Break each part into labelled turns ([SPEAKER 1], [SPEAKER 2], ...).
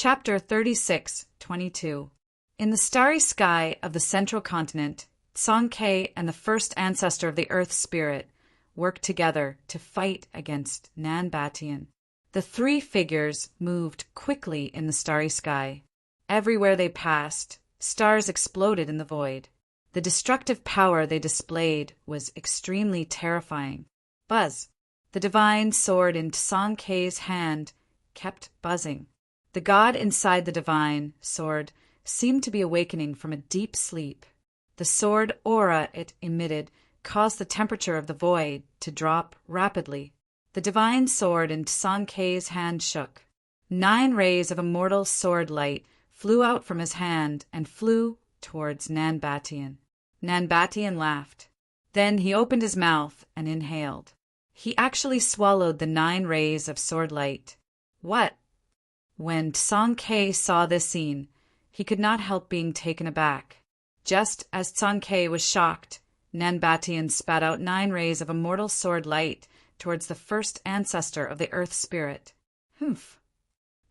[SPEAKER 1] Chapter 36:22. In the starry sky of the central continent, Tsongkhê and the first ancestor of the Earth Spirit worked together to fight against Nan Batien. The three figures moved quickly in the starry sky. Everywhere they passed, stars exploded in the void. The destructive power they displayed was extremely terrifying. Buzz! The divine sword in Tsongkhê's hand kept buzzing. The god inside the divine sword seemed to be awakening from a deep sleep. The sword aura it emitted caused the temperature of the void to drop rapidly. The divine sword in Tsongkhê's hand shook. 9 rays of immortal sword light flew out from his hand and flew towards Nan Batien. Nan Batien laughed. Then he opened his mouth and inhaled. He actually swallowed the 9 rays of sword light. What? When Tsongkhê saw this scene, he could not help being taken aback. Just as Tsongkhê was shocked, Nan Batien spat out 9 rays of immortal sword light towards the first ancestor of the Earth Spirit. Humph!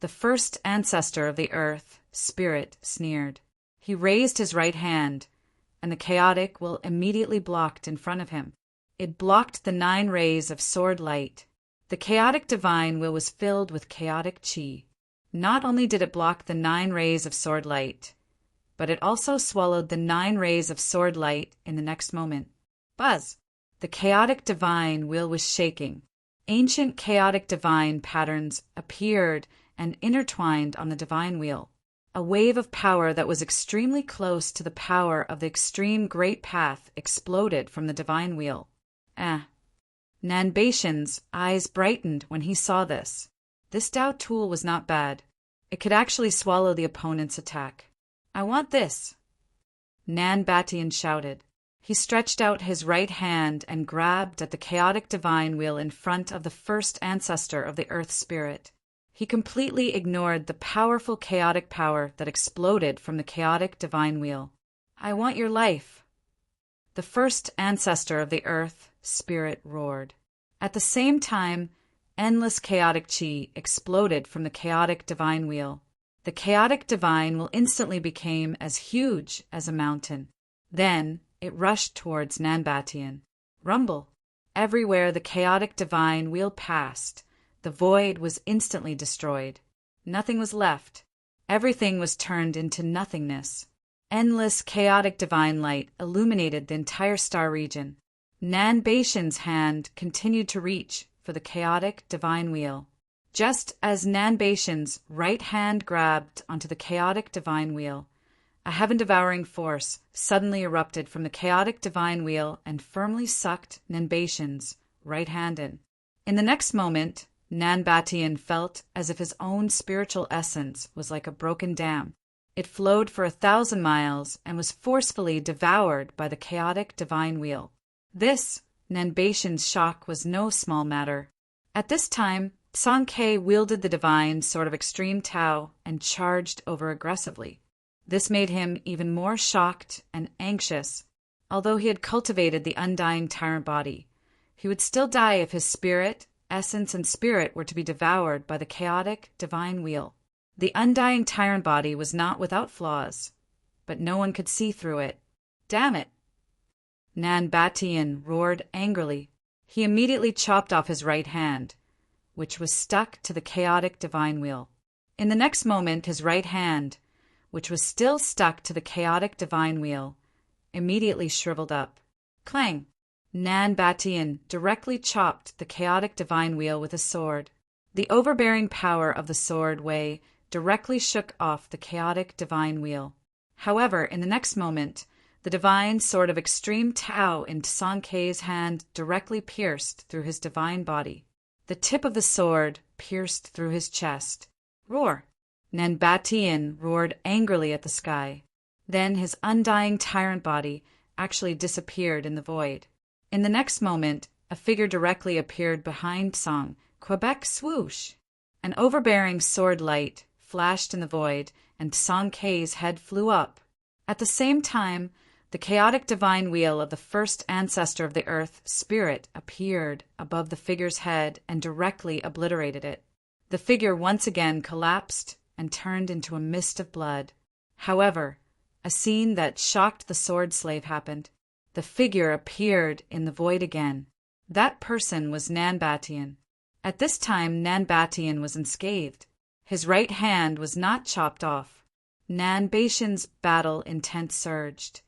[SPEAKER 1] The first ancestor of the Earth Spirit sneered. He raised his right hand, and the chaotic will immediately blocked in front of him. It blocked the 9 rays of sword light. The chaotic divine will was filled with chaotic chi. Not only did it block the 9 rays of sword light, but it also swallowed the 9 rays of sword light in the next moment. Buzz! The chaotic divine will was shaking. Ancient chaotic divine patterns appeared and intertwined on the divine wheel. A wave of power that was extremely close to the power of the extreme great path exploded from the divine wheel. Nan Baishen's eyes brightened when he saw this. This Tao tool was not bad. It could actually swallow the opponent's attack. I want this! Nan Batien shouted. He stretched out his right hand and grabbed at the chaotic divine wheel in front of the first ancestor of the Earth Spirit. He completely ignored the powerful chaotic power that exploded from the chaotic divine wheel. I want your life! The first ancestor of the Earth Spirit roared. At the same time, endless chaotic chi exploded from the chaotic divine wheel. The chaotic divine will instantly became as huge as a mountain. Then it rushed towards Nan Batien. Rumble! Everywhere the chaotic divine wheel passed, the void was instantly destroyed. Nothing was left. Everything was turned into nothingness. Endless chaotic divine light illuminated the entire star region. Nan Baishen's hand continued to reach for the chaotic divine wheel. Just as Nan Baishen's right hand grabbed onto the chaotic divine wheel, a heaven-devouring force suddenly erupted from the chaotic divine wheel and firmly sucked Nan Baishen's right hand in. In the next moment, Nan Batien felt as if his own spiritual essence was like a broken dam. It flowed for 1,000 miles and was forcefully devoured by the chaotic divine wheel. This, Nan Baishen's shock was no small matter. At this time, Tsongkhê wielded the divine sword of extreme Tao and charged over aggressively. This made him even more shocked and anxious. Although he had cultivated the undying tyrant body, he would still die if his spirit, essence, and spirit were to be devoured by the chaotic divine wheel. The undying tyrant body was not without flaws, but no one could see through it. Damn it! Nan Batien roared angrily. He immediately chopped off his right hand, which was stuck to the chaotic divine wheel. In the next moment, his right hand, which was still stuck to the chaotic divine wheel, immediately shriveled up. Clang! Nan Batien directly chopped the chaotic divine wheel with a sword. The overbearing power of the sword way directly shook off the chaotic divine wheel. However, in the next moment, the divine sword of extreme Tao in Tsongkhê's hand directly pierced through his divine body. The tip of the sword pierced through his chest. Roar! Nan Batien roared angrily at the sky. Then his undying tyrant body actually disappeared in the void. In the next moment, a figure directly appeared behind Tsong. Quebec swoosh! An overbearing sword light flashed in the void, and Tsongkhê's head flew up. At the same time, the chaotic divine wheel of the first ancestor of the Earth Spirit appeared above the figure's head and directly obliterated it. The figure once again collapsed and turned into a mist of blood. However, a scene that shocked the sword slave happened. The figure appeared in the void again. That person was Nanbatian. At this time, Nanbatian was unscathed. His right hand was not chopped off. Nanbatian's battle intent surged,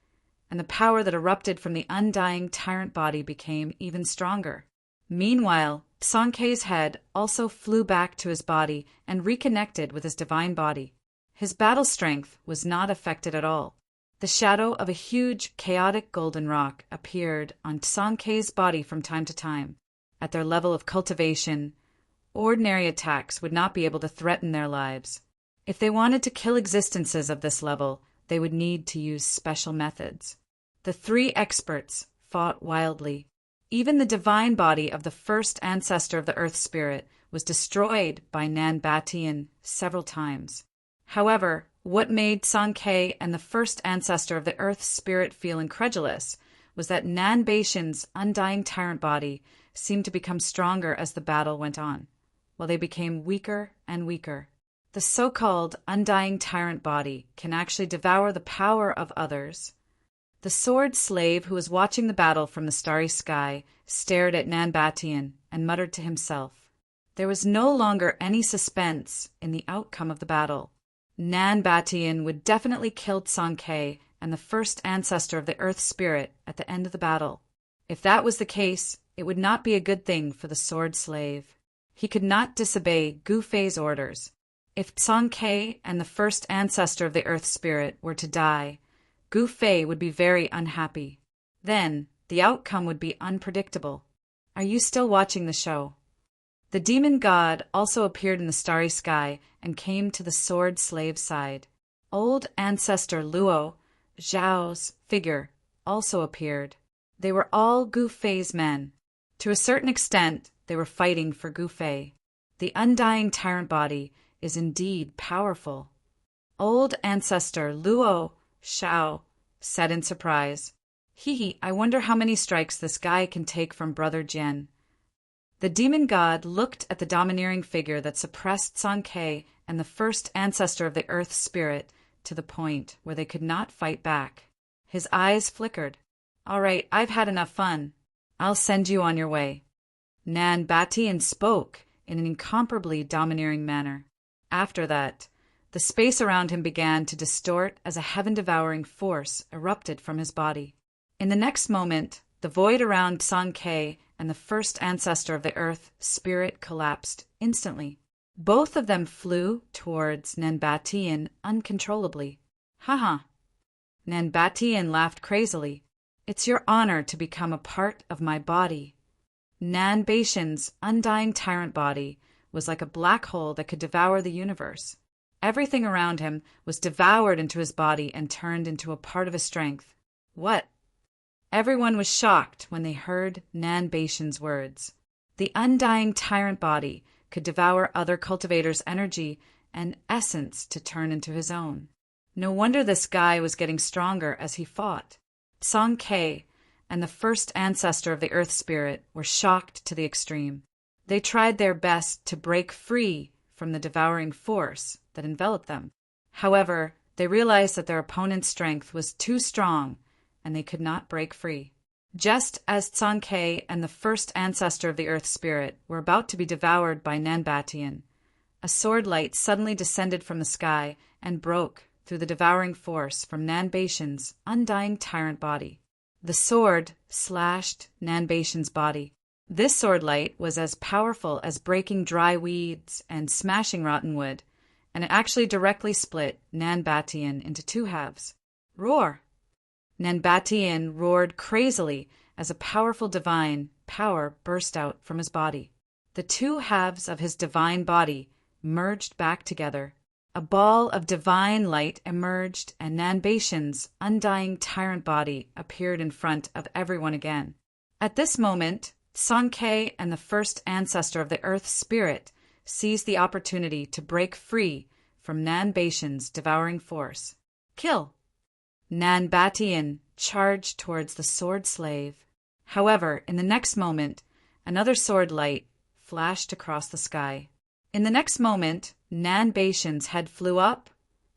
[SPEAKER 1] and the power that erupted from the undying tyrant body became even stronger. Meanwhile, Sankei's head also flew back to his body and reconnected with his divine body. His battle strength was not affected at all. The shadow of a huge, chaotic golden rock appeared on Sankei's body from time to time. At their level of cultivation, ordinary attacks would not be able to threaten their lives. If they wanted to kill existences of this level, they would need to use special methods. The three experts fought wildly. Even the divine body of the first ancestor of the Earth Spirit was destroyed by Nanbatian several times. However, what made Sankei and the first ancestor of the Earth Spirit feel incredulous was that Nanbatian's undying tyrant body seemed to become stronger as the battle went on, while they became weaker and weaker. The so-called undying tyrant body can actually devour the power of others. The sword slave who was watching the battle from the starry sky stared at Nanbatian and muttered to himself. There was no longer any suspense in the outcome of the battle. Nanbatian would definitely kill Sankei and the first ancestor of the Earth Spirit at the end of the battle. If that was the case, it would not be a good thing for the sword slave. He could not disobey Gu Fei's orders. If Sankei and the first ancestor of the Earth Spirit were to die, Gu Fei would be very unhappy. Then, the outcome would be unpredictable. Are you still watching the show? The demon god also appeared in the starry sky and came to the sword slave's side. Old ancestor Luo, Zhao's figure, also appeared. They were all Gu Fei's men. To a certain extent, they were fighting for Gu Fei. The undying tyrant body is indeed powerful. Old ancestor Luo Shao said in surprise, "Hee, I wonder how many strikes this guy can take from Brother Jian." The demon god looked at the domineering figure that suppressed Sankei and the first ancestor of the Earth Spirit to the point where they could not fight back. His eyes flickered. "All right, I've had enough fun. I'll send you on your way." Nanbatian spoke in an incomparably domineering manner. After that, the space around him began to distort as a heaven-devouring force erupted from his body. In the next moment, the void around Sankei and the first ancestor of the Earth Spirit collapsed instantly. Both of them flew towards Nanbatian uncontrollably. "Ha!" Nanbatian laughed crazily. "It's your honor to become a part of my body." Nanbatian's undying tyrant body was like a black hole that could devour the universe. Everything around him was devoured into his body and turned into a part of his strength. What? Everyone was shocked when they heard Nanbatian's words. The undying tyrant body could devour other cultivators' energy and essence to turn into his own. No wonder this guy was getting stronger as he fought. Sankei and the first ancestor of the Earth Spirit were shocked to the extreme. They tried their best to break free from the devouring force that enveloped them. However, they realized that their opponent's strength was too strong and they could not break free. Just as Sankei and the first ancestor of the Earth Spirit were about to be devoured by Nanbatian, a sword light suddenly descended from the sky and broke through the devouring force from Nanbatian's undying tyrant body. The sword slashed Nanbatian's body. This sword light was as powerful as breaking dry weeds and smashing rotten wood, and it actually directly split Nanbatian into two halves. Roar! Nanbatian roared crazily as a powerful divine power burst out from his body. The two halves of his divine body merged back together. A ball of divine light emerged, and Nanbatian's undying tyrant body appeared in front of everyone again. At this moment, Sankei and the first ancestor of the Earth Spirit seized the opportunity to break free from Nanbatian's devouring force. Kill! Nanbatian charged towards the sword slave. However, in the next moment, another sword light flashed across the sky. In the next moment, Nan Baishan's head flew up,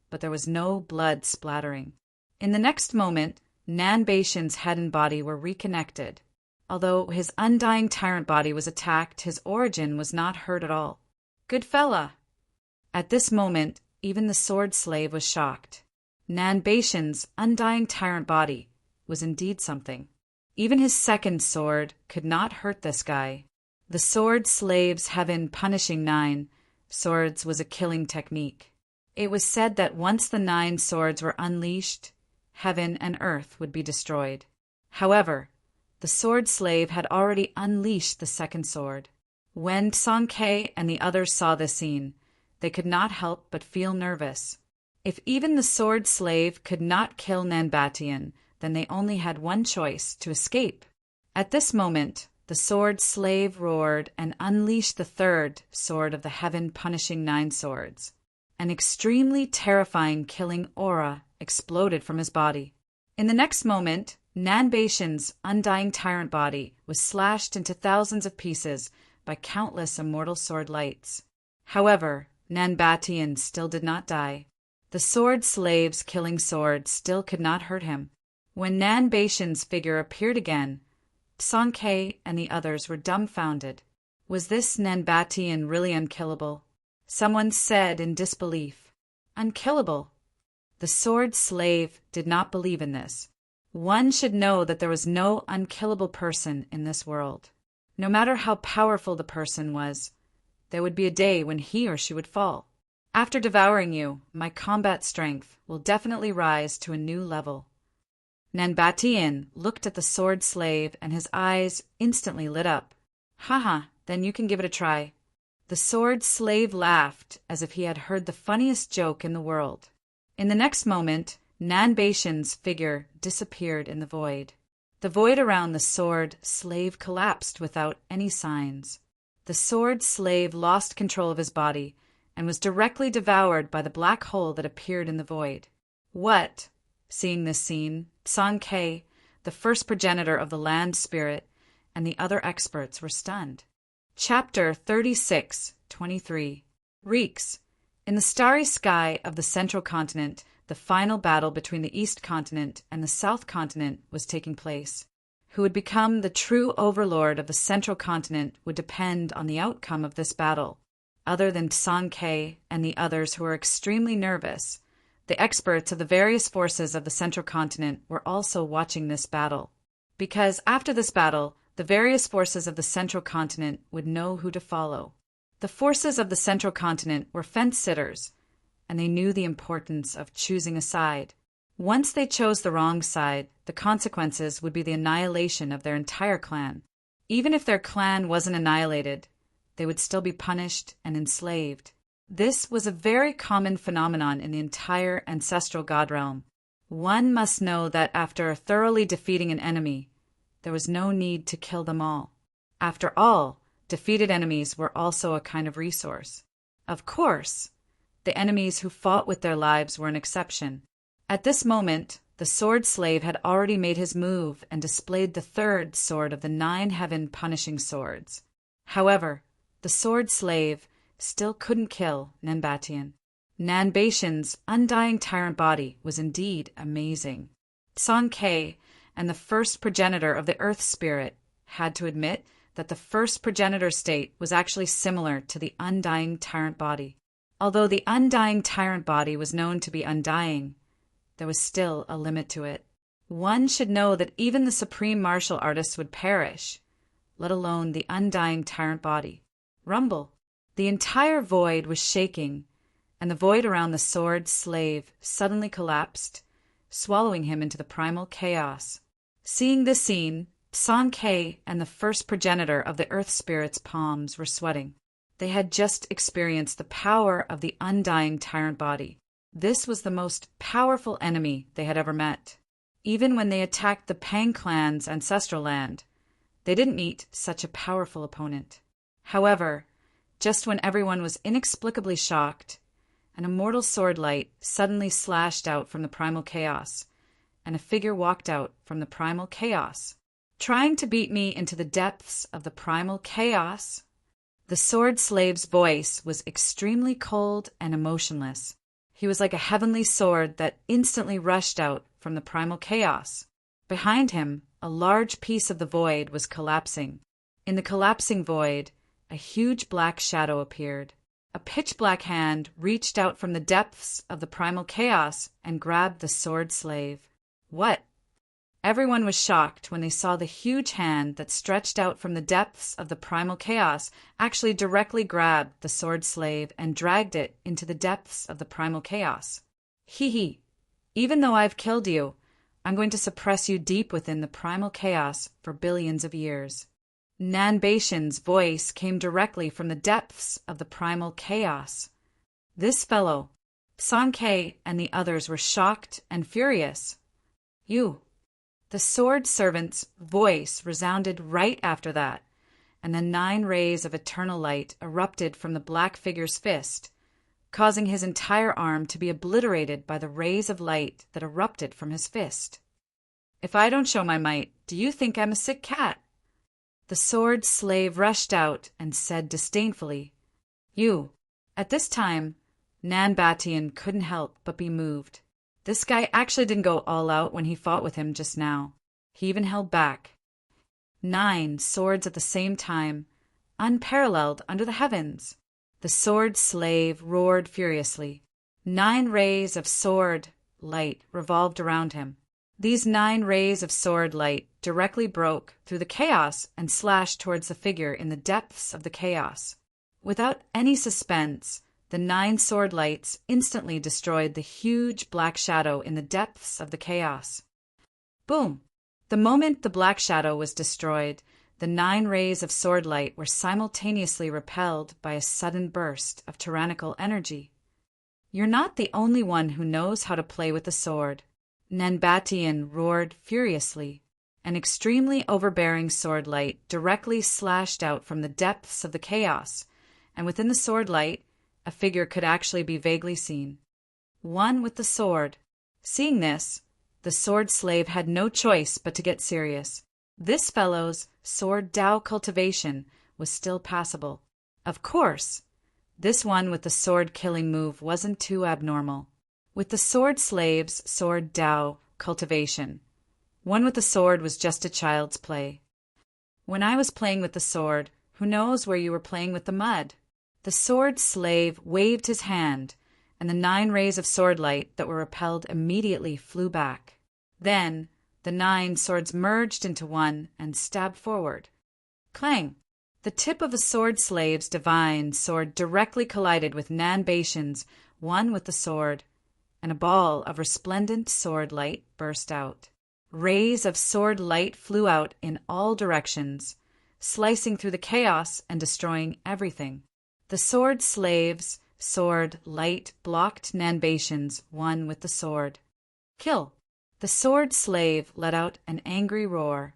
[SPEAKER 1] but there was no blood splattering. In the next moment, Nan Baishan's head and body were reconnected. Although his undying tyrant body was attacked, his origin was not hurt at all. Good fella! At this moment, even the sword slave was shocked. Nan Baishan's undying tyrant body was indeed something. Even his second sword could not hurt this guy. The sword slave's heaven punishing 9 swords was a killing technique. It was said that once the 9 swords were unleashed, heaven and earth would be destroyed. However, the sword slave had already unleashed the second sword. When Song-K and the others saw this scene, they could not help but feel nervous. If even the sword slave could not kill Nanbatian, then they only had one choice: to escape. At this moment, the sword slave roared and unleashed the third sword of the heaven punishing 9 swords. An extremely terrifying killing aura exploded from his body. In the next moment, Nan Baishan's undying tyrant body was slashed into thousands of pieces by countless immortal sword lights. However, Nanbatian still did not die. The sword slave's killing sword still could not hurt him. When Nan Baishan's figure appeared again, Song-K and the others were dumbfounded. Was this Nanbatian really unkillable? Someone said in disbelief, "Unkillable?" The sword slave did not believe in this. One should know that there was no unkillable person in this world. No matter how powerful the person was, there would be a day when he or she would fall. After devouring you, my combat strength will definitely rise to a new level. Nanbatian looked at the sword slave and his eyes instantly lit up. Haha, then you can give it a try. The sword slave laughed as if he had heard the funniest joke in the world. In the next moment, Nan Baishan's figure disappeared in the void. The void around the sword slave collapsed without any signs. The sword slave lost control of his body and was directly devoured by the black hole that appeared in the void. What? Seeing this scene, Song-K, the first progenitor of the land spirit, and the other experts were stunned. Chapter 36:23. Reeks. In the starry sky of the central continent, the final battle between the East Continent and the South Continent was taking place. Who would become the true overlord of the Central Continent would depend on the outcome of this battle. Other than Song-K and the others who were extremely nervous, the experts of the various forces of the Central Continent were also watching this battle. Because after this battle, the various forces of the Central Continent would know who to follow. The forces of the Central Continent were fence-sitters, and they knew the importance of choosing a side. Once they chose the wrong side, the consequences would be the annihilation of their entire clan. Even if their clan wasn't annihilated, they would still be punished and enslaved. This was a very common phenomenon in the entire ancestral god realm. One must know that after thoroughly defeating an enemy, there was no need to kill them all. After all, defeated enemies were also a kind of resource. Of course, the enemies who fought with their lives were an exception. At this moment, the sword slave had already made his move and displayed the third sword of the 9 heaven punishing swords. However, the sword slave still couldn't kill Nanbatian. Nan Baishan's undying tyrant body was indeed amazing. Song-K and the first progenitor of the earth spirit had to admit that the first progenitor state was actually similar to the undying tyrant body. Although the undying tyrant body was known to be undying, there was still a limit to it. One should know that even the supreme martial artists would perish, let alone the undying tyrant body. Rumble. The entire void was shaking, and the void around the sword slave suddenly collapsed, swallowing him into the primal chaos. Seeing this scene, Song-K and the first progenitor of the earth spirit's palms were sweating. They had just experienced the power of the undying tyrant body. This was the most powerful enemy they had ever met. Even when they attacked the Pang clan's ancestral land, they didn't meet such a powerful opponent. However, just when everyone was inexplicably shocked, an immortal sword light suddenly slashed out from the primal chaos, and a figure walked out from the primal chaos. Trying to beat me into the depths of the primal chaos? The sword slave's voice was extremely cold and emotionless. He was like a heavenly sword that instantly rushed out from the primal chaos. Behind him, a large piece of the void was collapsing. In the collapsing void, a huge black shadow appeared. A pitch-black hand reached out from the depths of the primal chaos and grabbed the sword slave. What? Everyone was shocked when they saw the huge hand that stretched out from the depths of the primal chaos actually directly grabbed the sword slave and dragged it into the depths of the primal chaos. Hee. Even though I've killed you, I'm going to suppress you deep within the primal chaos for billions of years. Nanbashan's voice came directly from the depths of the primal chaos. This fellow, Sankei and the others were shocked and furious. You. The sword servant's voice resounded right after that, and the 9 rays of eternal light erupted from the black figure's fist, causing his entire arm to be obliterated by the rays of light that erupted from his fist. If I don't show my might, do you think I'm a sick cat? The sword slave rushed out and said disdainfully, You. At this time, Nanbatian couldn't help but be moved. This guy actually didn't go all out when he fought with him just now. He even held back. 9 swords at the same time, unparalleled under the heavens. The sword slave roared furiously. 9 rays of sword light revolved around him. These 9 rays of sword light directly broke through the chaos and slashed towards the figure in the depths of the chaos. Without any suspense, the 9 sword lights instantly destroyed the huge black shadow in the depths of the chaos. Boom! The moment the black shadow was destroyed, the 9 rays of sword light were simultaneously repelled by a sudden burst of tyrannical energy. You're not the only one who knows how to play with the sword. Nanbatian roared furiously. An extremely overbearing sword light directly slashed out from the depths of the chaos, and within the sword light, a figure could actually be vaguely seen. One with the sword. Seeing this, the sword slave had no choice but to get serious. This fellow's sword Dao cultivation was still passable. Of course, this one with the sword killing move wasn't too abnormal. With the sword slave's sword Dao cultivation, one with the sword was just a child's play. When I was playing with the sword, who knows where you were playing with the mud? The sword slave waved his hand, and the 9 rays of sword light that were repelled immediately flew back. Then, the 9 swords merged into one and stabbed forward. Clang! The tip of the sword slave's divine sword directly collided with Nanbashan's, one with the sword, and a ball of resplendent sword light burst out. Rays of sword light flew out in all directions, slicing through the chaos and destroying everything. The sword slave's sword light blocked Nanbashan's, one with the sword. Kill! The sword slave let out an angry roar,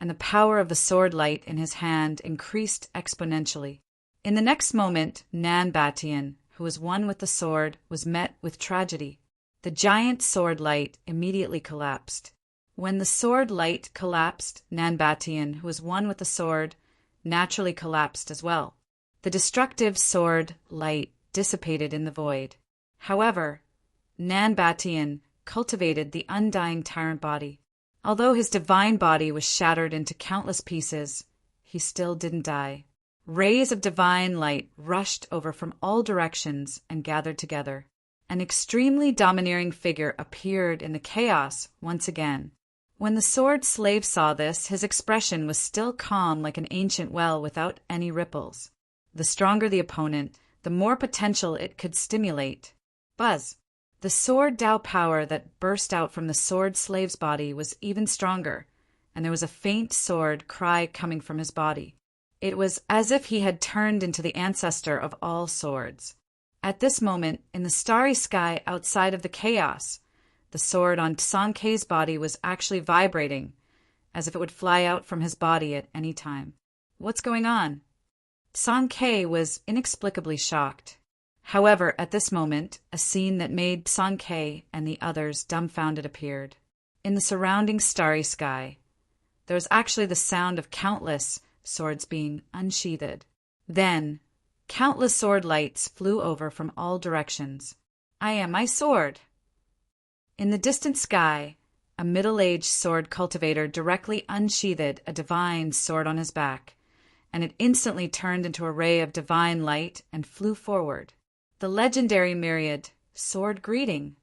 [SPEAKER 1] and the power of the sword light in his hand increased exponentially. In the next moment, Nanbatian, who was one with the sword, was met with tragedy. The giant sword light immediately collapsed. When the sword light collapsed, Nanbatian, who was one with the sword, naturally collapsed as well. The destructive sword light dissipated in the void. However, Nanbatian cultivated the undying tyrant body. Although his divine body was shattered into countless pieces, he still didn't die. Rays of divine light rushed over from all directions and gathered together. An extremely domineering figure appeared in the chaos once again. When the sword slave saw this, his expression was still calm like an ancient well without any ripples. The stronger the opponent, the more potential it could stimulate. Buzz! The sword Dao power that burst out from the sword slave's body was even stronger, and there was a faint sword cry coming from his body. It was as if he had turned into the ancestor of all swords. At this moment, in the starry sky outside of the chaos, the sword on Sankei's body was actually vibrating, as if it would fly out from his body at any time. What's going on? Sankei was inexplicably shocked. However, at this moment, a scene that made Sankei and the others dumbfounded appeared. In the surrounding starry sky, there was actually the sound of countless swords being unsheathed. Then, countless sword lights flew over from all directions. "I am my sword!" In the distant sky, a middle-aged sword cultivator directly unsheathed a divine sword on his back, and it instantly turned into a ray of divine light and flew forward. The legendary myriad sword greeting.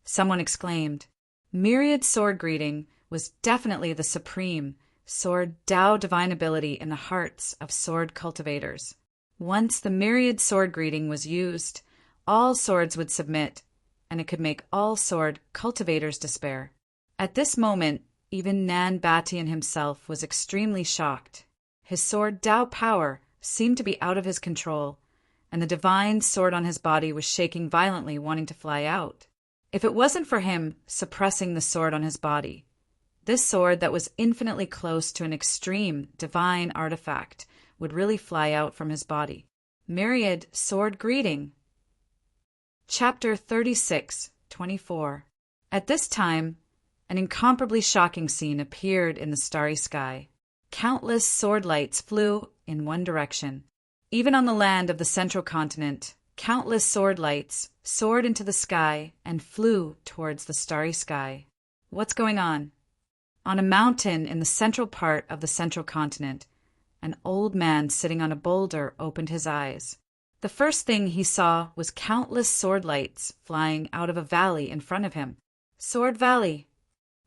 [SPEAKER 1] Someone exclaimed. Myriad sword greeting was definitely the supreme sword Tao divine ability in the hearts of sword cultivators. Once the myriad sword greeting was used, all swords would submit, and it could make all sword cultivators despair. At this moment, even Nan Batian himself was extremely shocked. His sword Tao power seemed to be out of his control, and the divine sword on his body was shaking violently, wanting to fly out. If it wasn't for him suppressing the sword on his body, this sword that was infinitely close to an extreme divine artifact would really fly out from his body. Myriad sword greeting. Chapter 36:24. At this time, an incomparably shocking scene appeared in the starry sky. Countless sword lights flew in one direction. Even on the land of the central continent, countless sword lights soared into the sky and flew towards the starry sky. What's going on? On a mountain in the central part of the central continent, an old man sitting on a boulder opened his eyes. The first thing he saw was countless sword lights flying out of a valley in front of him. Sword Valley!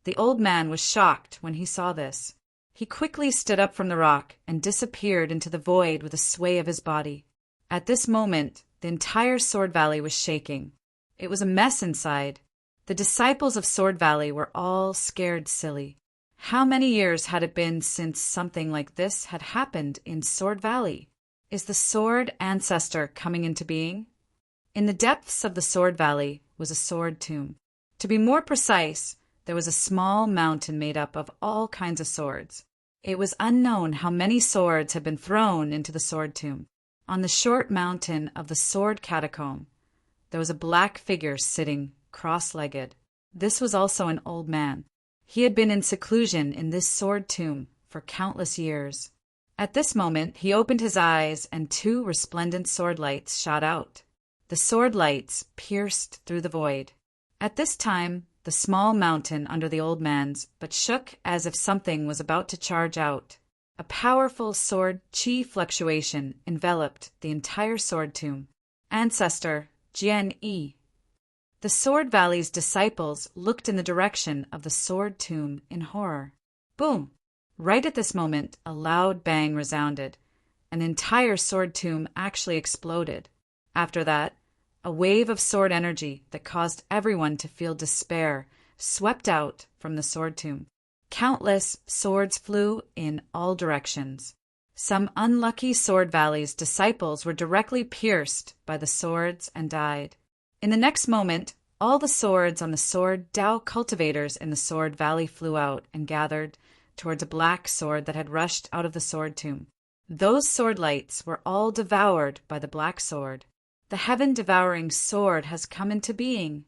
[SPEAKER 1] The old man was shocked when he saw this. He quickly stood up from the rock and disappeared into the void with a sway of his body. At this moment, the entire Sword Valley was shaking. It was a mess inside. The disciples of Sword Valley were all scared silly. How many years had it been since something like this had happened in Sword Valley? Is the sword ancestor coming into being? In the depths of the Sword Valley was a sword tomb. To be more precise, there was a small mountain made up of all kinds of swords. It was unknown how many swords had been thrown into the sword tomb. On the short mountain of the sword catacomb, there was a black figure sitting cross-legged. This was also an old man. He had been in seclusion in this sword tomb for countless years. At this moment, he opened his eyes and two resplendent sword lights shot out. The sword lights pierced through the void. At this time, the small mountain under the old man's but shook as if something was about to charge out. A powerful sword chi fluctuation enveloped the entire sword tomb. Ancestor Jian Yi. The Sword Valley's disciples looked in the direction of the sword tomb in horror. Boom! Right at this moment, a loud bang resounded. An entire sword tomb actually exploded. After that, a wave of sword energy that caused everyone to feel despair swept out from the sword tomb. Countless swords flew in all directions. Some unlucky Sword Valley's disciples were directly pierced by the swords and died. In the next moment, all the swords on the sword Tao cultivators in the Sword Valley flew out and gathered towards a black sword that had rushed out of the sword tomb. Those sword lights were all devoured by the black sword. The heaven-devouring sword has come into being.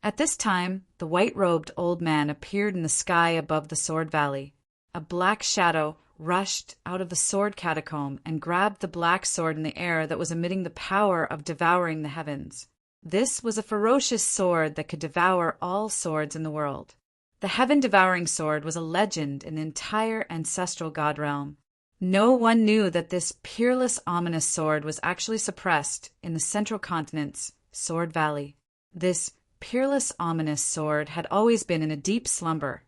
[SPEAKER 1] At this time, the white-robed old man appeared in the sky above the Sword Valley. A black shadow rushed out of the sword catacomb and grabbed the black sword in the air that was emitting the power of devouring the heavens. This was a ferocious sword that could devour all swords in the world. The heaven-devouring sword was a legend in the entire ancestral god realm. No one knew that this peerless, ominous sword was actually suppressed in the central continent's Sword Valley. This peerless, ominous sword had always been in a deep slumber,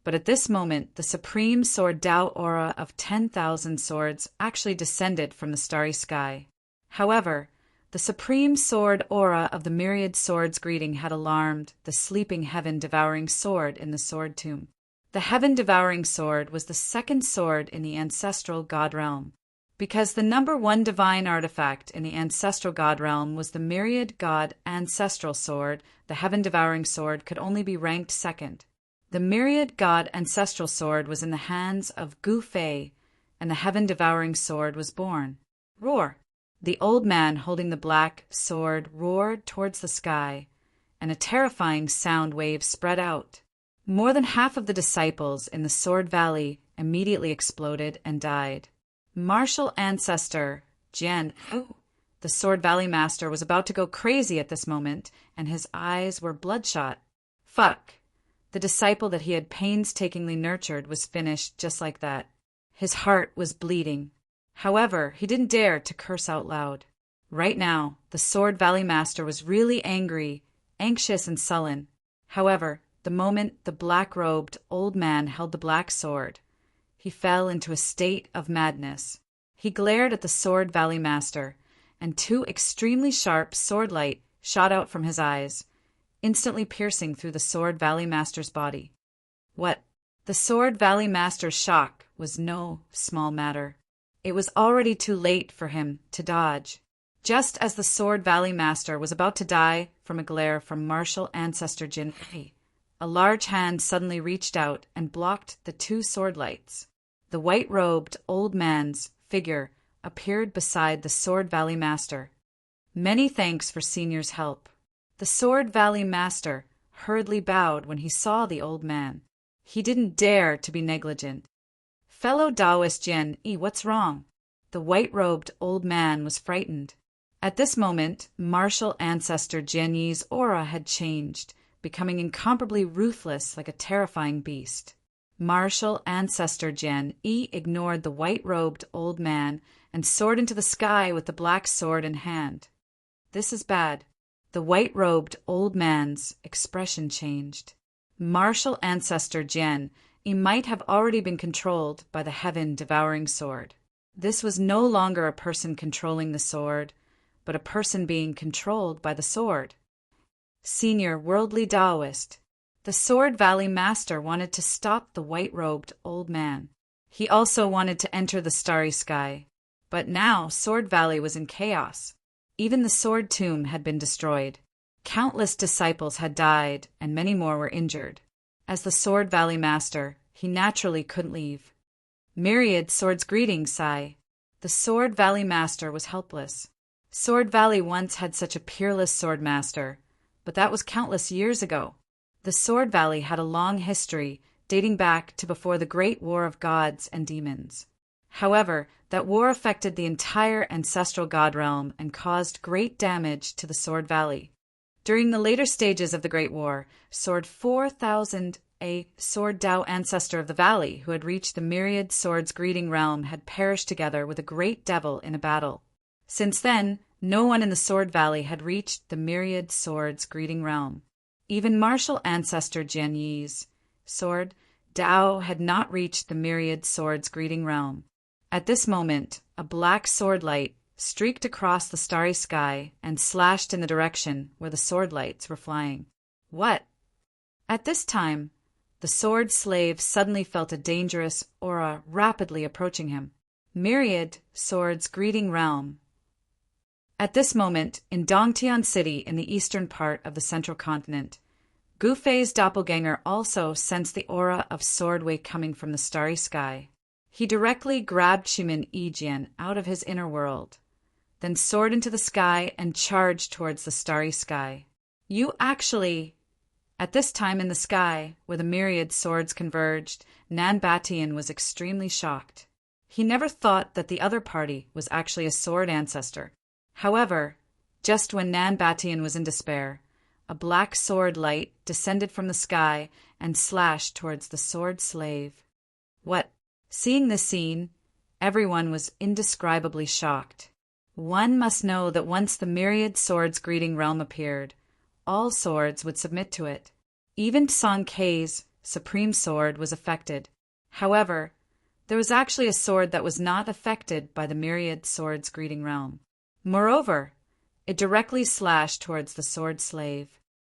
[SPEAKER 1] but at this moment the supreme sword Tao aura of 10,000 swords actually descended from the starry sky. However, the supreme sword aura of the myriad swords greeting had alarmed the sleeping heaven-devouring sword in the sword tomb. The heaven-devouring sword was the second sword in the ancestral god realm. Because the number one divine artifact in the ancestral god realm was the myriad god ancestral sword, the heaven-devouring sword could only be ranked second. The myriad god ancestral sword was in the hands of Gu Fei, and the heaven-devouring sword was born. Roar! The old man holding the black sword roared towards the sky, and a terrifying sound wave spread out. More than half of the disciples in the Sword Valley immediately exploded and died. Martial ancestor Jian. The Sword Valley Master was about to go crazy at this moment, and his eyes were bloodshot. Fuck. The disciple that he had painstakingly nurtured was finished just like that. His heart was bleeding. However, he didn't dare to curse out loud. Right now, the Sword Valley Master was really angry, anxious, and sullen. However, the moment the black-robed old man held the black sword, he fell into a state of madness. He glared at the Sword Valley Master, and two extremely sharp sword light shot out from his eyes, instantly piercing through the Sword Valley Master's body. What? The Sword Valley Master's shock was no small matter. It was already too late for him to dodge. Just as the Sword Valley Master was about to die from a glare from martial ancestor Jin, a large hand suddenly reached out and blocked the two sword lights. The white-robed old man's figure appeared beside the Sword Valley Master. Many thanks for Senior's help. The Sword Valley Master hurriedly bowed when he saw the old man. He didn't dare to be negligent. Fellow Taoist Jian, what's wrong? The white-robed old man was frightened. At this moment, martial ancestor Jian Yi's aura had changed, becoming incomparably ruthless like a terrifying beast. Martial ancestor Jian Yi ignored the white-robed old man and soared into the sky with the black sword in hand. This is bad. The white-robed old man's expression changed. Martial ancestor Jian Yi might have already been controlled by the heaven-devouring sword. This was no longer a person controlling the sword, but a person being controlled by the sword. Senior worldly Taoist. The Sword Valley Master wanted to stop the white-robed old man. He also wanted to enter the starry sky. But now Sword Valley was in chaos. Even the Sword Tomb had been destroyed. Countless disciples had died, and many more were injured. As the Sword Valley Master, he naturally couldn't leave. Myriad swords greeting, Sai. The Sword Valley Master was helpless. Sword Valley once had such a peerless sword master, but that was countless years ago. The Sword Valley had a long history, dating back to before the Great War of Gods and Demons. However, that war affected the entire ancestral god realm and caused great damage to the Sword Valley. During the later stages of the Great War, Sword 4000, a Sword Tao ancestor of the valley who had reached the myriad swords greeting realm, had perished together with a great devil in a battle. Since then, no one in the Sword Valley had reached the myriad swords greeting realm. Even martial ancestor Jian Yi's sword, Tao, had not reached the myriad swords greeting realm. At this moment, a black sword light streaked across the starry sky and slashed in the direction where the sword lights were flying. What? At this time, the sword slave suddenly felt a dangerous aura rapidly approaching him. Myriad swords greeting realm. At this moment, in Dongtian City in the eastern part of the central continent, Gu Fei's doppelganger also sensed the aura of sword wei coming from the starry sky. He directly grabbed Shimin Yijian out of his inner world, then soared into the sky and charged towards the starry sky. You actually... At this time in the sky, where the myriad swords converged, Nan Batian was extremely shocked. He never thought that the other party was actually a sword ancestor. However, just when Nan Batian was in despair, a black sword light descended from the sky and slashed towards the sword slave. What? Seeing this scene, everyone was indescribably shocked. One must know that once the myriad swords greeting realm appeared, all swords would submit to it. Even Song Kei's supreme sword was affected. However, there was actually a sword that was not affected by the myriad swords greeting realm. Moreover, it directly slashed towards the sword slave.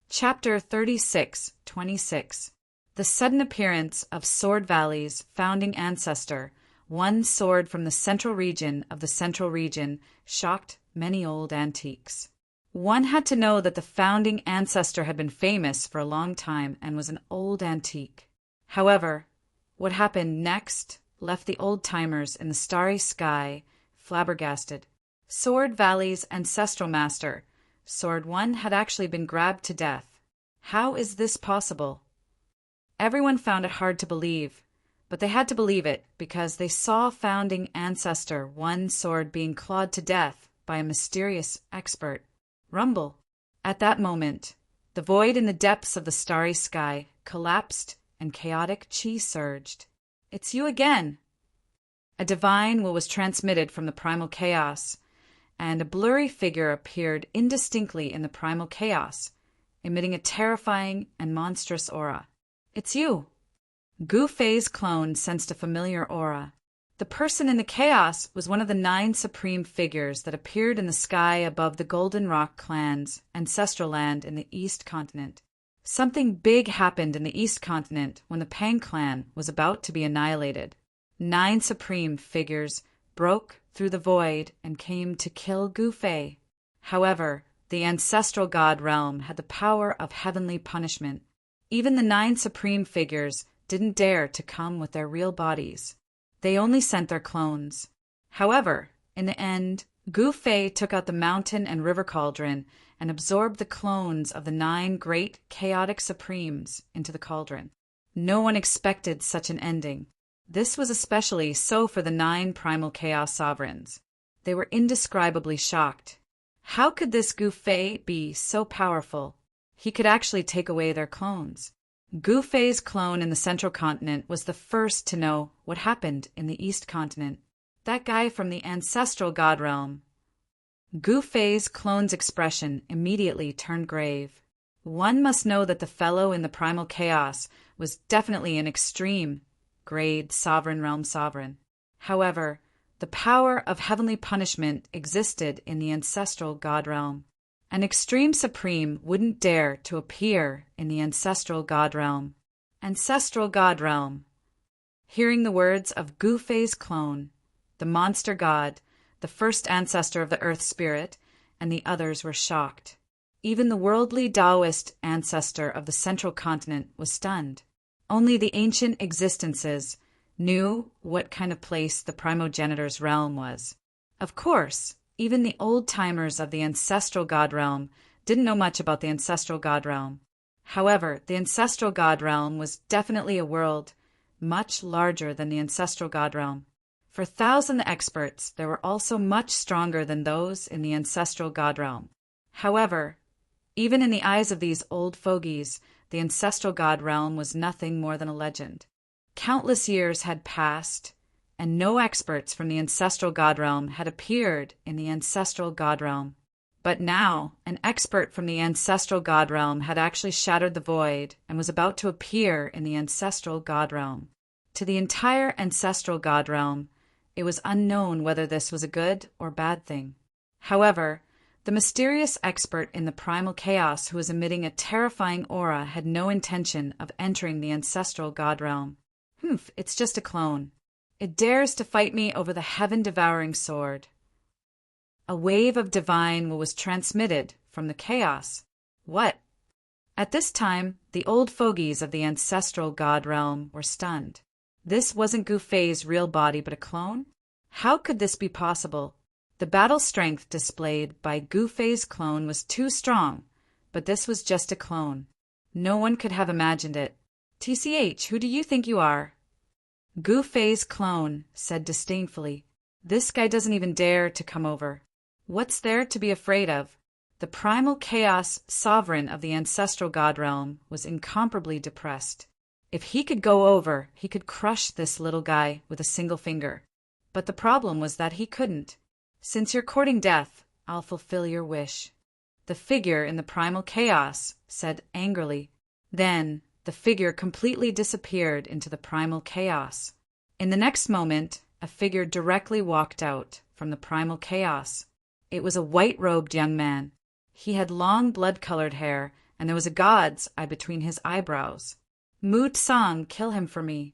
[SPEAKER 1] Chapter 36:26. The sudden appearance of Sword Valley's founding ancestor, one sword from the central region of the central region, shocked many old antiques. One had to know that the founding ancestor had been famous for a long time and was an old antique. However, what happened next left the old-timers in the starry sky flabbergasted. Sword Valley's ancestral master, Sword 1, had actually been grabbed to death. How is this possible? Everyone found it hard to believe, But they had to believe it because they saw founding ancestor one sword being clawed to death by a mysterious expert. Rumble. At that moment, the void in the depths of the starry sky collapsed and chaotic chi surged. It's you again! A divine will was transmitted from the primal chaos, and a blurry figure appeared indistinctly in the primal chaos, emitting a terrifying and monstrous aura. It's you! Gu Fei's clone sensed a familiar aura. The person in the chaos was one of the 9 supreme figures that appeared in the sky above the Golden Rock clan's ancestral land in the East Continent. Something big happened in the East Continent when the Pang clan was about to be annihilated. 9 supreme figures broke through the void and came to kill Gu Fei. However, the ancestral god realm had the power of heavenly punishment. Even the 9 supreme figures didn't dare to come with their real bodies. They only sent their clones. However, in the end, Gu Fei took out the mountain and river cauldron and absorbed the clones of the 9 great chaotic supremes into the cauldron. No one expected such an ending. This was especially so for the 9 primal chaos sovereigns. They were indescribably shocked. How could this Gu Fei be so powerful? He could actually take away their clones. Gu Fei's clone in the Central Continent was the first to know what happened in the East Continent. That guy from the ancestral god realm. Gu Fei's clone's expression immediately turned grave. One must know that the fellow in the primal chaos was definitely an extreme grade sovereign realm sovereign. However, the power of heavenly punishment existed in the ancestral god realm. An extreme supreme wouldn't dare to appear in the ancestral god realm. Ancestral god realm. Hearing the words of Gu Fei's clone, the monster god, the first ancestor of the earth spirit, and the others were shocked. Even the worldly Taoist ancestor of the Central Continent was stunned. Only the ancient existences knew what kind of place the primogenitor's realm was. Of course, even the old-timers of the ancestral god realm didn't know much about the ancestral god realm. However, the ancestral god realm was definitely a world much larger than the ancestral god realm. For 1,000 experts, they were also much stronger than those in the ancestral god realm. However, even in the eyes of these old fogies, the ancestral god realm was nothing more than a legend. Countless years had passed, and no experts from the ancestral god realm had appeared in the ancestral god realm. But now, an expert from the ancestral god realm had actually shattered the void and was about to appear in the ancestral god realm. To the entire ancestral god realm, it was unknown whether this was a good or bad thing. However, the mysterious expert in the primal chaos who was emitting a terrifying aura had no intention of entering the ancestral god realm. It's just a clone. It dares to fight me over the heaven-devouring sword. A wave of divine will was transmitted from the chaos. What? At this time, the old fogies of the ancestral god realm were stunned. This wasn't Gu Fei's real body but a clone? How could this be possible? The battle strength displayed by Gu Fei's clone was too strong, but this was just a clone. No one could have imagined it. TCH, who do you think you are? Gu Fei's clone said disdainfully, "This guy doesn't even dare to come over. What's there to be afraid of?" The primal chaos sovereign of the ancestral god realm was incomparably depressed. If he could go over, he could crush this little guy with a single finger. But the problem was that he couldn't. "Since you're courting death, I'll fulfill your wish." The figure in the primal chaos said angrily. Then the figure completely disappeared into the primal chaos. In the next moment, a figure directly walked out from the primal chaos. It was a white-robed young man. He had long blood-colored hair, and there was a god's eye between his eyebrows. "Mu Tsang, kill him for me."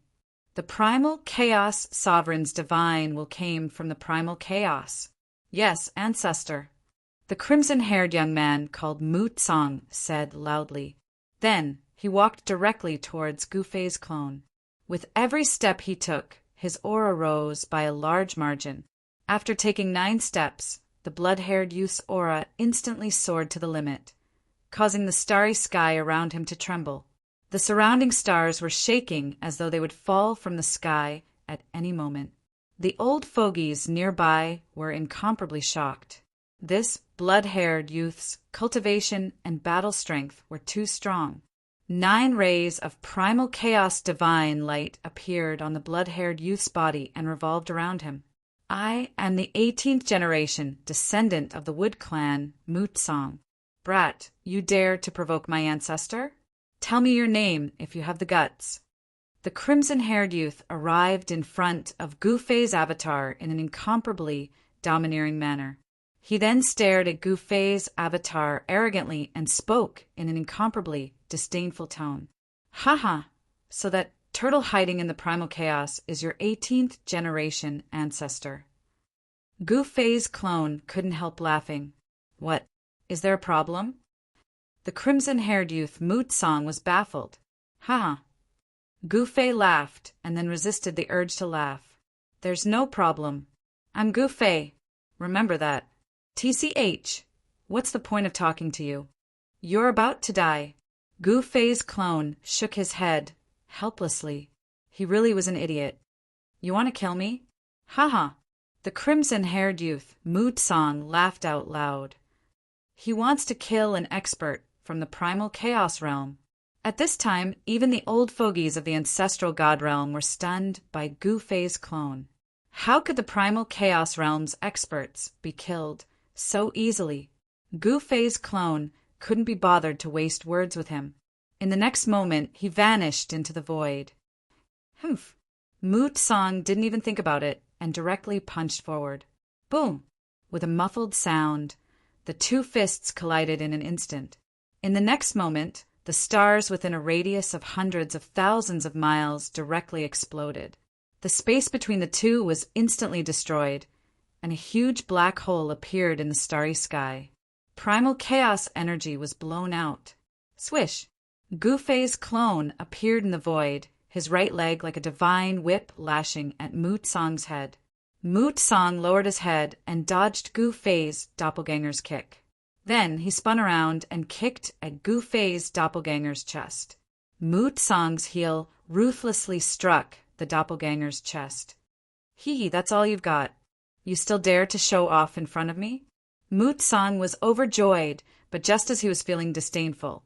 [SPEAKER 1] The primal chaos sovereign's divine will came from the primal chaos. "Yes, ancestor." The crimson-haired young man called Mu Tsang said loudly. Then he walked directly towards Gu Fei's clone. With every step he took, his aura rose by a large margin. After taking 9 steps, the blood-haired youth's aura instantly soared to the limit, causing the starry sky around him to tremble. The surrounding stars were shaking as though they would fall from the sky at any moment. The old fogies nearby were incomparably shocked. This blood-haired youth's cultivation and battle strength were too strong. 9 rays of primal chaos divine light appeared on the blood-haired youth's body and revolved around him. I am the 18th generation descendant of the Wood clan, Mootsong. Brat, you dare to provoke my ancestor? Tell me your name if you have the guts. The crimson-haired youth arrived in front of Gu Fei's avatar in an incomparably domineering manner. He then stared at Gu Fei's avatar arrogantly and spoke in an incomparably disdainful tone. Haha, so that turtle hiding in the primal chaos is your 18th generation ancestor. Gu Fei's clone couldn't help laughing. What, is there a problem? The crimson-haired youth Mootsong was baffled. Haha. Gu Fei laughed and then resisted the urge to laugh. There's no problem. I'm Gu Fei. Remember that. TCH, what's the point of talking to you? You're about to die. Gu Fei's clone shook his head, helplessly. He really was an idiot. You want to kill me? Haha. The crimson-haired youth, Mootsong, laughed out loud. He wants to kill an expert from the primal chaos realm. At this time, even the old fogies of the ancestral god realm were stunned by Gu Fei's clone. How could the primal chaos realm's experts be killed so easily? Gu Fei's clone couldn't be bothered to waste words with him. In the next moment, he vanished into the void. Humph. Mootsong didn't even think about it and directly punched forward. Boom! With a muffled sound, the 2 fists collided in an instant. In the next moment, the stars within a radius of hundreds of thousands of miles directly exploded. The space between the two was instantly destroyed, and a huge black hole appeared in the starry sky. Primal chaos energy was blown out. Swish! Gu Fei's clone appeared in the void, his right leg like a divine whip lashing at Mootsong's head. Mootsong lowered his head and dodged Gu Fei's doppelganger's kick. Then he spun around and kicked at Gu Fei's doppelganger's chest. Mootsong's heel ruthlessly struck the doppelganger's chest. Hee, that's all you've got. You still dare to show off in front of me? Mootsong was overjoyed, but just as he was feeling disdainful,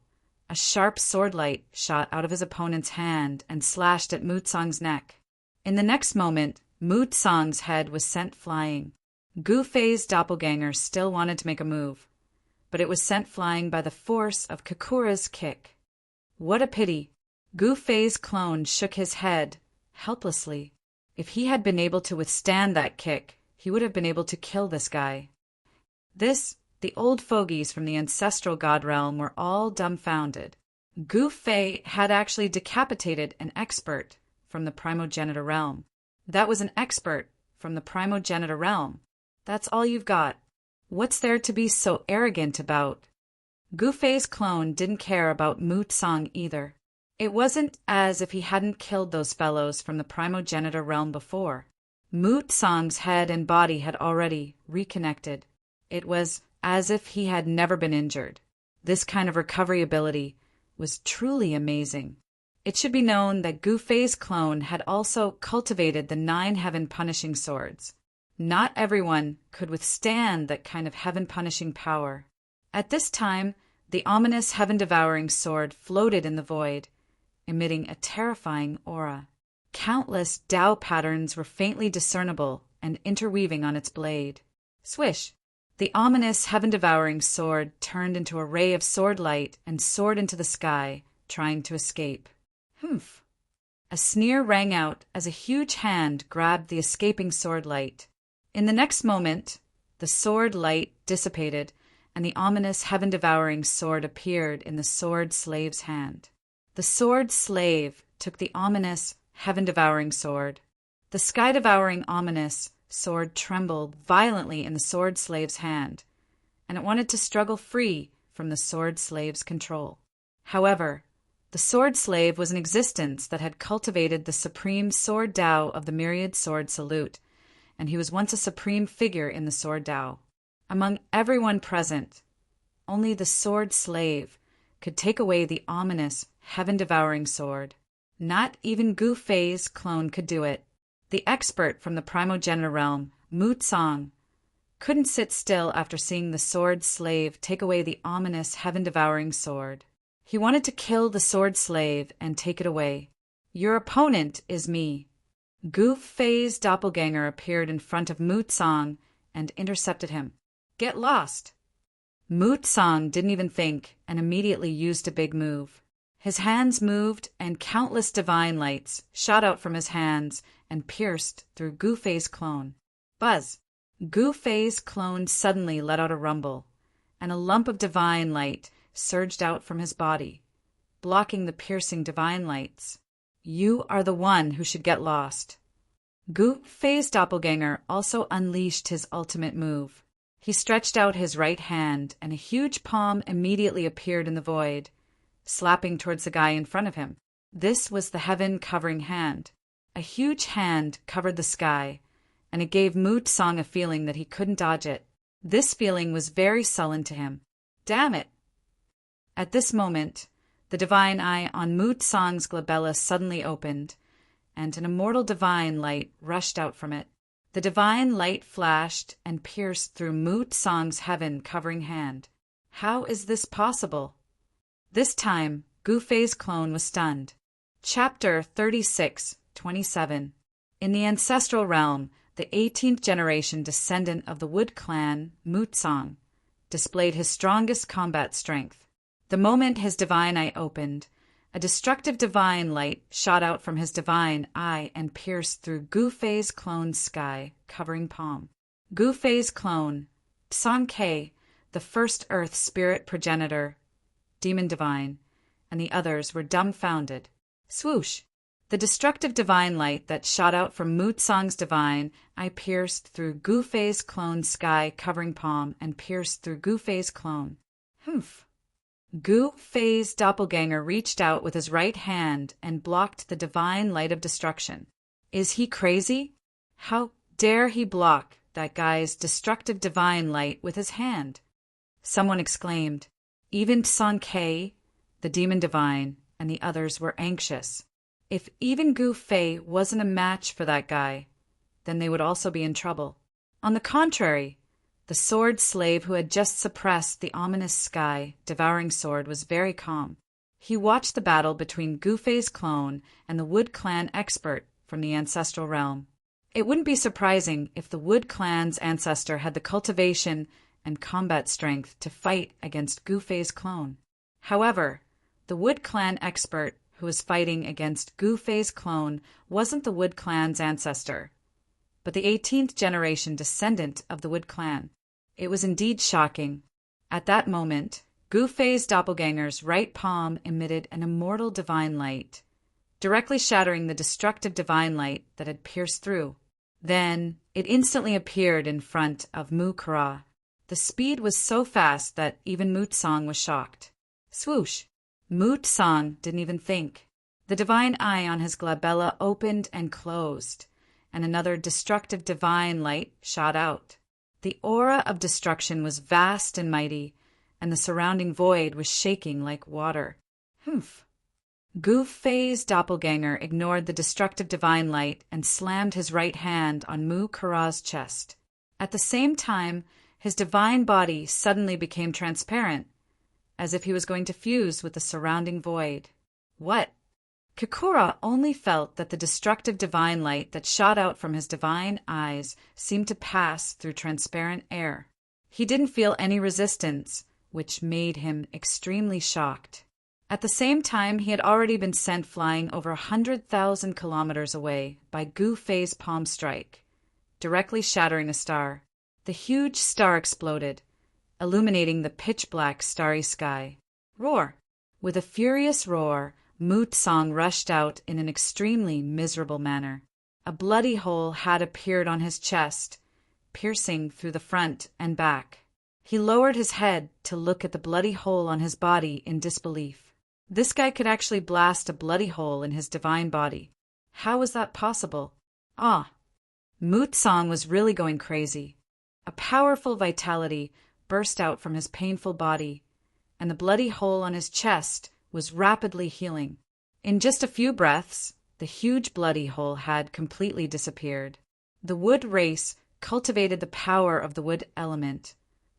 [SPEAKER 1] a sharp swordlight shot out of his opponent's hand and slashed at Mootsong's neck. In the next moment, Mootsong's head was sent flying. Gu Fei's doppelganger still wanted to make a move, but it was sent flying by the force of Kakura's kick. What a pity! Gu Fei's clone shook his head, helplessly. If he had been able to withstand that kick, he would have been able to kill this guy. The old fogies from the ancestral god realm were all dumbfounded. Gu Fei had actually decapitated an expert from the primogenitor realm. That was an expert from the primogenitor realm. That's all you've got. What's there to be so arrogant about? Gu Fei's clone didn't care about Mootsong either. It wasn't as if he hadn't killed those fellows from the primogenitor realm before. Mootsong's head and body had already reconnected. It was as if he had never been injured. This kind of recovery ability was truly amazing. It should be known that Gu Fei's clone had also cultivated the 9 heaven-punishing swords. Not everyone could withstand that kind of heaven-punishing power. At this time, the ominous heaven-devouring sword floated in the void, emitting a terrifying aura. Countless Tao patterns were faintly discernible and interweaving on its blade. Swish! The ominous heaven-devouring sword turned into a ray of sword light and soared into the sky, trying to escape. Humph! A sneer rang out as a huge hand grabbed the escaping sword light. In the next moment, the sword light dissipated, and the ominous heaven-devouring sword appeared in the sword slave's hand. The sword slave took the ominous heaven-devouring sword. The sky-devouring ominous sword trembled violently in the sword slave's hand, and it wanted to struggle free from the sword slave's control. However, the sword slave was an existence that had cultivated the supreme sword Tao of the myriad sword salute, and he was once a supreme figure in the sword Tao. Among everyone present, only the sword slave could take away the ominous, heaven-devouring sword. Not even Gu Fei's clone could do it. The expert from the primogenitor realm, Mu Tsang, couldn't sit still after seeing the sword slave take away the ominous, heaven-devouring sword. He wanted to kill the sword slave and take it away. "Your opponent is me." Gu Fei's doppelganger appeared in front of Mu Tsang and intercepted him. "Get lost!" Mu Tsang didn't even think and immediately used a big move. His hands moved and countless divine lights shot out from his hands and pierced through Gu Fei's clone. Buzz! Gu Fei's clone suddenly let out a rumble, and a lump of divine light surged out from his body, blocking the piercing divine lights. "You are the one who should get lost." Gu Fei's doppelganger also unleashed his ultimate move. He stretched out his right hand, and a huge palm immediately appeared in the void, slapping towards the guy in front of him. This was the heaven-covering hand. A huge hand covered the sky, and it gave Mu Tsang a feeling that he couldn't dodge it. This feeling was very sullen to him. Damn it! At this moment, the divine eye on Mu Tsang's glabella suddenly opened, and an immortal divine light rushed out from it. The divine light flashed and pierced through Mu Tsang's heaven-covering hand. How is this possible? This time, Gu Fei's clone was stunned. Chapter 36:27. In the ancestral realm, the 18th generation descendant of the Wood clan, Mu Tsang, displayed his strongest combat strength. The moment his divine eye opened, a destructive divine light shot out from his divine eye and pierced through Gu Fei's clone's sky-covering palm. Gu Fei's clone, Tsang Ke, the first Earth spirit progenitor, demon divine, and the others were dumbfounded. Swoosh! The destructive divine light that shot out from Mu Tsang's divine eye pierced through Gu Fei's clone's sky-covering palm and pierced through Gu Fei's clone. Humph! Gu Fei's doppelganger reached out with his right hand and blocked the divine light of destruction. Is he crazy? How dare he block that guy's destructive divine light with his hand? Someone exclaimed. Even Tsang Ke, the demon divine, and the others were anxious. If even Gu Fei wasn't a match for that guy, then they would also be in trouble. On the contrary, the sword slave who had just suppressed the ominous sky-devouring sword was very calm. He watched the battle between Gu Fei's clone and the Wood clan expert from the ancestral realm. It wouldn't be surprising if the Wood clan's ancestor had the cultivation and combat strength to fight against Gu Fei's clone. However, the Wood clan expert who was fighting against Gu Fei's clone wasn't the Wood clan's ancestor, but the 18th generation descendant of the Wood clan. It was indeed shocking. At that moment, Gu Fei's doppelganger's right palm emitted an immortal divine light, directly shattering the destructive divine light that had pierced through. Then it instantly appeared in front of Mu Kara. The speed was so fast that even Mu Tsang was shocked. Swoosh! Mu Tsang didn't even think. The divine eye on his glabella opened and closed, and another destructive divine light shot out. The aura of destruction was vast and mighty, and the surrounding void was shaking like water. Humph! Gu Fei's doppelganger ignored the destructive divine light and slammed his right hand on Mu Kara's chest. At the same time, his divine body suddenly became transparent, as if he was going to fuse with the surrounding void. What? Kikura only felt that the destructive divine light that shot out from his divine eyes seemed to pass through transparent air. He didn't feel any resistance, which made him extremely shocked. At the same time, he had already been sent flying over 100,000 kilometers away by Gu Fei's palm strike, directly shattering a star. The huge star exploded, illuminating the pitch-black starry sky. Roar! With a furious roar, Mu Tsang rushed out in an extremely miserable manner. A bloody hole had appeared on his chest, piercing through the front and back. He lowered his head to look at the bloody hole on his body in disbelief. This guy could actually blast a bloody hole in his divine body. How was that possible? Ah! Mu Tsang was really going crazy. A powerful vitality burst out from his painful body, and the bloody hole on his chest was rapidly healing. In just a few breaths, the huge bloody hole had completely disappeared. The wood race cultivated the power of the wood element,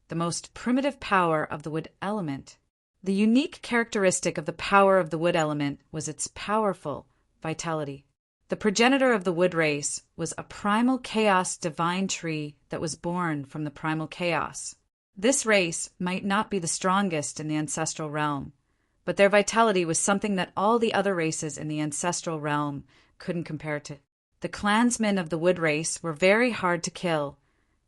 [SPEAKER 1] the most primitive power of the wood element. The unique characteristic of the power of the wood element was its powerful vitality. The progenitor of the wood race was a primal chaos divine tree that was born from the primal chaos. This race might not be the strongest in the ancestral realm, but their vitality was something that all the other races in the ancestral realm couldn't compare to. The clansmen of the wood race were very hard to kill,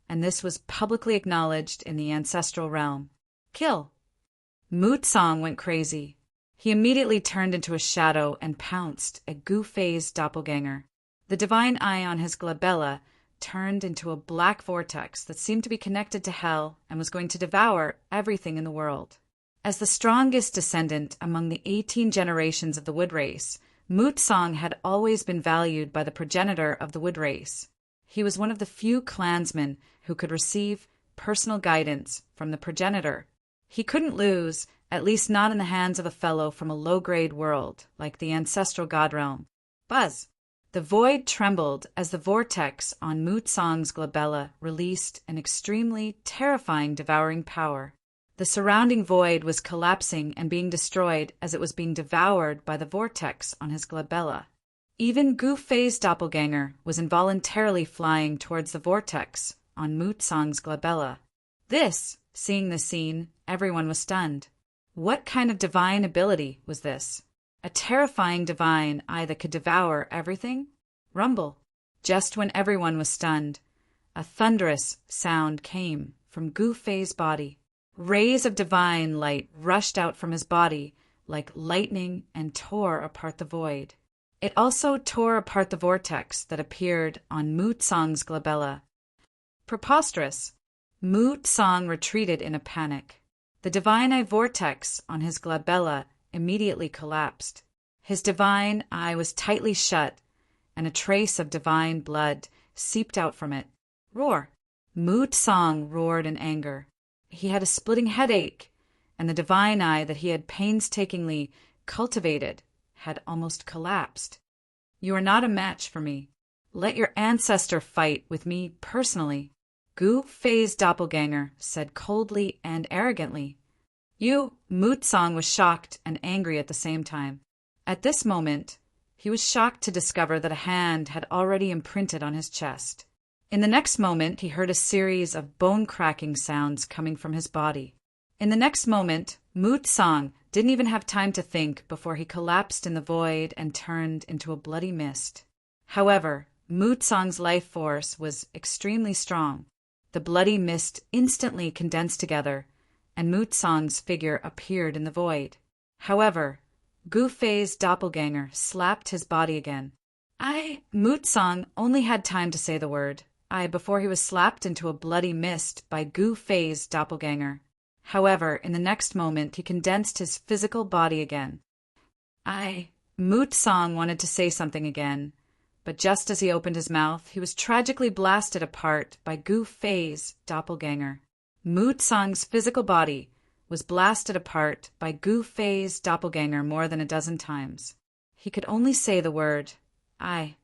[SPEAKER 1] and this was publicly acknowledged in the ancestral realm. Kill! Mootsong went crazy. He immediately turned into a shadow and pounced at Gu-Fei's doppelganger. The divine eye on his glabella turned into a black vortex that seemed to be connected to hell and was going to devour everything in the world. As the strongest descendant among the 18 generations of the wood race, Mootsong had always been valued by the progenitor of the wood race. He was one of the few clansmen who could receive personal guidance from the progenitor. He couldn't lose, at least not in the hands of a fellow from a low-grade world, like the ancestral god realm. Buzz! The void trembled as the vortex on Mootsong's glabella released an extremely terrifying devouring power. The surrounding void was collapsing and being destroyed as it was being devoured by the vortex on his glabella. Even Gu-Fei's doppelganger was involuntarily flying towards the vortex on Mootsong's glabella. Seeing the scene, everyone was stunned. What kind of divine ability was this? A terrifying divine eye that could devour everything? Rumble. Just when everyone was stunned, a thunderous sound came from Gu-Fei's body. Rays of divine light rushed out from his body like lightning and tore apart the void. It also tore apart the vortex that appeared on Mootsong's glabella. Preposterous! Mootsong retreated in a panic. The divine eye vortex on his glabella immediately collapsed. His divine eye was tightly shut, and a trace of divine blood seeped out from it. Roar! Mootsong roared in anger. He had a splitting headache, and the divine eye that he had painstakingly cultivated had almost collapsed. You are not a match for me. Let your ancestor fight with me personally. Gu-Fei's doppelganger said coldly and arrogantly. Mootsong was shocked and angry at the same time. At this moment, he was shocked to discover that a hand had already imprinted on his chest. In the next moment, he heard a series of bone-cracking sounds coming from his body. In the next moment, Mootsong didn't even have time to think before he collapsed in the void and turned into a bloody mist. However, Mootsong's life force was extremely strong. The bloody mist instantly condensed together, and Mootsong's figure appeared in the void. However, Gu-Fei's doppelganger slapped his body again. Mootsong only had time to say the word before he was slapped into a bloody mist by Gu-Fei's doppelganger. However, in the next moment, he condensed his physical body again. Mootsong wanted to say something again, but just as he opened his mouth, he was tragically blasted apart by Gu-Fei's doppelganger. Mootsong's physical body was blasted apart by Gu-Fei's doppelganger more than a dozen times. He could only say the word, I.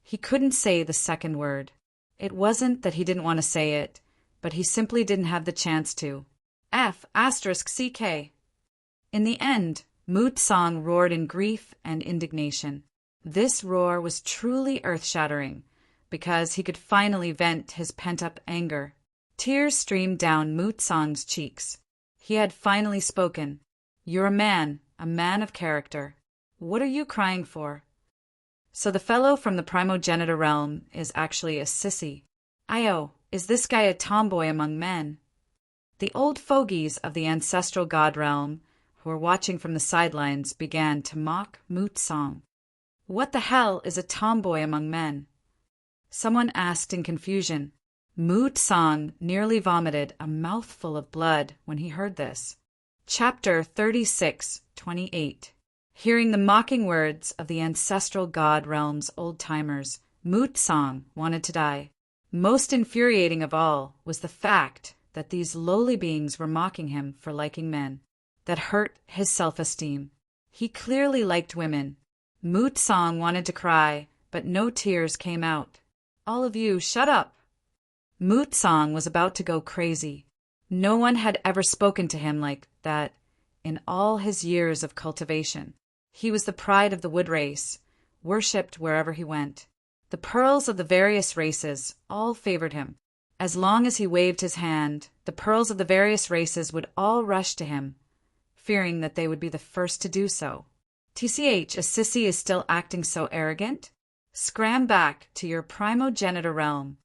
[SPEAKER 1] He couldn't say the second word. It wasn't that he didn't want to say it, but he simply didn't have the chance to. F***CK. In the end, Mootsong roared in grief and indignation. This roar was truly earth-shattering, because he could finally vent his pent-up anger. Tears streamed down Mootsong's cheeks. He had finally spoken. You're a man of character. What are you crying for? So the fellow from the primogenitor realm is actually a sissy. Is this guy a tomboy among men? The old fogies of the ancestral god realm, who were watching from the sidelines, began to mock Mootsong. What the hell is a tomboy among men? Someone asked in confusion. Mootsong nearly vomited a mouthful of blood when he heard this. Chapter 36:28. Hearing the mocking words of the ancestral god realm's old-timers, Mootsong wanted to die. Most infuriating of all was the fact that these lowly beings were mocking him for liking men. that hurt his self-esteem. He clearly liked women. Moot Song wanted to cry, but no tears came out. "All of you, shut up!" Moot Song was about to go crazy. No one had ever spoken to him like that in all his years of cultivation. He was the pride of the wood race, worshipped wherever he went. The pearls of the various races all favored him. As long as he waved his hand, the pearls of the various races would all rush to him, fearing that they would be the first to do so. TCH, a sissy is still acting so arrogant? Scram back to your primogenitor realm.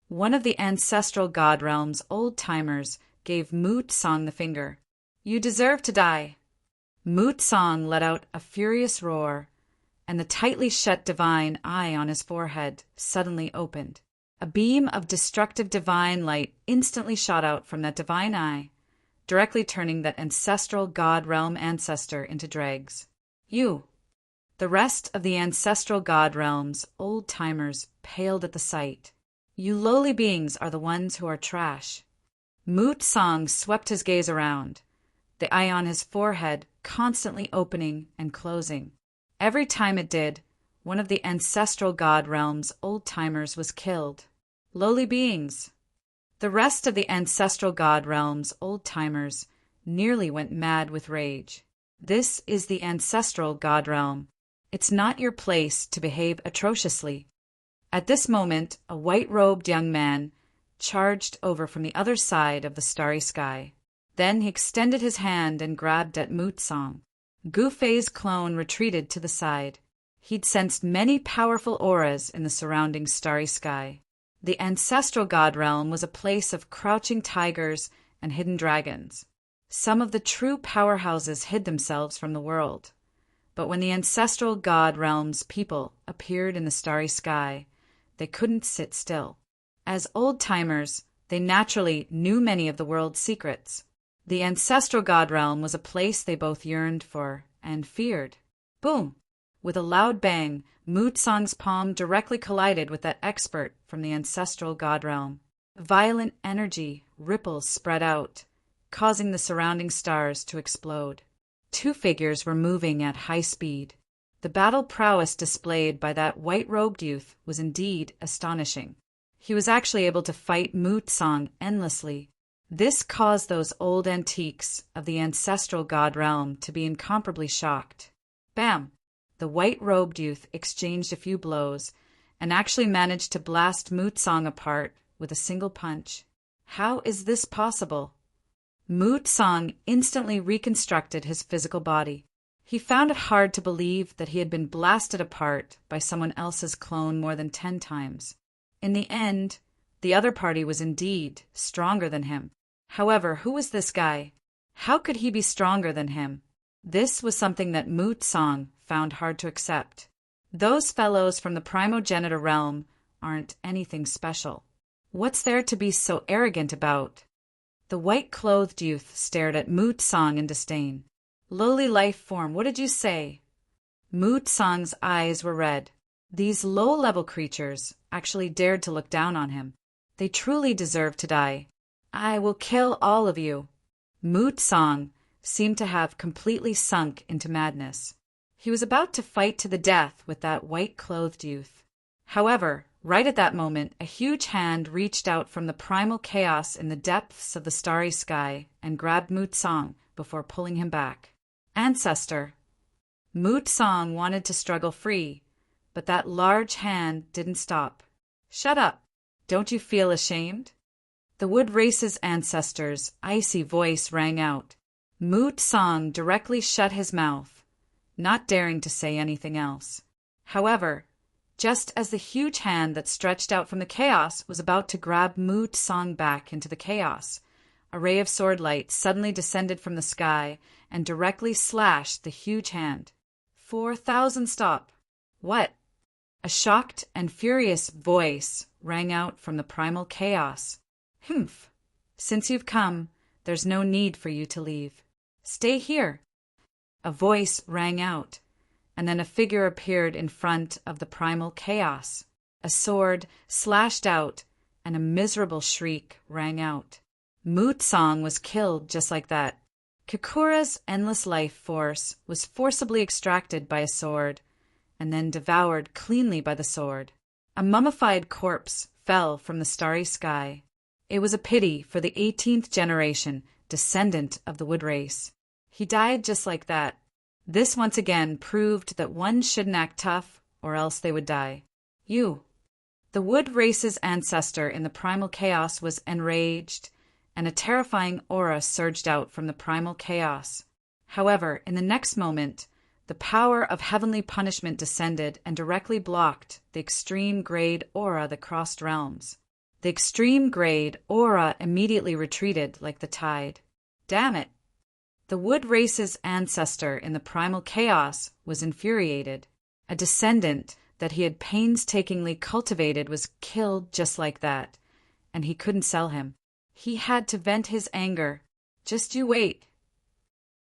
[SPEAKER 1] One of the ancestral god realm's old-timers gave Moot Song the finger. "You deserve to die." Moot Song let out a furious roar, and the tightly shut divine eye on his forehead suddenly opened. A beam of destructive divine light instantly shot out from that divine eye, directly turning that ancestral god realm ancestor into dregs. "You!" The rest of the ancestral god realm's old-timers paled at the sight. "You lowly beings are the ones who are trash." Moot Song swept his gaze around, the eye on his forehead constantly opening and closing. Every time it did, one of the ancestral god realm's old-timers was killed. Lowly beings! The rest of the ancestral god realm's old-timers nearly went mad with rage. This is the ancestral god realm. It's not your place to behave atrociously. At this moment, a white-robed young man charged over from the other side of the starry sky. Then he extended his hand and grabbed at Moot Song. Gufei's clone retreated to the side. He'd sensed many powerful auras in the surrounding starry sky. The ancestral god realm was a place of crouching tigers and hidden dragons. Some of the true powerhouses hid themselves from the world. But when the ancestral god realm's people appeared in the starry sky, they couldn't sit still. As old-timers, they naturally knew many of the world's secrets. The ancestral god realm was a place they both yearned for and feared. Boom! With a loud bang, Moot Song's palm directly collided with that expert from the ancestral god realm. Violent energy ripples spread out, causing the surrounding stars to explode. Two figures were moving at high speed. The battle prowess displayed by that white-robed youth was indeed astonishing. He was actually able to fight Moot Song endlessly. This caused those old antiques of the ancestral god realm to be incomparably shocked. Bam! The white-robed youth exchanged a few blows and actually managed to blast Moot Song apart with a single punch. How is this possible? Moot Song instantly reconstructed his physical body. He found it hard to believe that he had been blasted apart by someone else's clone more than 10 times. In the end, the other party was indeed stronger than him. However, who was this guy? How could he be stronger than him? This was something that Moot Song found hard to accept. Those fellows from the primogenitor realm aren't anything special. What's there to be so arrogant about? The white-clothed youth stared at Moot Song in disdain. "Lowly life form, what did you say?" Moot Song's eyes were red. These low-level creatures actually dared to look down on him. They truly deserve to die. "I will kill all of you." Moot Song seemed to have completely sunk into madness. He was about to fight to the death with that white-clothed youth. However, right at that moment, a huge hand reached out from the primal chaos in the depths of the starry sky and grabbed Moot Song before pulling him back. Ancestor! Moot Song wanted to struggle free, but that large hand didn't stop. "Shut up! Don't you feel ashamed?" The wood race's ancestor's icy voice rang out. Moot Song directly shut his mouth, not daring to say anything else. However, just as the huge hand that stretched out from the chaos was about to grab Moot Song back into the chaos, a ray of sword light suddenly descended from the sky and directly slashed the huge hand. 4,000 stop! What? A shocked and furious voice rang out from the primal chaos. "Humph! Since you've come, there's no need for you to leave. Stay here." A voice rang out, and then a figure appeared in front of the primal chaos. A sword slashed out, and a miserable shriek rang out. Moot Song was killed just like that. Kakura's endless life force was forcibly extracted by a sword, and then devoured cleanly by the sword. A mummified corpse fell from the starry sky. It was a pity for the 18th generation descendant of the wood race. He died just like that. This once again proved that one shouldn't act tough, or else they would die. You. The wood race's ancestor in the primal chaos was enraged, and a terrifying aura surged out from the primal chaos. However, in the next moment, the power of heavenly punishment descended and directly blocked the extreme grade aura that crossed realms. The extreme grade aura immediately retreated like the tide. Damn it! The wood race's ancestor in the primal chaos was infuriated. A descendant that he had painstakingly cultivated was killed just like that, and he couldn't sell him. He had to vent his anger. Just you wait.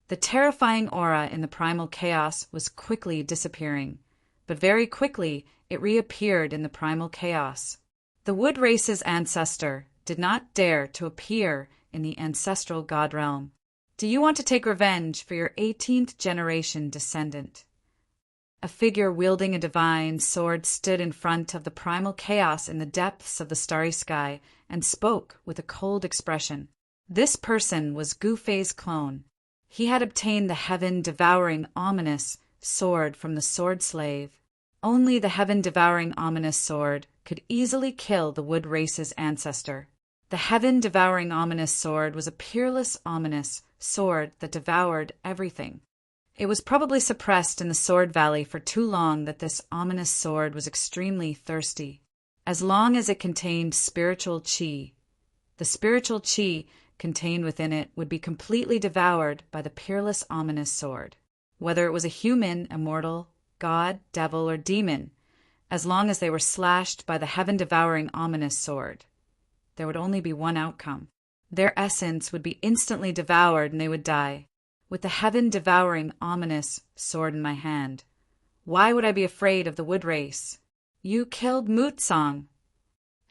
[SPEAKER 1] The terrifying aura in the primal chaos was quickly disappearing, but very quickly it reappeared in the primal chaos. The wood race's ancestor did not dare to appear in the ancestral god realm. Do you want to take revenge for your 18th generation descendant? A figure wielding a divine sword stood in front of the primal chaos in the depths of the starry sky and spoke with a cold expression. This person was Gufei's clone. He had obtained the heaven-devouring ominous sword from the sword slave. Only the heaven-devouring ominous sword could easily kill the wood race's ancestor. The heaven-devouring ominous sword was a peerless ominous sword that devoured everything. It was probably suppressed in the Sword Valley for too long that this ominous sword was extremely thirsty. As long as it contained spiritual chi, the spiritual chi contained within it would be completely devoured by the peerless ominous sword. Whether it was a human, immortal, god, devil, or demon, as long as they were slashed by the heaven-devouring ominous sword, there would only be one outcome. Their essence would be instantly devoured and they would die. With the heaven-devouring ominous sword in my hand, why would I be afraid of the wood race? You killed Mootsong.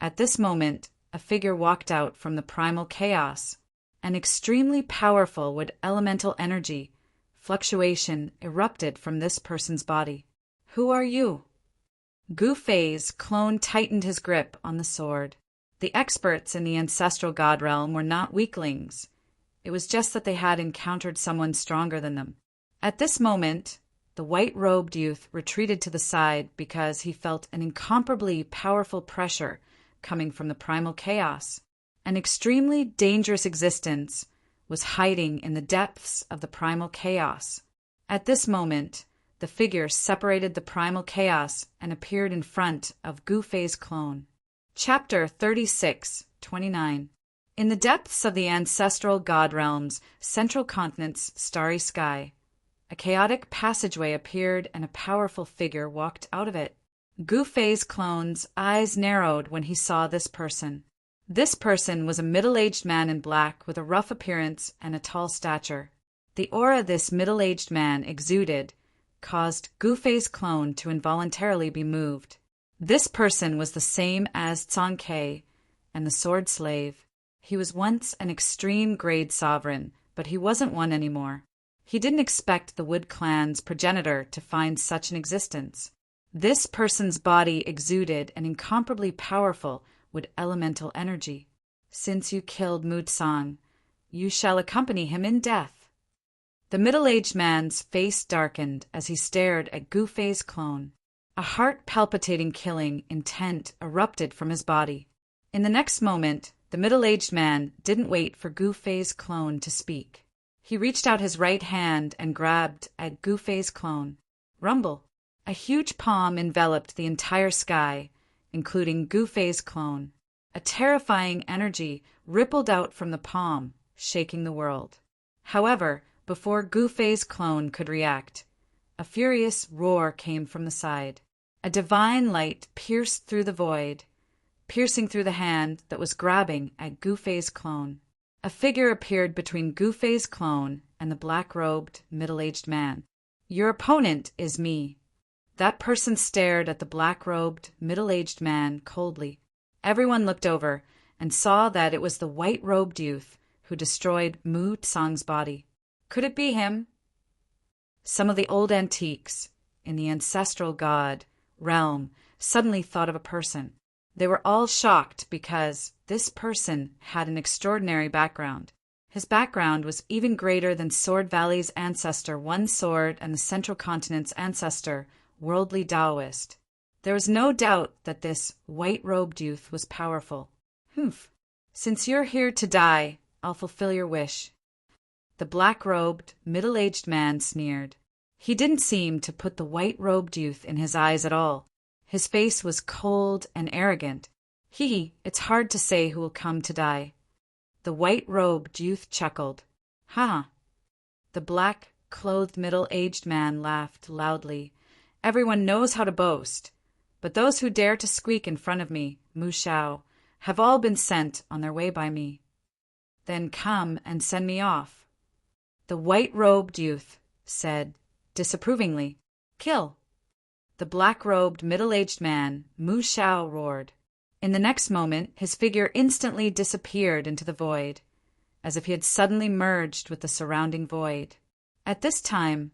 [SPEAKER 1] At this moment, a figure walked out from the primal chaos. An extremely powerful wood elemental energy fluctuation erupted from this person's body. Who are you? Gufei's clone tightened his grip on the sword. The experts in the ancestral god realm were not weaklings. It was just that they had encountered someone stronger than them. At this moment, the white-robed youth retreated to the side because he felt an incomparably powerful pressure coming from the primal chaos. An extremely dangerous existence was hiding in the depths of the primal chaos. At this moment, the figure separated the primal chaos and appeared in front of Gufei's clone. Chapter 36:29. In the depths of the ancestral god realm's central continent's starry sky, a chaotic passageway appeared and a powerful figure walked out of it. Gufei's clone's eyes narrowed when he saw this person. This person was a middle-aged man in black with a rough appearance and a tall stature. The aura this middle-aged man exuded caused Gufei's clone to involuntarily be moved. This person was the same as Tsankei and the sword slave. He was once an extreme grade sovereign, but he wasn't one anymore. He didn't expect the Wood clan's progenitor to find such an existence. This person's body exuded an incomparably powerful wood elemental energy. Since you killed Mootsong, you shall accompany him in death. The middle-aged man's face darkened as he stared at Gufei's clone. A heart-palpitating killing intent erupted from his body. In the next moment, the middle-aged man didn't wait for Gufei's clone to speak. He reached out his right hand and grabbed at Gufei's clone. Rumble! A huge palm enveloped the entire sky, including Gufei's clone. A terrifying energy rippled out from the palm, shaking the world. However, before Gufei's clone could react, a furious roar came from the side. A divine light pierced through the void, piercing through the hand that was grabbing at Gufei's clone. A figure appeared between Gufei's clone and the black-robed, middle-aged man. Your opponent is me. That person stared at the black-robed, middle-aged man coldly. Everyone looked over and saw that it was the white-robed youth who destroyed Mootsong's body. Could it be him? Some of the old antiques in the ancestral god realm suddenly thought of a person. They were all shocked because this person had an extraordinary background. His background was even greater than Sword Valley's ancestor, One Sword, and the Central Continent's ancestor, Worldly Taoist. There was no doubt that this white-robed youth was powerful. Humph. Since you're here to die, I'll fulfill your wish. The black-robed, middle-aged man sneered. He didn't seem to put the white-robed youth in his eyes at all. His face was cold and arrogant. It's hard to say who will come to die. The white-robed youth chuckled. Ha! The black-clothed middle-aged man laughed loudly. Everyone knows how to boast, but those who dare to squeak in front of me, Mu Shao, have all been sent on their way by me. Then come and send me off. The white-robed youth said disapprovingly, Kill. The black-robed middle-aged man, Mu Shao, roared. In the next moment, his figure instantly disappeared into the void, as if he had suddenly merged with the surrounding void. At this time,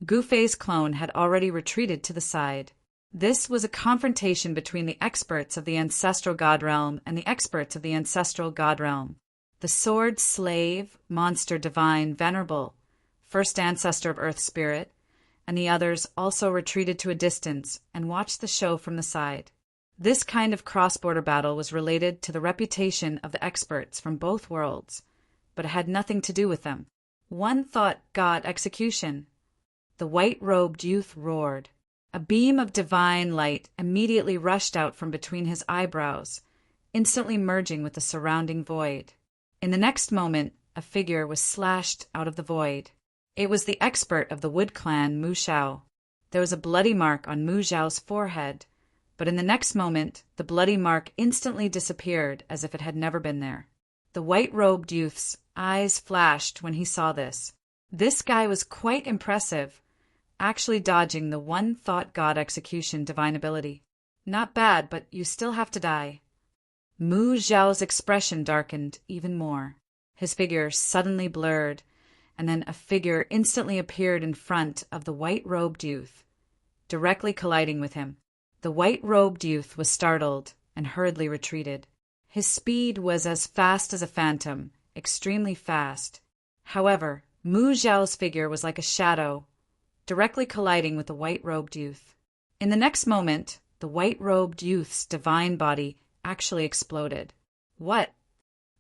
[SPEAKER 1] Gu Fei's clone had already retreated to the side. This was a confrontation between the experts of the ancestral god realm and the experts of the ancestral god realm. The sword slave, monster divine, Venerable, first ancestor of Earth Spirit, and the others also retreated to a distance and watched the show from the side. This kind of cross-border battle was related to the reputation of the experts from both worlds, but it had nothing to do with them. One thought God execution. The white-robed youth roared. A beam of divine light immediately rushed out from between his eyebrows, instantly merging with the surrounding void. In the next moment, a figure was slashed out of the void. It was the expert of the Wood Clan, Mu Shao. There was a bloody mark on Mu Zhao's forehead, but in the next moment, the bloody mark instantly disappeared as if it had never been there. The white-robed youth's eyes flashed when he saw this. This guy was quite impressive, actually dodging the one thought God execution divine ability. Not bad, but you still have to die. Mu Zhao's expression darkened even more. His figure suddenly blurred, and then a figure instantly appeared in front of the white-robed youth, directly colliding with him. The white-robed youth was startled and hurriedly retreated. His speed was as fast as a phantom, extremely fast. However, Mu Zhao's figure was like a shadow, directly colliding with the white-robed youth. In the next moment, the white-robed youth's divine body actually exploded. What?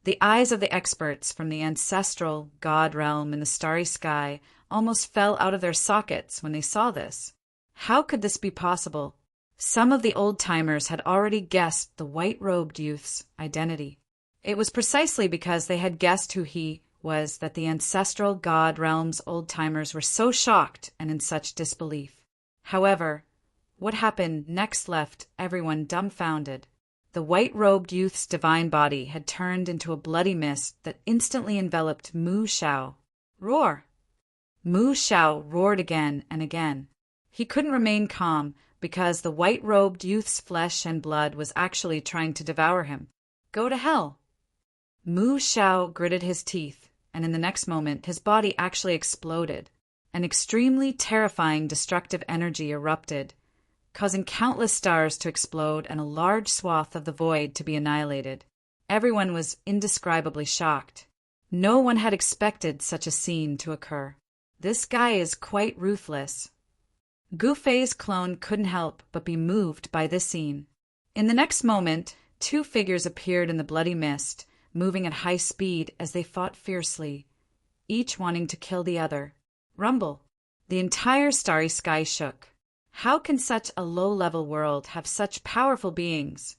[SPEAKER 1] The eyes of the experts from the ancestral god realm in the starry sky almost fell out of their sockets when they saw this. How could this be possible? Some of the old-timers had already guessed the white-robed youth's identity. It was precisely because they had guessed who he was that the ancestral god realm's old-timers were so shocked and in such disbelief. However, what happened next left everyone dumbfounded. The white-robed youth's divine body had turned into a bloody mist that instantly enveloped Mu Shao. Roar! Mu Shao roared again and again. He couldn't remain calm because the white-robed youth's flesh and blood was actually trying to devour him. Go to hell! Mu Shao gritted his teeth, and in the next moment his body actually exploded. An extremely terrifying destructive energy erupted, causing countless stars to explode and a large swath of the void to be annihilated. Everyone was indescribably shocked. No one had expected such a scene to occur. This guy is quite ruthless. Gu Fei's clone couldn't help but be moved by this scene. In the next moment, two figures appeared in the bloody mist, moving at high speed as they fought fiercely, each wanting to kill the other. Rumble! The entire starry sky shook. How can such a low-level world have such powerful beings?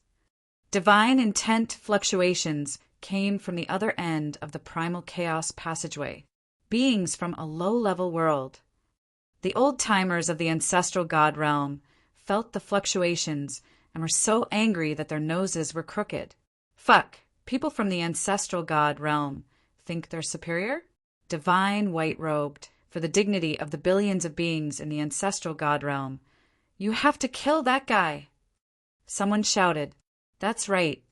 [SPEAKER 1] Divine intent fluctuations came from the other end of the primal chaos passageway. Beings from a low-level world. The old-timers of the ancestral god realm felt the fluctuations and were so angry that their noses were crooked. Fuck! People from the ancestral god realm think they're superior? Divine white-robed, for the dignity of the billions of beings in the ancestral god realm. You have to kill that guy! Someone shouted. That's right.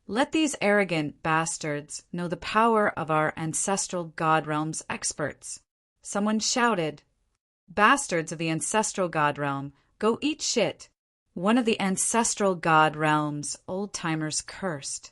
[SPEAKER 1] Let these arrogant bastards know the power of our ancestral god realm's experts. Someone shouted, "Bastards of the ancestral god realm, go eat shit." One of the ancestral god realm's old-timers cursed.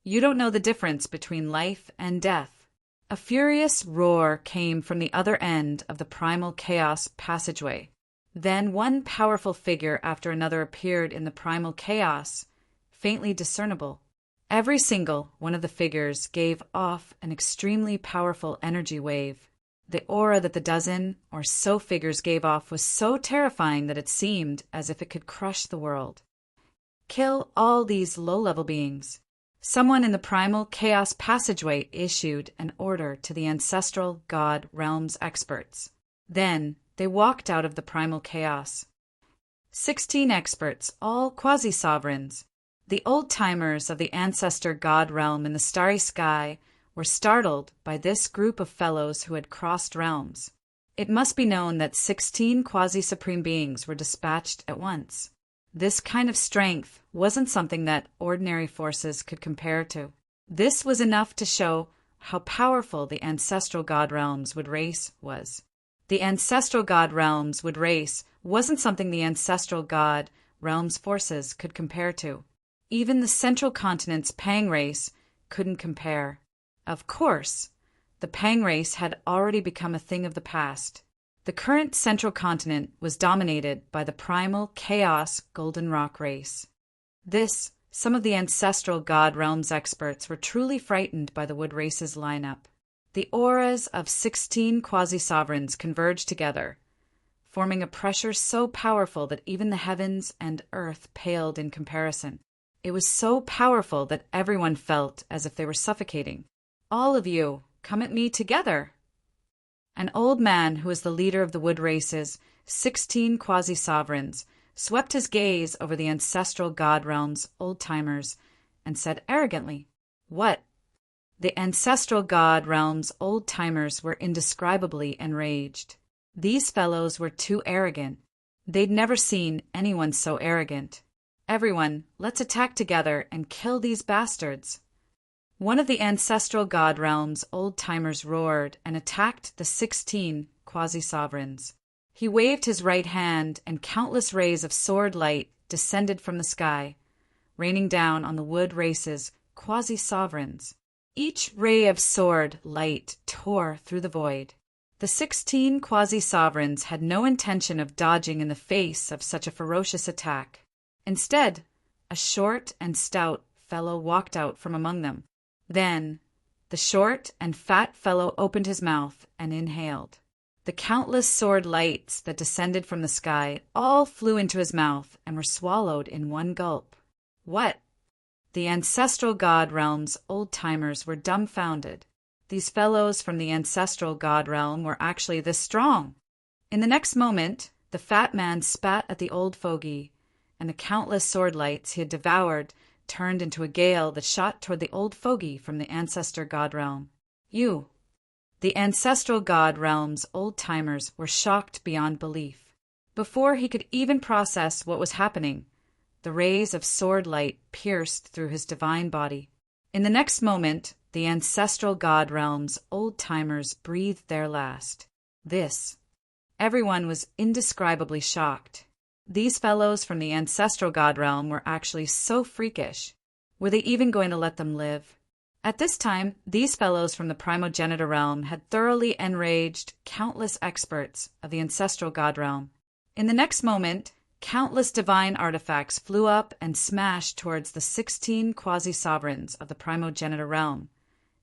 [SPEAKER 1] "You don't know the difference between life and death." A furious roar came from the other end of the primal chaos passageway. Then one powerful figure after another appeared in the primal chaos, faintly discernible. Every single one of the figures gave off an extremely powerful energy wave. The aura that the dozen or so figures gave off was so terrifying that it seemed as if it could crush the world. Kill all these low-level beings. Someone in the primal chaos passageway issued an order to the ancestral god realm's experts. Then they walked out of the primal chaos. 16 experts, all quasi-sovereigns. The old-timers of the ancestor god realm in the starry sky were startled by this group of fellows who had crossed realms. It must be known that 16 quasi-supreme beings were dispatched at once. This kind of strength wasn't something that ordinary forces could compare to. This was enough to show how powerful the ancestral god realms would race was. The ancestral god realms would race wasn't something the ancestral god realms forces could compare to. Even the central continent's Pang race couldn't compare. Of course, the Pang race had already become a thing of the past. The current central continent was dominated by the primal chaos golden rock race. Some of the ancestral god realms experts were truly frightened by the wood race's lineup. The auras of 16 quasi-sovereigns converged together, forming a pressure so powerful that even the heavens and earth paled in comparison. It was so powerful that everyone felt as if they were suffocating. "All of you, come at me together." An old man who was the leader of the wood race's 16 quasi-sovereigns swept his gaze over the ancestral god realm's old-timers and said arrogantly, "What?" The ancestral god realm's old-timers were indescribably enraged. These fellows were too arrogant. They'd never seen anyone so arrogant. "Everyone, let's attack together and kill these bastards." One of the ancestral god realm's old-timers roared and attacked the 16 quasi-sovereigns. He waved his right hand and countless rays of sword light descended from the sky, raining down on the wood race's quasi-sovereigns. Each ray of sword light tore through the void. The 16 quasi-sovereigns had no intention of dodging in the face of such a ferocious attack. Instead, a short and stout fellow walked out from among them. Then, the short and fat fellow opened his mouth and inhaled. The countless sword lights that descended from the sky all flew into his mouth and were swallowed in one gulp. What? The ancestral god realm's old-timers were dumbfounded. These fellows from the ancestral god realm were actually this strong. In the next moment, the fat man spat at the old fogey, and the countless sword lights he had devoured turned into a gale that shot toward the old fogey from the ancestor god realm. "You." The ancestral god realm's old-timers were shocked beyond belief. Before he could even process what was happening, the rays of sword light pierced through his divine body. In the next moment, the ancestral god realm's old-timers breathed their last. Everyone was indescribably shocked. These fellows from the ancestral god realm were actually so freakish. Were they even going to let them live? At this time, these fellows from the primogenitor realm had thoroughly enraged countless experts of the ancestral god realm. In the next moment, countless divine artifacts flew up and smashed towards the 16 quasi-sovereigns of the primogenitor realm,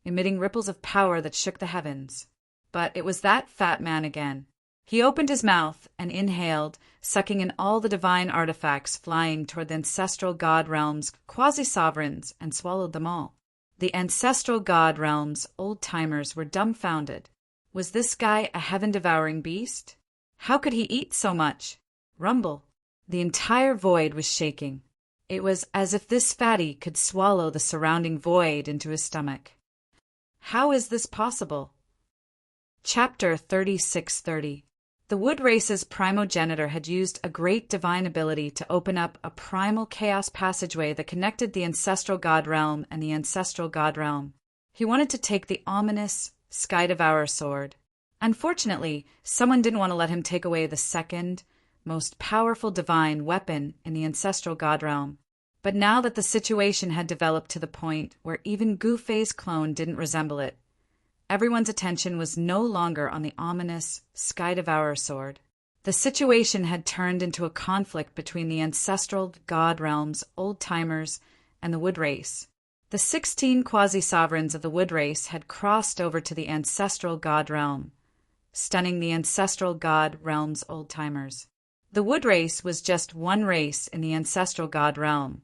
[SPEAKER 1] emitting ripples of power that shook the heavens. But it was that fat man again. He opened his mouth and inhaled, sucking in all the divine artifacts flying toward the ancestral god realm's quasi-sovereigns, and swallowed them all. The ancestral god realm's old-timers were dumbfounded. Was this guy a heaven-devouring beast? How could he eat so much? Rumble. The entire void was shaking. It was as if this fatty could swallow the surrounding void into his stomach. How is this possible? Chapter 3630. The wood race's primogenitor had used a great divine ability to open up a primal chaos passageway that connected the ancestral god realm and the ancestral god realm. He wanted to take the ominous Sky Devourer sword. Unfortunately, someone didn't want to let him take away the second, most powerful divine weapon in the ancestral god realm. But now that the situation had developed to the point where even Gu Fei's clone didn't resemble it, everyone's attention was no longer on the ominous Sky Devourer sword. The situation had turned into a conflict between the ancestral god realm's old-timers and the wood race. The 16 quasi-sovereigns of the wood race had crossed over to the ancestral god realm, stunning the ancestral god realm's old-timers. The wood race was just one race in the ancestral god realm,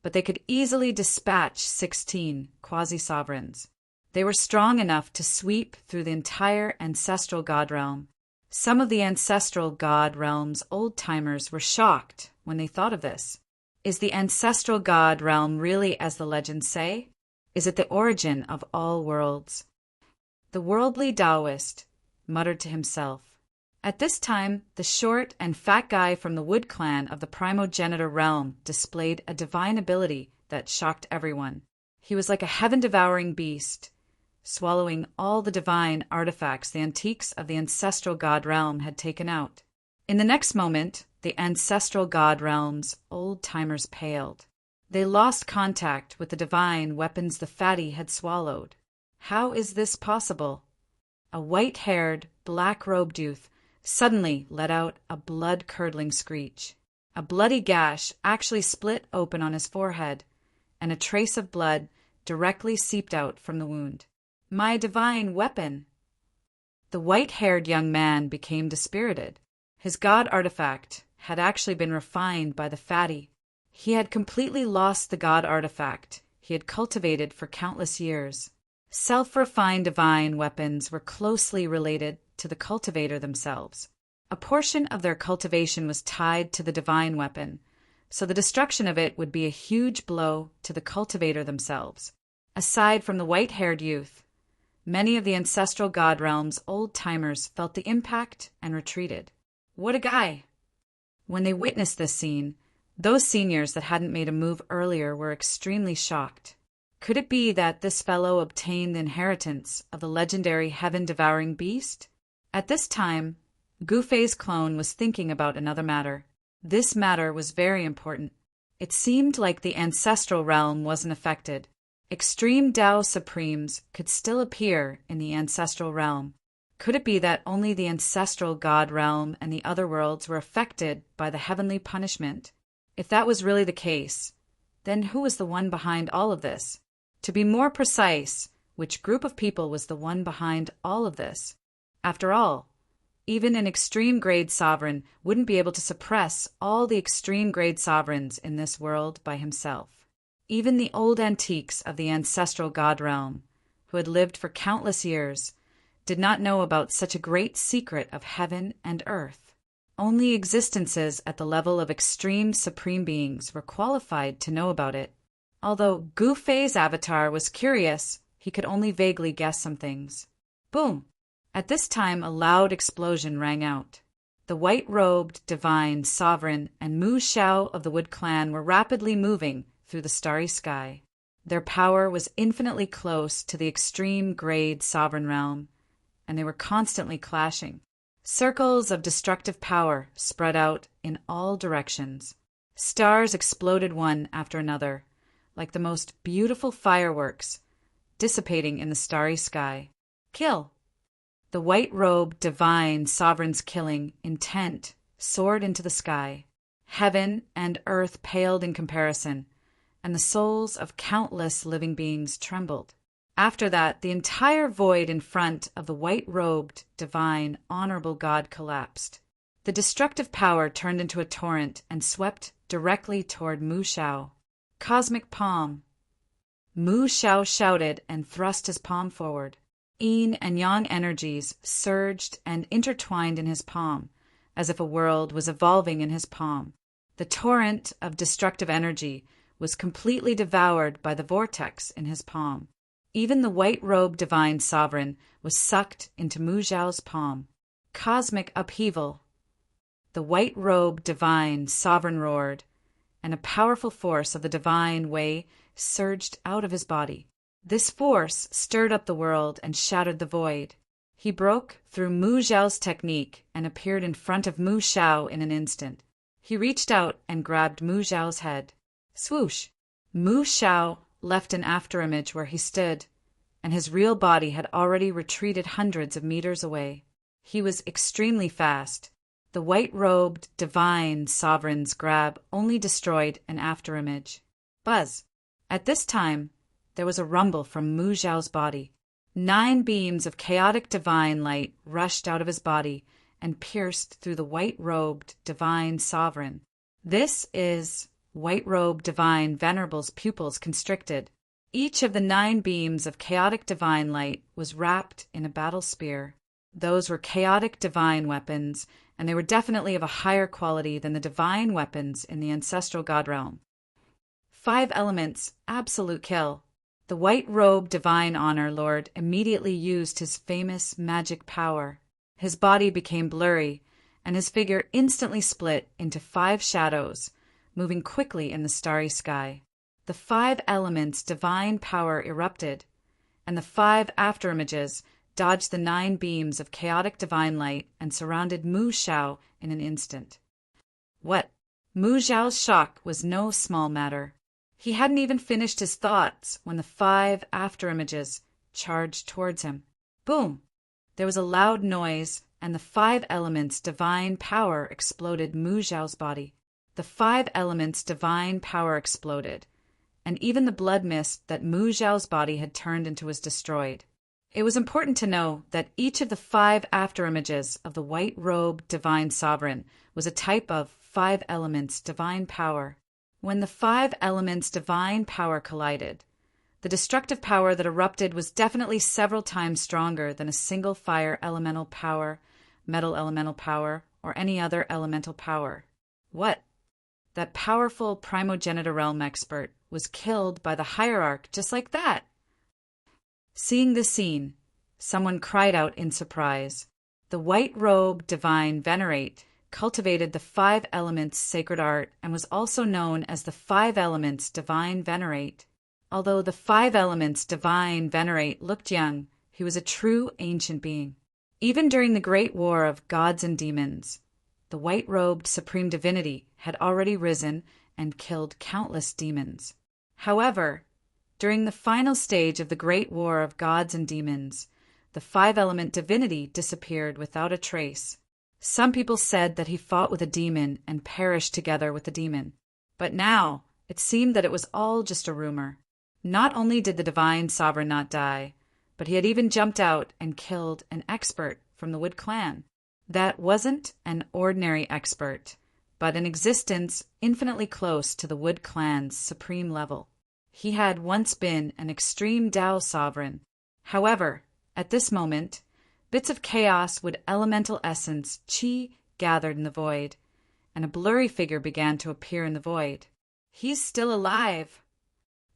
[SPEAKER 1] but they could easily dispatch 16 quasi-sovereigns. They were strong enough to sweep through the entire ancestral god realm. Some of the ancestral god realm's old-timers were shocked when they thought of this. Is the ancestral god realm really as the legends say? Is it the origin of all worlds? The worldly Taoist muttered to himself. At this time, the short and fat guy from the Wood clan of the primogenitor realm displayed a divine ability that shocked everyone. He was like a heaven-devouring beast, swallowing all the divine artifacts the antiques of the ancestral god realm had taken out. In the next moment, the ancestral god realm's old-timers paled. They lost contact with the divine weapons the fatty had swallowed. How is this possible? A white-haired, black-robed youth suddenly let out a blood-curdling screech. A bloody gash actually split open on his forehead, and a trace of blood directly seeped out from the wound. My divine weapon! The white-haired young man became dispirited. His god artifact had actually been refined by the fatty. He had completely lost the god artifact he had cultivated for countless years. Self-refined divine weapons were closely related to the cultivator themselves. A portion of their cultivation was tied to the divine weapon, so the destruction of it would be a huge blow to the cultivator themselves. Aside from the white-haired youth, many of the ancestral god realm's old-timers felt the impact and retreated. What a guy! When they witnessed this scene, those seniors that hadn't made a move earlier were extremely shocked. Could it be that this fellow obtained the inheritance of the legendary heaven-devouring beast? At this time, Gu Fei's clone was thinking about another matter. This matter was very important. It seemed like the ancestral realm wasn't affected. Extreme Tao Supremes could still appear in the ancestral realm. Could it be that only the ancestral god realm and the other worlds were affected by the heavenly punishment? If that was really the case, then who was the one behind all of this? To be more precise, which group of people was the one behind all of this? After all, even an extreme-grade sovereign wouldn't be able to suppress all the extreme-grade sovereigns in this world by himself. Even the old antiques of the ancestral god realm, who had lived for countless years, did not know about such a great secret of heaven and earth. Only existences at the level of extreme supreme beings were qualified to know about it. Although Gu Fei's avatar was curious, he could only vaguely guess some things. Boom! At this time, a loud explosion rang out. The white-robed, divine, sovereign, and Mu Shao of the Wood clan were rapidly moving through the starry sky. Their power was infinitely close to the extreme-grade sovereign realm, and they were constantly clashing. Circles of destructive power spread out in all directions. Stars exploded one after another, like the most beautiful fireworks, dissipating in the starry sky. Kill! The white-robed, divine sovereign's killing intent soared into the sky. Heaven and earth paled in comparison, and the souls of countless living beings trembled. After that, the entire void in front of the white-robed, divine, honorable god collapsed. The destructive power turned into a torrent and swept directly toward Mu Shao. Cosmic palm! Mu Shao shouted and thrust his palm forward. Yin and yang energies surged and intertwined in his palm, as if a world was evolving in his palm. The torrent of destructive energy was completely devoured by the vortex in his palm. Even the white-robed divine sovereign was sucked into Mu Zhao's palm. Cosmic upheaval! The white-robed divine sovereign roared, and a powerful force of the divine way surged out of his body. This force stirred up the world and shattered the void. He broke through Mu Zhao's technique and appeared in front of Mu Xiao in an instant. He reached out and grabbed Mu Zhao's head. Swoosh! Mu Xiao left an afterimage where he stood, and his real body had already retreated hundreds of meters away. He was extremely fast. The white-robed, divine sovereign's grab only destroyed an afterimage. Buzz! At this time, there was a rumble from Mu Zhao's body. 9 beams of chaotic divine light rushed out of his body and pierced through the white-robed divine sovereign. This is white-robed divine Venerable's pupils constricted. Each of the 9 beams of chaotic divine light was wrapped in a battle spear. Those were chaotic divine weapons, and they were definitely of a higher quality than the divine weapons in the ancestral god realm. 5 elements, absolute kill. The white-robed divine honor lord immediately used his famous magic power. His body became blurry, and his figure instantly split into 5 shadows, moving quickly in the starry sky. The 5 elements' divine power erupted, and the 5 afterimages dodged the 9 beams of chaotic divine light and surrounded Mu Xiao in an instant. What? Mu Zhao's shock was no small matter. He hadn't even finished his thoughts when the 5 afterimages charged towards him. Boom! There was a loud noise, and the 5 elements' divine power exploded Mu Zhao's body. The 5 elements' divine power exploded, and even the blood mist that Mu Zhao's body had turned into was destroyed. It was important to know that each of the 5 afterimages of the white-robed divine sovereign was a type of 5 elements' divine power. When the 5 elements' divine power collided, the destructive power that erupted was definitely several times stronger than a single fire elemental power, metal elemental power, or any other elemental power. What? That powerful primogenitor realm expert was killed by the hierarch just like that. Seeing this scene, someone cried out in surprise. The white-robed divine Venerate cultivated the 5 elements sacred art and was also known as the 5 elements divine Venerate. Although the 5 elements divine Venerate looked young, he was a true ancient being. Even during the great war of gods and demons, the white-robed supreme divinity had already risen and killed countless demons. However, during the final stage of the great war of gods and demons, the 5-element divinity disappeared without a trace. Some people said that he fought with a demon and perished together with the demon. But now, it seemed that it was all just a rumor. Not only did the divine sovereign not die, but he had even jumped out and killed an expert from the Wood clan. That wasn't an ordinary expert, but an existence infinitely close to the Wood clan's supreme level. He had once been an extreme Tao sovereign. However, at this moment, bits of chaos with elemental essence, qi, gathered in the void, and a blurry figure began to appear in the void. He's still alive!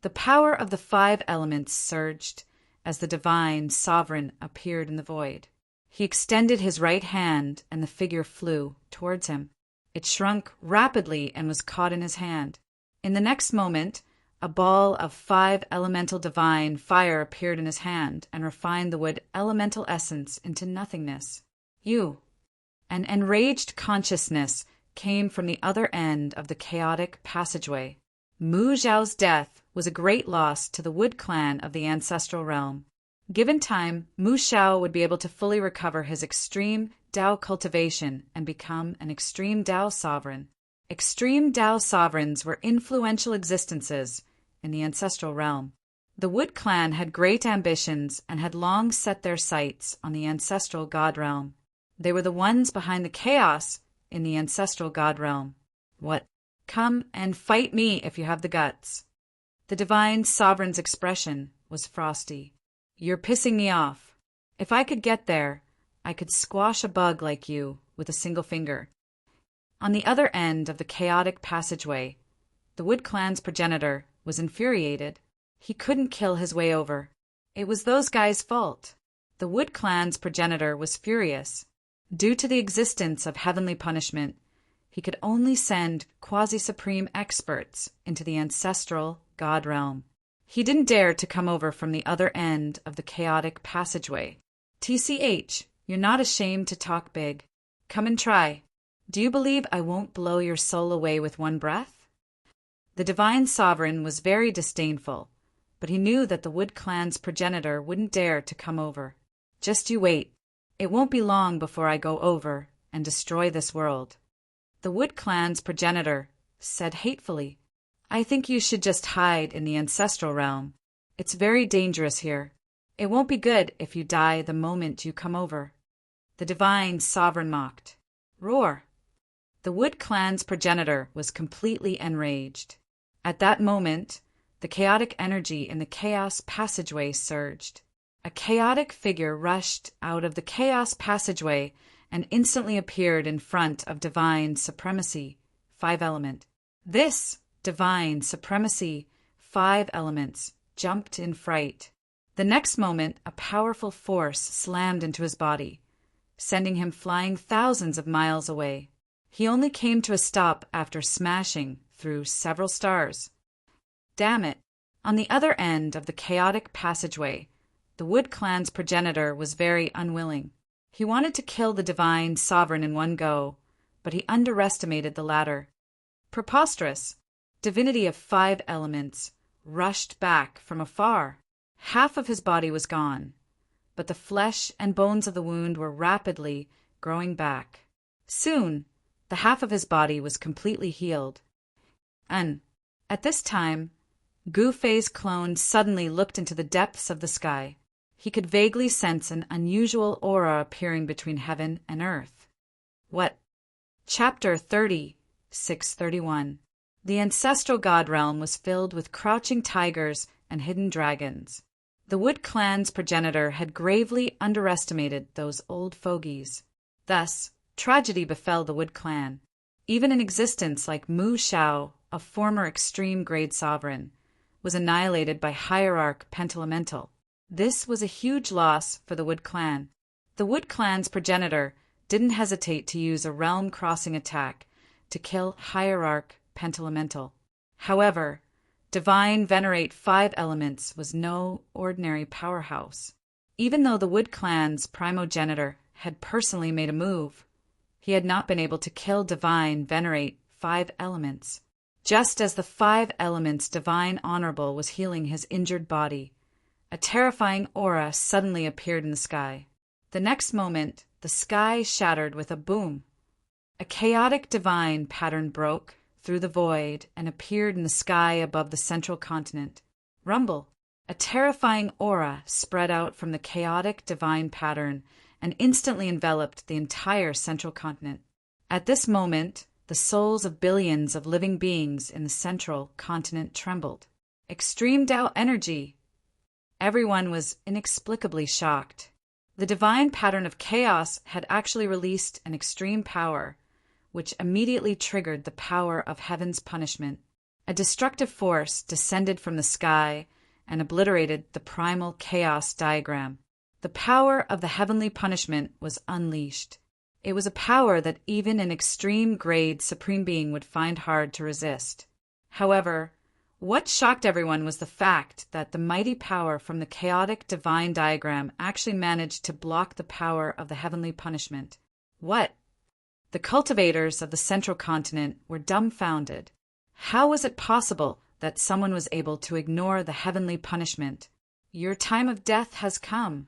[SPEAKER 1] The power of the 5 elements surged as the divine sovereign appeared in the void. He extended his right hand, and the figure flew towards him. It shrunk rapidly and was caught in his hand. In the next moment, a ball of 5 elemental divine fire appeared in his hand and refined the wood elemental essence into nothingness. You. An enraged consciousness came from the other end of the chaotic passageway. Mu Zhao's death was a great loss to the Wood clan of the ancestral realm. Given time, Mu Xiao would be able to fully recover his extreme Tao cultivation and become an extreme Tao sovereign. Extreme Tao sovereigns were influential existences in the ancestral realm. The Wood clan had great ambitions and had long set their sights on the ancestral god realm. They were the ones behind the chaos in the ancestral god realm. What? Come and fight me if you have the guts. The divine sovereign's expression was frosty. You're pissing me off. If I could get there, I could squash a bug like you with a single finger. On the other end of the chaotic passageway, the Wood clan's progenitor was infuriated. He couldn't kill his way over. It was those guys' fault. The Wood clan's progenitor was furious. Due to the existence of heavenly punishment, he could only send quasi-supreme experts into the ancestral god realm. He didn't dare to come over from the other end of the chaotic passageway. TCH, you're not ashamed to talk big. Come and try. Do you believe I won't blow your soul away with one breath? The divine sovereign was very disdainful, but he knew that the Wood Clan's progenitor wouldn't dare to come over. Just you wait. It won't be long before I go over and destroy this world. The Wood Clan's progenitor said hatefully, I think you should just hide in the ancestral realm. It's very dangerous here. It won't be good if you die the moment you come over. The divine sovereign mocked. Roar! The Wood Clan's progenitor was completely enraged. At that moment, the chaotic energy in the chaos passageway surged. A chaotic figure rushed out of the chaos passageway and instantly appeared in front of divine supremacy, 5 element. This divine supremacy, 5 elements, jumped in fright. The next moment, a powerful force slammed into his body, sending him flying thousands of miles away. He only came to a stop after smashing through several stars. Damn it! On the other end of the chaotic passageway, the Wood Clan's progenitor was very unwilling. He wanted to kill the divine sovereign in one go, but he underestimated the latter. Preposterous! Divinity of 5 elements rushed back from afar. Half of his body was gone, but the flesh and bones of the wound were rapidly growing back. Soon, the half of his body was completely healed. At this time, Gu Fei's clone suddenly looked into the depths of the sky. He could vaguely sense an unusual aura appearing between heaven and earth. What? Chapter 30, 631. The ancestral god realm was filled with crouching tigers and hidden dragons. The Wood Clan's progenitor had gravely underestimated those old fogies. Thus, tragedy befell the Wood Clan. Even an existence like Mu Shao, a former extreme-grade sovereign, was annihilated by Hierarch Pentelemental. This was a huge loss for the Wood Clan. The Wood Clan's progenitor didn't hesitate to use a realm-crossing attack to kill Hierarch Pentelemental. However, Divine Venerate 5 Elements was no ordinary powerhouse. Even though the Wood Clan's primogenitor had personally made a move, he had not been able to kill Divine Venerate 5 Elements. Just as the 5 Elements' Divine Honorable was healing his injured body, a terrifying aura suddenly appeared in the sky. The next moment, the sky shattered with a boom. A chaotic divine pattern broke through the void and appeared in the sky above the central continent. Rumble! A terrifying aura spread out from the chaotic divine pattern and instantly enveloped the entire central continent. At this moment, the souls of billions of living beings in the central continent trembled. Extreme Tao energy! Everyone was inexplicably shocked. The divine pattern of chaos had actually released an extreme power, which immediately triggered the power of heaven's punishment. A destructive force descended from the sky and obliterated the primal chaos diagram. The power of the heavenly punishment was unleashed. It was a power that even an extreme-grade supreme being would find hard to resist. However, what shocked everyone was the fact that the mighty power from the chaotic divine diagram actually managed to block the power of the heavenly punishment. What? The cultivators of the central continent were dumbfounded. How was it possible that someone was able to ignore the heavenly punishment? Your time of death has come.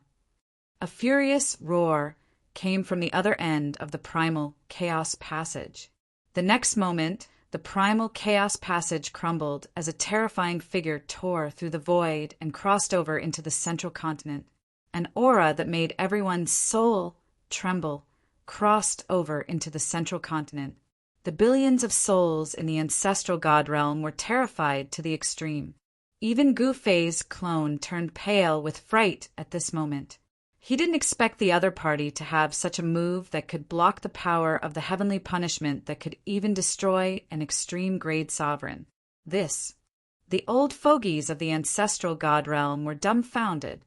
[SPEAKER 1] A furious roar came from the other end of the primal chaos passage. The next moment, the primal chaos passage crumbled as a terrifying figure tore through the void and crossed over into the central continent. An aura that made everyone's soul tremble crossed over into the central continent. The billions of souls in the ancestral god realm were terrified to the extreme. Even Gu Fei's clone turned pale with fright at this moment. He didn't expect the other party to have such a move that could block the power of the heavenly punishment that could even destroy an extreme-grade sovereign. The old fogies of the ancestral god realm were dumbfounded.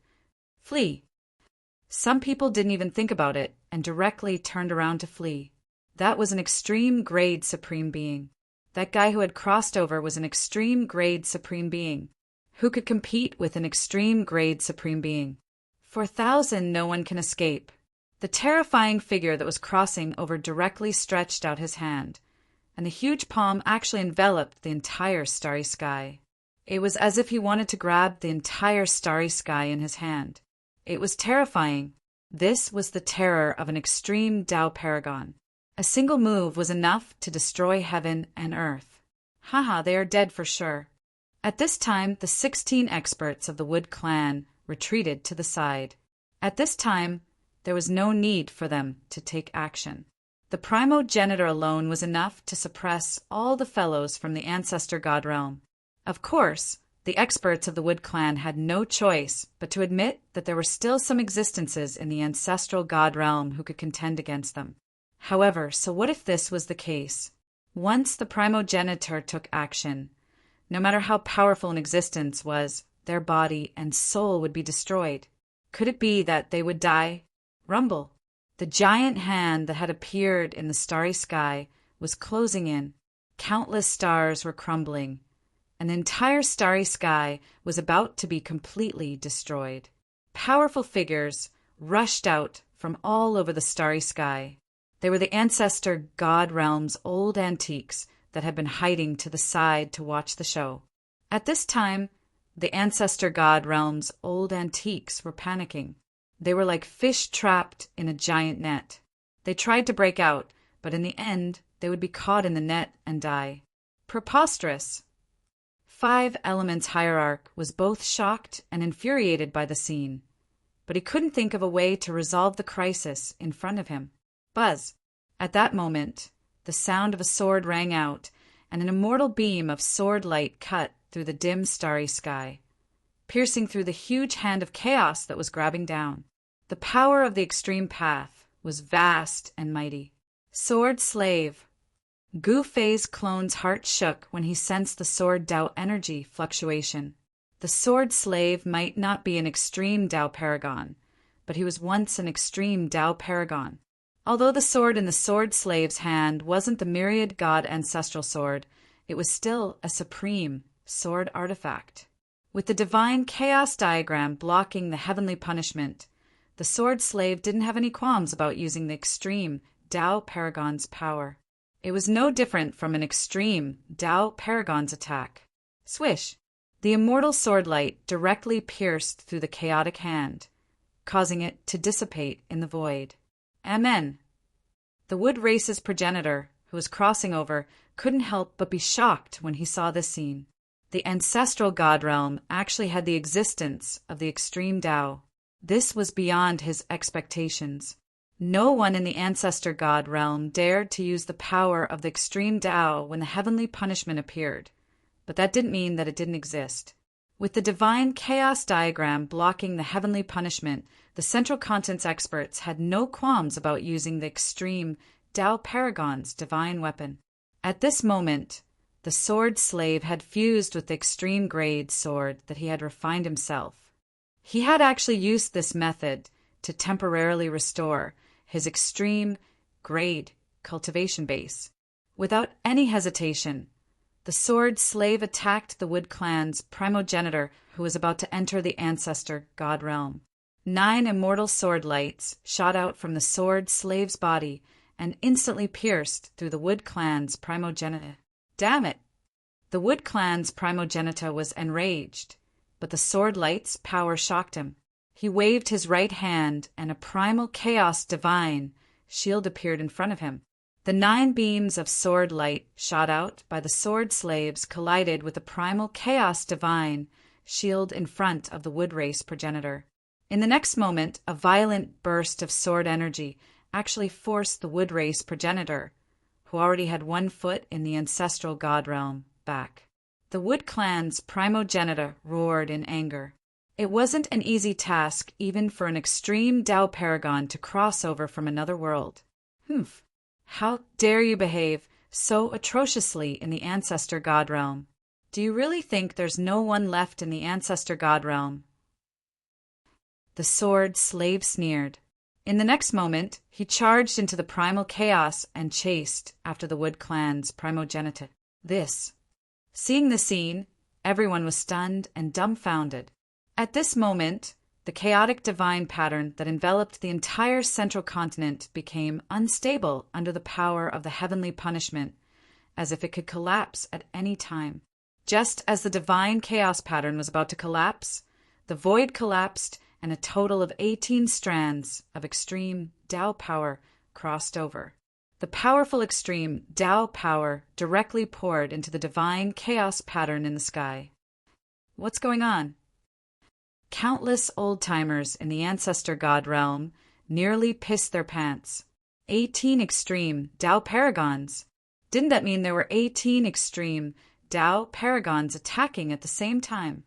[SPEAKER 1] Flee. Some people didn't even think about it and directly turned around to flee. That was an extreme-grade supreme being. That guy who had crossed over was an extreme-grade supreme being. Who could compete with an extreme-grade supreme being? For 1,000 no one can escape. The terrifying figure that was crossing over directly stretched out his hand, and the huge palm actually enveloped the entire starry sky. It was as if he wanted to grab the entire starry sky in his hand. It was terrifying. This was the terror of an extreme Tao paragon. A single move was enough to destroy heaven and earth. Haha, they are dead for sure. At this time, the 16 experts of the Wood clan retreated to the side. At this time, there was no need for them to take action. The primogenitor alone was enough to suppress all the fellows from the ancestor god realm. Of course, the experts of the Wood clan had no choice but to admit that there were still some existences in the ancestral god realm who could contend against them. However, so what if this was the case? Once the primogenitor took action, no matter how powerful an existence was, their body and soul would be destroyed. Could it be that they would die? Rumble. The giant hand that had appeared in the starry sky was closing in. Countless stars were crumbling, and the entire starry sky was about to be completely destroyed. Powerful figures rushed out from all over the starry sky. They were the ancestor god realm's old antiques that had been hiding to the side to watch the show. At this time, the ancestor god realm's old antiques were panicking. They were like fish trapped in a giant net. They tried to break out, but in the end, they would be caught in the net and die. Preposterous! 5 Elements Hierarch was both shocked and infuriated by the scene, but he couldn't think of a way to resolve the crisis in front of him. Buzz! At that moment, the sound of a sword rang out, and an immortal beam of sword light cut through the dim starry sky, piercing through the huge hand of chaos that was grabbing down. The power of the extreme path was vast and mighty. Sword Slave. Gu Fei's clone's heart shook when he sensed the sword Tao energy fluctuation. The sword slave might not be an extreme Tao paragon, but he was once an extreme Tao paragon. Although the sword in the sword slave's hand wasn't the myriad god ancestral sword, it was still a supreme sword artifact. With the divine chaos diagram blocking the heavenly punishment, the sword slave didn't have any qualms about using the extreme Tao paragon's power. It was no different from an extreme Tao paragon's attack. Swish! The immortal sword light directly pierced through the chaotic hand, causing it to dissipate in the void. Amen. The wood race's progenitor, who was crossing over, couldn't help but be shocked when he saw this scene. The ancestral god realm actually had the existence of the extreme Tao. This was beyond his expectations. No one in the ancestor god realm dared to use the power of the extreme Tao when the heavenly punishment appeared, but that didn't mean that it didn't exist. With the divine chaos diagram blocking the heavenly punishment, the Central Continent's experts had no qualms about using the extreme Tao paragon's divine weapon. At this moment, the sword slave had fused with the extreme grade sword that he had refined himself. He had actually used this method to temporarily restore his extreme grade cultivation base. Without any hesitation, the sword slave attacked the Wood clan's primogenitor who was about to enter the ancestor god realm. 9 immortal sword lights shot out from the sword slave's body and instantly pierced through the Wood clan's primogenitor. Damn it! The Wood clan's primogenitor was enraged, but the sword light's power shocked him. He waved his right hand, and a primal chaos divine shield appeared in front of him. The 9 beams of sword light shot out by the sword slaves collided with the primal chaos divine shield in front of the wood race progenitor. In the next moment, a violent burst of sword energy actually forced the wood race progenitor, who already had 1 foot in the ancestral god realm, back. The Wood clan's primogenitor roared in anger. It wasn't an easy task even for an extreme Tao paragon to cross over from another world. Humph! How dare you behave so atrociously in the ancestor god realm? Do you really think there's no one left in the ancestor god realm? The sword slave sneered. In the next moment, he charged into the primal chaos and chased after the Wood clan's primogenitor. Seeing the scene, everyone was stunned and dumbfounded. At this moment, The chaotic divine pattern that enveloped the entire central continent became unstable under the power of the heavenly punishment, as if it could collapse at any time. Just as the divine chaos pattern was about to collapse, the void collapsed and a total of 18 strands of extreme Tao power crossed over. The powerful extreme Tao power directly poured into the divine chaos pattern in the sky. What's going on? Countless old-timers in the ancestor god realm nearly pissed their pants. 18 extreme Tao paragons. Didn't that mean there were 18 extreme Tao paragons attacking at the same time?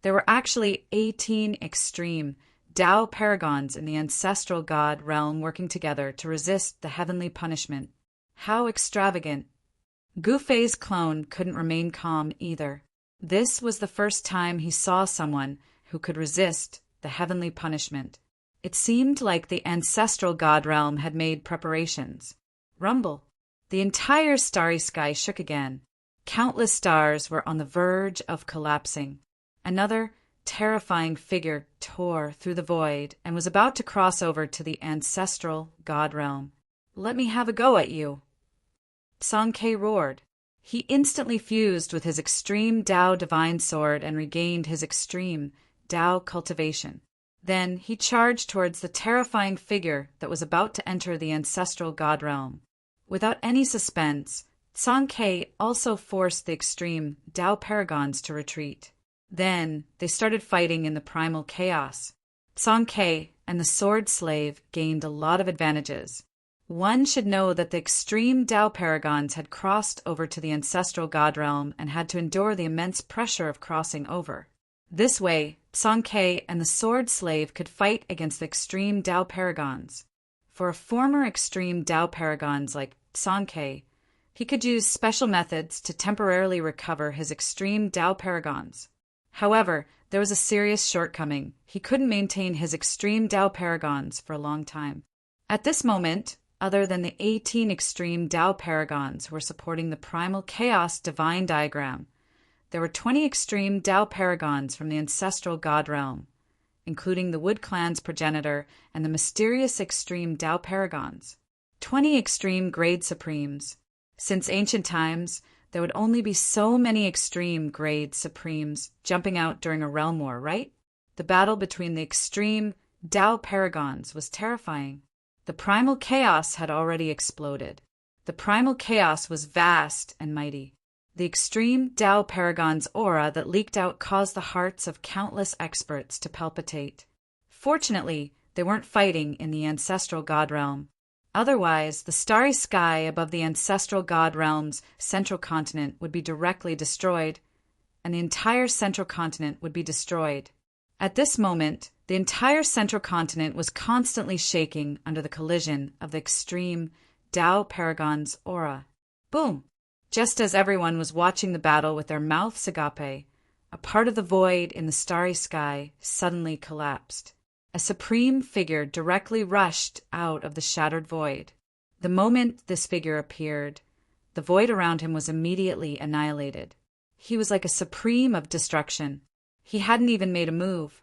[SPEAKER 1] There were actually 18 extreme Tao paragons in the ancestral god realm working together to resist the heavenly punishment. How extravagant. Gu Fei's clone couldn't remain calm either. This was the first time he saw someone who could resist the heavenly punishment. It seemed like the ancestral god realm had made preparations. Rumble. The entire starry sky shook again. Countless stars were on the verge of collapsing. Another terrifying figure tore through the void and was about to cross over to the ancestral god realm. "Let me have a go at you." Song Ke roared. He instantly fused with his extreme Tao divine sword and regained his extreme Tao cultivation. Then he charged towards the terrifying figure that was about to enter the ancestral god realm. Without any suspense, Song Ke also forced the extreme Tao paragons to retreat. Then they started fighting in the primal chaos. Song Ke and the sword slave gained a lot of advantages. One should know that the extreme Tao paragons had crossed over to the ancestral god realm and had to endure the immense pressure of crossing over. This way, Song Ke and the sword slave could fight against the extreme Tao paragons. For a former extreme Tao paragons like Song Ke, he could use special methods to temporarily recover his extreme Tao paragons. However, there was a serious shortcoming. He couldn't maintain his extreme Tao paragons for a long time. At this moment, other than the 18 extreme Tao paragons who were supporting the primal chaos divine diagram, there were 20 extreme Tao paragons from the ancestral god realm, including the Wood Clan's progenitor and the mysterious extreme Tao paragons. 20 extreme grade supremes. Since ancient times, there would only be so many extreme grade supremes jumping out during a realm war, right? The battle between the extreme Tao paragons was terrifying. The primal chaos had already exploded. The primal chaos was vast and mighty. The extreme Tao paragon's aura that leaked out caused the hearts of countless experts to palpitate. Fortunately, they weren't fighting in the ancestral god realm. Otherwise, the starry sky above the ancestral god realm's central continent would be directly destroyed, and the entire central continent would be destroyed. At this moment, the entire central continent was constantly shaking under the collision of the extreme Tao paragon's aura. Boom! Just as everyone was watching the battle with their mouths agape, a part of the void in the starry sky suddenly collapsed. A supreme figure directly rushed out of the shattered void. The moment this figure appeared, the void around him was immediately annihilated. He was like a supreme of destruction. He hadn't even made a move,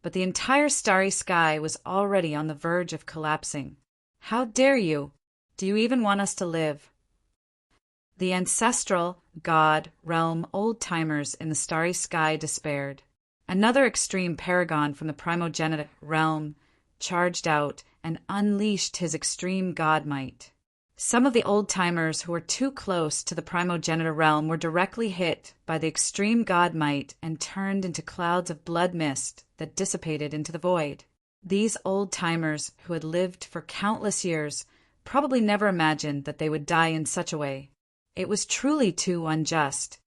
[SPEAKER 1] but the entire starry sky was already on the verge of collapsing. How dare you? Do you even want us to live? The ancestral god realm old-timers in the starry sky despaired. Another extreme paragon from the primogenic realm charged out and unleashed his extreme god might. Some of the old-timers who were too close to the primogenitor realm were directly hit by the extreme god might and turned into clouds of blood mist that dissipated into the void. These old-timers who had lived for countless years probably never imagined that they would die in such a way. It was truly too unjust.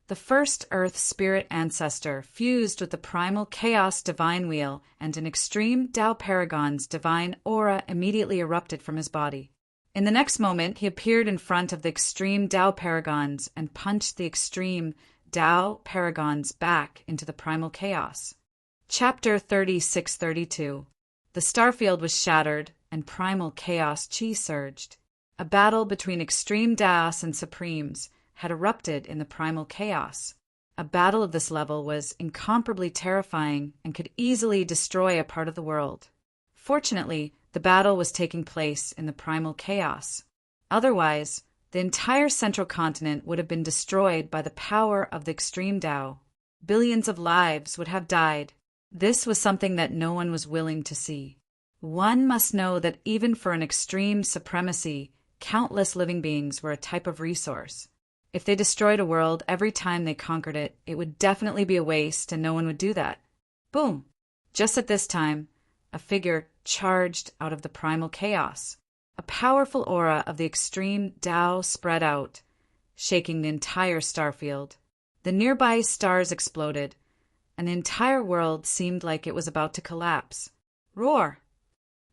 [SPEAKER 1] The first Earth spirit ancestor fused with the primal chaos divine wheel, and an extreme Tao paragon's divine aura immediately erupted from his body. In the next moment, he appeared in front of the extreme Tao paragons and punched the extreme Tao paragons back into the primal chaos. Chapter 3632. The starfield was shattered, and primal chaos chi surged. A battle between extreme Taos and supremes had erupted in the primal chaos. A battle of this level was incomparably terrifying and could easily destroy a part of the world. Fortunately, the battle was taking place in the primal chaos. Otherwise, the entire central continent would have been destroyed by the power of the extreme Tao. Billions of lives would have died. This was something that no one was willing to see. One must know that even for an extreme supremacy, countless living beings were a type of resource. If they destroyed a world every time they conquered it, it would definitely be a waste and no one would do that. Boom! Just at this time, a figure charged out of the primal chaos. A powerful aura of the extreme Tao spread out, shaking the entire star field. The nearby stars exploded, and the entire world seemed like it was about to collapse. Roar!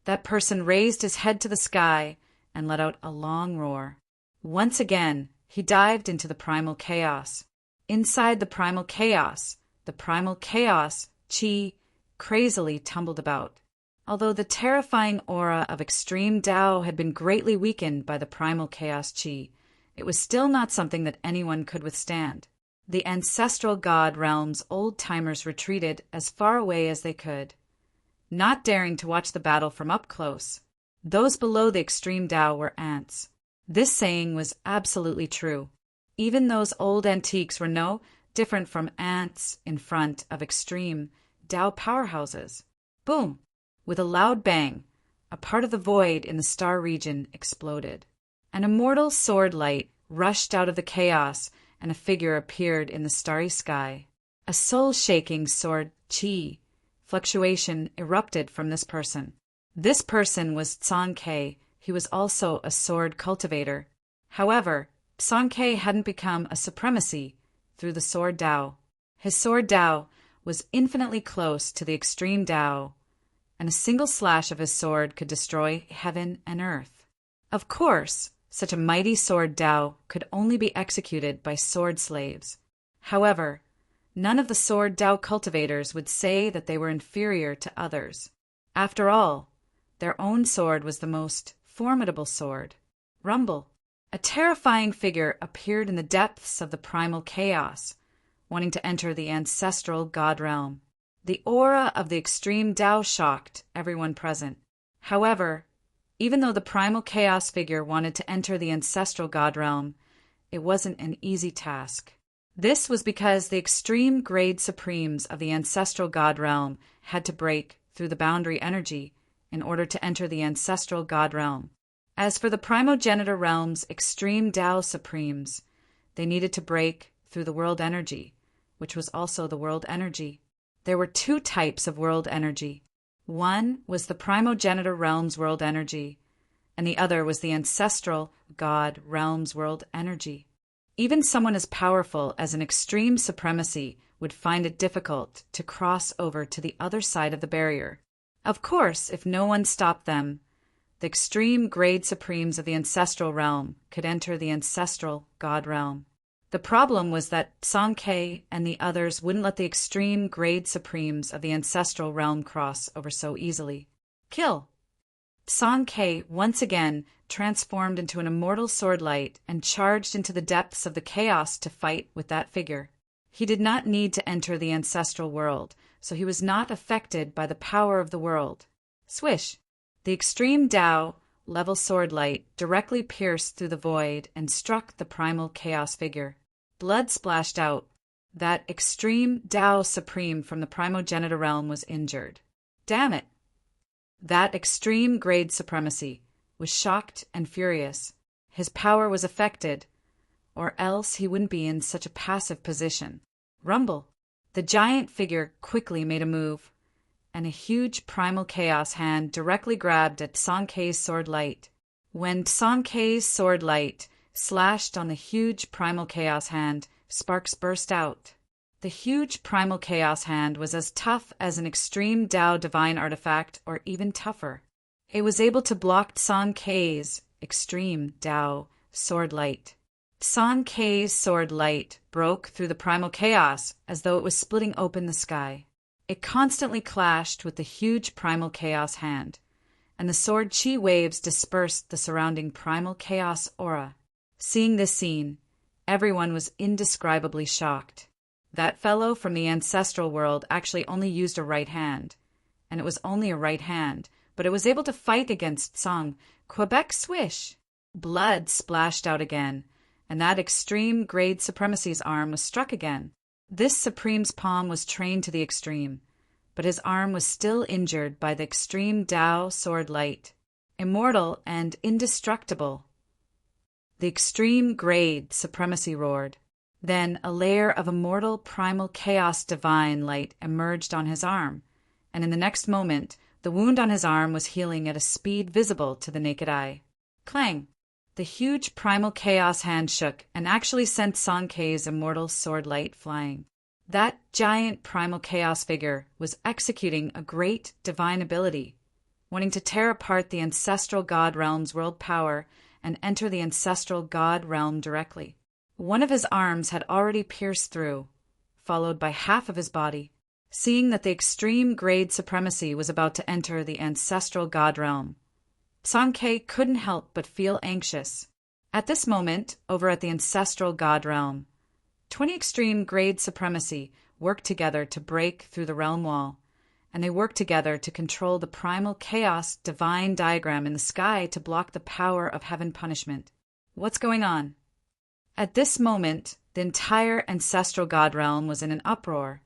[SPEAKER 1] That person raised his head to the sky and let out a long roar. Once again, he dived into the primal chaos. Inside the primal chaos, Qi crazily tumbled about. Although the terrifying aura of extreme Tao had been greatly weakened by the primal chaos Qi, it was still not something that anyone could withstand. The ancestral god realm's old-timers retreated as far away as they could, not daring to watch the battle from up close. Those below the extreme Tao were ants. This saying was absolutely true. Even those old antiques were no different from ants in front of extreme Tao powerhouses. Boom! With a loud bang, a part of the void in the star region exploded. An immortal sword light rushed out of the chaos, and a figure appeared in the starry sky. A soul-shaking sword Qi fluctuation erupted from this person. This person was Tsankei. He was also a sword cultivator. However, Tsankei hadn't become a supremacy through the sword Tao. His sword Tao was infinitely close to the extreme Tao, and a single slash of his sword could destroy heaven and earth. Of course, such a mighty sword Tao could only be executed by sword slaves. However, none of the sword Tao cultivators would say that they were inferior to others. After all, their own sword was the most formidable sword. Rumble! A terrifying figure appeared in the depths of the primal chaos, wanting to enter the ancestral god realm. The aura of the extreme Tao shocked everyone present. However, even though the primal chaos figure wanted to enter the ancestral god realm, it wasn't an easy task. This was because the extreme grade supremes of the ancestral god realm had to break through the boundary energy in order to enter the ancestral god realm. As for the primogenitor realm's extreme Tao supremes, they needed to break through the world energy, which was also the world energy. There were two types of world energy. One was the primogenitor realm's world energy, and the other was the ancestral god realm's world energy. Even someone as powerful as an extreme supremacy would find it difficult to cross over to the other side of the barrier. Of course, if no one stopped them, the extreme grade supremes of the ancestral realm could enter the ancestral god realm. The problem was that Tsankei and the others wouldn't let the extreme grade supremes of the ancestral realm cross over so easily. Kill! Tsankei once again transformed into an immortal sword light and charged into the depths of the chaos to fight with that figure. He did not need to enter the ancestral world, so he was not affected by the power of the world. Swish! The extreme Tao level sword light directly pierced through the void and struck the primal chaos figure. Blood splashed out. That extreme Tao supreme from the primogenitor realm was injured. Damn it! That extreme grade supremacy was shocked and furious. His power was affected, or else he wouldn't be in such a passive position. Rumble! The giant figure quickly made a move, and a huge primal chaos hand directly grabbed at Tsankei's sword light. When Tsankei's sword light slashed on the huge primal chaos hand, sparks burst out. The huge primal chaos hand was as tough as an extreme Tao divine artifact, or even tougher. It was able to block Tsankei's extreme Tao sword light. Tsankei's sword light broke through the primal chaos as though it was splitting open the sky. It constantly clashed with the huge primal chaos hand, and the sword Qi waves dispersed the surrounding primal chaos aura. Seeing this scene, everyone was indescribably shocked. That fellow from the ancestral world actually only used a right hand. And it was only a right hand, but it was able to fight against Song. Quebec swish! Blood splashed out again, and that extreme grade supremacy's arm was struck again. This Supreme's palm was trained to the extreme, but his arm was still injured by the extreme Tao sword light, immortal and indestructible. The extreme grade supremacy roared. Then a layer of immortal primal chaos divine light emerged on his arm, and in the next moment, the wound on his arm was healing at a speed visible to the naked eye. Clang! The huge primal chaos hand shook and actually sent Song Kei's immortal sword light flying. That giant primal chaos figure was executing a great divine ability, wanting to tear apart the ancestral god realm's world power and enter the ancestral god realm directly. One of his arms had already pierced through, followed by half of his body. Seeing that the extreme grade supremacy was about to enter the ancestral god realm, Song Kei couldn't help but feel anxious. At this moment, over at the ancestral god realm, 20 extreme grade supremacy worked together to break through the realm wall, and they worked together to control the primal chaos divine diagram in the sky to block the power of heaven punishment. What's going on? At this moment, the entire ancestral god realm was in an uproar,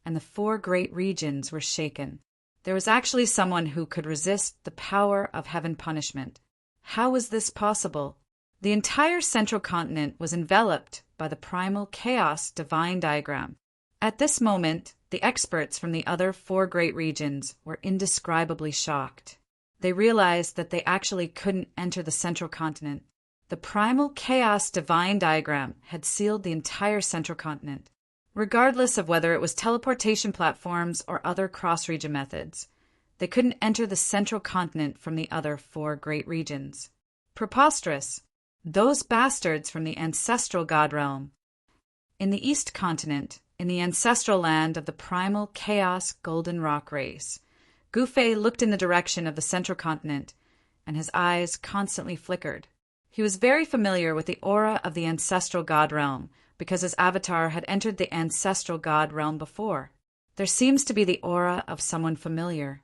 [SPEAKER 1] and the 4 great regions were shaken. There was actually someone who could resist the power of heaven punishment. How was this possible? The entire central continent was enveloped by the primal chaos divine diagram. At this moment, the experts from the other 4 great regions were indescribably shocked. They realized that they actually couldn't enter the central continent. The primal chaos divine diagram had sealed the entire central continent. Regardless of whether it was teleportation platforms or other cross-region methods, they couldn't enter the central continent from the other 4 great regions. Preposterous! Those bastards from the ancestral god realm. In the East continent, in the ancestral land of the primal chaos golden rock race, Gu Fei looked in the direction of the central continent, and his eyes constantly flickered. He was very familiar with the aura of the ancestral god realm, because his avatar had entered the ancestral god realm before. There seems to be the aura of someone familiar.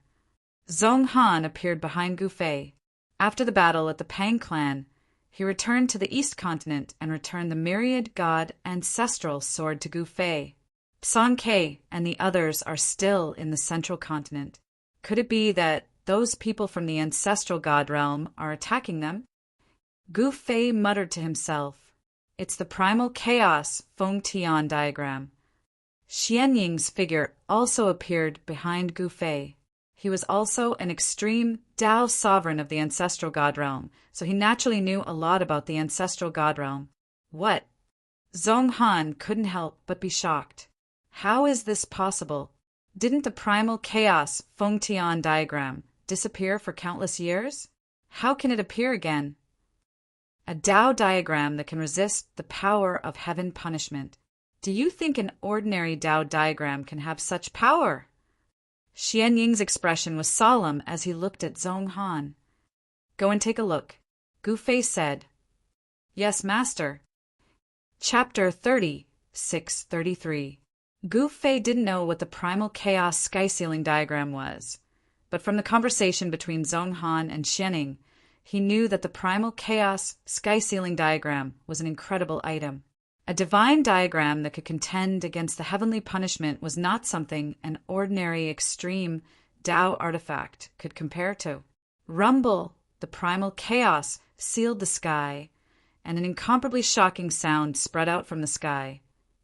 [SPEAKER 1] Zhong Han appeared behind Gu Fei. After the battle at the Pang clan, he returned to the East continent and returned the myriad god ancestral sword to Gu Fei. Song Kei and the others are still in the central continent. Could it be that those people from the ancestral god realm are attacking them? Gu Fei muttered to himself, "It's the primal chaos Feng Tian diagram." Xian Ying's figure also appeared behind Gu Fei. He was also an extreme Tao sovereign of the ancestral god realm, so he naturally knew a lot about the ancestral god realm. What? Zhong Han couldn't help but be shocked. How is this possible? Didn't the primal chaos Feng Tian diagram disappear for countless years? How can it appear again? A Tao diagram that can resist the power of heaven punishment. Do you think an ordinary Tao diagram can have such power? Xian Ying's expression was solemn as he looked at Zhong Han. Go and take a look, Gu Fei said. Yes, master. Chapter 30, 633. Gu Fei didn't know what the primal chaos sky ceiling diagram was, but from the conversation between Zhong Han and Xian Ying, he knew that the primal chaos sky ceiling diagram was an incredible item. A divine diagram that could contend against the heavenly punishment was not something an ordinary extreme Tao artifact could compare to. Rumble, the primal chaos, sealed the sky, and an incomparably shocking sound spread out from the sky,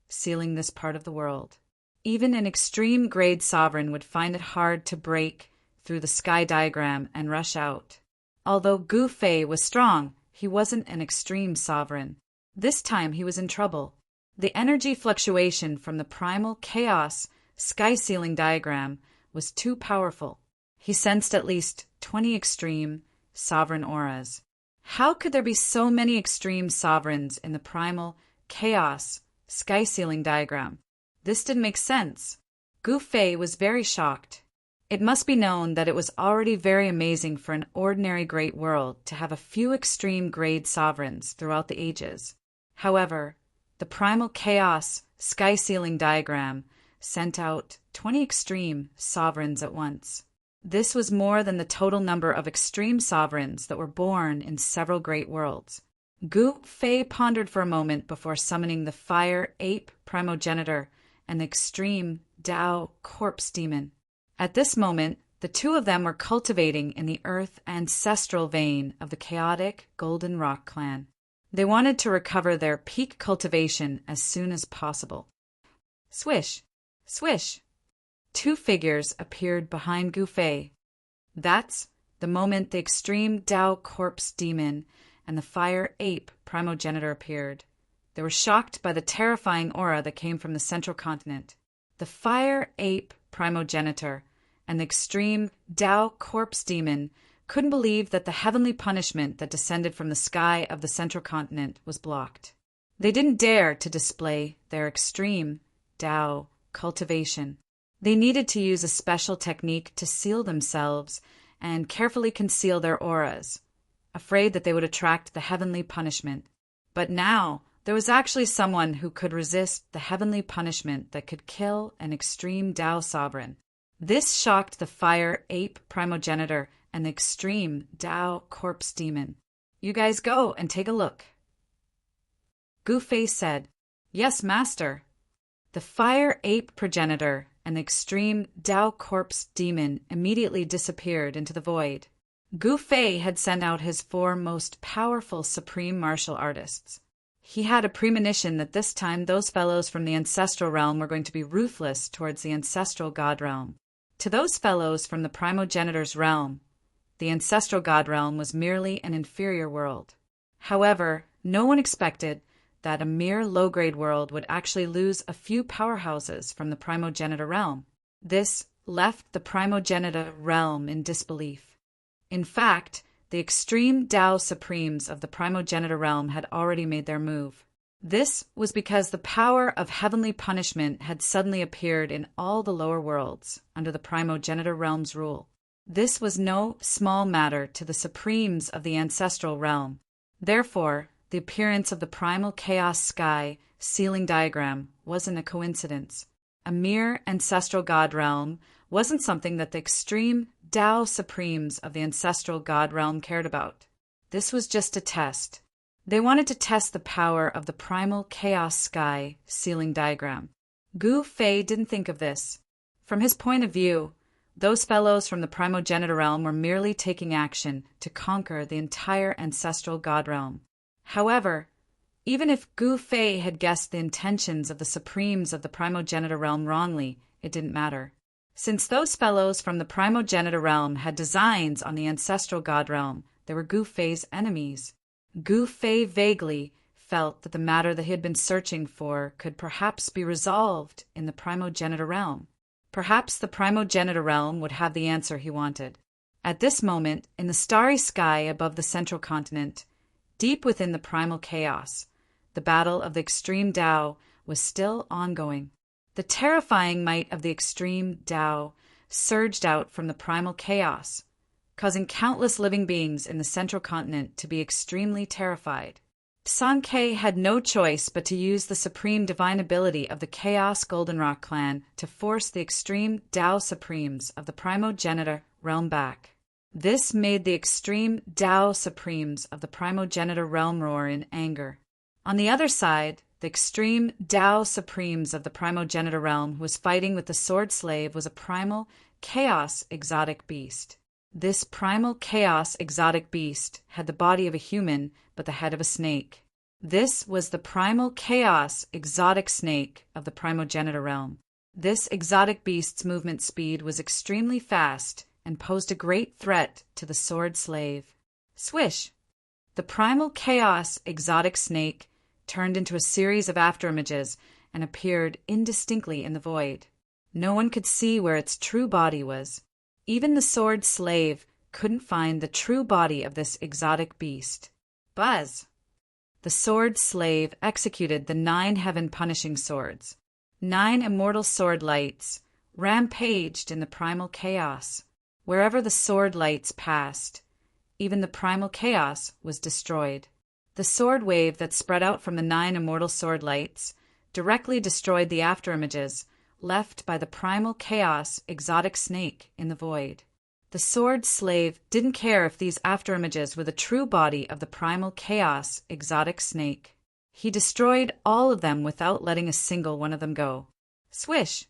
[SPEAKER 1] sealing this part of the world. Even an extreme grade sovereign would find it hard to break through the sky diagram and rush out. Although Gu Fei was strong, he wasn't an extreme sovereign. This time he was in trouble. The energy fluctuation from the primal chaos sky ceiling diagram was too powerful. He sensed at least 20 extreme sovereign auras. How could there be so many extreme sovereigns in the primal chaos sky ceiling diagram? This didn't make sense. Gu Fei was very shocked. It must be known that it was already very amazing for an ordinary great world to have a few extreme grade sovereigns throughout the ages. However, The primal chaos sky ceiling diagram sent out 20 extreme sovereigns at once. This was more than the total number of extreme sovereigns that were born in several great worlds. Gu Fei pondered for a moment before summoning the fire ape primogenitor and the extreme Tao corpse demon. At this moment, the two of them were cultivating in the earth ancestral vein of the chaotic Golden Rock clan. They wanted to recover their peak cultivation as soon as possible. Swish! Swish! Two figures appeared behind Gu Fei. That's the moment the extreme Tao corpse demon and the fire ape primogenitor appeared. They were shocked by the terrifying aura that came from the central continent. The fire ape primogenitor and the extreme Tao corpse demon couldn't believe that the heavenly punishment that descended from the sky of the central continent was blocked. They didn't dare to display their extreme Tao cultivation. They needed to use a special technique to seal themselves and carefully conceal their auras, afraid that they would attract the heavenly punishment. But now, there was actually someone who could resist the heavenly punishment that could kill an extreme Tao sovereign. This shocked the fire ape primogenitor and the extreme Tao corpse demon. You guys go and take a look. Gu Fei said, Yes, master. The fire ape progenitor and the extreme Tao corpse demon immediately disappeared into the void. Gu Fei had sent out his 4 most powerful supreme martial artists. He had a premonition that this time those fellows from the ancestral realm were going to be ruthless towards the ancestral god realm. To those fellows from the primogenitor's realm, the ancestral god realm was merely an inferior world. However, no one expected that a mere low-grade world would actually lose a few powerhouses from the primogenitor realm. This left the primogenitor realm in disbelief. In fact, the extreme Tao supremes of the primogenitor realm had already made their move. This was because the power of heavenly punishment had suddenly appeared in all the lower worlds under the primogenitor realm's rule. This was no small matter to the supremes of the ancestral realm. Therefore, the appearance of the primal chaos sky ceiling diagram wasn't a coincidence. A mere ancestral god realm wasn't something that the extreme Tao supremes of the ancestral god realm cared about. This was just a test. They wanted to test the power of the primal chaos sky ceiling diagram. Gu Fei didn't think of this. From his point of view, those fellows from the primogenitor realm were merely taking action to conquer the entire ancestral god realm. However, even if Gu Fei had guessed the intentions of the supremes of the primogenitor realm wrongly, it didn't matter. Since those fellows from the primogenitor realm had designs on the ancestral god realm, they were Gu Fei's enemies. Gu Fei vaguely felt that the matter that he had been searching for could perhaps be resolved in the primogenitor realm. Perhaps the primogenitor realm would have the answer he wanted. At this moment, in the starry sky above the central continent, deep within the primal chaos, the battle of the extreme Tao was still ongoing. The terrifying might of the extreme Tao surged out from the primal chaos, causing countless living beings in the central continent to be extremely terrified. Sankei had no choice but to use the supreme divine ability of the Chaos Goldenrock clan to force the extreme Tao supremes of the primogenitor realm back. This made the extreme Tao supremes of the primogenitor realm roar in anger. On the other side, the extreme Tao supremes of the primogenitor realm who was fighting with the sword slave was a primal chaos exotic beast. This primal chaos exotic beast had the body of a human but the head of a snake. This was the primal chaos exotic snake of the primogenitor realm. This exotic beast's movement speed was extremely fast and posed a great threat to the sword slave. Swish! The primal chaos exotic snake turned into a series of afterimages and appeared indistinctly in the void. No one could see where its true body was. Even the sword slave couldn't find the true body of this exotic beast. Buzz! The sword slave executed the 9 heaven-punishing swords. 9 immortal sword lights rampaged in the primal chaos. Wherever the sword lights passed, even the primal chaos was destroyed. The sword wave that spread out from the 9 immortal sword lights directly destroyed the afterimages left by the primal chaos exotic snake in the void. The sword slave didn't care if these afterimages were the true body of the primal chaos exotic snake. He destroyed all of them without letting a single one of them go. Swish!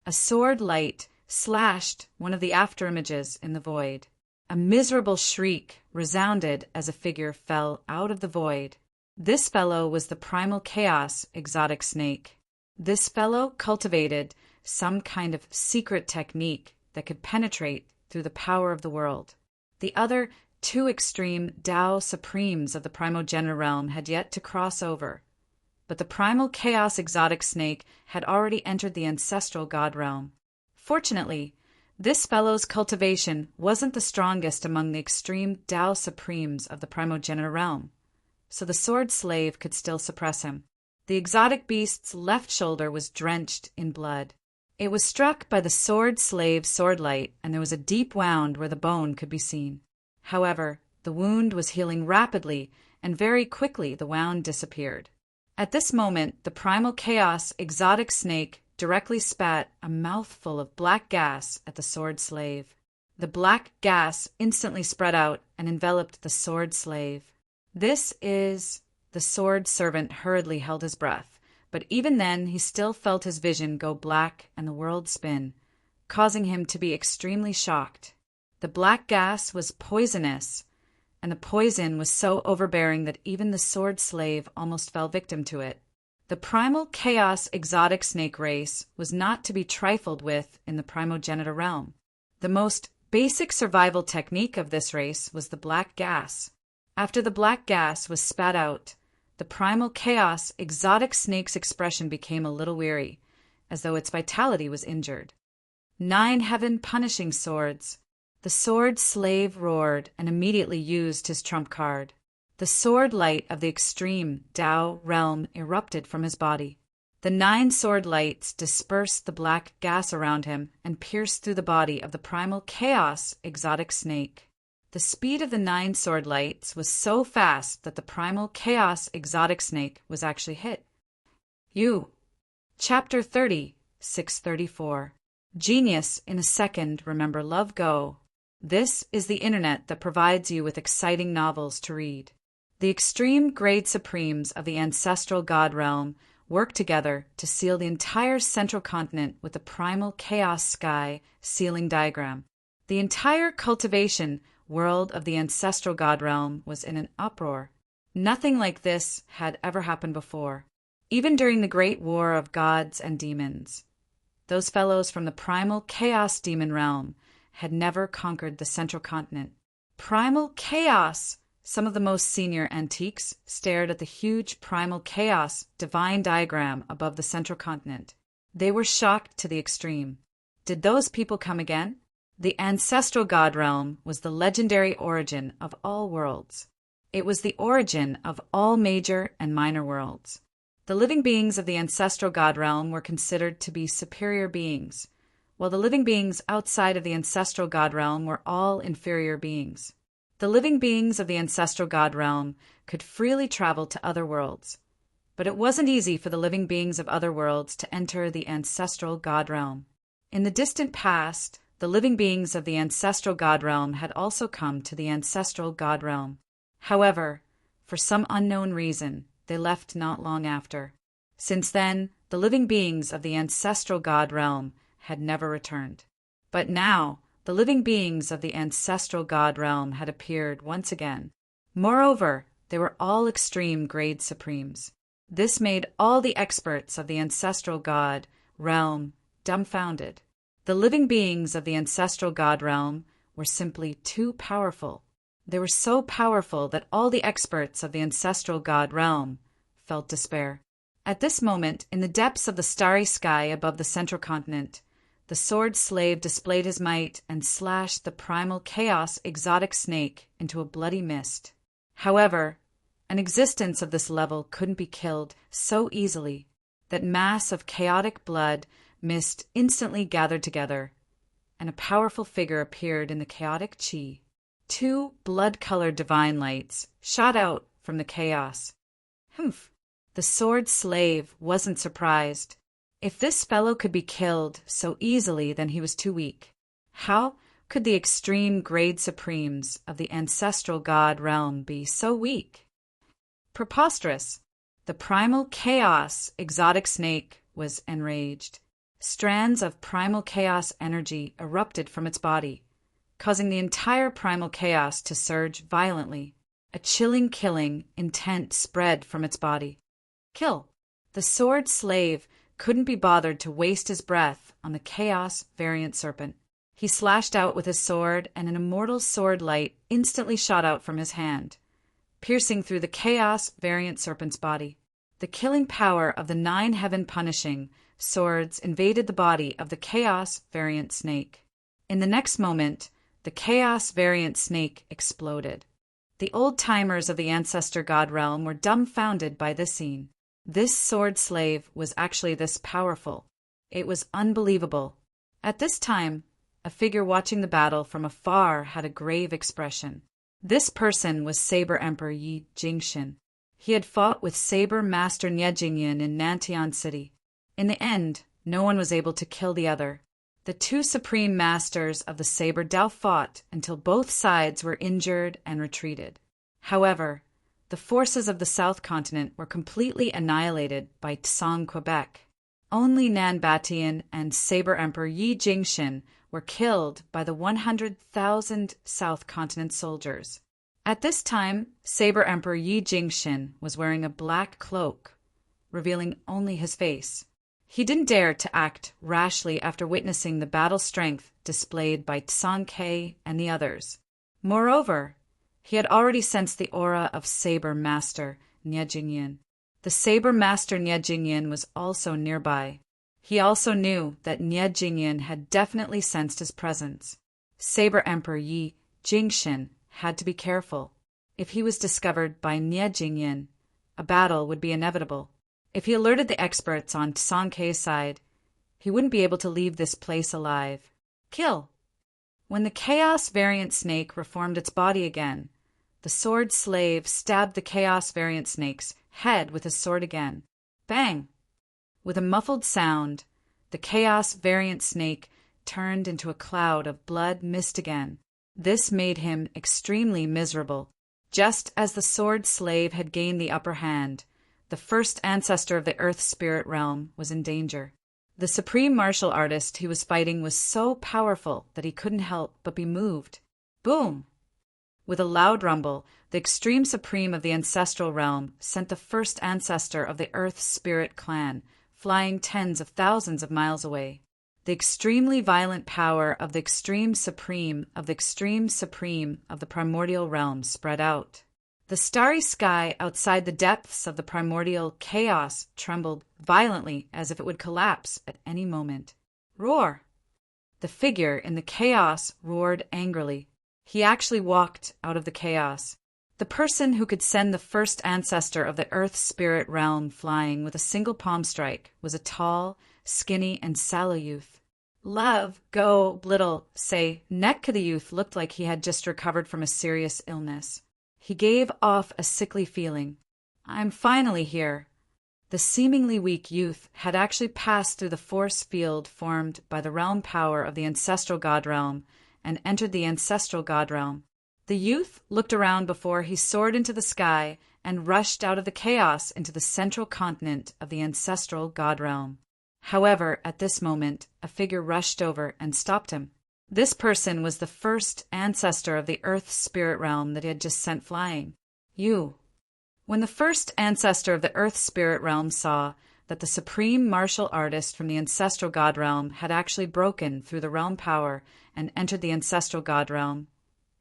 [SPEAKER 1] A sword light slashed one of the afterimages in the void. A miserable shriek resounded as a figure fell out of the void. This fellow was the primal chaos exotic snake. This fellow cultivated some kind of secret technique that could penetrate through the power of the world. The other 2 extreme Tao Supremes of the primogenitor realm had yet to cross over, but the primal chaos exotic snake had already entered the ancestral god realm. Fortunately, this fellow's cultivation wasn't the strongest among the extreme Tao Supremes of the primogenitor realm, so the sword slave could still suppress him. The exotic beast's left shoulder was drenched in blood. It was struck by the sword slave's sword light, and there was a deep wound where the bone could be seen. However, the wound was healing rapidly, and very quickly the wound disappeared. At this moment, the primal chaos exotic snake directly spat a mouthful of black gas at the sword slave. The black gas instantly spread out and enveloped the sword slave. The sword servant hurriedly held his breath, but even then he still felt his vision go black and the world spin, causing him to be extremely shocked. The black gas was poisonous, and the poison was so overbearing that even the sword slave almost fell victim to it. The primal chaos exotic snake race was not to be trifled with in the primogenitor realm. The most basic survival technique of this race was the black gas. After the black gas was spat out, the primal chaos exotic snake's expression became a little weary, as though its vitality was injured. 9 heaven punishing swords. The sword slave roared and immediately used his trump card. The sword light of the extreme Tao realm erupted from his body. The 9 sword lights dispersed the black gas around him and pierced through the body of the primal chaos exotic snake. The speed of the 9 sword lights was so fast that the primal chaos exotic snake was actually hit. Chapter 30, 634. Genius in a second, remember love go. This is the internet that provides you with exciting novels to read. The extreme grade supremes of the ancestral god realm work together to seal the entire central continent with the primal chaos sky sealing diagram. The entire cultivation world of the ancestral god realm was in an uproar. Nothing like this had ever happened before, even during the great war of gods and demons. Those fellows from the primal chaos demon realm had never conquered the central continent. Primal chaos! Some of the most senior antiques stared at the huge primal chaos divine diagram above the central continent. They were shocked to the extreme. Did those people come again? The ancestral god realm was the legendary origin of all worlds. It was the origin of all major and minor worlds. The living beings of the ancestral god realm were considered to be superior beings, while the living beings outside of the ancestral god realm were all inferior beings. The living beings of the ancestral god realm could freely travel to other worlds, but it wasn't easy for the living beings of other worlds to enter the ancestral god realm. In the distant past, the living beings of the ancestral god realm had also come to the ancestral god realm. However, for some unknown reason, they left not long after. Since then, the living beings of the ancestral god realm had never returned. But now, the living beings of the ancestral god realm had appeared once again. Moreover, they were all extreme grade supremes. This made all the experts of the ancestral god realm dumbfounded. The living beings of the ancestral god realm were simply too powerful. They were so powerful that all the experts of the ancestral god realm felt despair. At this moment, in the depths of the starry sky above the central continent, the sword slave displayed his might and slashed the primal chaos exotic snake into a bloody mist. However, an existence of this level couldn't be killed so easily. That mass of chaotic blood mist instantly gathered together, and a powerful figure appeared in the chaotic chi. 2 blood-colored divine lights shot out from the chaos. Humph! The sword slave wasn't surprised. If this fellow could be killed so easily, then he was too weak. How could the extreme grade supremes of the ancestral god realm be so weak? Preposterous! The primal chaos exotic snake was enraged. Strands of primal chaos energy erupted from its body, causing the entire primal chaos to surge violently. A chilling killing intent spread from its body. Kill! The sword slave couldn't be bothered to waste his breath on the chaos variant serpent. He slashed out with his sword, and an immortal sword light instantly shot out from his hand, piercing through the chaos variant serpent's body. The killing power of the 9 heaven-punishing swords invaded the body of the chaos variant snake. In the next moment, the chaos variant snake exploded. The old-timers of the ancestor god realm were dumbfounded by this scene. This sword slave was actually this powerful. It was unbelievable. At this time, a figure watching the battle from afar had a grave expression. This person was Saber Emperor Yi Jingxin. He had fought with Saber Master Niejingyan in Nantian City. In the end, no one was able to kill the other. The 2 supreme masters of the Saber Dao fought until both sides were injured and retreated. However, the forces of the South Continent were completely annihilated by Tsang Quebec. Only Nan Batian and Saber Emperor Yi Jingxin were killed by the 100,000 South Continent soldiers. At this time, Saber Emperor Yi Jingxin was wearing a black cloak, revealing only his face. He didn't dare to act rashly after witnessing the battle strength displayed by Tsang Ke and the others. Moreover, he had already sensed the aura of Saber Master Niejingyan. The Saber Master Niejingyan was also nearby. He also knew that Niejingyan had definitely sensed his presence. Saber Emperor Yi Jingxin had to be careful. If he was discovered by Niejingyan, a battle would be inevitable. If he alerted the experts on Tsang Ke's side, he wouldn't be able to leave this place alive. Kill! When the Chaos Variant Snake reformed its body again, the sword slave stabbed the Chaos Variant Snake's head with his sword again. Bang! With a muffled sound, the Chaos Variant Snake turned into a cloud of blood mist again. This made him extremely miserable. Just as the sword slave had gained the upper hand, the first ancestor of the Earth Spirit realm was in danger. The supreme martial artist he was fighting was so powerful that he couldn't help but be moved. Boom! With a loud rumble, the extreme supreme of the ancestral realm sent the first ancestor of the Earth Spirit clan flying tens of thousands of miles away. The extremely violent power of the extreme supreme of the extreme supreme of the primordial realm spread out. The starry sky outside the depths of the primordial chaos trembled violently as if it would collapse at any moment. Roar! The figure in the chaos roared angrily. He actually walked out of the chaos. The person who could send the first ancestor of the Earth Spirit realm flying with a single palm strike was a tall, skinny, and sallow youth. Love, go, little, say, Neck the youth looked like he had just recovered from a serious illness. He gave off a sickly feeling. I'm finally here. The seemingly weak youth had actually passed through the force field formed by the realm power of the ancestral god realm and entered the ancestral god realm. The youth looked around before he soared into the sky and rushed out of the chaos into the central continent of the ancestral god realm. However, at this moment, a figure rushed over and stopped him. This person was the first ancestor of the Earth Spirit realm that he had just sent flying. You. When the first ancestor of the Earth Spirit realm saw that the supreme martial artist from the ancestral god realm had actually broken through the realm power and entered the ancestral god realm,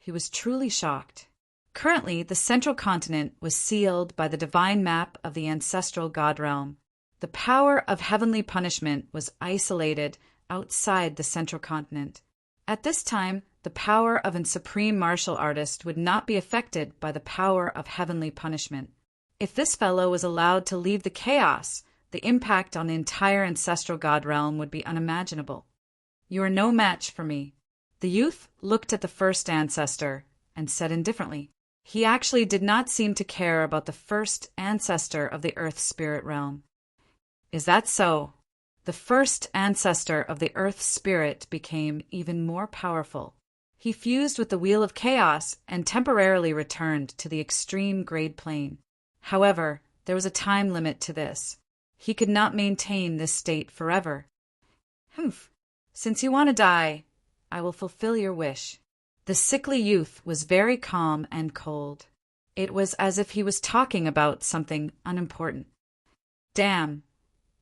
[SPEAKER 1] he was truly shocked. Currently, the central continent was sealed by the divine map of the ancestral god realm. The power of heavenly punishment was isolated outside the central continent. At this time, the power of a supreme martial artist would not be affected by the power of heavenly punishment. If this fellow was allowed to leave the chaos, the impact on the entire ancestral god realm would be unimaginable. You are no match for me. The youth looked at the first ancestor and said indifferently, He actually did not seem to care about the first ancestor of the Earth Spirit realm. Is that so? The first ancestor of the Earth Spirit became even more powerful. He fused with the Wheel of Chaos and temporarily returned to the extreme grade plane. However, there was a time limit to this. He could not maintain this state forever. Humph. Since you want to die, I will fulfill your wish. The sickly youth was very calm and cold. It was as if he was talking about something unimportant. Damn.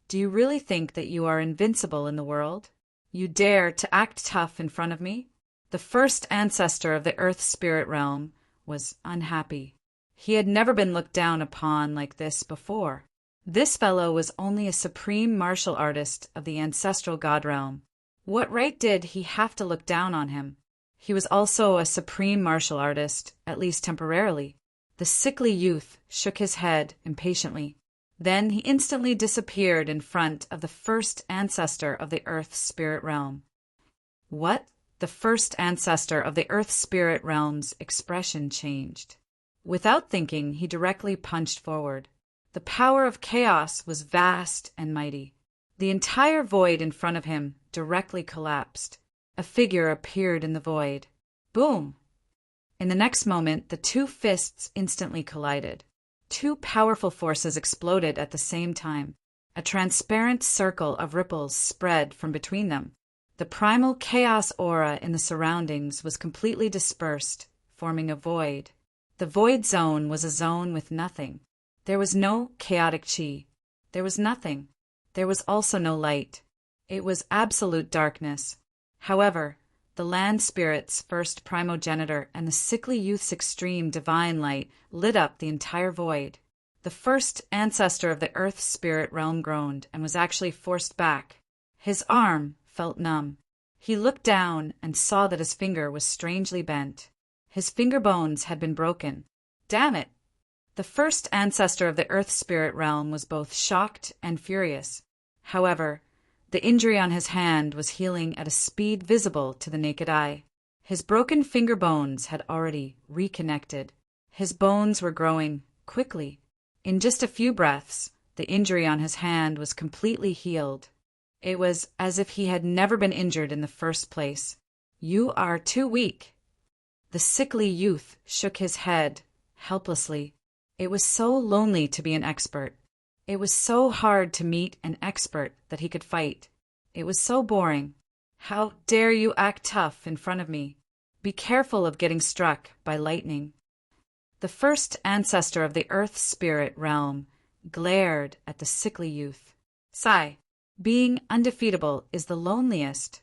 [SPEAKER 1] Do you really think that you are invincible in the world? You dare to act tough in front of me? The first ancestor of the Earth Spirit realm was unhappy. He had never been looked down upon like this before. This fellow was only a supreme martial artist of the ancestral god realm. What right did he have to look down on him? He was also a supreme martial artist, at least temporarily. The sickly youth shook his head impatiently. Then he instantly disappeared in front of the first ancestor of the Earth Spirit realm. What? The first ancestor of the Earth Spirit realm's expression changed. Without thinking, he directly punched forward. The power of chaos was vast and mighty. The entire void in front of him directly collapsed. A figure appeared in the void. Boom! In the next moment, the two fists instantly collided. Two powerful forces exploded at the same time. A transparent circle of ripples spread from between them. The primal chaos aura in the surroundings was completely dispersed, forming a void. The void zone was a zone with nothing. There was no chaotic chi. There was nothing. There was also no light. It was absolute darkness. However, the land spirit's first primogenitor and the sickly youth's extreme divine light lit up the entire void. The first ancestor of the Earth Spirit realm groaned and was actually forced back. His arm felt numb. He looked down and saw that his finger was strangely bent. His finger bones had been broken. Damn it! The first ancestor of the Earth Spirit realm was both shocked and furious. However, the injury on his hand was healing at a speed visible to the naked eye. His broken finger bones had already reconnected. His bones were growing quickly. In just a few breaths, the injury on his hand was completely healed. It was as if he had never been injured in the first place. You are too weak. The sickly youth shook his head helplessly. It was so lonely to be an expert. It was so hard to meet an expert that he could fight. It was so boring. How dare you act tough in front of me? Be careful of getting struck by lightning. The first ancestor of the Earth Spirit realm glared at the sickly youth. Sigh. Being undefeatable is the loneliest.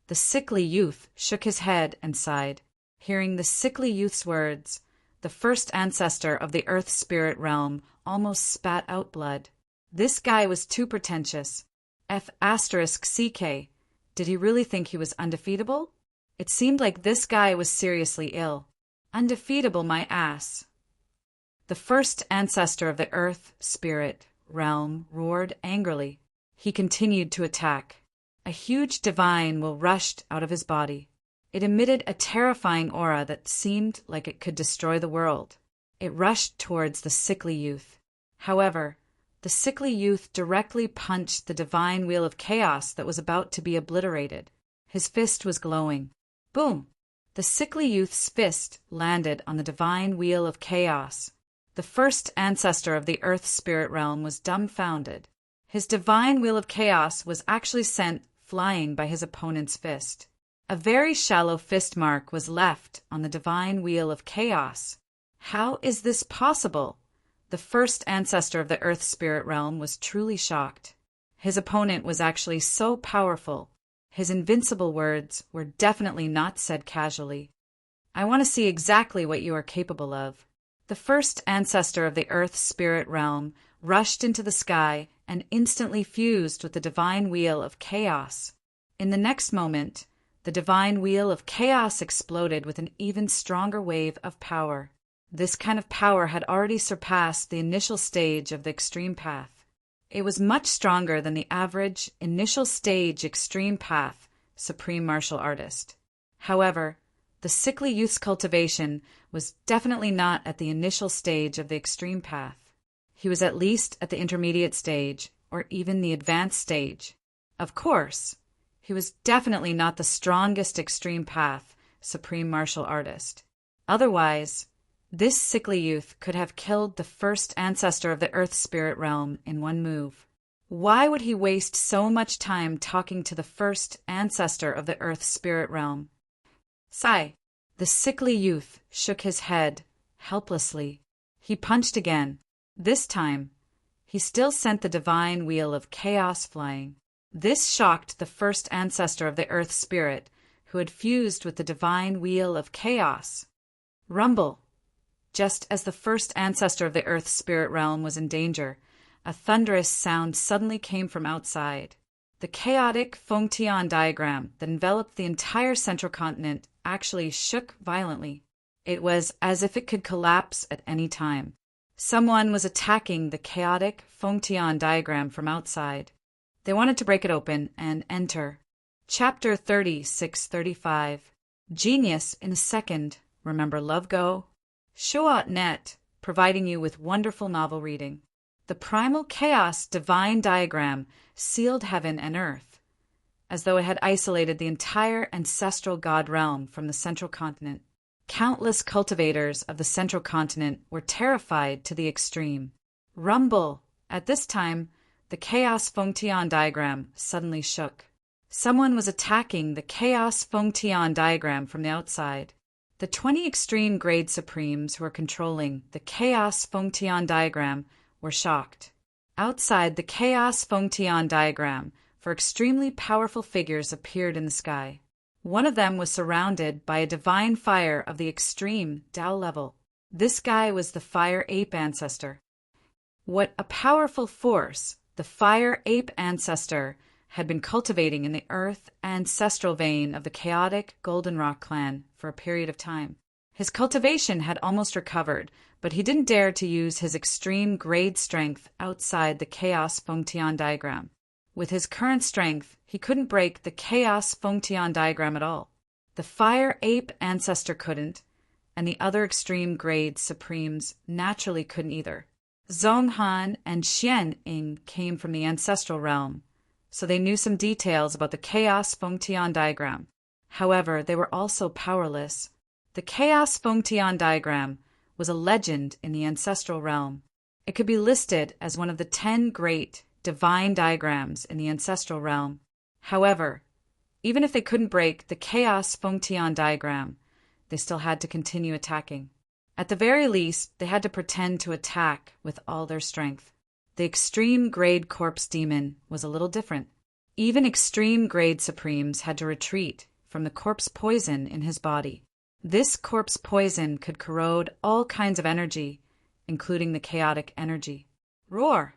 [SPEAKER 1] The sickly youth shook his head and sighed. Hearing the sickly youth's words, the first ancestor of the Earth Spirit realm almost spat out blood. This guy was too pretentious. F***CK. Did he really think he was undefeatable? It seemed like this guy was seriously ill. Undefeatable my ass. The first ancestor of the Earth Spirit realm roared angrily. He continued to attack. A huge divine will rushed out of his body. It emitted a terrifying aura that seemed like it could destroy the world. It rushed towards the sickly youth. However, the sickly youth directly punched the divine wheel of chaos that was about to be obliterated. His fist was glowing. Boom! The sickly youth's fist landed on the divine wheel of chaos. The first ancestor of the Earth Spirit realm was dumbfounded. His divine wheel of chaos was actually sent flying by his opponent's fist. A very shallow fist mark was left on the divine wheel of chaos. How is this possible? The first ancestor of the Earth Spirit realm was truly shocked. His opponent was actually so powerful. His invincible words were definitely not said casually. I want to see exactly what you are capable of. The first ancestor of the Earth Spirit realm rushed into the sky and instantly fused with the divine wheel of chaos. In the next moment, the divine wheel of chaos exploded with an even stronger wave of power. This kind of power had already surpassed the initial stage of the extreme path. It was much stronger than the average initial stage extreme path supreme martial artist. However, The sickly youth's cultivation was definitely not at the initial stage of the extreme path. He was at least at the intermediate stage, or even the advanced stage. Of course, he was definitely not the strongest extreme path supreme martial artist. Otherwise, this sickly youth could have killed the first ancestor of the earth spirit realm in one move. Why would he waste so much time talking to the first ancestor of the earth spirit realm? Sigh. The sickly youth shook his head helplessly. He punched again. This time, he still sent the divine wheel of chaos flying. This shocked the first ancestor of the earth spirit, who had fused with the divine wheel of chaos. Rumble! Just as the first ancestor of the earth spirit realm was in danger, a thunderous sound suddenly came from outside. The chaotic Fengtian diagram that enveloped the entire central continent actually shook violently. It was as if it could collapse at any time. Someone was attacking the chaotic Fengtian diagram from outside. They wanted to break it open and enter. Chapter 3635. Genius in a Second. Remember Love Go? Show.net, providing you with wonderful novel reading. The primal chaos divine diagram sealed heaven and earth, as though it had isolated the entire ancestral god realm from the central continent. Countless cultivators of the central continent were terrified to the extreme. Rumble! At this time, the chaos Fengtian diagram suddenly shook. Someone was attacking the chaos Fengtian diagram from the outside. The 20 extreme grade supremes who were controlling the chaos Fengtian diagram were shocked. Outside the chaos Fengtian diagram, four extremely powerful figures appeared in the sky. One of them was surrounded by a divine fire of the extreme Tao level. This guy was the fire ape ancestor. What a powerful force the fire ape ancestor had been cultivating in the earth ancestral vein of the chaotic Goldenrock clan for a period of time. His cultivation had almost recovered, but he didn't dare to use his extreme grade strength outside the chaos Fengtian diagram. With his current strength, he couldn't break the chaos Fengtian diagram at all. The fire ape ancestor couldn't, and the other extreme grade supremes naturally couldn't either. Zhonghan and Xian Ying came from the ancestral realm, so they knew some details about the chaos Fengtian diagram. However, they were also powerless. The chaos Fengtian diagram was a legend in the ancestral realm. It could be listed as one of the 10 great divine diagrams in the ancestral realm. However, even if they couldn't break the chaos Fengtian diagram, they still had to continue attacking. At the very least, they had to pretend to attack with all their strength. The extreme grade corpse demon was a little different. Even extreme grade supremes had to retreat from the corpse poison in his body. This corpse poison could corrode all kinds of energy, including the chaotic energy. Roar!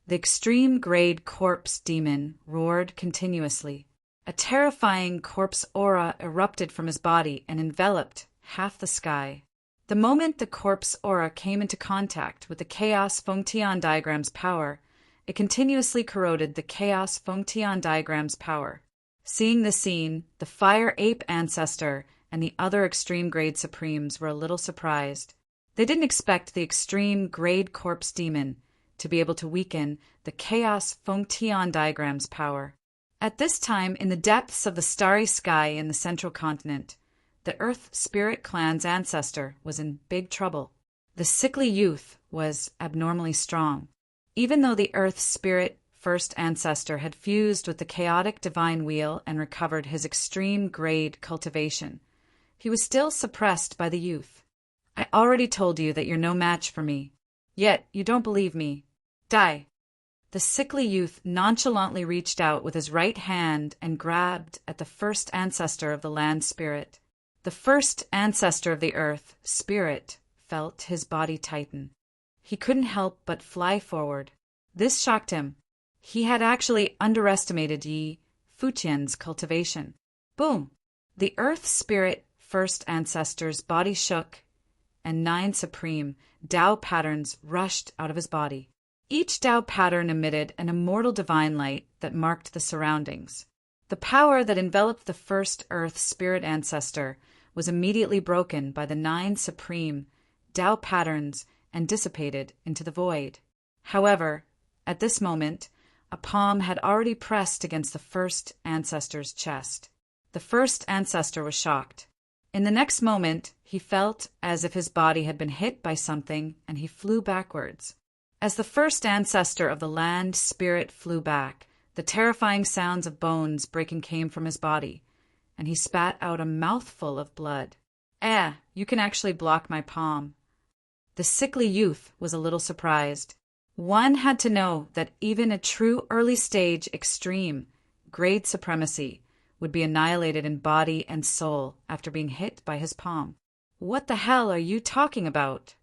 [SPEAKER 1] The extreme grade corpse demon roared continuously. A terrifying corpse aura erupted from his body and enveloped half the sky. The moment the corpse aura came into contact with the chaos Fengtian diagram's power, it continuously corroded the chaos Fengtian diagram's power. Seeing the scene, the fire ape ancestor and the other extreme grade supremes were a little surprised. They didn't expect the extreme grade corpse demon to be able to weaken the chaos Fengtian diagram's power. At this time, in the depths of the starry sky in the central continent, the Earth Spirit Clan's ancestor was in big trouble. The sickly youth was abnormally strong. Even though the Earth Spirit first ancestor had fused with the chaotic divine wheel and recovered his extreme grade cultivation, he was still suppressed by the youth. I already told you that you're no match for me. Yet you don't believe me. Die. The sickly youth nonchalantly reached out with his right hand and grabbed at the first ancestor of the land spirit. The first ancestor of the earth spirit felt his body tighten. He couldn't help but fly forward. This shocked him. He had actually underestimated Yi Fuqian's cultivation. Boom! The earth spirit first ancestor's body shook, and 9 supreme Tao patterns rushed out of his body. Each Tao pattern emitted an immortal divine light that marked the surroundings. The power that enveloped the first earth spirit ancestor was immediately broken by the 9 supreme Tao patterns and dissipated into the void. However, at this moment, a palm had already pressed against the first ancestor's chest. The first ancestor was shocked. In the next moment, he felt as if his body had been hit by something, and he flew backwards. As the first ancestor of the land spirit flew back, the terrifying sounds of bones breaking came from his body, and he spat out a mouthful of blood. You can actually block my palm." The sickly youth was a little surprised. One had to know that even a true early-stage extreme, grade supremacy, would be annihilated in body and soul after being hit by his palm. "What the hell are you talking about?"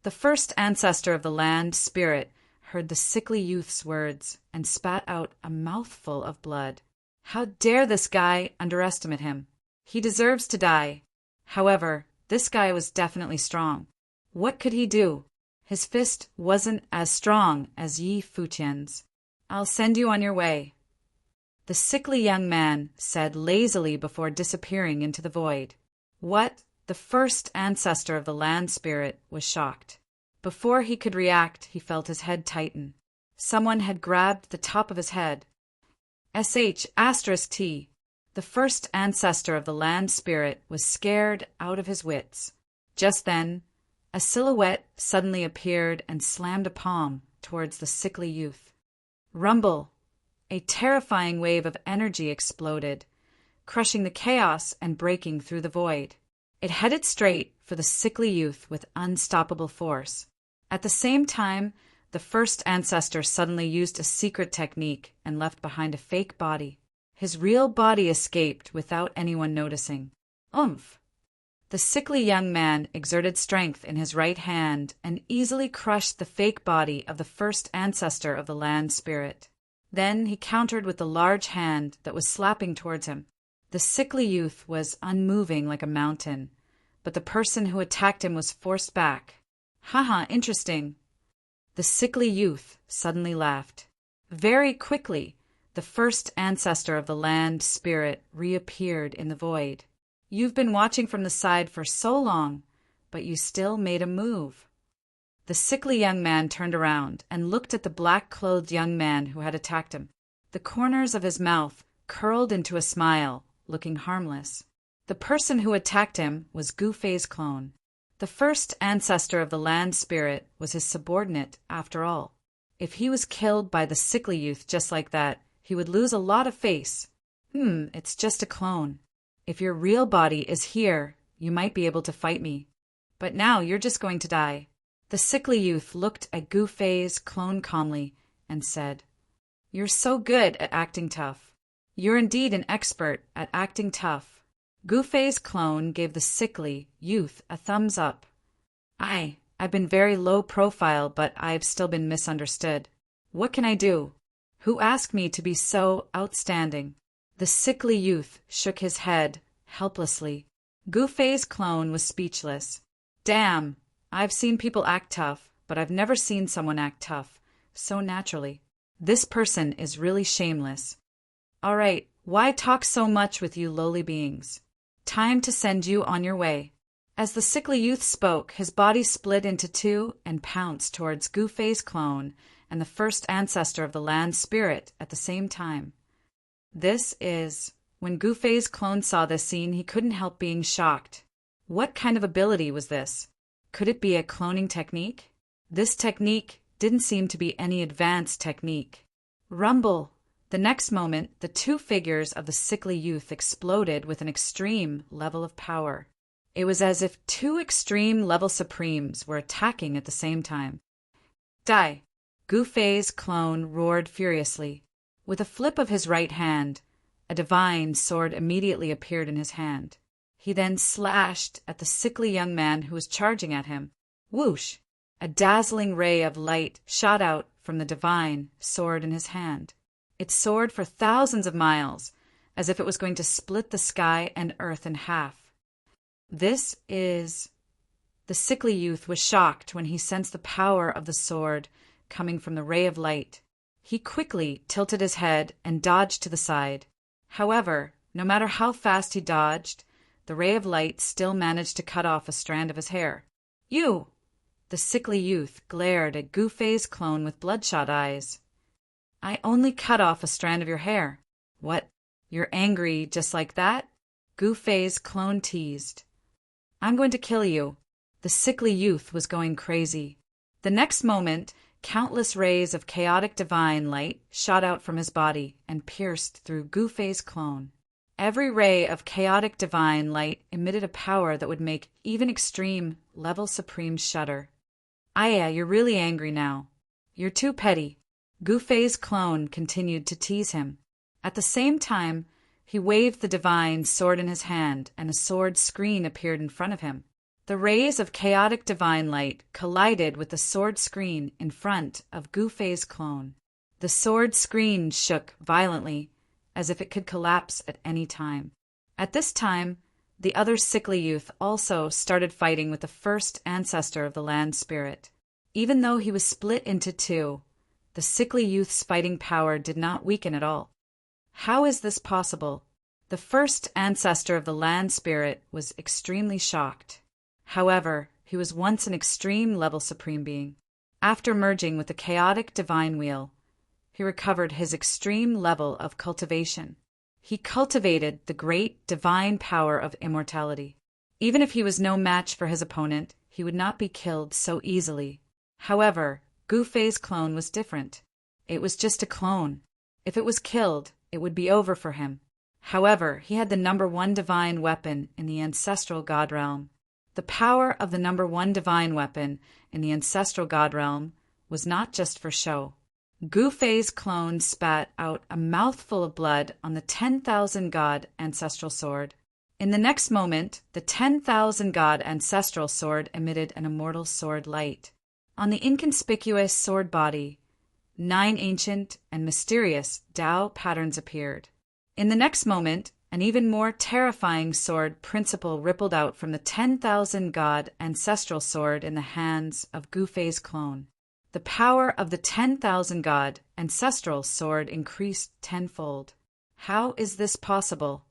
[SPEAKER 1] The first ancestor of the land spirit heard the sickly youth's words and spat out a mouthful of blood. How dare this guy underestimate him? He deserves to die. However, this guy was definitely strong. What could he do? His fist wasn't as strong as Yi Fuqian's. "I'll send you on your way," the sickly young man said lazily before disappearing into the void. What? The first ancestor of the land spirit was shocked. Before he could react, he felt his head tighten. Someone had grabbed the top of his head. **T. The first ancestor of the land spirit was scared out of his wits. Just then, a silhouette suddenly appeared and slammed a palm towards the sickly youth. Rumble! A terrifying wave of energy exploded, crushing the chaos and breaking through the void. It headed straight for the sickly youth with unstoppable force. At the same time, the first ancestor suddenly used a secret technique and left behind a fake body. His real body escaped without anyone noticing. Oomph! The sickly young man exerted strength in his right hand and easily crushed the fake body of the first ancestor of the land spirit. Then he countered with the large hand that was slapping towards him. The sickly youth was unmoving like a mountain, but the person who attacked him was forced back. Haha, interesting. The sickly youth suddenly laughed. Very quickly, the first ancestor of the land spirit reappeared in the void. You've been watching from the side for so long, but you still made a move. The sickly young man turned around and looked at the black-clothed young man who had attacked him. The corners of his mouth curled into a smile, looking harmless. The person who attacked him was Gufei's clone. The first ancestor of the land spirit was his subordinate, after all. If he was killed by the sickly youth just like that, he would lose a lot of face. It's just a clone. If your real body is here, you might be able to fight me. But now you're just going to die. The sickly youth looked at Gufei's clone calmly and said, "You're so good at acting tough. You're indeed an expert at acting tough." Gufei's clone gave the sickly youth a thumbs up. I've been very low profile, but I've still been misunderstood. What can I do? Who asked me to be so outstanding? The sickly youth shook his head helplessly. Gufei's clone was speechless. Damn, I've seen people act tough, but I've never seen someone act tough so naturally. This person is really shameless. All right, why talk so much with you lowly beings? Time to send you on your way. As the sickly youth spoke, his body split into two and pounced towards Gufei's clone and the first ancestor of the land spirit at the same time. When Gufei's clone saw this scene, he couldn't help being shocked. What kind of ability was this? Could it be a cloning technique? This technique didn't seem to be any advanced technique. Rumble! The next moment, the two figures of the sickly youth exploded with an extreme level of power. It was as if two extreme level supremes were attacking at the same time. Die! Gufei's clone roared furiously. With a flip of his right hand, a divine sword immediately appeared in his hand. He then slashed at the sickly young man who was charging at him. Whoosh! A dazzling ray of light shot out from the divine sword in his hand. It soared for thousands of miles, as if it was going to split the sky and earth in half. The sickly youth was shocked when he sensed the power of the sword coming from the ray of light. He quickly tilted his head and dodged to the side. However, no matter how fast he dodged, the ray of light still managed to cut off a strand of his hair. "You!" The sickly youth glared at Gu Fei's clone with bloodshot eyes. "I only cut off a strand of your hair." "What? You're angry just like that?" Gu Fei's clone teased. "I'm going to kill you." The sickly youth was going crazy. The next moment, countless rays of chaotic divine light shot out from his body and pierced through Gu Fei's clone. Every ray of chaotic divine light emitted a power that would make even extreme level supremes shudder. "Aya, you're really angry now. You're too petty." Gu Fei's clone continued to tease him. At the same time, he waved the divine sword in his hand, and a sword screen appeared in front of him. The rays of chaotic divine light collided with the sword screen in front of Gu Fei's clone. The sword screen shook violently, as if it could collapse at any time. At this time, the other sickly youth also started fighting with the first ancestor of the land spirit. Even though he was split into two, the sickly youth's fighting power did not weaken at all. How is this possible? The first ancestor of the land spirit was extremely shocked. However, he was once an extreme level supreme being. After merging with the chaotic divine wheel, he recovered his extreme level of cultivation. He cultivated the great divine power of immortality. Even if he was no match for his opponent, he would not be killed so easily. However, Gu Fei's clone was different. It was just a clone. If it was killed, it would be over for him. However, he had the #1 divine weapon in the ancestral god realm. The power of the #1 divine weapon in the ancestral god realm was not just for show. Gu Fei's clone spat out a mouthful of blood on the 10,000 god ancestral sword. In the next moment, the 10,000 god ancestral sword emitted an immortal sword light. On the inconspicuous sword body, 9 ancient and mysterious Tao patterns appeared. In the next moment, an even more terrifying sword principle rippled out from the 10,000 god ancestral sword in the hands of Gu Fei's clone. The power of the 10,000 god ancestral sword increased tenfold. How is this possible?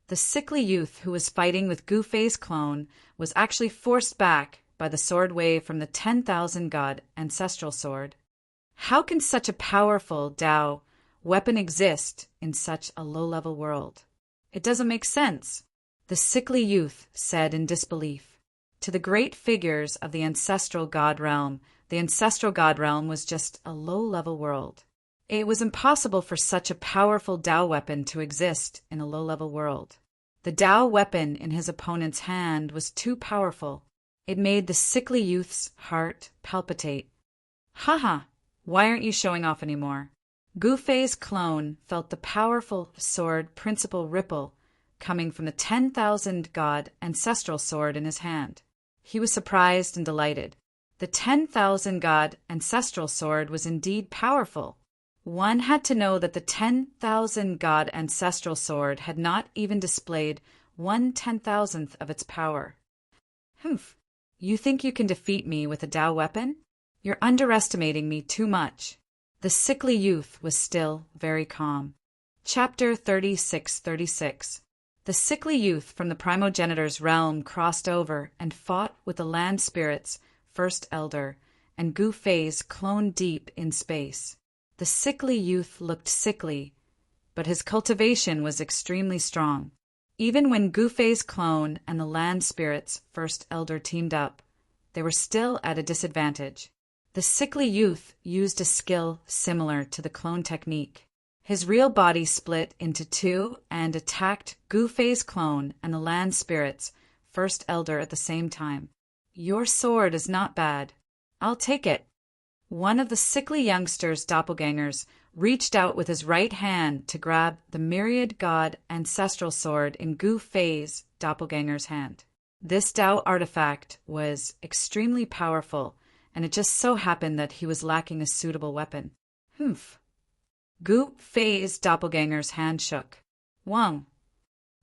[SPEAKER 1] The sickly youth who was fighting with Gu Fei's clone was actually forced back by the sword wave from the 10,000 god ancestral sword. How can such a powerful Tao weapon exist in such a low-level world? It doesn't make sense, the sickly youth said in disbelief. To the great figures of the ancestral god realm, the ancestral god realm was just a low-level world. It was impossible for such a powerful Tao weapon to exist in a low-level world. The Tao weapon in his opponent's hand was too powerful. It made the sickly youth's heart palpitate. Haha, why aren't you showing off anymore? Gu Fei's clone felt the powerful sword principle ripple coming from the 10,000 god ancestral sword in his hand. He was surprised and delighted. The 10,000 god ancestral sword was indeed powerful. One had to know that the 10,000 god ancestral sword had not even displayed 1/10,000th of its power. Humph, you think you can defeat me with a Tao weapon? You're underestimating me too much. The sickly youth was still very calm. Chapter 36:36. The sickly youth from the primogenitor's realm crossed over and fought with the land spirit's first elder and Gu Fei's clone deep in space. The sickly youth looked sickly, but his cultivation was extremely strong. Even when Gu Fei's clone and the land spirit's first elder teamed up, they were still at a disadvantage. The sickly youth used a skill similar to the clone technique. His real body split into two and attacked Gu Fei's clone and the land spirit's first elder at the same time. Your sword is not bad. I'll take it. One of the sickly youngster's doppelgangers reached out with his right hand to grab the myriad god ancestral sword in Gu Fei's doppelganger's hand. This Tao artifact was extremely powerful, and it just so happened that he was lacking a suitable weapon. Humph. Gu Fei's doppelganger's hand shook. Wang.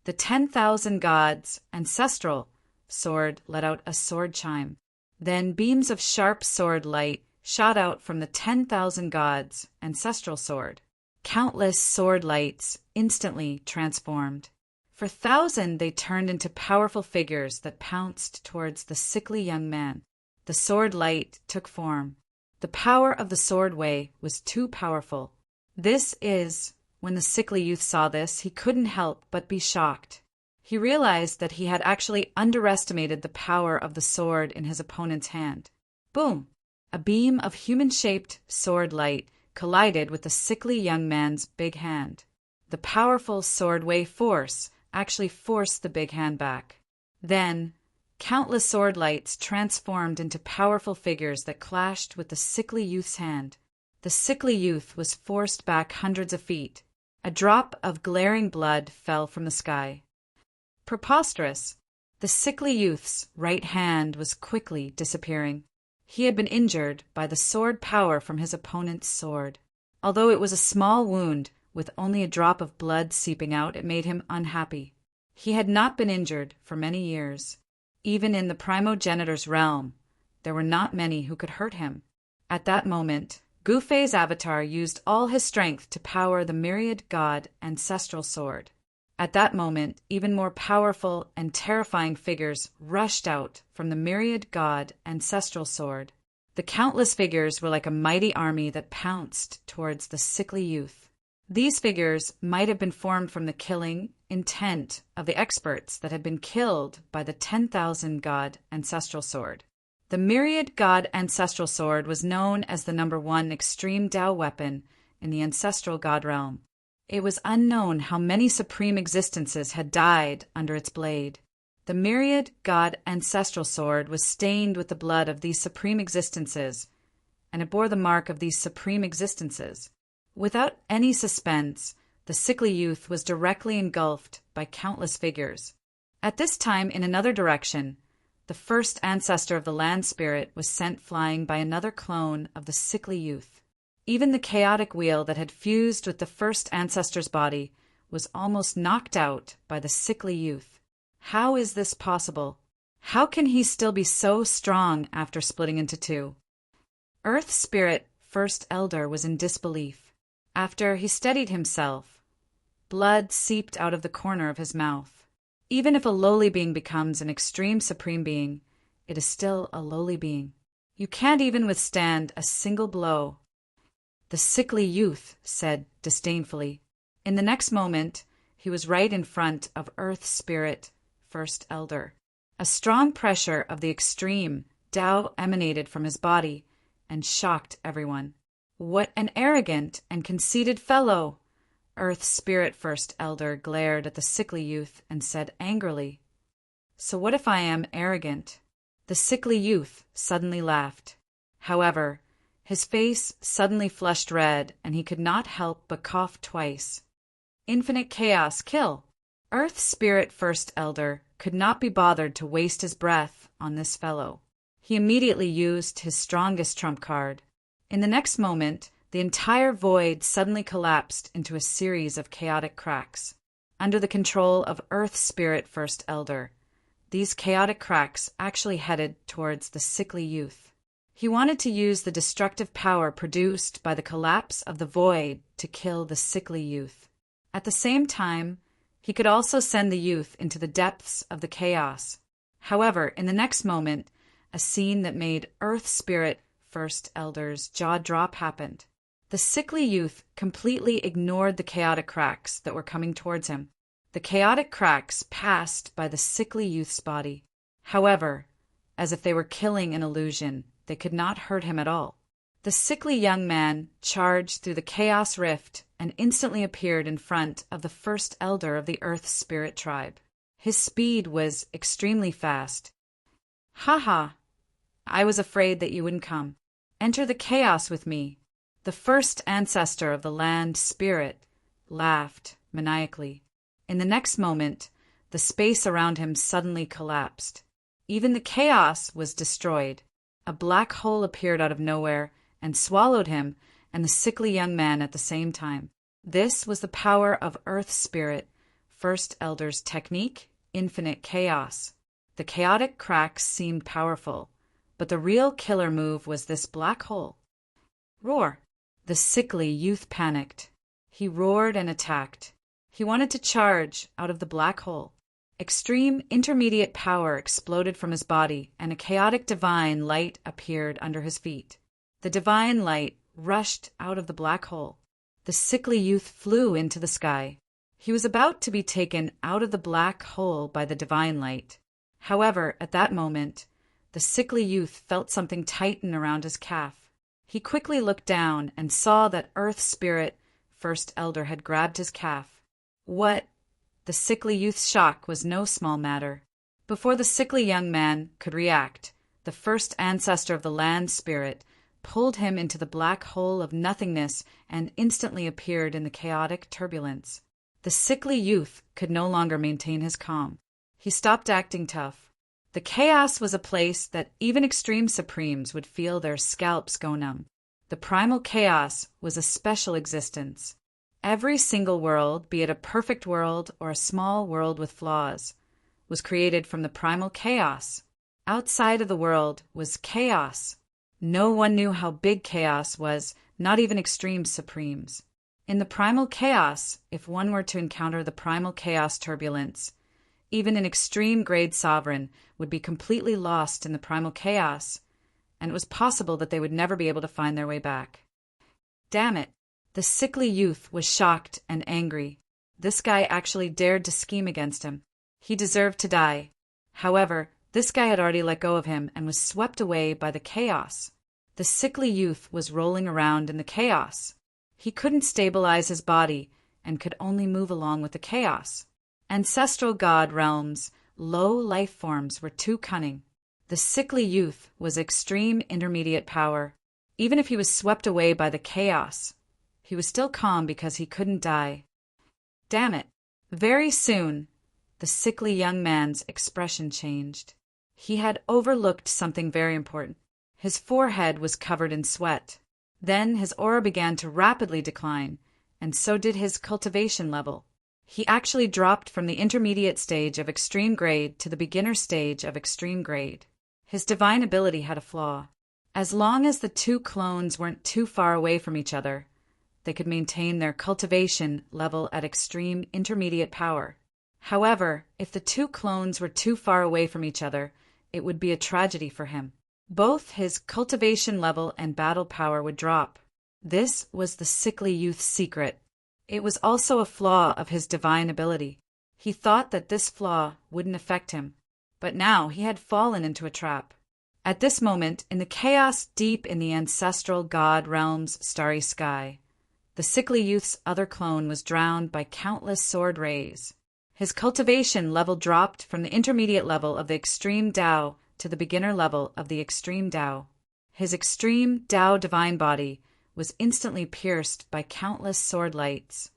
[SPEAKER 1] The 10,000 gods' ancestral sword let out a sword chime. Then beams of sharp sword light shot out from the 10,000 gods' ancestral sword. Countless sword lights instantly transformed. For For 1,000 they turned into powerful figures that pounced towards the sickly young man. The sword light took form. The power of the sword way was too powerful. When the sickly youth saw this, he couldn't help but be shocked. He realized that he had actually underestimated the power of the sword in his opponent's hand. Boom! A beam of human-shaped sword light collided with the sickly young man's big hand. The powerful sword way force actually forced the big hand back. Then, countless sword lights transformed into powerful figures that clashed with the sickly youth's hand. The sickly youth was forced back hundreds of feet. A drop of glaring blood fell from the sky. Preposterous! The sickly youth's right hand was quickly disappearing. He had been injured by the sword power from his opponent's sword. Although it was a small wound, with only a drop of blood seeping out, it made him unhappy. He had not been injured for many years. Even in the primogenitor's realm, there were not many who could hurt him. At that moment, Gufei's avatar used all his strength to power the myriad god ancestral sword. At that moment, even more powerful and terrifying figures rushed out from the myriad god ancestral sword. The countless figures were like a mighty army that pounced towards the sickly youth. These figures might have been formed from the killing intent of the experts that had been killed by the 10,000 god ancestral sword. The myriad god ancestral sword was known as the #1 extreme Tao weapon in the ancestral god realm. It was unknown how many supreme existences had died under its blade. The myriad god ancestral sword was stained with the blood of these supreme existences, and it bore the mark of these supreme existences. Without any suspense, the sickly youth was directly engulfed by countless figures. At this time, in another direction, the first ancestor of the land spirit was sent flying by another clone of the sickly youth. Even the chaotic wheel that had fused with the first ancestor's body was almost knocked out by the sickly youth. How is this possible? How can he still be so strong after splitting into two? Earth Spirit First Elder was in disbelief. After he steadied himself, blood seeped out of the corner of his mouth. Even if a lowly being becomes an extreme supreme being, it is still a lowly being. You can't even withstand a single blow. The sickly youth said disdainfully. In the next moment, he was right in front of Earth Spirit First Elder. A strong pressure of the extreme Tao emanated from his body and shocked everyone. What an arrogant and conceited fellow! Earth Spirit First Elder glared at the sickly youth and said angrily, "So what if I am arrogant?" The sickly youth suddenly laughed. However, his face suddenly flushed red and he could not help but cough twice. Infinite chaos, kill! Earth Spirit First Elder could not be bothered to waste his breath on this fellow. He immediately used his strongest trump card. In the next moment, the entire void suddenly collapsed into a series of chaotic cracks. Under the control of Earth Spirit First Elder, these chaotic cracks actually headed towards the sickly youth. He wanted to use the destructive power produced by the collapse of the void to kill the sickly youth. At the same time, he could also send the youth into the depths of the chaos. However, in the next moment, a scene that made Earth Spirit First Elder's jaw drop happened. The sickly youth completely ignored the chaotic cracks that were coming towards him. The chaotic cracks passed by the sickly youth's body. However, as if they were killing an illusion, they could not hurt him at all. The sickly young man charged through the chaos rift and instantly appeared in front of the first elder of the Earth Spirit tribe. His speed was extremely fast. "Ha! I was afraid that you wouldn't come. Enter the chaos with me." The first ancestor of the land spirit laughed maniacally. In the next moment, the space around him suddenly collapsed. Even the chaos was destroyed. A black hole appeared out of nowhere and swallowed him and the sickly young man at the same time. This was the power of Earth Spirit First Elder's technique, Infinite Chaos. The chaotic cracks seemed powerful, but the real killer move was this black hole. Roar! The sickly youth panicked. He roared and attacked. He wanted to charge out of the black hole. Extreme intermediate power exploded from his body, and a chaotic divine light appeared under his feet. The divine light rushed out of the black hole. The sickly youth flew into the sky. He was about to be taken out of the black hole by the divine light. However, at that moment, the sickly youth felt something tighten around his calf. He quickly looked down and saw that Earth Spirit First Elder had grabbed his calf. What? The sickly youth's shock was no small matter. Before the sickly young man could react, the first ancestor of the land spirit pulled him into the black hole of nothingness and instantly appeared in the chaotic turbulence. The sickly youth could no longer maintain his calm. He stopped acting tough. The chaos was a place that even extreme supremes would feel their scalps go numb. The primal chaos was a special existence. Every single world, be it a perfect world or a small world with flaws, was created from the primal chaos. Outside of the world was chaos. No one knew how big chaos was, not even extreme supremes. In the primal chaos, if one were to encounter the primal chaos turbulence, even an extreme grade sovereign would be completely lost in the primal chaos, and it was possible that they would never be able to find their way back. Damn it! The sickly youth was shocked and angry. This guy actually dared to scheme against him. He deserved to die. However, this guy had already let go of him and was swept away by the chaos. The sickly youth was rolling around in the chaos. He couldn't stabilize his body and could only move along with the chaos. Ancestral god realms, low life forms were too cunning. The sickly youth was extreme intermediate power. Even if he was swept away by the chaos, he was still calm because he couldn't die. Damn it! Very soon, the sickly young man's expression changed. He had overlooked something very important. His forehead was covered in sweat. Then his aura began to rapidly decline, and so did his cultivation level. He actually dropped from the intermediate stage of extreme grade to the beginner stage of extreme grade. His divine ability had a flaw. As long as the two clones weren't too far away from each other, they could maintain their cultivation level at extreme intermediate power. However, if the two clones were too far away from each other, it would be a tragedy for him. Both his cultivation level and battle power would drop. This was the sickly youth's secret. It was also a flaw of his divine ability. He thought that this flaw wouldn't affect him, but now he had fallen into a trap. At this moment, in the chaos deep in the ancestral god realm's starry sky, the sickly youth's other clone was drowned by countless sword rays. His cultivation level dropped from the intermediate level of the extreme Tao to the beginner level of the extreme Tao. His extreme Tao divine body was instantly pierced by countless sword lights.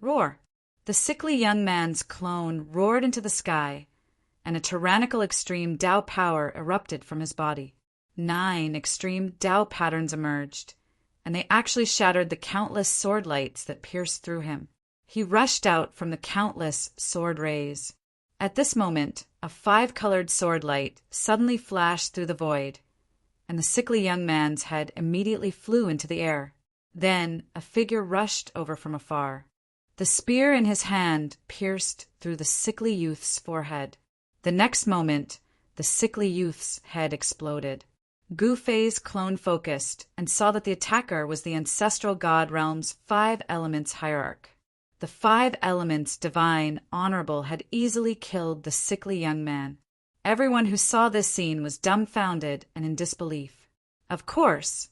[SPEAKER 1] Roar! The sickly young man's clone roared into the sky, and a tyrannical extreme Tao power erupted from his body. 9 extreme Tao patterns emerged, and they actually shattered the countless sword lights that pierced through him. He rushed out from the countless sword rays. At this moment, a 5-colored sword light suddenly flashed through the void, and the sickly young man's head immediately flew into the air. Then a figure rushed over from afar. The spear in his hand pierced through the sickly youth's forehead. The next moment, the sickly youth's head exploded. Gu-Fei's clone focused and saw that the attacker was the ancestral god realm's 5 elements hierarch. The 5 elements, divine, honorable, had easily killed the sickly young man. Everyone who saw this scene was dumbfounded and in disbelief. Of course,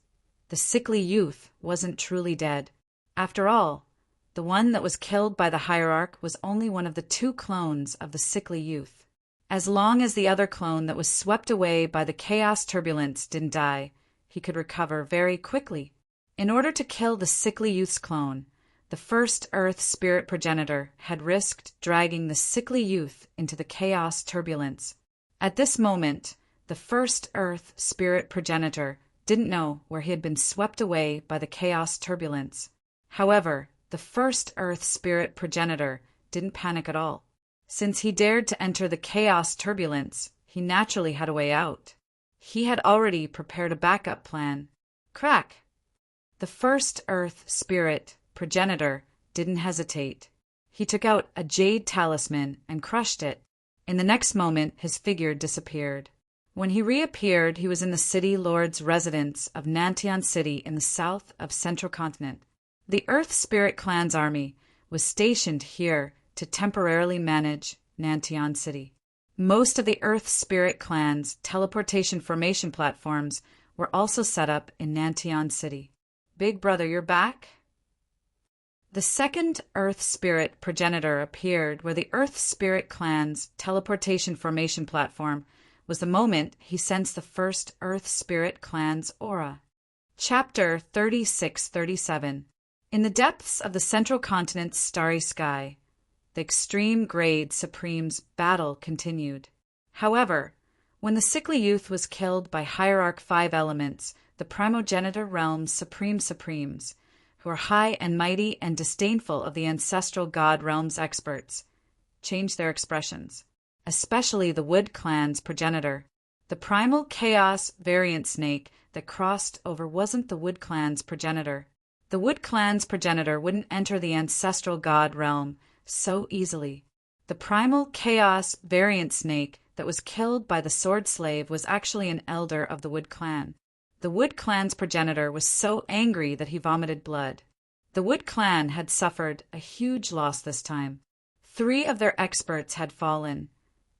[SPEAKER 1] the sickly youth wasn't truly dead. After all, the one that was killed by the hierarch was only one of the 2 clones of the sickly youth. As long as the other clone that was swept away by the chaos turbulence didn't die, he could recover very quickly. In order to kill the sickly youth's clone, the first Earth spirit progenitor had risked dragging the sickly youth into the chaos turbulence. At this moment, the first Earth spirit progenitor didn't know where he had been swept away by the chaos turbulence. However, the first Earth spirit progenitor didn't panic at all. Since he dared to enter the chaos turbulence, he naturally had a way out. He had already prepared a backup plan. Crack! The first Earth spirit progenitor didn't hesitate. He took out a jade talisman and crushed it. In the next moment, his figure disappeared. When he reappeared, he was in the city lord's residence of Nantian City in the south of Central Continent. The Earth Spirit Clan's army was stationed here to temporarily manage Nantian City. Most of the Earth Spirit Clan's teleportation formation platforms were also set up in Nantian City. Big brother, you're back? The second Earth Spirit progenitor appeared where the Earth Spirit Clan's teleportation formation platform was the moment he sensed the first Earth Spirit Clan's aura. Chapter 36-37. In the depths of the Central Continent's starry sky, the Extreme Grade Supreme's battle continued. However, when the sickly youth was killed by Hierarch 5 Elements, the primogenitor realm's Supremes, who are high and mighty and disdainful of the ancestral god realm's experts, changed their expressions, especially the Wood Clan's progenitor. The primal chaos variant snake that crossed over wasn't the Wood Clan's progenitor. The Wood Clan's progenitor wouldn't enter the ancestral god realm so easily. The primal chaos variant snake that was killed by the sword slave was actually an elder of the Wood Clan. The Wood Clan's progenitor was so angry that he vomited blood. The Wood Clan had suffered a huge loss this time. 3 of their experts had fallen,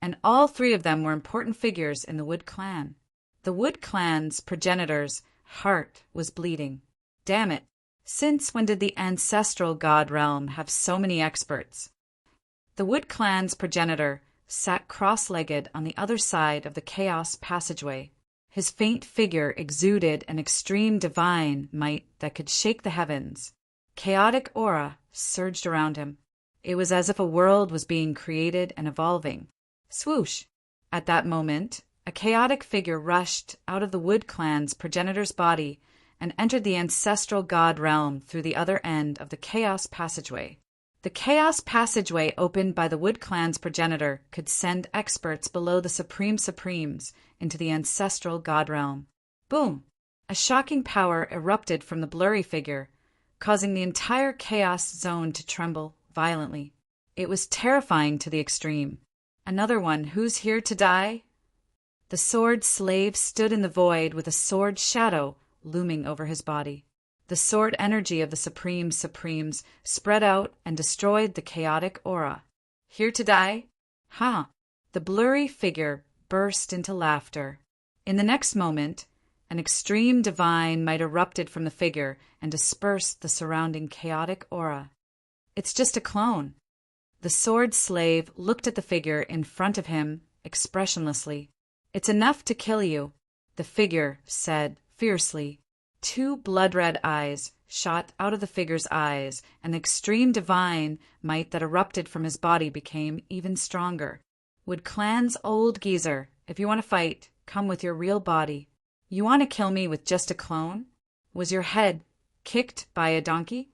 [SPEAKER 1] and all 3 of them were important figures in the Wood Clan. The Wood Clan's progenitor's heart was bleeding. Damn it! Since when did the ancestral god realm have so many experts? The Wood Clan's progenitor sat cross-legged on the other side of the chaos passageway. His faint figure exuded an extreme divine might that could shake the heavens. Chaotic aura surged around him. It was as if a world was being created and evolving. Swoosh! At that moment, a chaotic figure rushed out of the Wood Clan's progenitor's body and entered the ancestral god realm through the other end of the chaos passageway. The chaos passageway opened by the Wood Clan's progenitor could send experts below the Supremes into the ancestral god realm. Boom! A shocking power erupted from the blurry figure, causing the entire chaos zone to tremble violently. It was terrifying to the extreme. Another one, who's here to die? The sword slave stood in the void with a sword shadow looming over his body. The sword energy of the Supremes spread out and destroyed the chaotic aura. Here to die? Huh. The blurry figure burst into laughter. In the next moment, an extreme divine might erupted from the figure and dispersed the surrounding chaotic aura. It's just a clone. The sword slave looked at the figure in front of him expressionlessly. It's enough to kill you, the figure said fiercely. 2 blood-red eyes shot out of the figure's eyes, and the extreme divine might that erupted from his body became even stronger. Wood Clan's old geezer, if you want to fight, come with your real body. You want to kill me with just a clone? Was your head kicked by a donkey?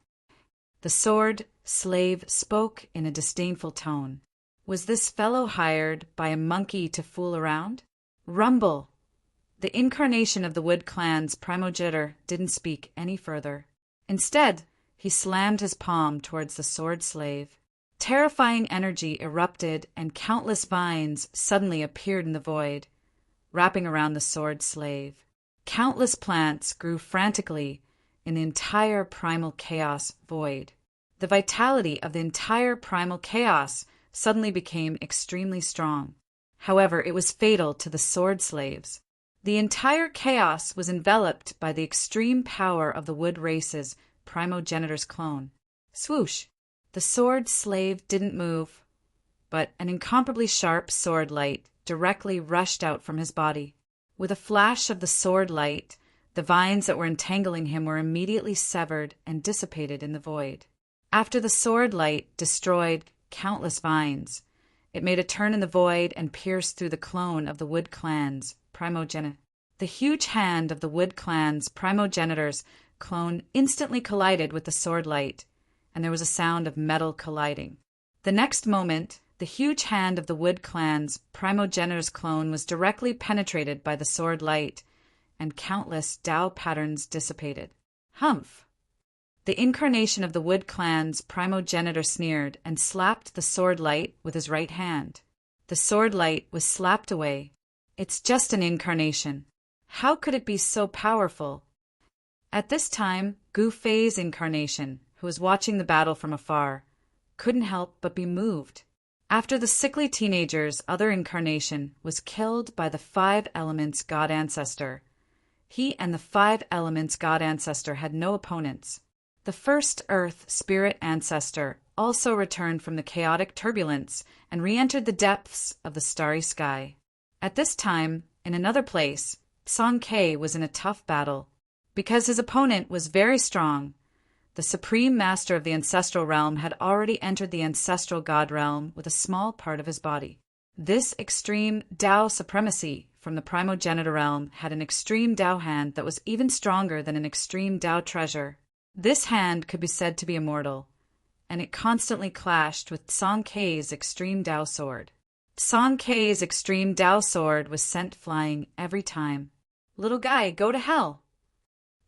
[SPEAKER 1] The sword slave spoke in a disdainful tone. Was this fellow hired by a monkey to fool around? Rumble! The incarnation of the Wood Clan's primogenitor didn't speak any further. Instead, he slammed his palm towards the sword slave. Terrifying energy erupted and countless vines suddenly appeared in the void, wrapping around the sword slave. Countless plants grew frantically in the entire primal chaos void. The vitality of the entire primal chaos suddenly became extremely strong. However, it was fatal to the sword slaves. The entire chaos was enveloped by the extreme power of the wood race's primogenitor's clone. Swoosh! The sword slave didn't move, but an incomparably sharp sword light directly rushed out from his body. With a flash of the sword light, the vines that were entangling him were immediately severed and dissipated in the void. After the sword light destroyed countless vines, it made a turn in the void and pierced through the clone of the Wood Clan's primogenitor. The huge hand of the Wood Clan's primogenitor's clone instantly collided with the sword light, and there was a sound of metal colliding. The next moment, the huge hand of the Wood Clan's primogenitor's clone was directly penetrated by the sword light, and countless Tao patterns dissipated. Humph! The incarnation of the Wood clan's primogenitor sneered and slapped the sword light with his right hand. The sword light was slapped away. It's just an incarnation. How could it be so powerful? At this time, Gu Fei's incarnation, who was watching the battle from afar, couldn't help but be moved. After the sickly teenager's other incarnation was killed by the Five Elements God Ancestor, he and the Five Elements God Ancestor had no opponents. The first Earth Spirit Ancestor also returned from the chaotic turbulence and re-entered the depths of the starry sky. At this time, in another place, Song Ke was in a tough battle. Because his opponent was very strong, the Supreme Master of the Ancestral Realm had already entered the Ancestral God Realm with a small part of his body. This extreme Tao supremacy from the Primogenitor Realm had an extreme Tao hand that was even stronger than an extreme Tao treasure. This hand could be said to be immortal, and it constantly clashed with Song Ke's extreme Tao sword. Song Ke's extreme Tao sword was sent flying every time. "Little guy, go to hell!"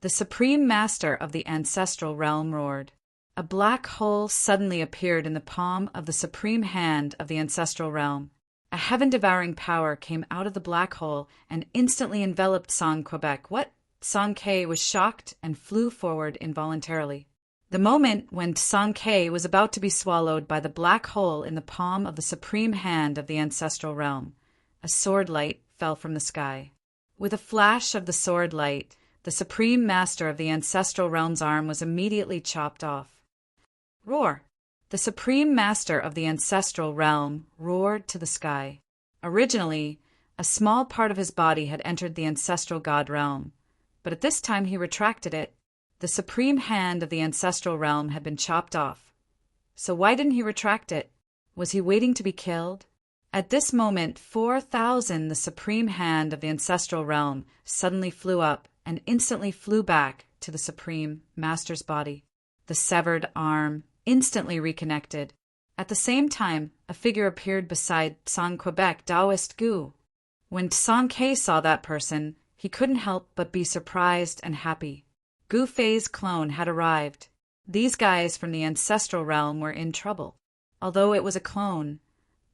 [SPEAKER 1] The Supreme Master of the Ancestral Realm roared. A black hole suddenly appeared in the palm of the Supreme Hand of the Ancestral Realm. A heaven-devouring power came out of the black hole and instantly enveloped Song Quebec. What? Song Ke was shocked and flew forward involuntarily. The moment when Song Ke was about to be swallowed by the black hole in the palm of the Supreme Hand of the Ancestral Realm, a sword light fell from the sky. With a flash of the sword light, the Supreme Master of the Ancestral Realm's arm was immediately chopped off. Roar! The Supreme Master of the Ancestral Realm roared to the sky. Originally, a small part of his body had entered the Ancestral God Realm, but at this time he retracted it. The Supreme Hand of the Ancestral Realm had been chopped off. So why didn't he retract it? Was he waiting to be killed? At this moment, 4,000 the Supreme Hand of the Ancestral Realm suddenly flew up and instantly flew back to the Supreme Master's body. The severed arm instantly reconnected. At the same time, a figure appeared beside Song Quebec Taoist Gu. When Song Ke saw that person, he couldn't help but be surprised and happy. Gu Fei's clone had arrived. These guys from the Ancestral Realm were in trouble. Although it was a clone,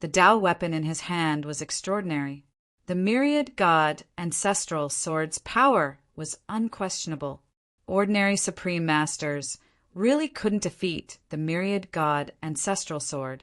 [SPEAKER 1] the Tao weapon in his hand was extraordinary. The myriad God Ancestral Sword's power was unquestionable. Ordinary Supreme Masters really couldn't defeat the myriad God Ancestral Sword.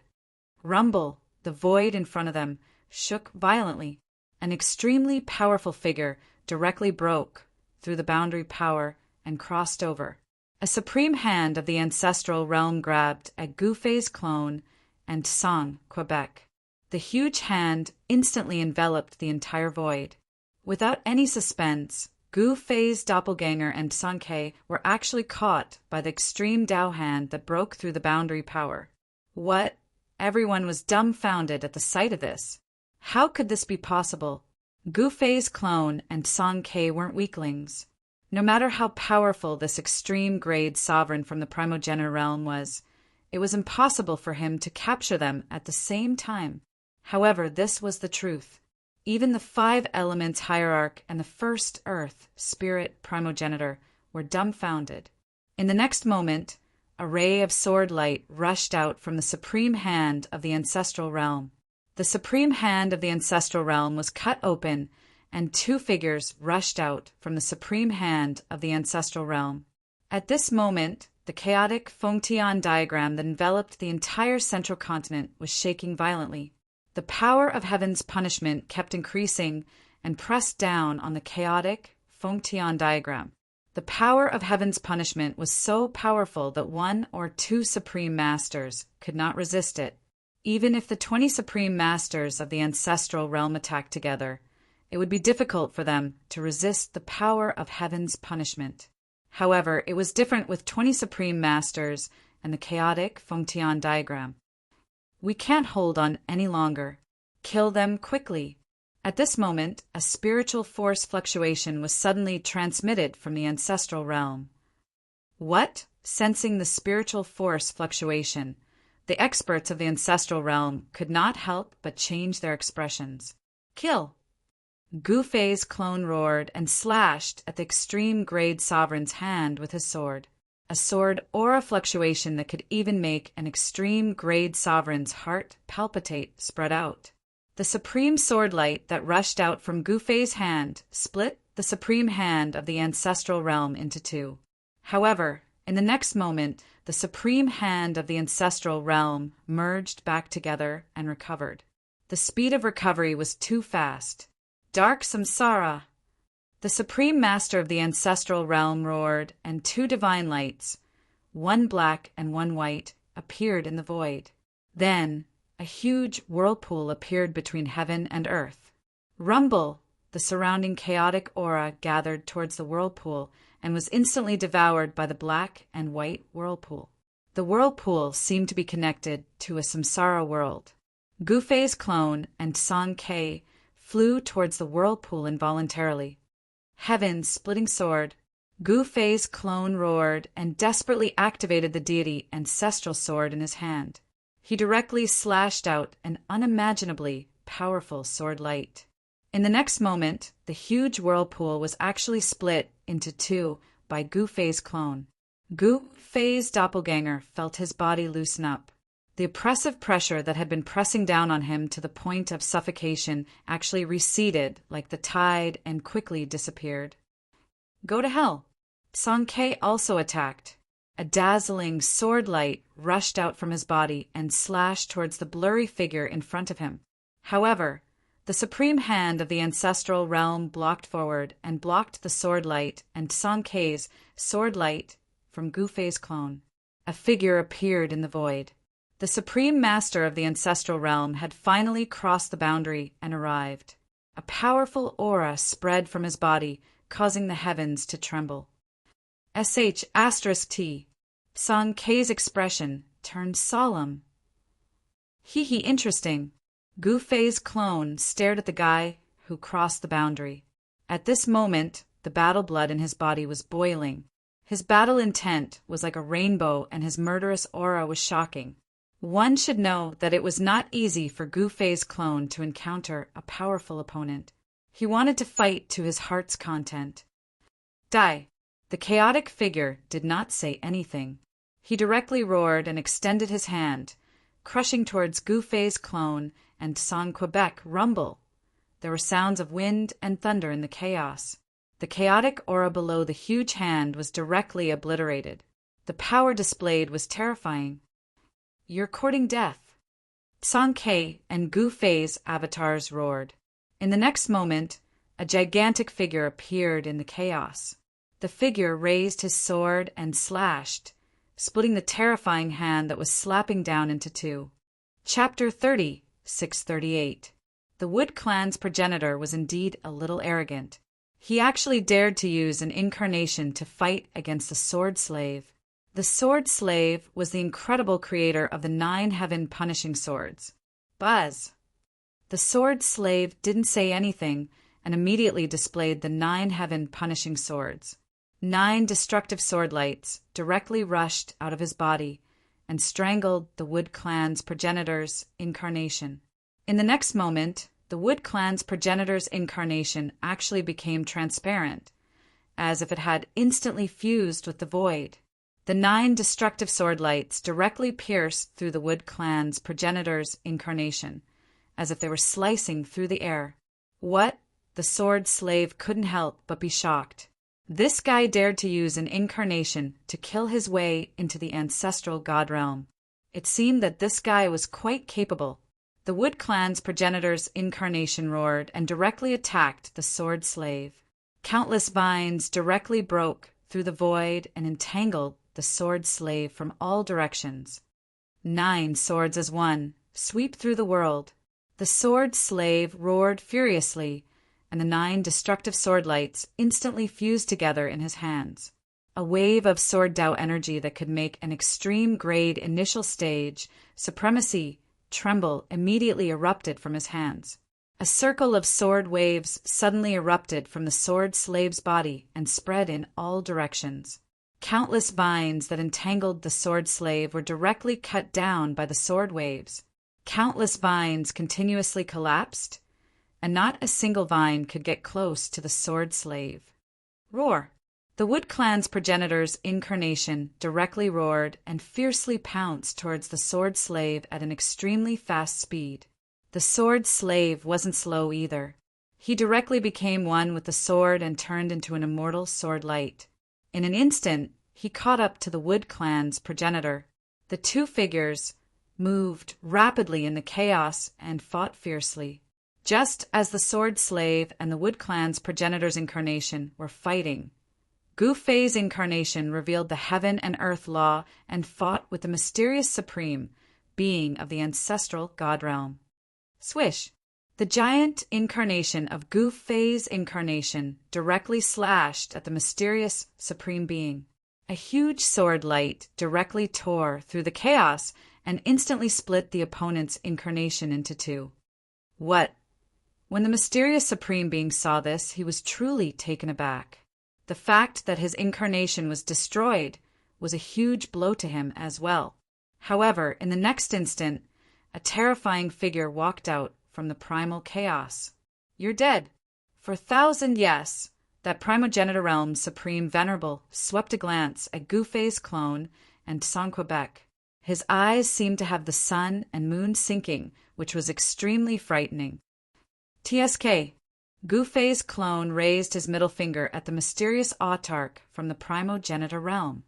[SPEAKER 1] Rumble, the void in front of them, shook violently. An extremely powerful figure directly broke through the boundary power and crossed over. A Supreme Hand of the Ancestral Realm grabbed at Gu Fei's clone and Song Quebec. The huge hand instantly enveloped the entire void. Without any suspense, Gu Fei's doppelganger and Song Ke were actually caught by the extreme Tao hand that broke through the boundary power. What? Everyone was dumbfounded at the sight of this. How could this be possible? Gu Fei's clone and Song Ke weren't weaklings. No matter how powerful this extreme-grade sovereign from the Primogenitor Realm was, it was impossible for him to capture them at the same time. However, this was the truth. Even the Five Elements Hierarch and the First Earth Spirit Primogenitor were dumbfounded. In the next moment, a ray of sword light rushed out from the Supreme Hand of the Ancestral Realm. The Supreme Hand of the Ancestral Realm was cut open, and two figures rushed out from the Supreme Hand of the Ancestral Realm. At this moment, the chaotic Fengtian diagram that enveloped the entire central continent was shaking violently. The power of heaven's punishment kept increasing and pressed down on the chaotic Fengtian diagram. The power of heaven's punishment was so powerful that one or two Supreme Masters could not resist it. Even if the 20 Supreme Masters of the Ancestral Realm attacked together, it would be difficult for them to resist the power of heaven's punishment. However, it was different with 20 Supreme Masters and the chaotic Fengtian diagram. We can't hold on any longer. Kill them quickly. At this moment, a spiritual force fluctuation was suddenly transmitted from the Ancestral Realm. What? Sensing the spiritual force fluctuation, the experts of the Ancestral Realm could not help but change their expressions. Kill! Gu Fei's clone roared and slashed at the extreme-grade sovereign's hand with his sword. a sword aura fluctuation that could even make an extreme grade sovereign's heart palpitate spread out. The supreme sword light that rushed out from Gufei's hand split the supreme hand of the ancestral realm into two. However, in the next moment, the supreme hand of the ancestral realm merged back together and recovered. The speed of recovery was too fast. Dark Samsara! The supreme master of the ancestral realm roared, and two divine lights, one black and one white, appeared in the void. Then, a huge whirlpool appeared between heaven and earth. Rumble! The surrounding chaotic aura gathered towards the whirlpool and was instantly devoured by the black and white whirlpool. The whirlpool seemed to be connected to a samsara world. Gufei's clone and Song Ke flew towards the whirlpool involuntarily. Heaven's splitting sword. Gufei's clone roared and desperately activated the deity ancestral sword in his hand. He directly slashed out an unimaginably powerful sword light. In the next moment, the huge whirlpool was actually split into two by Gufei's clone. Gufei's doppelganger felt his body loosen up. The oppressive pressure that had been pressing down on him to the point of suffocation actually receded like the tide and quickly disappeared. Go to hell! Song Ke also attacked. A dazzling sword light rushed out from his body and slashed towards the blurry figure in front of him. However, the supreme hand of the ancestral realm blocked forward and blocked the sword light and Song Ke's sword light from Gufei's clone. A figure appeared in the void. The supreme master of the ancestral realm had finally crossed the boundary and arrived. A powerful aura spread from his body, causing the heavens to tremble. *T. Song Ke's expression turned solemn. Hee, interesting. Gufei's clone stared at the guy who crossed the boundary. At this moment, the battle blood in his body was boiling. His battle intent was like a rainbow and his murderous aura was shocking. One should know that it was not easy for Gufei's clone to encounter a powerful opponent. He wanted to fight to his heart's content. Die! The chaotic figure did not say anything. He directly roared and extended his hand, crushing towards Gufei's clone and Song Quebec rumble. There were sounds of wind and thunder in the chaos. The chaotic aura below the huge hand was directly obliterated. The power displayed was terrifying. You're courting death. Song Ke and Gufei's avatars roared. In the next moment, a gigantic figure appeared in the chaos. The figure raised his sword and slashed, splitting the terrifying hand that was slapping down into two. Chapter 30, 638. The Wood Clan's progenitor was indeed a little arrogant. He actually dared to use an incarnation to fight against the Sword Slave. The Sword Slave was the incredible creator of the 9 heaven punishing swords. Buzz! The Sword Slave didn't say anything and immediately displayed the 9 heaven punishing swords. 9 destructive sword lights directly rushed out of his body and strangled the Wood Clan's progenitor's incarnation. In the next moment, the Wood Clan's progenitor's incarnation actually became transparent, as if it had instantly fused with the void. The 9 destructive sword lights directly pierced through the Wood Clan's progenitor's incarnation, as if they were slicing through the air. What? The Sword Slave couldn't help but be shocked. This guy dared to use an incarnation to kill his way into the ancestral god realm. It seemed that this guy was quite capable. The Wood Clan's progenitor's incarnation roared and directly attacked the Sword Slave. Countless vines directly broke through the void and entangled the Sword Slave from all directions. 9 swords as one, sweep through the world. The Sword Slave roared furiously, and the 9 destructive sword lights instantly fused together in his hands. A wave of sword Tao energy that could make an extreme grade initial stage supremacy tremble immediately erupted from his hands. A circle of sword waves suddenly erupted from the Sword Slave's body and spread in all directions. Countless vines that entangled the Sword Slave were directly cut down by the sword waves. Countless vines continuously collapsed, and not a single vine could get close to the Sword Slave. Roar! The The Wood Clan's progenitor's incarnation directly roared and fiercely pounced towards the sword slave at an extremely fast speed. The sword slave wasn't slow either. He directly became one with the sword and turned into an immortal sword light. In an instant, he caught up to the Wood Clan's progenitor. The two figures moved rapidly in the chaos and fought fiercely. Just as the sword slave and the Wood Clan's progenitor's incarnation were fighting, Gu Fei's incarnation revealed the heaven and earth law and fought with the mysterious supreme being of the ancestral god realm. Swish! The giant incarnation of Gu Fei's incarnation directly slashed at the mysterious supreme being. A huge sword light directly tore through the chaos and instantly split the opponent's incarnation into two. What? When the mysterious supreme being saw this, he was truly taken aback. The fact that his incarnation was destroyed was a huge blow to him as well. However, in the next instant, a terrifying figure walked out from the primal chaos. You're dead. For 1,000 yes, that primogenitor realm's supreme Venerable swept a glance at Gu Fei's clone and Quebec. His eyes seemed to have the sun and moon sinking, which was extremely frightening. TSK. Gu Fei's clone raised his middle finger at the mysterious autarch from the primogenitor realm.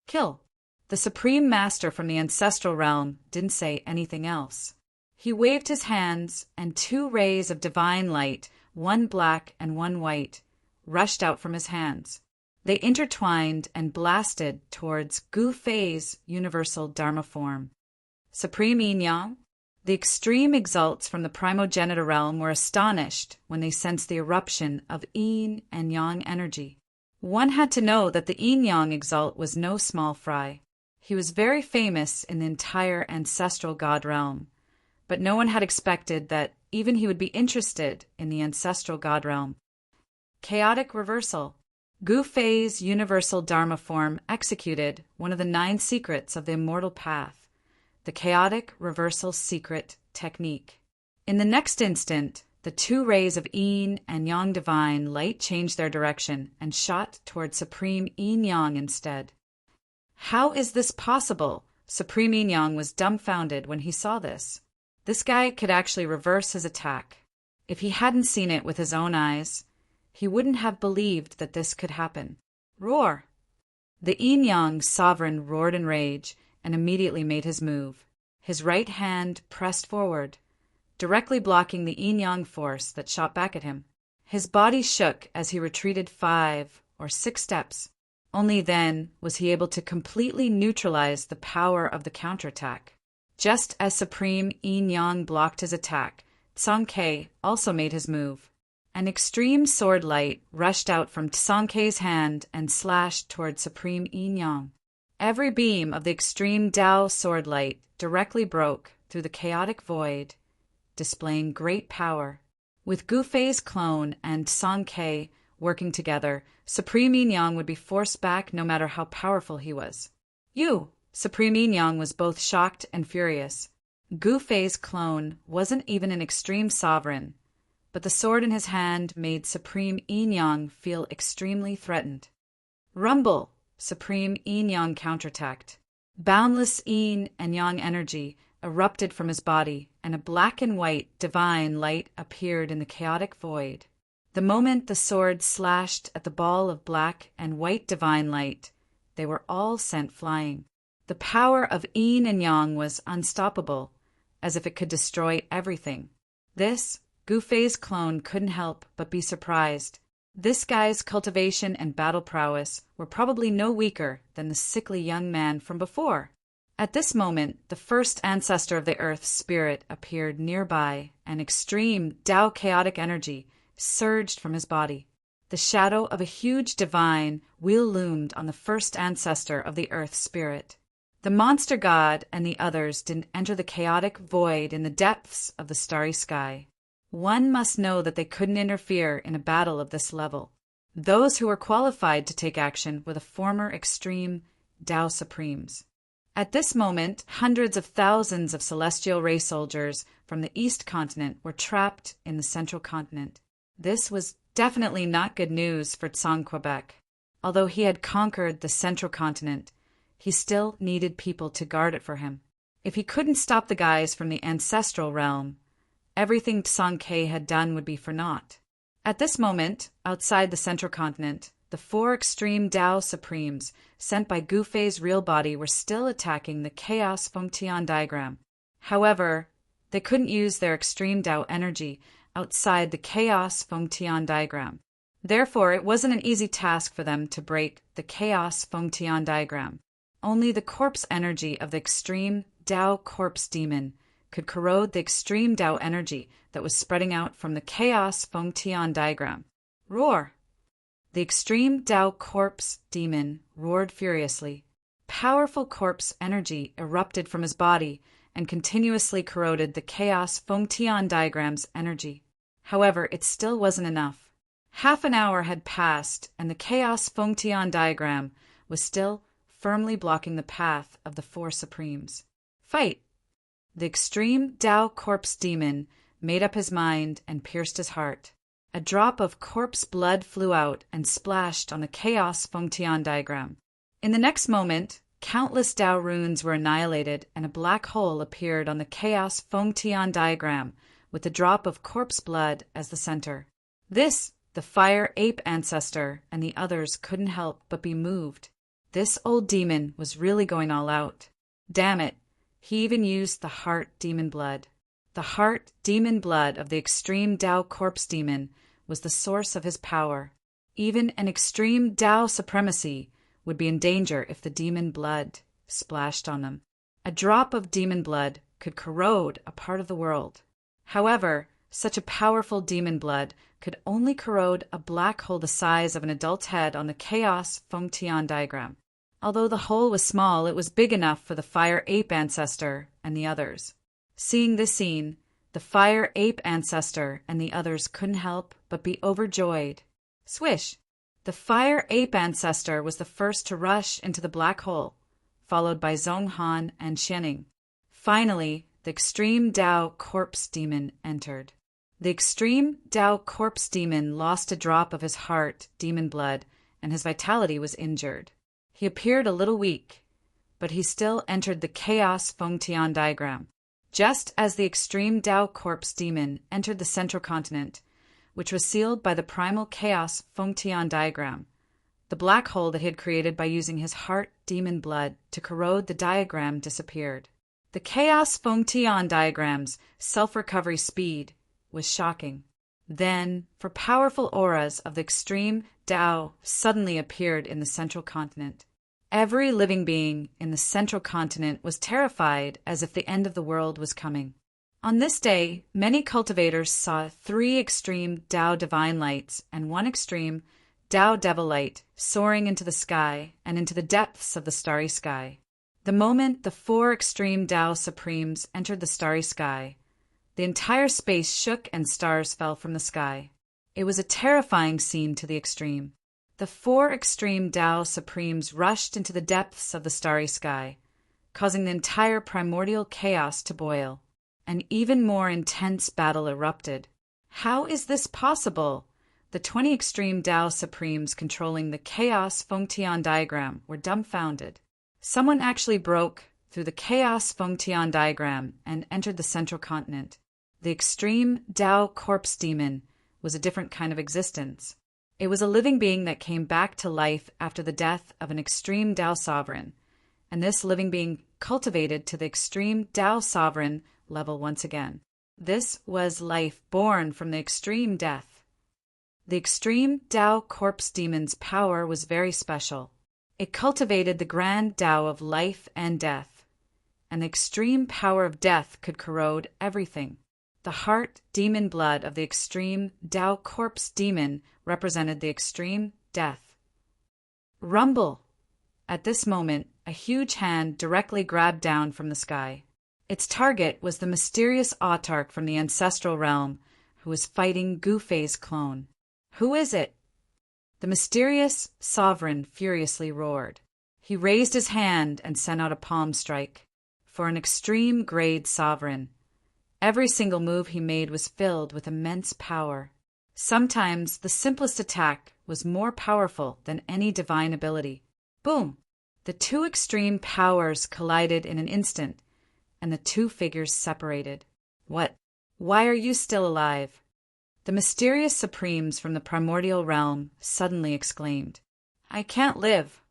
[SPEAKER 1] Kill. The supreme master from the ancestral realm didn't say anything else. He waved his hands, and two rays of divine light, one black and one white, rushed out from his hands. They intertwined and blasted towards Gu Fei's universal Dharma form. Supreme Yin Yang. The extreme exalts from the primogenitor realm were astonished when they sensed the eruption of Yin and Yang energy. One had to know that the Yin Yang exalt was no small fry. He was very famous in the entire ancestral god realm, but no one had expected that even he would be interested in the ancestral god realm. Chaotic reversal. Gu Fei's universal Dharma form executed one of the 9 secrets of the immortal path, the chaotic reversal secret technique. In the next instant, the two rays of Yin and Yang divine light changed their direction and shot toward Supreme Yin Yang instead. How is this possible? Supreme Yin Yang was dumbfounded when he saw this. This guy could actually reverse his attack. If he hadn't seen it with his own eyes, he wouldn't have believed that this could happen. Roar! The Yin Yang sovereign roared in rage and immediately made his move. His right hand pressed forward, directly blocking the Yin Yang force that shot back at him. His body shook as he retreated 5 or 6 steps. Only then was he able to completely neutralize the power of the counterattack. Just as Supreme Yin Yang blocked his attack, Tsang-Ke also made his move. An extreme sword light rushed out from Tsang-Ke's hand and slashed toward Supreme Yin Yang. Every beam of the extreme Tao sword light directly broke through the chaotic void, displaying great power. With Gu Fei's clone and Tsang-Ke working together, Supreme Yin Yang would be forced back no matter how powerful he was. Supreme Yin Yang was both shocked and furious. Gu Fei's clone wasn't even an extreme sovereign, but the sword in his hand made Supreme Yin Yang feel extremely threatened. Rumble! Supreme Yin Yang counterattacked. Boundless Yin and Yang energy erupted from his body, and a black and white divine light appeared in the chaotic void. The moment the sword slashed at the ball of black and white divine light, they were all sent flying. The power of Yin and Yang was unstoppable, as if it could destroy everything. This, Gu Fei's clone couldn't help but be surprised. This guy's cultivation and battle prowess were probably no weaker than the sickly young man from before. At this moment, the first ancestor of the earth's spirit appeared nearby, and extreme Tao chaotic energy surged from his body. The shadow of a huge divine wheel loomed on the first ancestor of the earth's spirit. The monster god and the others didn't enter the chaotic void in the depths of the starry sky. One must know that they couldn't interfere in a battle of this level. Those who were qualified to take action were the former extreme Tao Supremes. At this moment, hundreds of thousands of celestial ray soldiers from the East continent were trapped in the Central continent. This was definitely not good news for Quebec. Although he had conquered the central continent, he still needed people to guard it for him. If he couldn't stop the guys from the ancestral realm, everything Song-K had done would be for naught. At this moment, outside the central continent, the 4 extreme Tao Supremes sent by Gu Fei's real body were still attacking the Chaos Fengtian diagram. However, they couldn't use their extreme Tao energy outside the Chaos Fengtian diagram. Therefore, it wasn't an easy task for them to break the Chaos Fengtian diagram. Only the corpse energy of the extreme Tao corpse demon could corrode the extreme Tao energy that was spreading out from the Chaos Fengtian diagram. Roar! The extreme Tao corpse demon roared furiously. Powerful corpse energy erupted from his body and continuously corroded the Chaos Fengtian diagram's energy. However, it still wasn't enough. Half an hour had passed, and the Chaos Fengtian diagram was still firmly blocking the path of the 4 Supremes. Fight! The extreme Tao corpse demon made up his mind and pierced his heart. A drop of corpse blood flew out and splashed on the Chaos Fengtian diagram. In the next moment, countless Tao runes were annihilated and a black hole appeared on the Chaos Fengtian diagram with a drop of corpse blood as the center. This, the fire ape ancestor and the others couldn't help but be moved. This old demon was really going all out. Damn it, he even used the heart demon blood. The heart demon blood of the extreme Tao corpse demon was the source of his power. Even an extreme Tao supremacy would be in danger if the demon blood splashed on them. A drop of demon blood could corrode a part of the world. However, such a powerful demon blood could only corrode a black hole the size of an adult's head on the Chaos Fengtian diagram. Although the hole was small, it was big enough for the fire ape ancestor and the others. Seeing this scene, the fire ape ancestor and the others couldn't help but be overjoyed. Swish! The fire ape ancestor was the first to rush into the black hole, followed by Zhonghan and Xianing. Finally, the extreme Tao corpse demon entered. The extreme Tao corpse demon lost a drop of his heart demon blood, and his vitality was injured. He appeared a little weak, but he still entered the Chaos Fengtian diagram. Just as the extreme Tao corpse demon entered the central continent, which was sealed by the primal Chaos Fengtian diagram, the black hole that he had created by using his heart demon blood to corrode the diagram disappeared. The Chaos Fengtian diagram's self-recovery speed was shocking. Then, for powerful auras of the extreme Tao suddenly appeared in the central continent. Every living being in the central continent was terrified as if the end of the world was coming. On this day, many cultivators saw 3 extreme Tao divine lights and 1 extreme Tao devil light soaring into the sky and into the depths of the starry sky. The moment the 4 extreme Tao supremes entered the starry sky, the entire space shook and stars fell from the sky. It was a terrifying scene to the extreme. The 4 extreme Tao supremes rushed into the depths of the starry sky, causing the entire primordial chaos to boil. An even more intense battle erupted. How is this possible? The 20 extreme Tao supremes controlling the Chaos Fengtian diagram were dumbfounded. Someone actually broke through the Chaos Fengtian diagram and entered the central continent. The extreme Tao corpse demon was a different kind of existence. It was a living being that came back to life after the death of an extreme Tao sovereign, and this living being cultivated to the extreme Tao sovereign level once again. This was life born from the extreme death. The extreme Tao corpse demon's power was very special. It cultivated the grand Tao of life and death, and the extreme power of death could corrode everything. The heart demon blood of the extreme Tao corpse demon represented the extreme death. Rumble! At this moment, a huge hand directly grabbed down from the sky. Its target was the mysterious autarch from the ancestral realm who was fighting Gu Fei's clone. Who is it? The mysterious sovereign furiously roared. He raised his hand and sent out a palm strike. For an extreme grade sovereign, every single move he made was filled with immense power. Sometimes the simplest attack was more powerful than any divine ability. Boom! The two extreme powers collided in an instant, and the two figures separated. What? Why are you still alive? The mysterious supremes from the primordial realm suddenly exclaimed. I can't live.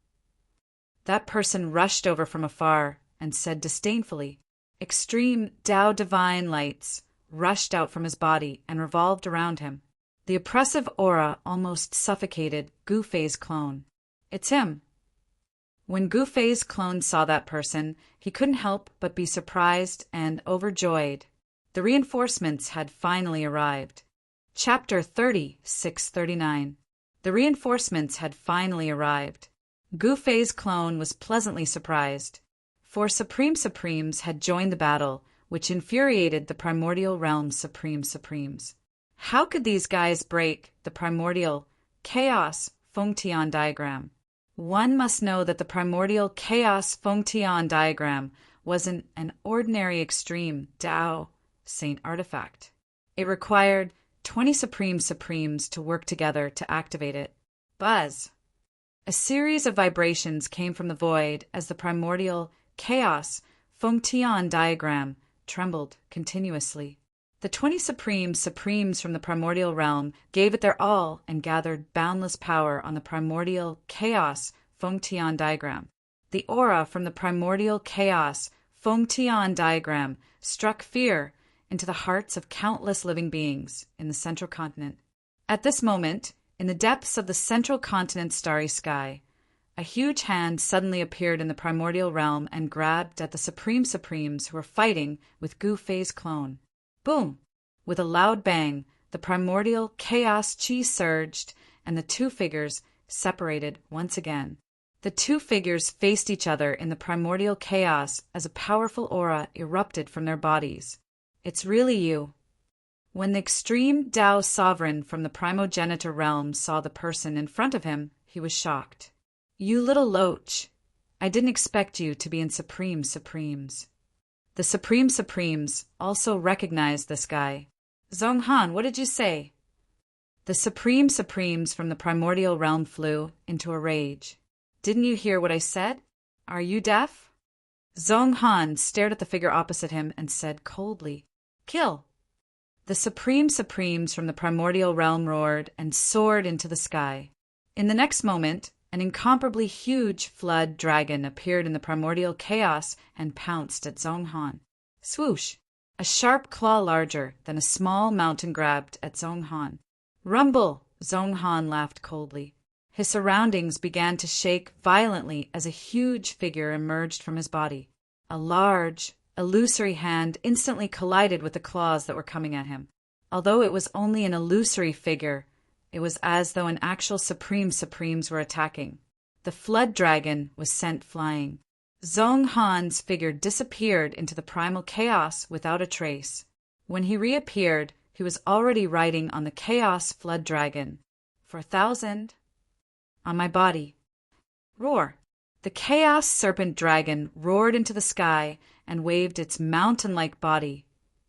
[SPEAKER 1] That person rushed over from afar and said disdainfully. Extreme Tao divine lights rushed out from his body and revolved around him. The oppressive aura almost suffocated Gu Fei's clone. It's him. When Gu Fei's clone saw that person, he couldn't help but be surprised and overjoyed. The reinforcements had finally arrived. Chapter 30:639. The reinforcements had finally arrived. Gu Fei's clone was pleasantly surprised. 4 Supreme Supremes had joined the battle, which infuriated the primordial realm's Supremes. How could these guys break the primordial chaos Fengtian diagram? One must know that the primordial chaos Fengtian diagram wasn't an ordinary extreme Tao Saint artifact. It required 20 Supremes to work together to activate it. Buzz! A series of vibrations came from the void as the primordial chaos Fengtian diagram trembled continuously. The 20 Supremes from the primordial realm gave it their all and gathered boundless power on the primordial chaos Fengtian diagram. The aura from the primordial chaos Fengtian diagram struck fear into the hearts of countless living beings in the central continent. At this moment, in the depths of the central continent's starry sky, a huge hand suddenly appeared in the primordial realm and grabbed at the Supremes who were fighting with Gu Fei's clone. Boom! With a loud bang, the primordial chaos chi surged, and the two figures separated once again. The two figures faced each other in the primordial chaos as a powerful aura erupted from their bodies. It's really you. When the extreme Tao sovereign from the primogenitor realm saw the person in front of him, he was shocked. You little loach. I didn't expect you to be in Supremes. The Supremes also recognized this guy. Zhonghan, what did you say? The Supremes from the primordial realm flew into a rage. Didn't you hear what I said? Are you deaf? Zhonghan stared at the figure opposite him and said coldly, Kill! The Supremes from the primordial realm roared and soared into the sky. In the next moment, an incomparably huge flood dragon appeared in the primordial chaos and pounced at Zhonghan. Swoosh! A sharp claw larger than a small mountain grabbed at Zhonghan. Rumble! Zhonghan laughed coldly. His surroundings began to shake violently as a huge figure emerged from his body. A large, illusory hand instantly collided with the claws that were coming at him. Although it was only an illusory figure, it was as though an actual Supremes were attacking. The flood dragon was sent flying. Zhonghan's figure disappeared into the primal chaos without a trace. When he reappeared, he was already riding on the chaos flood dragon. For 1,000. On my body. Roar! The chaos serpent dragon roared into the sky and waved its mountain-like body,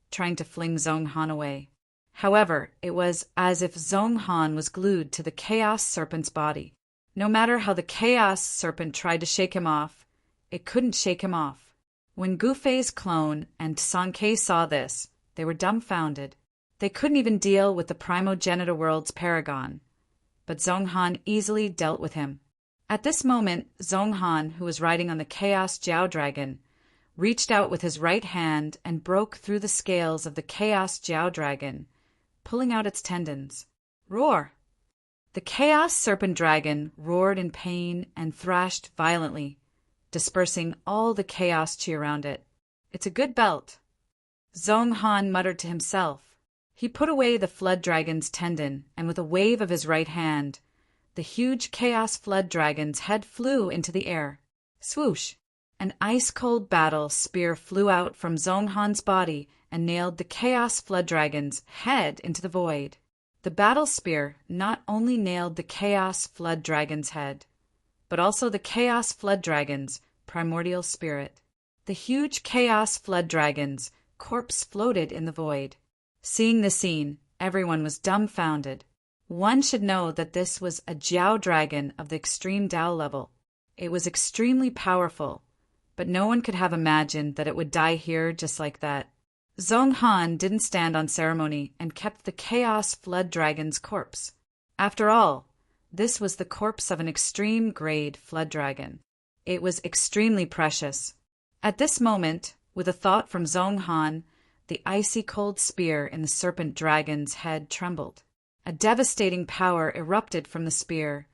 [SPEAKER 1] trying to fling Zhonghan away. However, it was as if Zhonghan was glued to the chaos serpent's body. No matter how the chaos serpent tried to shake him off, it couldn't shake him off. When Gu Fei's clone and Sankei saw this, they were dumbfounded. They couldn't even deal with the primogenitor world's paragon. But Zhonghan easily dealt with him. At this moment, Zhonghan, who was riding on the chaos Jiao dragon, reached out with his right hand and broke through the scales of the chaos Jiao dragon, pulling out its tendons. Roar! The chaos serpent dragon roared in pain and thrashed violently, dispersing all the chaos chi around it. It's a good belt. Zhonghan muttered to himself. He put away the flood dragon's tendon, and with a wave of his right hand, the huge chaos flood dragon's head flew into the air. Swoosh! An ice-cold battle spear flew out from Zhonghan's body and nailed the chaos flood dragon's head into the void. The battle spear not only nailed the chaos flood dragon's head, but also the chaos flood dragon's primordial spirit. The huge chaos flood dragon's corpse floated in the void. Seeing the scene, Everyone was dumbfounded. One should know that this was a Jiao dragon of the extreme Tao level. It was extremely powerful, but no one could have imagined that it would die here just like that. Zhong Han didn't stand on ceremony and kept the Chaos Flood Dragon's corpse. After all, this was the corpse of an extreme-grade flood dragon. It was extremely precious. At this moment, with a thought from Zhong Han, the icy-cold spear in the serpent dragon's head trembled. A devastating power erupted from the spear,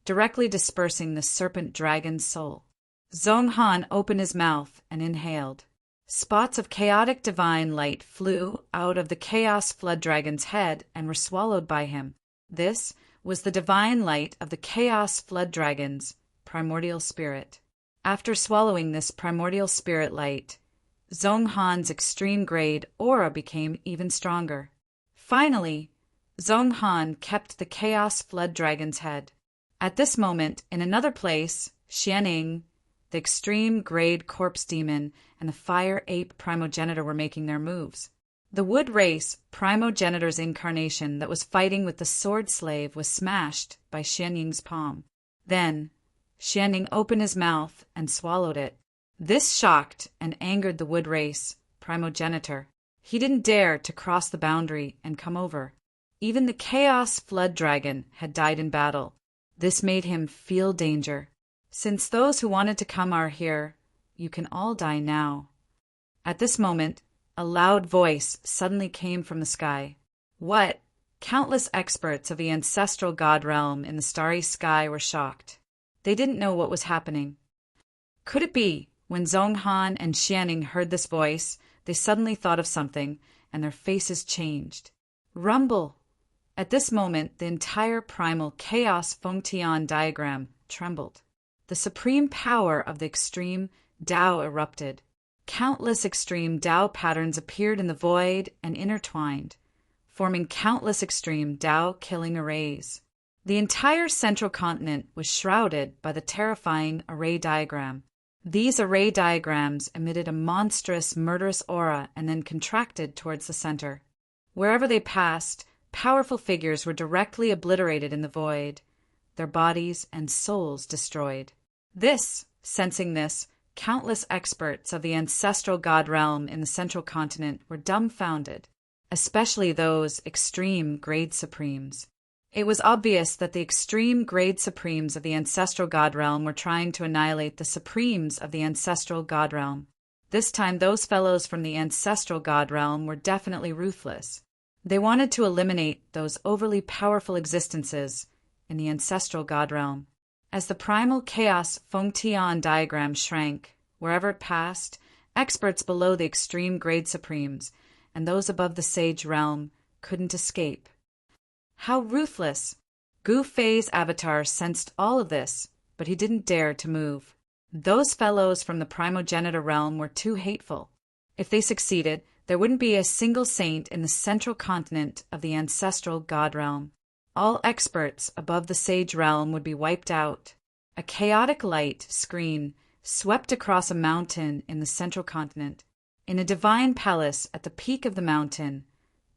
[SPEAKER 1] directly dispersing the serpent dragon's soul. Zhong Han opened his mouth and inhaled. Spots of chaotic divine light flew out of the Chaos Flood Dragon's head and were swallowed by him. This was the divine light of the Chaos Flood Dragon's primordial spirit. After swallowing this primordial spirit light, Zhong Han's extreme-grade aura became even stronger. Finally, Zhong Han kept the Chaos Flood Dragon's head. At this moment, in another place, Xianing, the extreme-grade corpse demon, and the fire ape primogenitor were making their moves. The wood race primogenitor's incarnation that was fighting with the sword slave was smashed by Xianying's palm. Then, Xianying opened his mouth and swallowed it. This shocked and angered the wood race primogenitor. He didn't dare to cross the boundary and come over. Even the Chaos Flood Dragon had died in battle. This made him feel danger. Since those who wanted to come are here, you can all die now. At this moment, a loud voice suddenly came from the sky. What? Countless experts of the ancestral god realm in the starry sky were shocked. They didn't know what was happening. Could it be, when Zhong Han and Xianing heard this voice, they suddenly thought of something, and their faces changed? Rumble! At this moment, the entire primal chaos Fengtian diagram trembled. The supreme power of the extreme Tao erupted. Countless extreme Tao patterns appeared in the void and intertwined, forming countless extreme Tao-killing arrays. The entire central continent was shrouded by the terrifying array diagram. These array diagrams emitted a monstrous, murderous aura and then contracted towards the center. Wherever they passed, powerful figures were directly obliterated in the void, their bodies and souls destroyed. Sensing this, countless experts of the ancestral god realm in the central continent were dumbfounded, especially those extreme grade supremes. It was obvious that the extreme grade supremes of the ancestral god realm were trying to annihilate the supremes of the ancestral god realm. This time those fellows from the ancestral god realm were definitely ruthless. They wanted to eliminate those overly powerful existences in the ancestral god realm. As the primal chaos Fengtian diagram shrank, wherever it passed, experts below the extreme grade supremes and those above the sage realm couldn't escape. How ruthless! Gu Fei's avatar sensed all of this, but he didn't dare to move. Those fellows from the primogenitor realm were too hateful. If they succeeded, there wouldn't be a single saint in the central continent of the ancestral god realm. All experts above the sage realm would be wiped out. A chaotic light screen swept across a mountain in the central continent. In a divine palace at the peak of the mountain,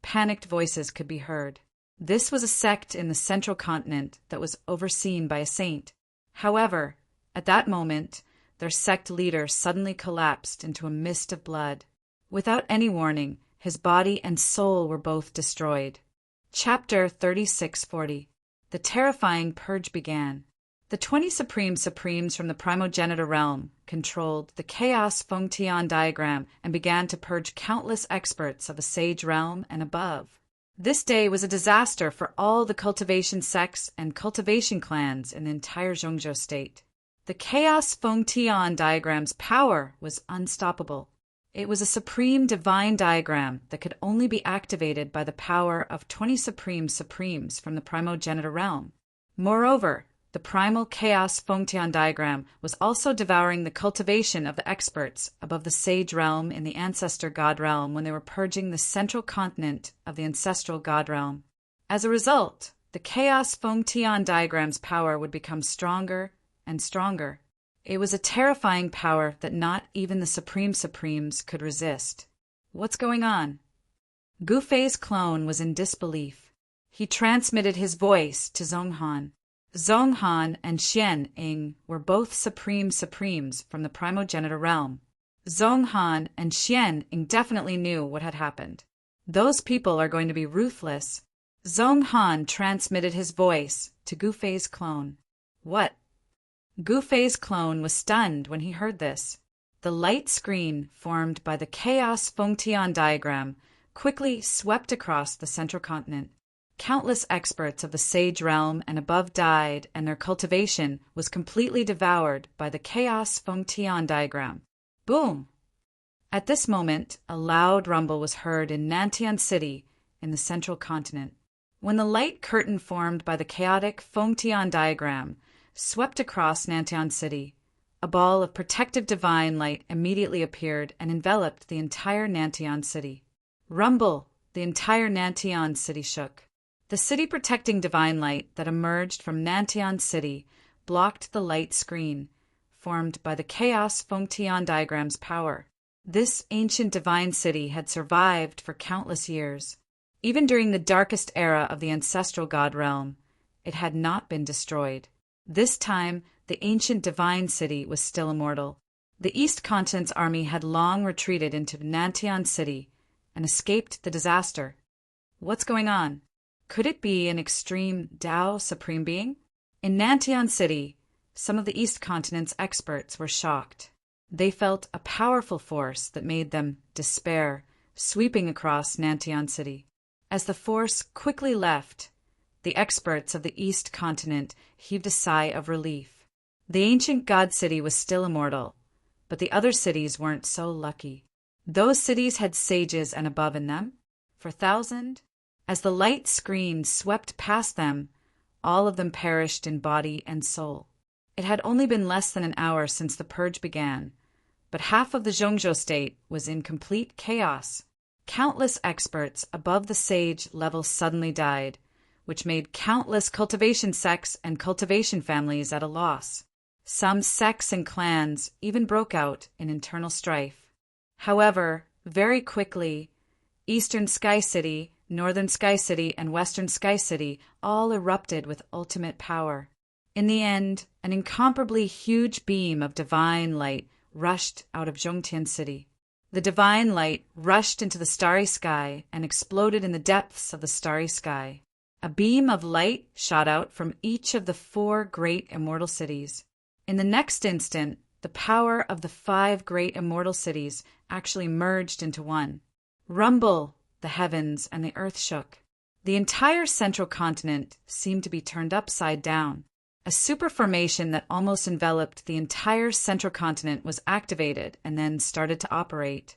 [SPEAKER 1] panicked voices could be heard. This was a sect in the central continent that was overseen by a saint. However, at that moment, their sect leader suddenly collapsed into a mist of blood. Without any warning, his body and soul were both destroyed. Chapter 3640. The terrifying purge began. The 20 supremes from the primogenitor realm controlled the chaos Fengtian diagram and began to purge countless experts of the sage realm and above. This day was a disaster for all the cultivation sects and cultivation clans in the entire Zhongzhou state. The chaos Fengtian diagram's power was unstoppable. It was a supreme divine diagram that could only be activated by the power of 20 supremes from the primogenitor realm. Moreover, the primal chaos Fengtian diagram was also devouring the cultivation of the experts above the sage realm in the ancestor god realm when they were purging the central continent of the ancestral god realm. As a result, the chaos Fengtian diagram's power would become stronger and stronger. It was a terrifying power that not even the supremes could resist. What's going on? Gufei's clone was in disbelief. He transmitted his voice to Zhonghan. Zhonghan and Xian Ying were both supremes from the primogenitor realm. Zhonghan and Xian Ying definitely knew what had happened. Those people are going to be ruthless. Zhonghan transmitted his voice to Gufei's clone. What? Gufei's clone was stunned when he heard this. The light screen formed by the chaos Fengtian diagram quickly swept across the central continent. Countless experts of the sage realm and above died, and their cultivation was completely devoured by the chaos Fengtian diagram. Boom! At this moment, a loud rumble was heard in Nantian City in the central continent. When the light curtain formed by the chaotic Fengtian diagram swept across Nantian City, a ball of protective divine light immediately appeared and enveloped the entire Nantian City. Rumble! The entire Nantian City shook. The city-protecting divine light that emerged from Nantian City blocked the light screen, formed by the chaos Fengtian diagram's power. This ancient divine city had survived for countless years. Even during the darkest era of the ancestral god realm, it had not been destroyed. This time, the ancient divine city was still immortal. The East Continent's army had long retreated into Nantian City and escaped the disaster. What's going on? Could it be an extreme Tao Supreme Being? In Nantian City, some of the East Continent's experts were shocked. They felt a powerful force that made them despair, sweeping across Nantian City. As the force quickly left, the experts of the East Continent heaved a sigh of relief. The ancient god city was still immortal, but the other cities weren't so lucky. Those cities had sages and above in them. For thousands, as the light screen swept past them, all of them perished in body and soul. It had only been less than an hour since the purge began, but half of the Zhongzhou state was in complete chaos. Countless experts above the sage level suddenly died, which made countless cultivation sects and cultivation families at a loss. Some sects and clans even broke out in internal strife. However, very quickly, Eastern Sky City, Northern Sky City, and Western Sky City all erupted with ultimate power. In the end, an incomparably huge beam of divine light rushed out of Zhongtian City. The divine light rushed into the starry sky and exploded in the depths of the starry sky. A beam of light shot out from each of the 4 great immortal cities. In the next instant, the power of the 5 great immortal cities actually merged into one. Rumble! The heavens and the earth shook. The entire central continent seemed to be turned upside down. A superformation that almost enveloped the entire central continent was activated and then started to operate.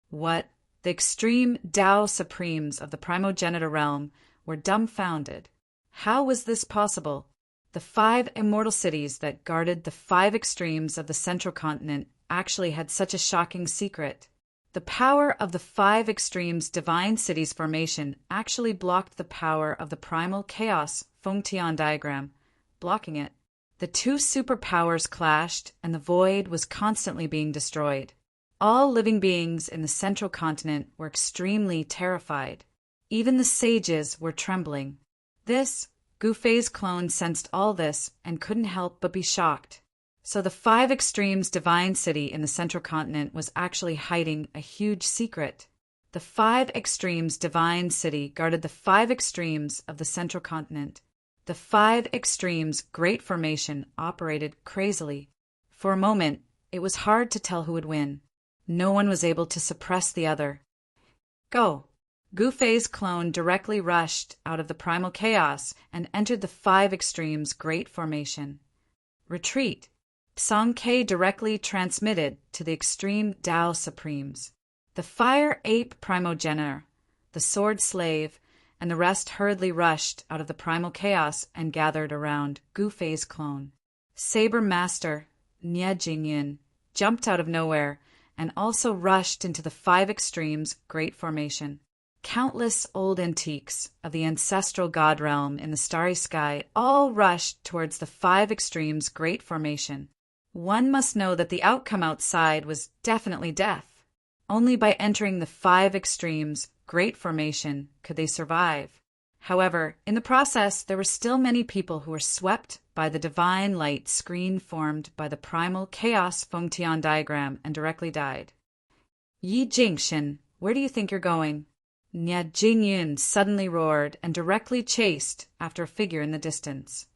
[SPEAKER 1] What? The extreme Tao Supremes of the primogenitor realm were dumbfounded. How was this possible? The 5 immortal cities that guarded the 5 extremes of the central continent actually had such a shocking secret. The power of the 5 extremes divine cities formation actually blocked the power of the primal chaos Fengtian diagram, blocking it. The 2 superpowers clashed, and the void was constantly being destroyed. All living beings in the central continent were extremely terrified. Even the sages were trembling. Gufei's clone sensed all this and couldn't help but be shocked. So the 5 extremes divine city in the central continent was actually hiding a huge secret. The 5 extremes divine city guarded the 5 extremes of the central continent. The 5 extremes great formation operated crazily. For a moment, it was hard to tell who would win. No one was able to suppress the other. Go! Gufei's clone directly rushed out of the primal chaos and entered the 5 extremes great formation. Retreat! Song-K directly transmitted to the extreme Tao Supremes. The fire ape primogenitor, the sword slave, and the rest hurriedly rushed out of the primal chaos and gathered around Gufei's clone. Saber Master Nie Jingyin jumped out of nowhere and also rushed into the 5 extremes great formation. Countless old antiques of the ancestral god realm in the starry sky all rushed towards the 5 extremes great formation. One must know that the outcome outside was definitely death. Only by entering the 5 extremes great formation could they survive. However, in the process, there were still many people who were swept by the divine light screen formed by the primal chaos Fengtian diagram and directly died. Yi Jingshin, where do you think you're going? Nia Jingyun suddenly roared and directly chased after a figure in the distance.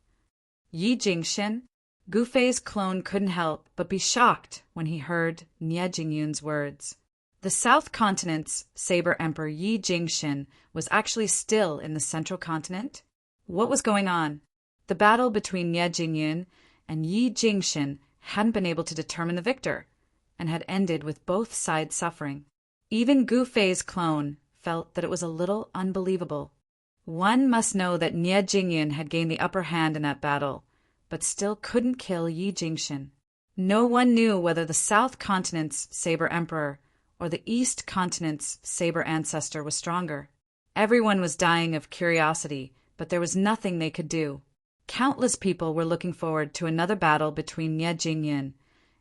[SPEAKER 1] Yi Jingshin? Gu Fei's clone couldn't help but be shocked when he heard Nia Jingyun's words. The South Continent's Saber Emperor Yi Jingshin was actually still in the Central Continent. What was going on? The battle between Nia Jingyun and Yi Jingshin hadn't been able to determine the victor, and had ended with both sides suffering. Even Gu Fei's clone felt that it was a little unbelievable. One must know that Nia Jingyun had gained the upper hand in that battle, but still couldn't kill Yi Jingshin. No one knew whether the South Continent's Saber Emperor or the East Continent's Saber Ancestor was stronger. Everyone was dying of curiosity, but there was nothing they could do. Countless people were looking forward to another battle between Nia Jingyun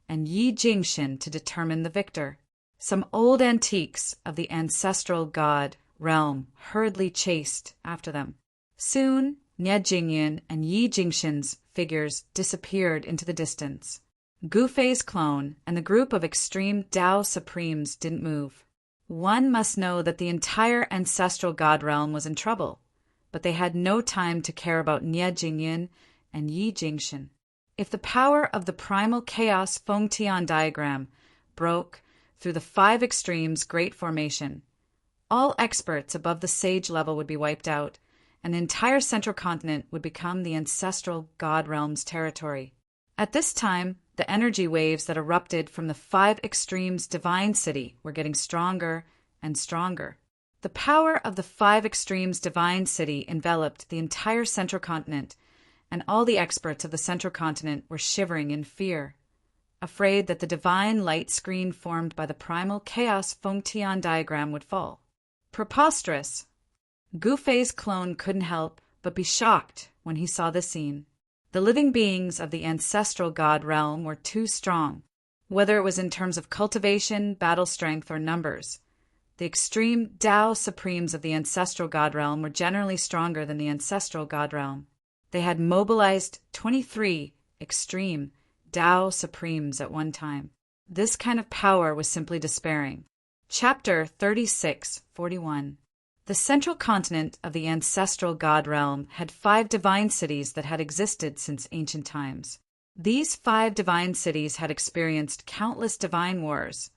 [SPEAKER 1] and Yi Jingshin to determine the victor. Some old antiques of the ancestral god realm hurriedly chased after them. Soon, Nia Jingyun and Yi Jingshin's figures disappeared into the distance. Gu Fei's clone and the group of extreme Tao Supremes didn't move. One must know that the entire ancestral god realm was in trouble, but they had no time to care about Nia Jingyun and Yi Jingshin. If the power of the primal chaos Fengtian diagram broke through the 5 extremes great formation, all experts above the sage level would be wiped out, and the entire Central Continent would become the ancestral god realm's territory. At this time, the energy waves that erupted from the 5 extremes divine city were getting stronger and stronger. The power of the 5 extremes divine city enveloped the entire Central Continent, and all the experts of the Central Continent were shivering in fear, afraid that the divine light screen formed by the primal chaos Fengtian diagram would fall. Preposterous! Gu Fei's clone couldn't help but be shocked when he saw the scene. The living beings of the ancestral god realm were too strong, whether it was in terms of cultivation, battle strength, or numbers. The extreme Tao Supremes of the ancestral god realm were generally stronger than the ancestral god realm. They had mobilized 23 extreme Tao Supremes at one time. This kind of power was simply despairing. Chapter 36:41. The Central Continent of the ancestral god realm had 5 divine cities that had existed since ancient times. These 5 divine cities had experienced countless divine wars,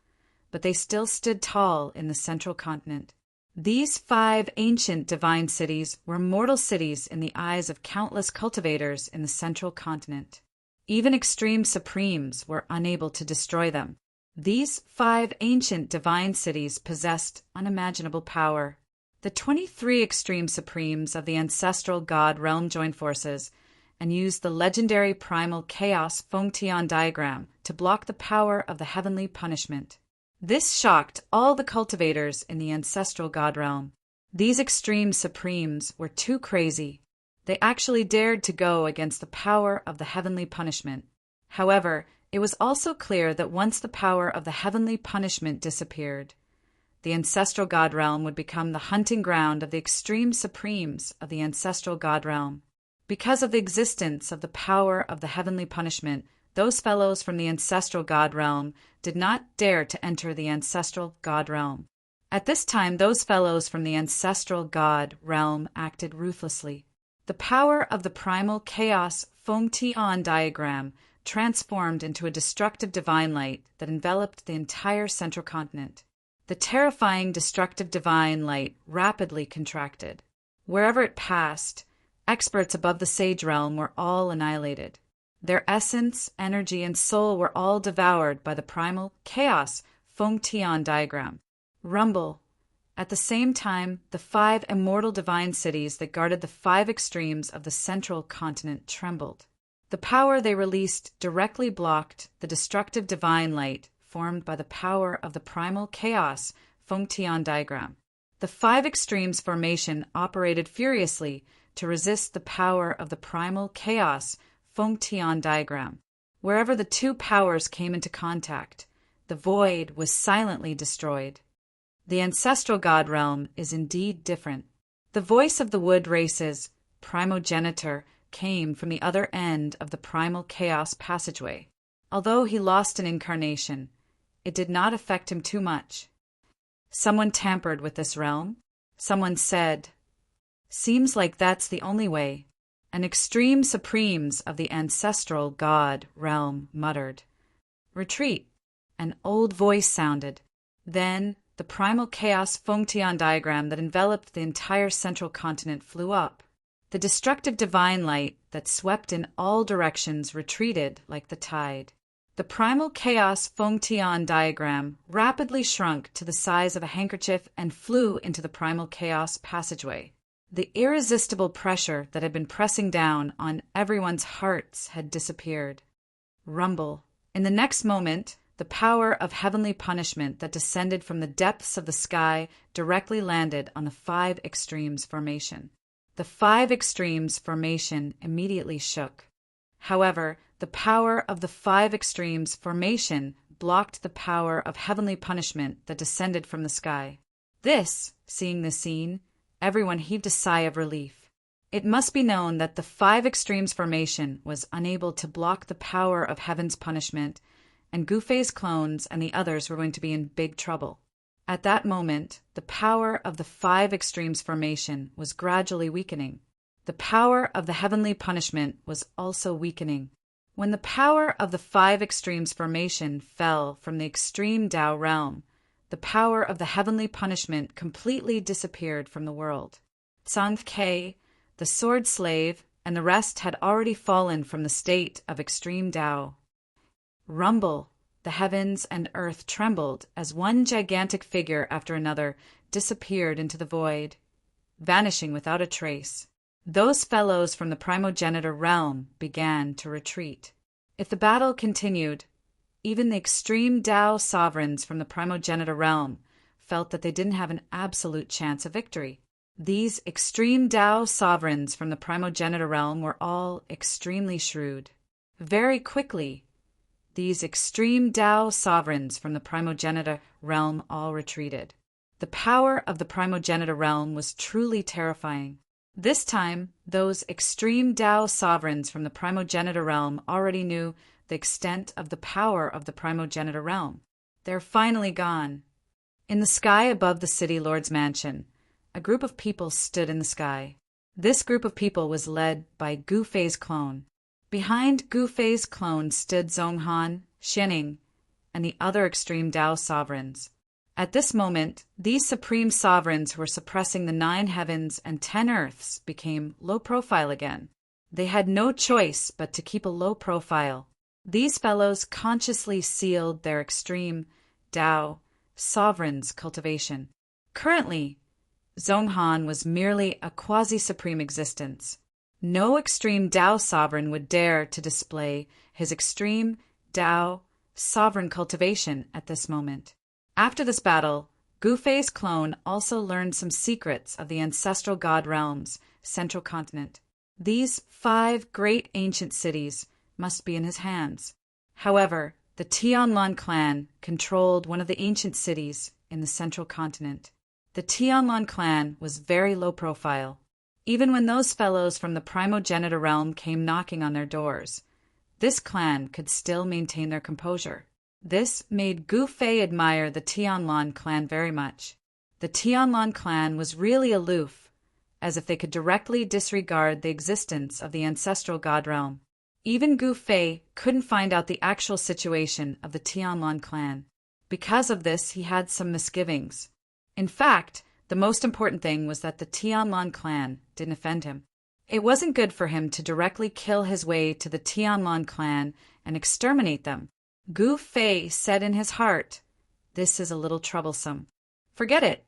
[SPEAKER 1] but they still stood tall in the Central Continent. These 5 ancient divine cities were mortal cities in the eyes of countless cultivators in the Central Continent. Even extreme supremes were unable to destroy them. These 5 ancient divine cities possessed unimaginable power. The 23 extreme supremes of the ancestral god realm joined forces and used the legendary primal chaos Fengtian diagram to block the power of the heavenly punishment. This shocked all the cultivators in the ancestral god realm. These extreme supremes were too crazy. They actually dared to go against the power of the heavenly punishment. However, it was also clear that once the power of the heavenly punishment disappeared, the ancestral god realm would become the hunting ground of the extreme supremes of the ancestral god realm. Because of the existence of the power of the heavenly punishment, those fellows from the ancestral god realm did not dare to enter the ancestral god realm. At this time, those fellows from the ancestral god realm acted ruthlessly. The power of the primal chaos Fengtian diagram transformed into a destructive divine light that enveloped the entire Central Continent. The terrifying destructive divine light rapidly contracted. Wherever it passed, experts above the sage realm were all annihilated. Their essence, energy, and soul were all devoured by the primal chaos Fengtian diagram. Rumble. At the same time, the 5 immortal divine cities that guarded the 5 extremes of the Central Continent trembled. The power they released directly blocked the destructive divine light formed by the power of the primal chaos Fengtian diagram. The 5 extremes formation operated furiously to resist the power of the primal chaos Fengtian diagram. Wherever the 2 powers came into contact, the void was silently destroyed. The ancestral god realm is indeed different. The voice of the wood race's primogenitor came from the other end of the primal chaos passageway. Although he lost an incarnation, it did not affect him too much. Someone tampered with this realm. Someone said, "Seems like that's the only way." An extreme supremes of the ancestral god realm muttered, "Retreat." An old voice sounded. Then the primal chaos Fengtian diagram that enveloped the entire central continent flew up. The destructive divine light that swept in all directions retreated like the tide. The primal chaos Fengtian diagram rapidly shrunk to the size of a handkerchief and flew into the primal chaos passageway. The irresistible pressure that had been pressing down on everyone's hearts had disappeared. Rumble. In the next moment, the power of heavenly punishment that descended from the depths of the sky directly landed on the Five Extremes formation. The Five Extremes formation immediately shook. However, the power of the Five Extremes formation blocked the power of heavenly punishment that descended from the sky. Seeing the scene, everyone heaved a sigh of relief. It must be known that the Five Extremes formation was unable to block the power of heaven's punishment, and Gufei's clones and the others were going to be in big trouble. At that moment, the power of the Five Extremes formation was gradually weakening. The power of the heavenly punishment was also weakening. When the power of the Five Extremes formation fell from the extreme Tao realm, the power of the heavenly punishment completely disappeared from the world. Tsang Ke, the sword slave, and the rest had already fallen from the state of extreme Tao. Rumble! The heavens and earth trembled as one gigantic figure after another disappeared into the void, vanishing without a trace. Those fellows from the primogenitor realm began to retreat. If the battle continued, even the extreme Tao sovereigns from the primogenitor realm felt that they didn't have an absolute chance of victory. These extreme Tao sovereigns from the primogenitor realm were all extremely shrewd. Very quickly, these extreme Tao sovereigns from the primogenitor realm all retreated. The power of the primogenitor realm was truly terrifying. This time, those extreme Tao sovereigns from the primogenitor realm already knew the extent of the power of the primogenitor realm. They're finally gone. In the sky above the city lord's mansion, a group of people stood in the sky. This group of people was led by Gufei's clone. Behind Gufei's clone stood Zhonghan, Xianing, and the other extreme Tao sovereigns. At this moment, these supreme sovereigns who were suppressing the 9 heavens and 10 earths became low profile again. They had no choice but to keep a low profile. These fellows consciously sealed their extreme Tao sovereigns' cultivation. Currently, Zhonghan was merely a quasi-supreme existence. No extreme Tao sovereign would dare to display his extreme Tao sovereign cultivation at this moment. After this battle, Gufei's clone also learned some secrets of the ancestral god realm's central continent. These 5 great ancient cities must be in his hands. However, the Tianlan clan controlled one of the ancient cities in the central continent. The Tianlan clan was very low profile. Even when those fellows from the primogenitor realm came knocking on their doors, this clan could still maintain their composure. This made Gufei admire the Tianlan clan very much. The Tianlan clan was really aloof, as if they could directly disregard the existence of the ancestral god realm. Even Gufei couldn't find out the actual situation of the Tianlan clan. Because of this, he had some misgivings. In fact, the most important thing was that the Tianlan clan didn't offend him. It wasn't good for him to directly kill his way to the Tianlan clan and exterminate them. Gufei said in his heart, "This is a little troublesome. Forget it.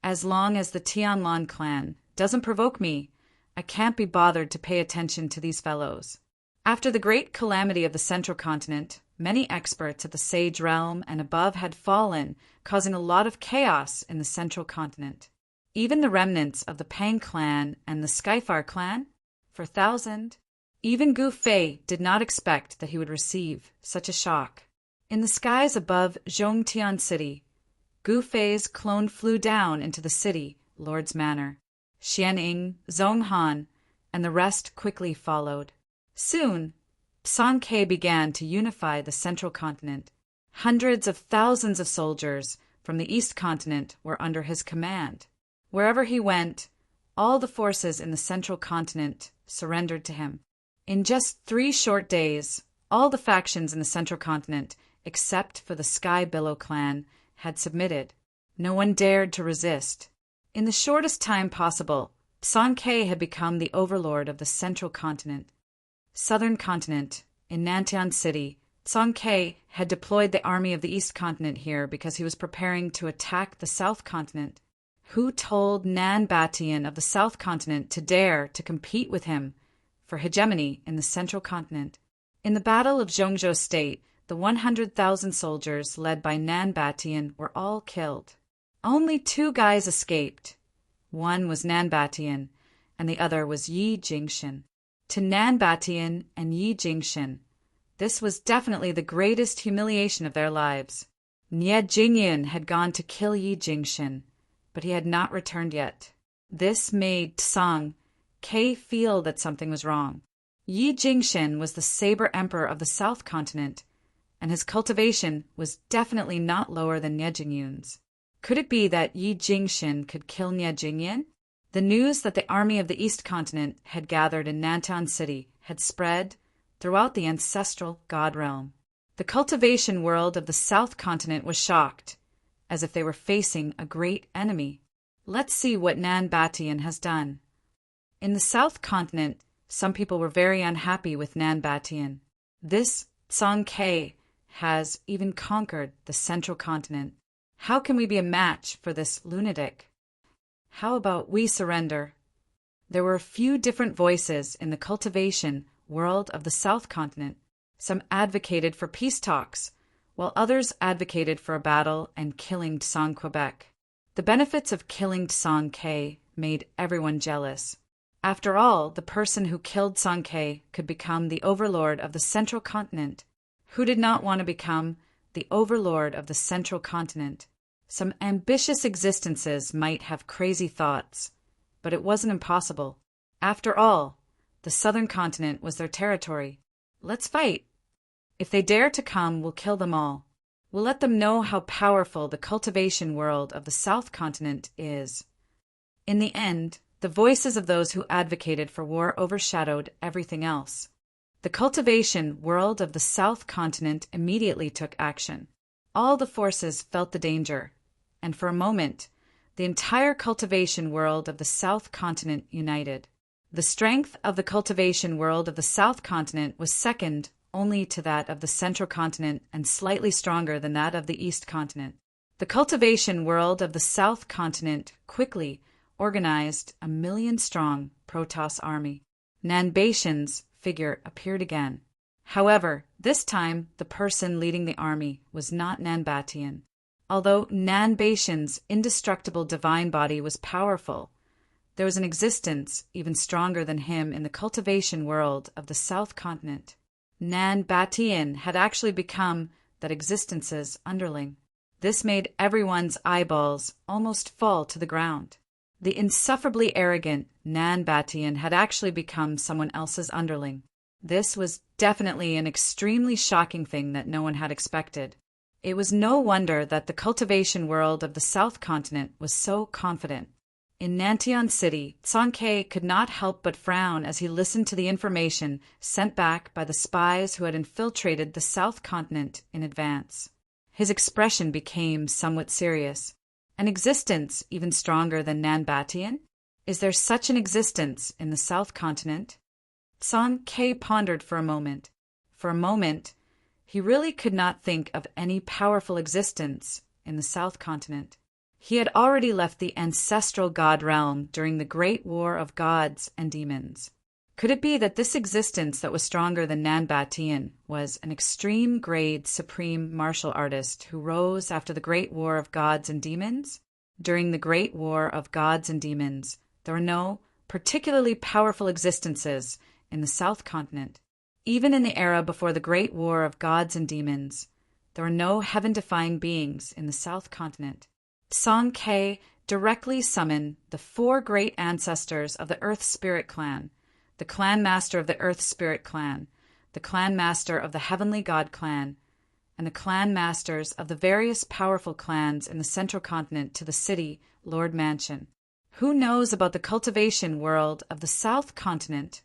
[SPEAKER 1] As long as the Tianlan clan doesn't provoke me, I can't be bothered to pay attention to these fellows." After the great calamity of the central continent, many experts at the Sage realm and above had fallen, causing a lot of chaos in the central continent. Even the remnants of the Pang clan and the Skyfar clan, for 1,000. Even Gufei did not expect that he would receive such a shock. In the skies above Zhongtian City, Gu Fei's clone flew down into the city, Lord's Manor. Xian Ying, Zhong Han, and the rest quickly followed. Soon, Song Ke began to unify the central continent. Hundreds of thousands of soldiers from the east continent were under his command. Wherever he went, all the forces in the central continent surrendered to him. In just 3 short days, all the factions in the central continent, except for the Sky Billow clan, had submitted. No one dared to resist. In the shortest time possible, Song Ke had become the overlord of the central continent. Southern continent, in Nantian City, Song Ke had deployed the army of the east continent here because he was preparing to attack the south continent. Who told Nan Batian of the south continent to dare to compete with him for hegemony in the central continent? In the Battle of Zhongzhou State, the 100,000 soldiers led by Nan Batian were all killed. Only 2 guys escaped. One was Nan Batian, and the other was Yi Jingshin. To Nan Batian and Yi Jingshin, this was definitely the greatest humiliation of their lives. Nie Jingyan had gone to kill Yi Jingshin, but he had not returned yet. This made Song Ke feel that something was wrong. Yi Jingshin was the Saber Emperor of the South Continent, and his cultivation was definitely not lower than Nie Jingyun's. Could it be that Yi Jingshin could kill Nie Jingyan? The news that the army of the East Continent had gathered in Nantan City had spread throughout the ancestral God realm. The cultivation world of the South Continent was shocked, as if they were facing a great enemy. Let's see what Nan Batian has done. In the South Continent, some people were very unhappy with Nan Batian. This Song Ke has even conquered the Central Continent. How can we be a match for this lunatic? How about we surrender? There were a few different voices in the cultivation world of the South Continent. Some advocated for peace talks, while others advocated for a battle and killing Tsang Quebec. The benefits of killing Song Ke made everyone jealous. After all, the person who killed Song Ke could become the overlord of the Central Continent. Who did not want to become the overlord of the Central Continent? Some ambitious existences might have crazy thoughts, but it wasn't impossible. After all, the Southern Continent was their territory. Let's fight. If they dare to come, we'll kill them all. We'll let them know how powerful the cultivation world of the South Continent is. In the end, the voices of those who advocated for war overshadowed everything else. The cultivation world of the South Continent immediately took action. All the forces felt the danger, and for a moment, the entire cultivation world of the South Continent united. The strength of the cultivation world of the South Continent was second only to that of the Central Continent and slightly stronger than that of the East Continent. The cultivation world of the South Continent quickly organized a 1 million-strong Protoss army. Nan Batian's figure appeared again. However, this time the person leading the army was not Nan Batian. Although Nan Batian's indestructible divine body was powerful, there was an existence even stronger than him in the cultivation world of the South Continent. Nan Batian had actually become that existence's underling. This made everyone's eyeballs almost fall to the ground. The insufferably arrogant Nan Batian had actually become someone else's underling. This was definitely an extremely shocking thing that no one had expected. It was no wonder that the cultivation world of the South Continent was so confident. In Nantian City, Song Ke could not help but frown as he listened to the information sent back by the spies who had infiltrated the South Continent in advance. His expression became somewhat serious. An existence even stronger than Nan Batian? Is there such an existence in the South Continent? Song Ke pondered for a moment. For a moment, he really could not think of any powerful existence in the South Continent. He had already left the ancestral god realm during the Great War of Gods and Demons. Could it be that this existence that was stronger than Nan Batian was an extreme-grade supreme martial artist who rose after the Great War of Gods and Demons? During the Great War of Gods and Demons, there were no particularly powerful existences in the South Continent. Even in the era before the Great War of Gods and Demons, there were no heaven-defying beings in the South Continent. Song K directly summoned the 4 great ancestors of the Earth Spirit Clan, the Clan Master of the Earth Spirit Clan, the Clan Master of the Heavenly God Clan, and the Clan Masters of the various powerful clans in the Central Continent to the city, Lord Mansion. Who knows about the cultivation world of the South Continent?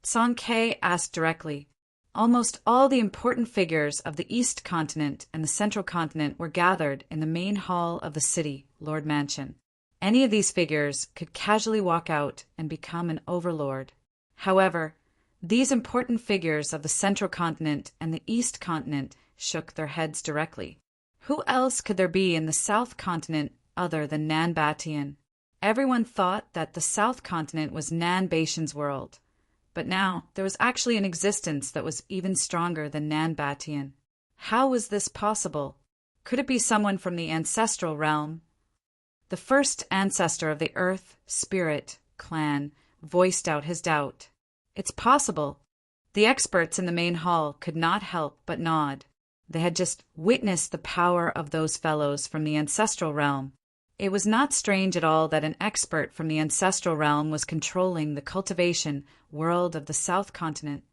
[SPEAKER 1] Song K asked directly. Almost all the important figures of the East Continent and the Central Continent were gathered in the main hall of the city, Lord Mansion. Any of these figures could casually walk out and become an overlord. However, these important figures of the Central Continent and the East Continent shook their heads directly. Who else could there be in the South Continent other than Nan Batian? Everyone thought that the South Continent was Nan Bashan's world. But now there was actually an existence that was even stronger than Nan Batian. How was this possible? Could it be someone from the ancestral realm? The first ancestor of the Earth Spirit Clan voiced out his doubt. It's possible. The experts in the main hall could not help but nod. They had just witnessed the power of those fellows from the ancestral realm. It was not strange at all that an expert from the ancestral realm was controlling the cultivation world of the South Continent.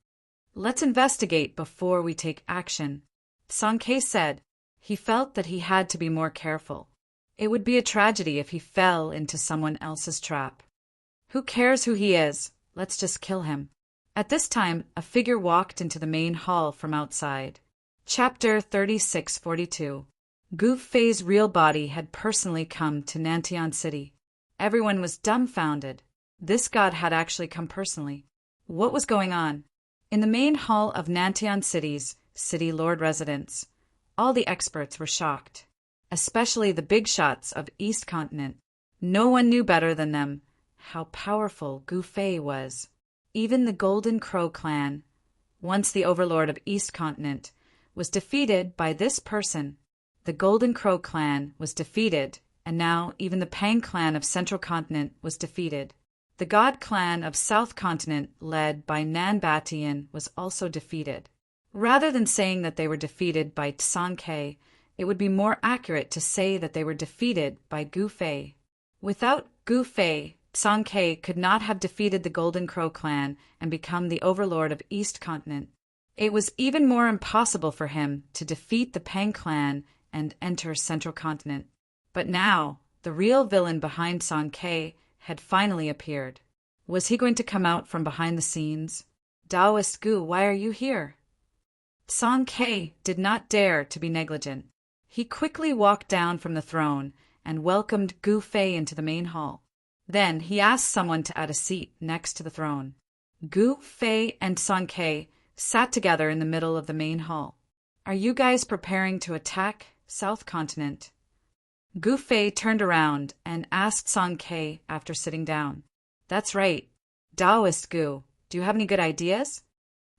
[SPEAKER 1] Let's investigate before we take action, Song K said. He felt that he had to be more careful. It would be a tragedy if he fell into someone else's trap. Who cares who he is? Let's just kill him. At this time, a figure walked into the main hall from outside. Chapter 3642. Gu Fei's real body had personally come to Nantian City. Everyone was dumbfounded. This god had actually come personally. What was going on? In the main hall of Nantian City's city lord residence, all the experts were shocked, especially the big shots of East Continent. No one knew better than them how powerful Gu Fei was. Even the Golden Crow clan, once the overlord of East Continent, was defeated by this person. The Golden Crow clan was defeated, and now even the Pang clan of Central Continent was defeated. The God clan of South Continent, led by Nan Batian, was also defeated. Rather than saying that they were defeated by Song K, it would be more accurate to say that they were defeated by Gu Fei. Without Gu Fei, Song K could not have defeated the Golden Crow clan and become the overlord of East Continent. It was even more impossible for him to defeat the Pang clan and enter Central Continent. But now, the real villain behind Song K had finally appeared. Was he going to come out from behind the scenes? Taoist Gu, why are you here? Song K did not dare to be negligent. He quickly walked down from the throne and welcomed Gu Fei into the main hall. Then he asked someone to add a seat next to the throne. Gu Fei and Song K sat together in the middle of the main hall. Are you guys preparing to attack South Continent? Gu Fei turned around and asked Song K after sitting down. That's right. Taoist Gu, do you have any good ideas?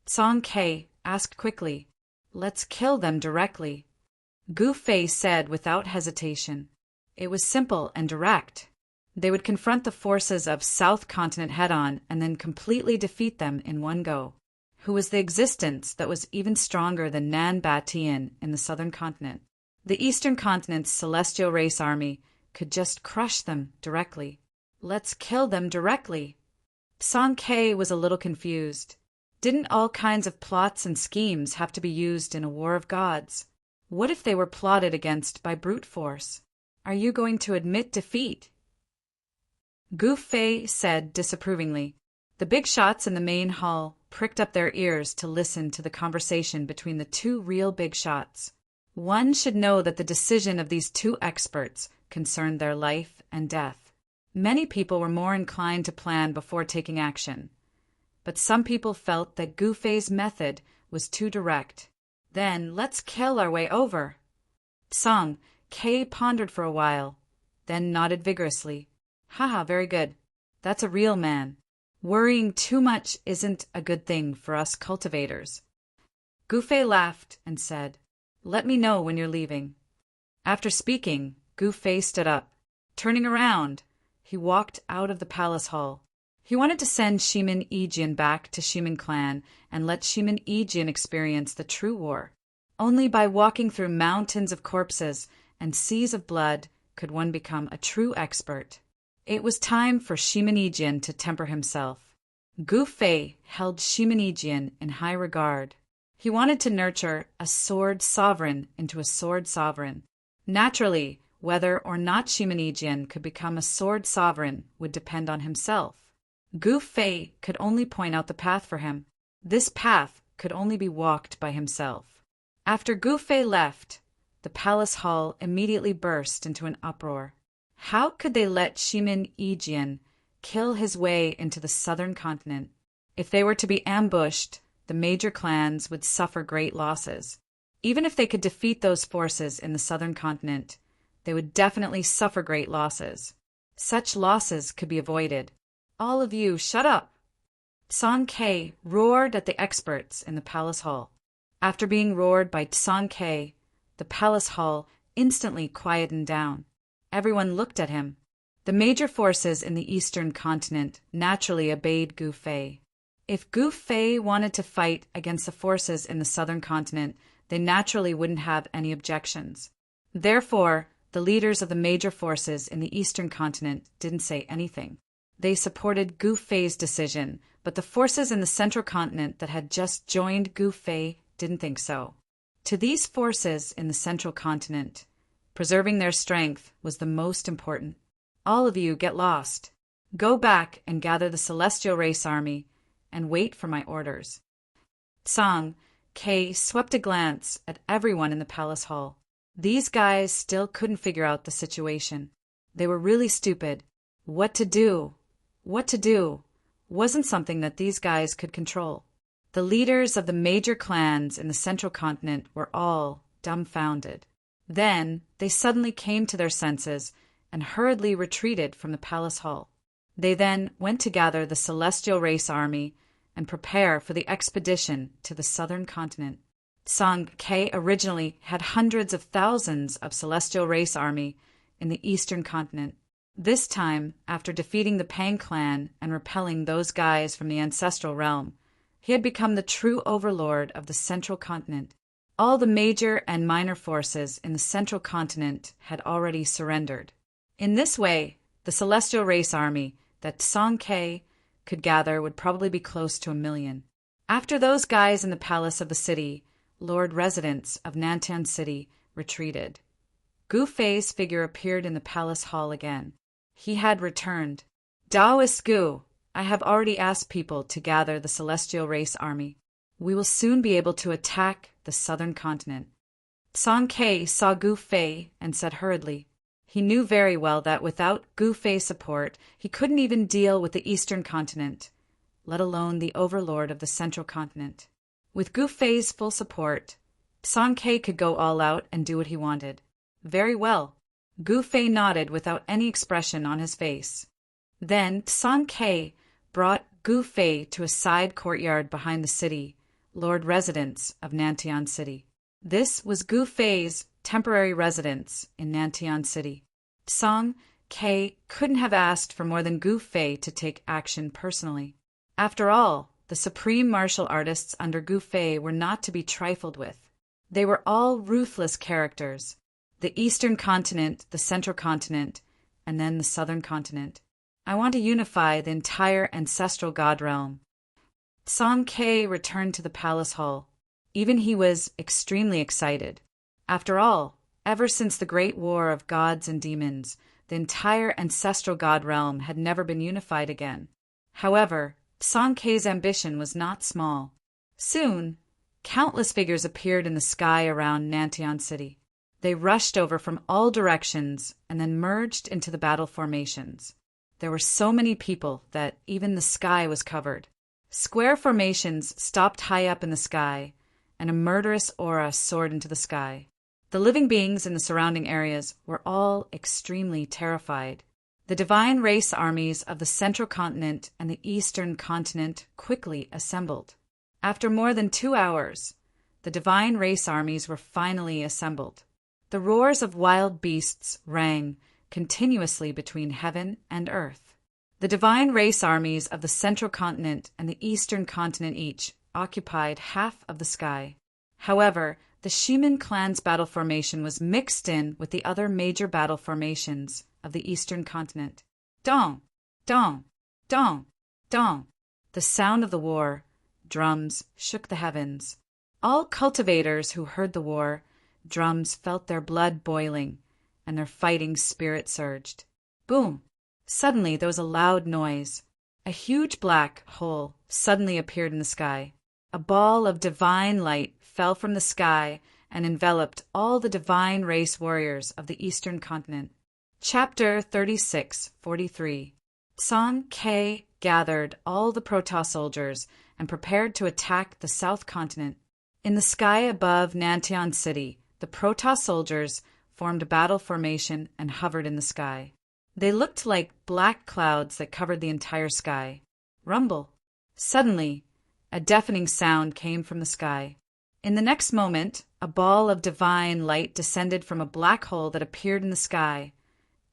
[SPEAKER 1] Song K asked quickly. Let's kill them directly. Gu Fei said without hesitation. It was simple and direct. They would confront the forces of South Continent head-on and then completely defeat them in one go. Who was the existence that was even stronger than Nan Batian in the Southern Continent? The Eastern Continent's celestial race army could just crush them directly. Let's kill them directly. Song K was a little confused. Didn't all kinds of plots and schemes have to be used in a war of gods? What if they were plotted against by brute force? Are you going to admit defeat? Gu Fei said disapprovingly. The big shots in the main hall pricked up their ears to listen to the conversation between the two real big shots. One should know that the decision of these two experts concerned their life and death. Many people were more inclined to plan before taking action. But some people felt that Gu Fei's method was too direct. Then let's kill our way over. Song K pondered for a while, then nodded vigorously. Haha, very good. That's a real man. Worrying too much isn't a good thing for us cultivators. Gu Fei laughed and said, Let me know when you're leaving. After speaking, Gu Fei stood up. Turning around, he walked out of the palace hall. He wanted to send Shimin Ejian back to Shimin clan and let Shimin Ejian experience the true war. Only by walking through mountains of corpses and seas of blood could one become a true expert. It was time for Shimenegian to temper himself. Gu Fei held Shimenegian in high regard. He wanted to nurture a sword sovereign into a sword sovereign. Naturally, whether or not Shimenegian could become a sword sovereign would depend on himself. Gu Fei could only point out the path for him. This path could only be walked by himself. After Gu Fei left, the palace hall immediately burst into an uproar. How could they let Shimenegian kill his way into the southern continent? If they were to be ambushed, the major clans would suffer great losses. Even if they could defeat those forces in the southern continent, they would definitely suffer great losses. Such losses could be avoided. All of you, shut up! Song Ke roared at the experts in the palace hall. After being roared by Song Ke, the palace hall instantly quietened down. Everyone looked at him. The major forces in the eastern continent naturally obeyed Gu Fei. If Gu Fei wanted to fight against the forces in the southern continent, they naturally wouldn't have any objections. Therefore, the leaders of the major forces in the eastern continent didn't say anything. They supported Gu Fei's decision, but the forces in the central continent that had just joined Gu Fei didn't think so. To these forces in the central continent, preserving their strength was the most important. All of you get lost. Go back and gather the celestial race army and wait for my orders. Song Ke swept a glance at everyone in the palace hall. These guys still couldn't figure out the situation. They were really stupid. What to do wasn't something that these guys could control. The leaders of the major clans in the central continent were all dumbfounded. Then they suddenly came to their senses and hurriedly retreated from the palace hall. They then went to gather the celestial race army and prepare for the expedition to the southern continent. Song Ke originally had hundreds of thousands of celestial race army in the eastern continent. This time, after defeating the Pang clan and repelling those guys from the ancestral realm, he had become the true overlord of the central continent. All the major and minor forces in the central continent had already surrendered. In this way, the celestial race army that Song Ke could gather would probably be close to 1 million. After those guys in the palace of the city, Lord Residents of Nantian City, retreated, Gu Fei's figure appeared in the palace hall again. He had returned. Taoist Gu, I have already asked people to gather the celestial race army. We will soon be able to attack the southern continent. Song Ke saw Gu Fei and said hurriedly. He knew very well that without Gu Fei's support, he couldn't even deal with the eastern continent, let alone the overlord of the central continent. With Gu Fei's full support, Song Ke could go all out and do what he wanted. Very well. Gu Fei nodded without any expression on his face. Then Song Ke brought Gu Fei to a side courtyard behind the city, Lord Residents of Nantian City. This was Gu Fei's temporary residence in Nantian City. Song Ke couldn't have asked for more than Gu Fei to take action personally. After all, the supreme martial artists under Gu Fei were not to be trifled with. They were all ruthless characters. The eastern continent, the central continent, and then the southern continent. I want to unify the entire ancestral god realm. Song Ke returned to the palace hall. Even he was extremely excited. After all, ever since the great war of gods and demons, the entire ancestral god realm had never been unified again. However, Song Ke's ambition was not small. Soon, countless figures appeared in the sky around Nantian City. They rushed over from all directions and then merged into the battle formations. There were so many people that even the sky was covered. Square formations stopped high up in the sky, and a murderous aura soared into the sky. The living beings in the surrounding areas were all extremely terrified. The divine race armies of the central continent and the eastern continent quickly assembled. After more than 2 hours, the divine race armies were finally assembled. The roars of wild beasts rang continuously between heaven and earth. The divine race armies of the central continent and the eastern continent each occupied half of the sky. However, The Shimin clan's battle formation was mixed in with the other major battle formations of the eastern continent. Dong! Dong! Dong! Dong! The sound of the war drums shook the heavens. All cultivators who heard the war drums felt their blood boiling, and their fighting spirit surged. Boom! Suddenly there was a loud noise. A huge black hole suddenly appeared in the sky. A ball of divine light fell from the sky and enveloped all the divine race warriors of the eastern continent. Chapter 36:43. San Ke gathered all the Protoss soldiers and prepared to attack the south continent. In the sky above Nantian City, the Protoss soldiers formed a battle formation and hovered in the sky. They looked like black clouds that covered the entire sky. Rumble! Suddenly, a deafening sound came from the sky. In the next moment, a ball of divine light descended from a black hole that appeared in the sky,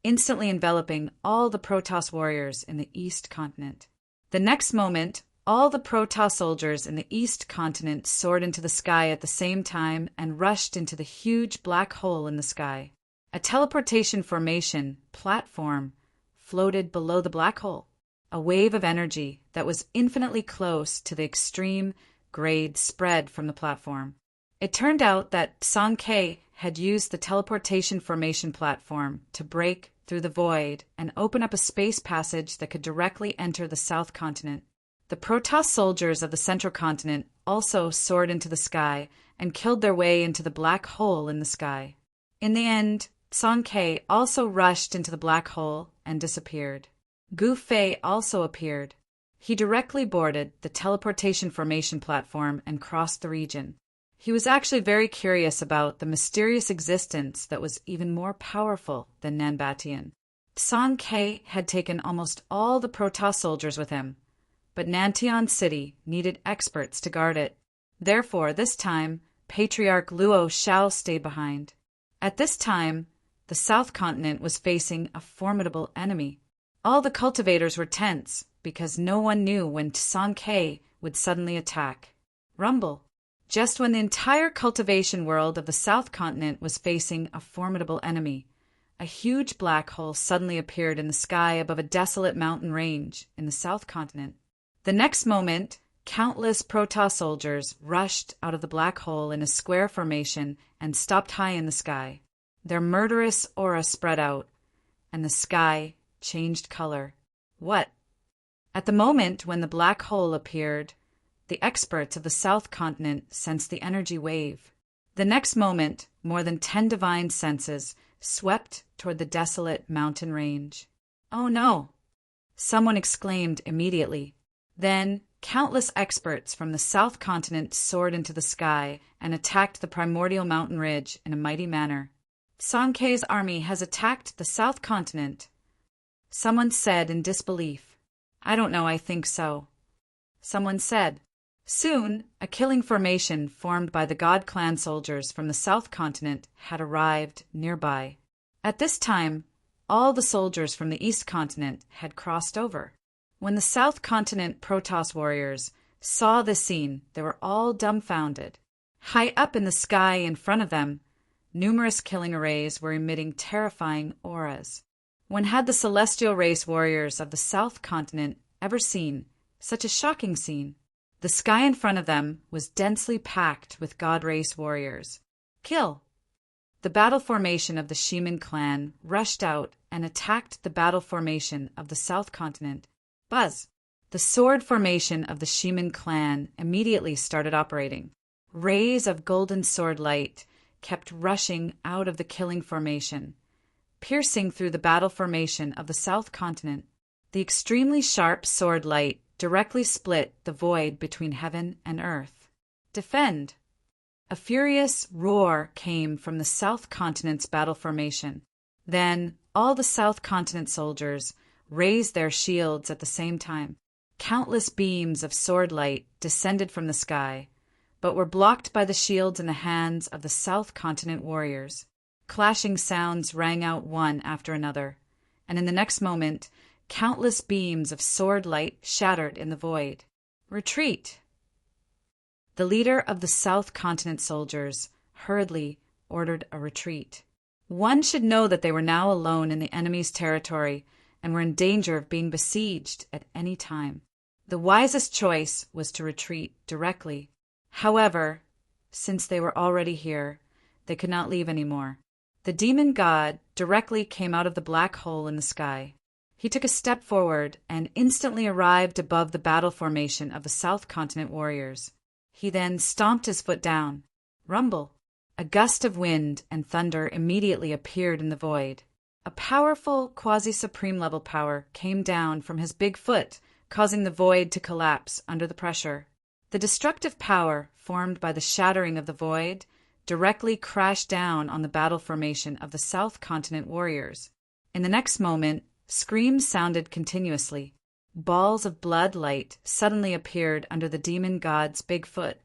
[SPEAKER 1] instantly enveloping all the Protoss warriors in the East continent. The next moment, all the Protoss soldiers in the East continent soared into the sky at the same time and rushed into the huge black hole in the sky. A teleportation formation platform floated below the black hole, a wave of energy that was infinitely close to the extreme grade spread from the platform. It turned out that San Ke had used the teleportation formation platform to break through the void and open up a space passage that could directly enter the south continent. The Protoss soldiers of the central continent also soared into the sky and killed their way into the black hole in the sky. In the end, San Ke also rushed into the black hole and disappeared. Gu Fei also appeared. He directly boarded the teleportation formation platform and crossed the region. He was actually very curious about the mysterious existence that was even more powerful than Nanbatian. San Ke had taken almost all the Protoss soldiers with him, but Nantian City needed experts to guard it. Therefore, this time, Patriarch Luo Shao stayed behind. At this time, the South Continent was facing a formidable enemy. All the cultivators were tense because no one knew when San Ke would suddenly attack. Rumble! Just when the entire cultivation world of the South Continent was facing a formidable enemy, a huge black hole suddenly appeared in the sky above a desolate mountain range in the South Continent. The next moment, countless Protoss soldiers rushed out of the black hole in a square formation and stopped high in the sky. Their murderous aura spread out, and the sky changed color. What? At the moment when the black hole appeared, the experts of the South Continent sensed the energy wave. The next moment, more than 10 divine senses swept toward the desolate mountain range. Oh no! Someone exclaimed immediately. Then, countless experts from the South Continent soared into the sky and attacked the primordial mountain ridge in a mighty manner. San Ke's army has attacked the South Continent. Someone said in disbelief. I don't know, I think so. Someone said. Soon, a killing formation formed by the God Clan soldiers from the South Continent had arrived nearby. At this time, all the soldiers from the East Continent had crossed over. When the South Continent Protoss warriors saw this scene, they were all dumbfounded. High up in the sky in front of them, numerous killing arrays were emitting terrifying auras. When had the celestial race warriors of the South Continent ever seen such a shocking scene? The sky in front of them was densely packed with God race warriors. Kill! The battle formation of the Shimin clan rushed out and attacked the battle formation of the South Continent. Buzz! The sword formation of the Shimin clan immediately started operating. Rays of golden sword light kept rushing out of the killing formation, piercing through the battle formation of the South Continent. The extremely sharp sword light directly split the void between heaven and earth. Defend! A furious roar came from the South Continent's battle formation. Then all the South Continent soldiers raised their shields at the same time. Countless beams of sword light descended from the sky, but were blocked by the shields in the hands of the South Continent warriors. Clashing sounds rang out one after another, and in the next moment, countless beams of sword light shattered in the void. Retreat! The leader of the South Continent soldiers hurriedly ordered a retreat. One should know that they were now alone in the enemy's territory and were in danger of being besieged at any time. The wisest choice was to retreat directly. However, since they were already here, they could not leave any more. The demon god directly came out of the black hole in the sky. He took a step forward and instantly arrived above the battle formation of the South Continent warriors. He then stomped his foot down. Rumble! A gust of wind and thunder immediately appeared in the void. A powerful quasi-supreme level power came down from his big foot, causing the void to collapse under the pressure. The destructive power formed by the shattering of the void directly crashed down on the battle formation of the South Continent warriors. In the next moment, screams sounded continuously. Balls of blood light suddenly appeared under the demon god's big foot,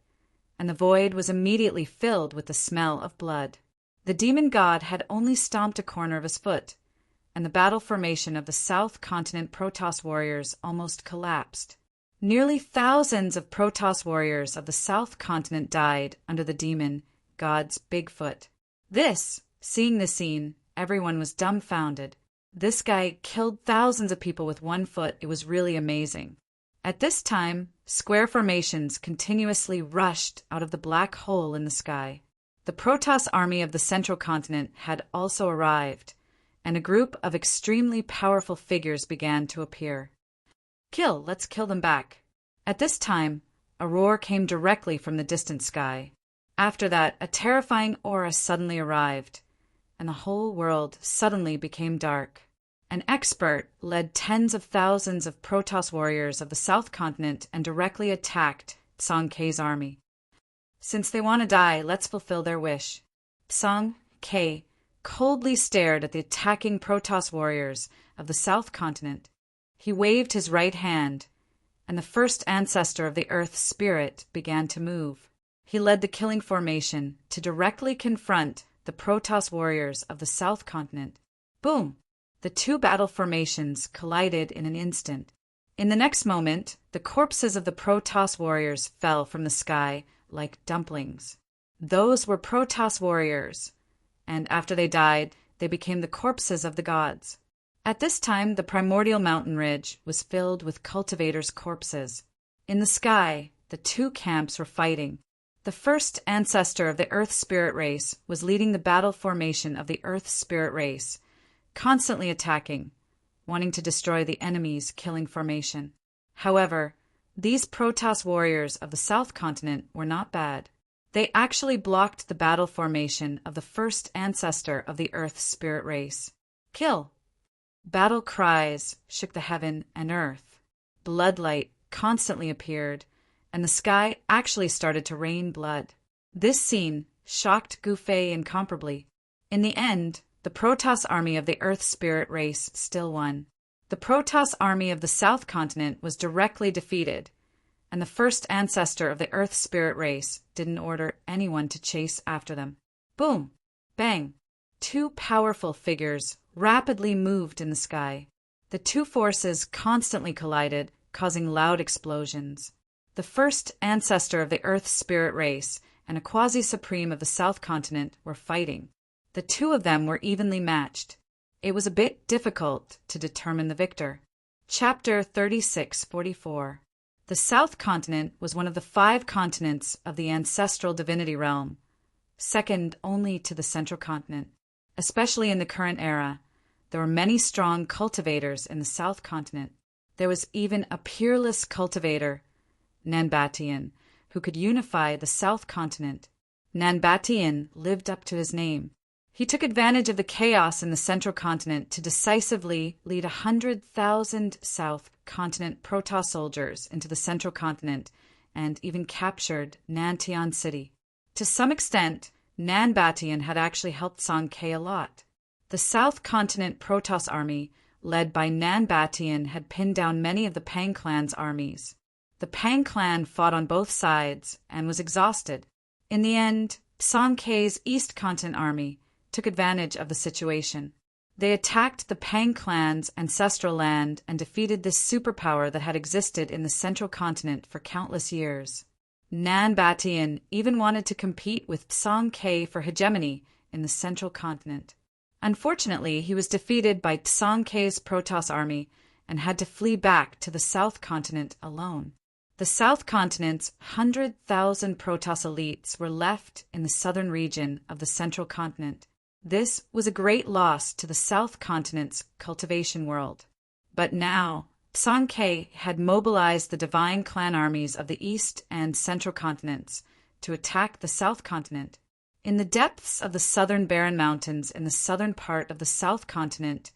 [SPEAKER 1] and the void was immediately filled with the smell of blood. The demon god had only stomped a corner of his foot, and the battle formation of the South Continent Protoss warriors almost collapsed. Nearly thousands of Protoss warriors of the South Continent died under the demon god's big foot. Seeing the scene, everyone was dumbfounded. This guy killed thousands of people with one foot. It was really amazing. At this time, square formations continuously rushed out of the black hole in the sky. The Protoss army of the Central Continent had also arrived, and a group of extremely powerful figures began to appear. Let's kill them back. At this time, a roar came directly from the distant sky. After that, a terrifying aura suddenly arrived, and the whole world suddenly became dark. An expert led tens of thousands of Protoss warriors of the South Continent and directly attacked Song K's army. Since they want to die, let's fulfill their wish. Song K coldly stared at the attacking Protoss warriors of the South Continent. He waved his right hand, and the first ancestor of the Earth spirit began to move. He led the killing formation to directly confront the Protoss warriors of the South Continent. Boom! The two battle formations collided in an instant. In the next moment, the corpses of the Protoss warriors fell from the sky like dumplings. Those were Protoss warriors, and after they died, they became the corpses of the gods. At this time, the primordial mountain ridge was filled with cultivators' corpses. In the sky, the two camps were fighting. The first ancestor of the Earth Spirit race was leading the battle formation of the Earth Spirit race, constantly attacking, wanting to destroy the enemy's killing formation. However, these Protoss warriors of the South Continent were not bad. They actually blocked the battle formation of the first ancestor of the Earth Spirit race. Kill! Battle cries shook the heaven and earth. Bloodlight constantly appeared, and the sky actually started to rain blood. This scene shocked Gufei incomparably. In the end, the Protoss army of the Earth Spirit race still won. The Protoss army of the South Continent was directly defeated, and the first ancestor of the Earth Spirit race didn't order anyone to chase after them. Boom! Bang! Two powerful figures rapidly moved in the sky. The two forces constantly collided, causing loud explosions. The first ancestor of the Earth Spirit race and a quasi-supreme of the South Continent were fighting. The two of them were evenly matched. It was a bit difficult to determine the victor. Chapter 3644. The South Continent was one of the 5 continents of the ancestral divinity realm, second only to the Central Continent. Especially in the current era, there were many strong cultivators in the South Continent. There was even a peerless cultivator, Nanbatian, who could unify the South Continent. Nanbatian lived up to his name. He took advantage of the chaos in the Central Continent to decisively lead 100,000 South Continent Protoss soldiers into the Central Continent and even captured Nantian City. To some extent, Nanbatian had actually helped Song K a lot. The South Continent Protoss army, led by Nanbatian, had pinned down many of the Pang clan's armies. The Pang clan fought on both sides and was exhausted. In the end, Song K's East Continent army took advantage of the situation. They attacked the Pang clan's ancestral land and defeated this superpower that had existed in the Central Continent for countless years. Nan-Batian even wanted to compete with Tsong-K for hegemony in the central continent. Unfortunately, he was defeated by Tsong-K's Protoss army and had to flee back to the South Continent alone. The South Continent's 100,000 Protoss elites were left in the southern region of the central continent. This was a great loss to the South Continent's cultivation world. But now, Tsong-K had mobilized the divine clan armies of the East and Central continents to attack the South Continent. In the depths of the southern barren mountains in the southern part of the South Continent,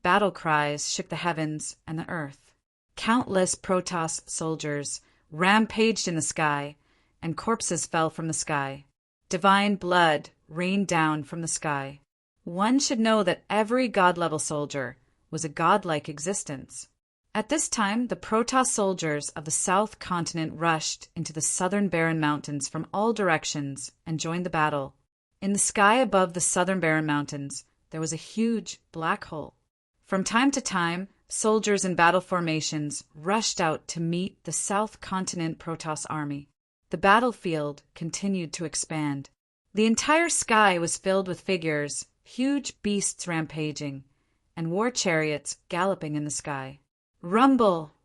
[SPEAKER 1] battle cries shook the heavens and the earth. Countless Protoss soldiers rampaged in the sky, and corpses fell from the sky. Divine blood rained down from the sky. One should know that every god-level soldier was a godlike existence. At this time, the Protoss soldiers of the South Continent rushed into the southern barren mountains from all directions and joined the battle. In the sky above the southern barren mountains, there was a huge black hole. From time to time, soldiers in battle formations rushed out to meet the South Continent Protoss army. The battlefield continued to expand. The entire sky was filled with figures, huge beasts rampaging, and war chariots galloping in the sky. Rumble!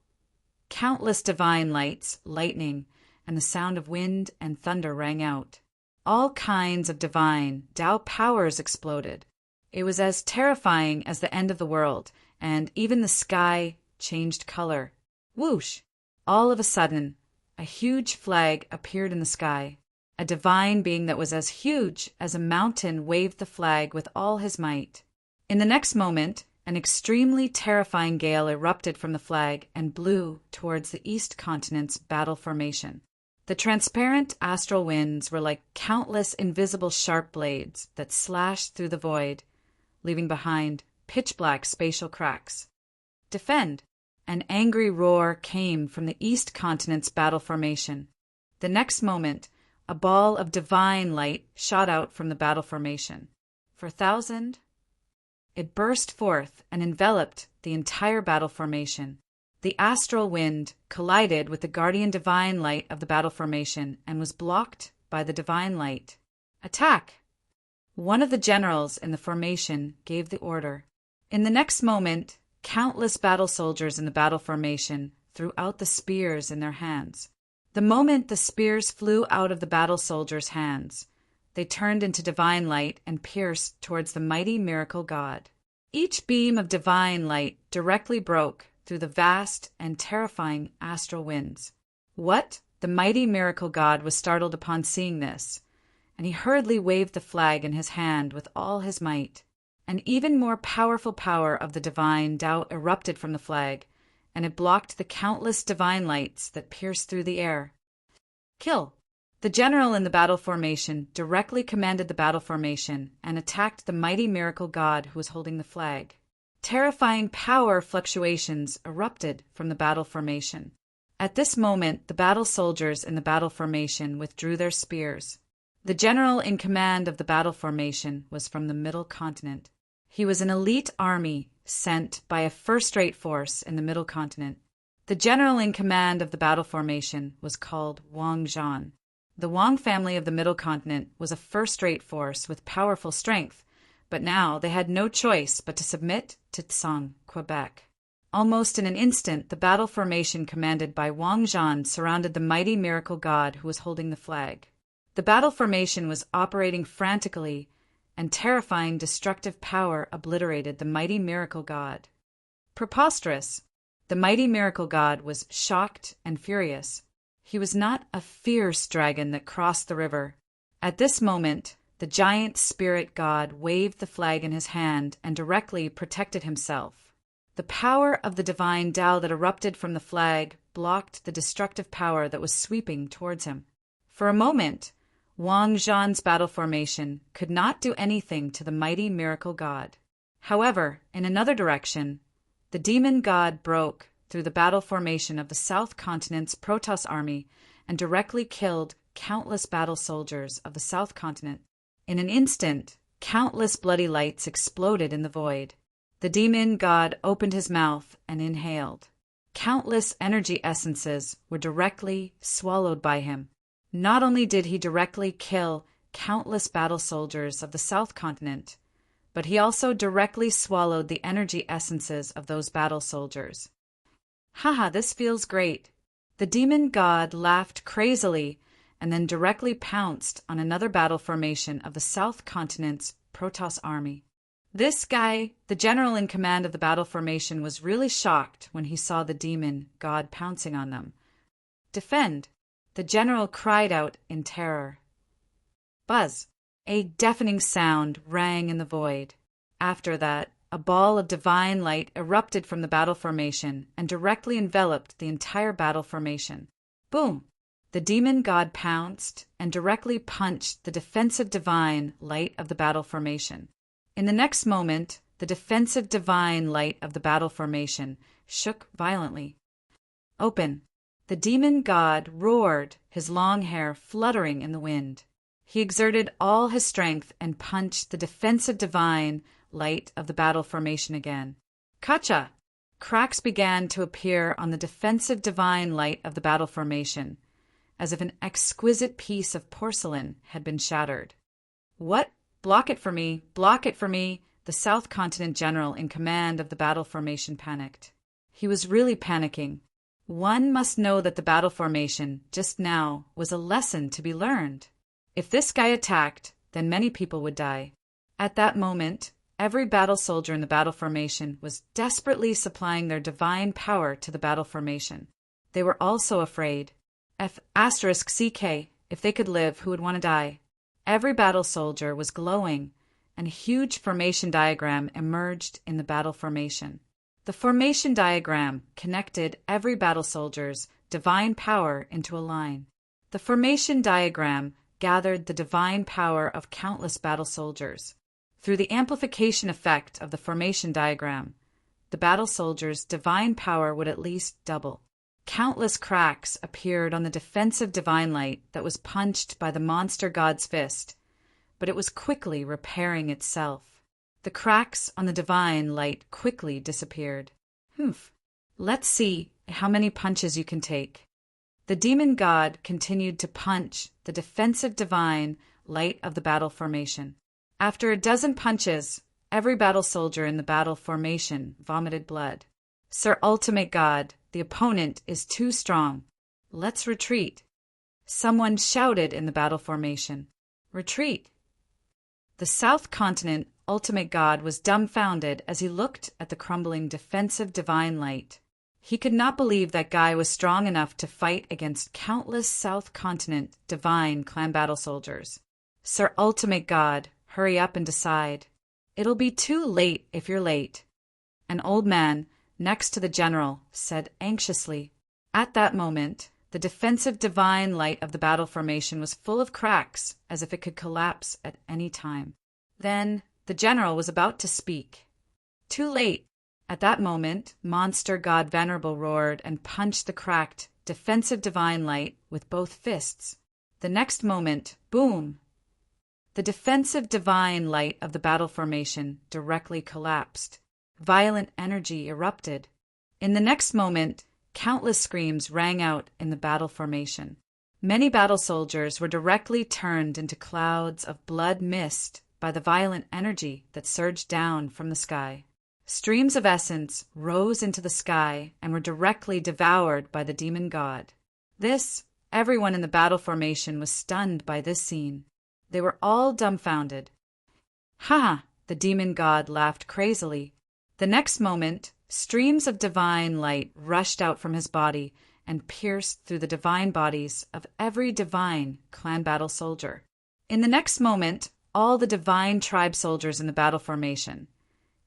[SPEAKER 1] Countless divine lights, lightning, and the sound of wind and thunder rang out. All kinds of divine Tao powers exploded. It was as terrifying as the end of the world, and even the sky changed color. Whoosh! All of a sudden, a huge flag appeared in the sky. A divine being that was as huge as a mountain waved the flag with all his might. In the next moment, an extremely terrifying gale erupted from the flag and blew towards the East Continent's battle formation. The transparent astral winds were like countless invisible sharp blades that slashed through the void, leaving behind pitch-black spatial cracks. Defend! An angry roar came from the East Continent's battle formation. The next moment, a ball of divine light shot out from the battle formation. For 1,000, it burst forth and enveloped the entire battle formation. The astral wind collided with the guardian divine light of the battle formation and was blocked by the divine light. Attack! One of the generals in the formation gave the order. In the next moment, countless battle soldiers in the battle formation threw out the spears in their hands. The moment the spears flew out of the battle soldiers' hands, they turned into divine light and pierced towards the mighty miracle god. Each beam of divine light directly broke through the vast and terrifying astral winds. What? The mighty miracle god was startled upon seeing this, and he hurriedly waved the flag in his hand with all his might. An even more powerful power of the divine Tao erupted from the flag, and it blocked the countless divine lights that pierced through the air. Kill! The general in the battle formation directly commanded the battle formation and attacked the mighty miracle god who was holding the flag. Terrifying power fluctuations erupted from the battle formation. At this moment, the battle soldiers in the battle formation withdrew their spears. The general in command of the battle formation was from the Middle Continent. He was an elite army sent by a first-rate force in the Middle Continent. The general in command of the battle formation was called Wang Zhan. The Wang family of the Middle Continent was a first-rate force with powerful strength, but now they had no choice but to submit to Tsang, Quebec. Almost in an instant, the battle formation commanded by Wang Zhan surrounded the mighty miracle god who was holding the flag. The battle formation was operating frantically, and terrifying destructive power obliterated the mighty miracle god. Preposterous! The mighty miracle god was shocked and furious. He was not a fierce dragon that crossed the river. At this moment, the giant spirit god waved the flag in his hand and directly protected himself. The power of the divine Tao that erupted from the flag blocked the destructive power that was sweeping towards him. For a moment, Wang Zhan's battle formation could not do anything to the mighty miracle god. However, in another direction, the demon god broke through the battle formation of the South Continent's Protoss army and directly killed countless battle soldiers of the South Continent. In an instant, countless bloody lights exploded in the void. The demon god opened his mouth and inhaled. Countless energy essences were directly swallowed by him. Not only did he directly kill countless battle soldiers of the South Continent, but he also directly swallowed the energy essences of those battle soldiers. Haha, this feels great. The demon god laughed crazily and then directly pounced on another battle formation of the South Continent's Protoss army. This guy, the general in command of the battle formation, was really shocked when he saw the demon god pouncing on them. Defend! The general cried out in terror. Buzz! A deafening sound rang in the void. After that, a ball of divine light erupted from the battle formation and directly enveloped the entire battle formation. Boom! The demon god pounced and directly punched the defensive divine light of the battle formation. In the next moment, the defensive divine light of the battle formation shook violently. Open! The demon god roared, his long hair fluttering in the wind. He exerted all his strength and punched the defensive divine light of the battle formation again. Kacha! Cracks began to appear on the defensive divine light of the battle formation, as if an exquisite piece of porcelain had been shattered. What? Block it for me! Block it for me! The South Continent general in command of the battle formation panicked. He was really panicking. One must know that the battle formation, just now, was a lesson to be learned. If this guy attacked, then many people would die. At that moment, every battle soldier in the battle formation was desperately supplying their divine power to the battle formation. They were also afraid. *CK, if they could live, who would want to die? Every battle soldier was glowing, and a huge formation diagram emerged in the battle formation. The formation diagram connected every battle soldier's divine power into a line. The formation diagram gathered the divine power of countless battle soldiers. Through the amplification effect of the formation diagram, the battle soldiers' divine power would at least double. Countless cracks appeared on the defensive divine light that was punched by the monster god's fist, but it was quickly repairing itself. The cracks on the divine light quickly disappeared. Let's see how many punches you can take. The demon god continued to punch the defensive divine light of the battle formation. After a dozen punches, every battle soldier in the battle formation vomited blood. Sir Ultimate God, the opponent is too strong. Let's retreat. Someone shouted in the battle formation. Retreat. The South Continent Ultimate God was dumbfounded as he looked at the crumbling defensive divine light. He could not believe that guy was strong enough to fight against countless South Continent divine clan battle soldiers. Sir Ultimate God, hurry up and decide. It'll be too late if you're late. An old man, next to the general, said anxiously. At that moment, the defensive divine light of the battle formation was full of cracks, as if it could collapse at any time. Then, the general was about to speak. Too late. At that moment, Monster God Venerable roared and punched the cracked, defensive divine light with both fists. The next moment, boom! The defensive divine light of the battle formation directly collapsed. Violent energy erupted. In the next moment, countless screams rang out in the battle formation. Many battle soldiers were directly turned into clouds of blood mist by the violent energy that surged down from the sky. Streams of essence rose into the sky and were directly devoured by the demon god. Everyone in the battle formation was stunned by this scene. They were all dumbfounded. Ha! The demon god laughed crazily. The next moment, streams of divine light rushed out from his body and pierced through the divine bodies of every divine clan battle soldier. In the next moment, all the divine tribe soldiers in the battle formation,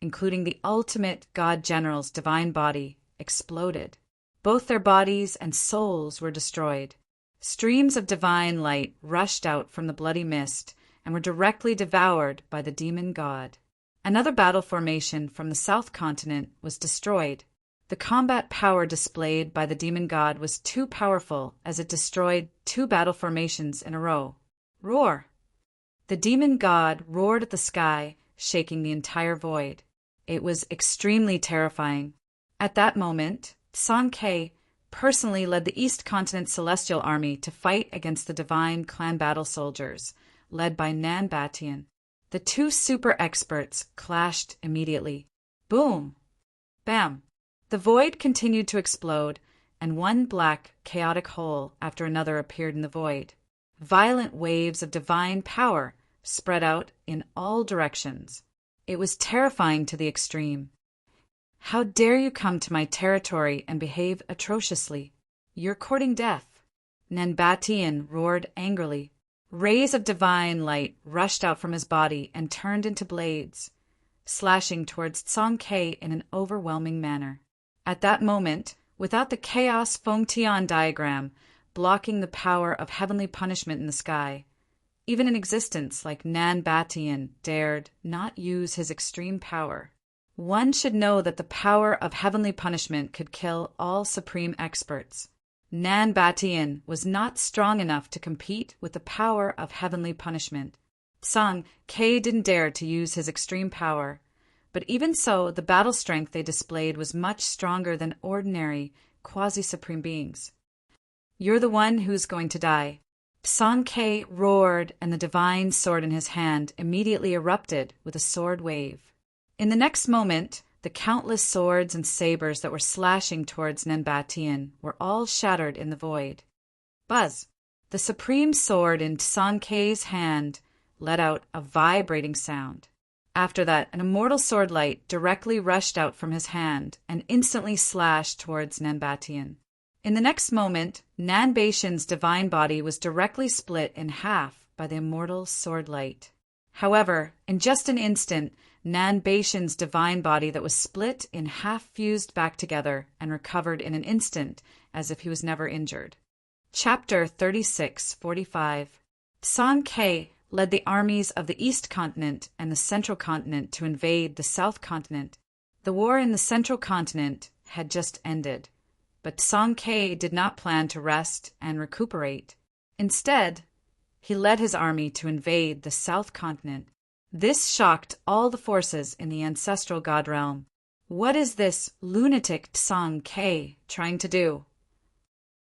[SPEAKER 1] including the ultimate god general's divine body, exploded. Both their bodies and souls were destroyed. Streams of divine light rushed out from the bloody mist and were directly devoured by the demon god. Another battle formation from the South Continent was destroyed. The combat power displayed by the demon god was too powerful as it destroyed 2 battle formations in a row. Roar! The demon god roared at the sky, shaking the entire void. It was extremely terrifying. At that moment, Sanke personally led the East Continent Celestial Army to fight against the divine clan battle soldiers, led by Nan Batian. The two super experts clashed immediately. Boom! Bam! The void continued to explode, and one black, chaotic hole after another appeared in the void. Violent waves of divine power spread out in all directions. It was terrifying to the extreme. How dare you come to my territory and behave atrociously? You're courting death. Nanbatian roared angrily. Rays of divine light rushed out from his body and turned into blades, slashing towards Tsong-Ke in an overwhelming manner. At that moment, without the chaos Feng-Tian diagram blocking the power of heavenly punishment in the sky, even an existence like Nan Batian dared not use his extreme power. One should know that the power of heavenly punishment could kill all supreme experts. Nan Batian was not strong enough to compete with the power of heavenly punishment. Tsong-Ke didn't dare to use his extreme power, but even so, the battle strength they displayed was much stronger than ordinary quasi-supreme beings. You're the one who's going to die. Tsong-Ke roared, and the divine sword in his hand immediately erupted with a sword wave. In the next moment, the countless swords and sabers that were slashing towards Nanbatian were all shattered in the void. Buzz! The supreme sword in Tsong-Ke's hand let out a vibrating sound. After that, an immortal sword light directly rushed out from his hand and instantly slashed towards Nanbatian. In the next moment, Nanbatian's divine body was directly split in half by the immortal sword light. However, in just an instant, Nanbatian's divine body that was split in half fused back together and recovered in an instant as if he was never injured. Chapter 36:45. Tsong-Ke led the armies of the East Continent and the Central Continent to invade the South Continent. The war in the Central Continent had just ended, but Tsong-Ke did not plan to rest and recuperate. Instead, he led his army to invade the South Continent. This shocked all the forces in the ancestral god realm. What is this lunatic Tsong-Ke trying to do?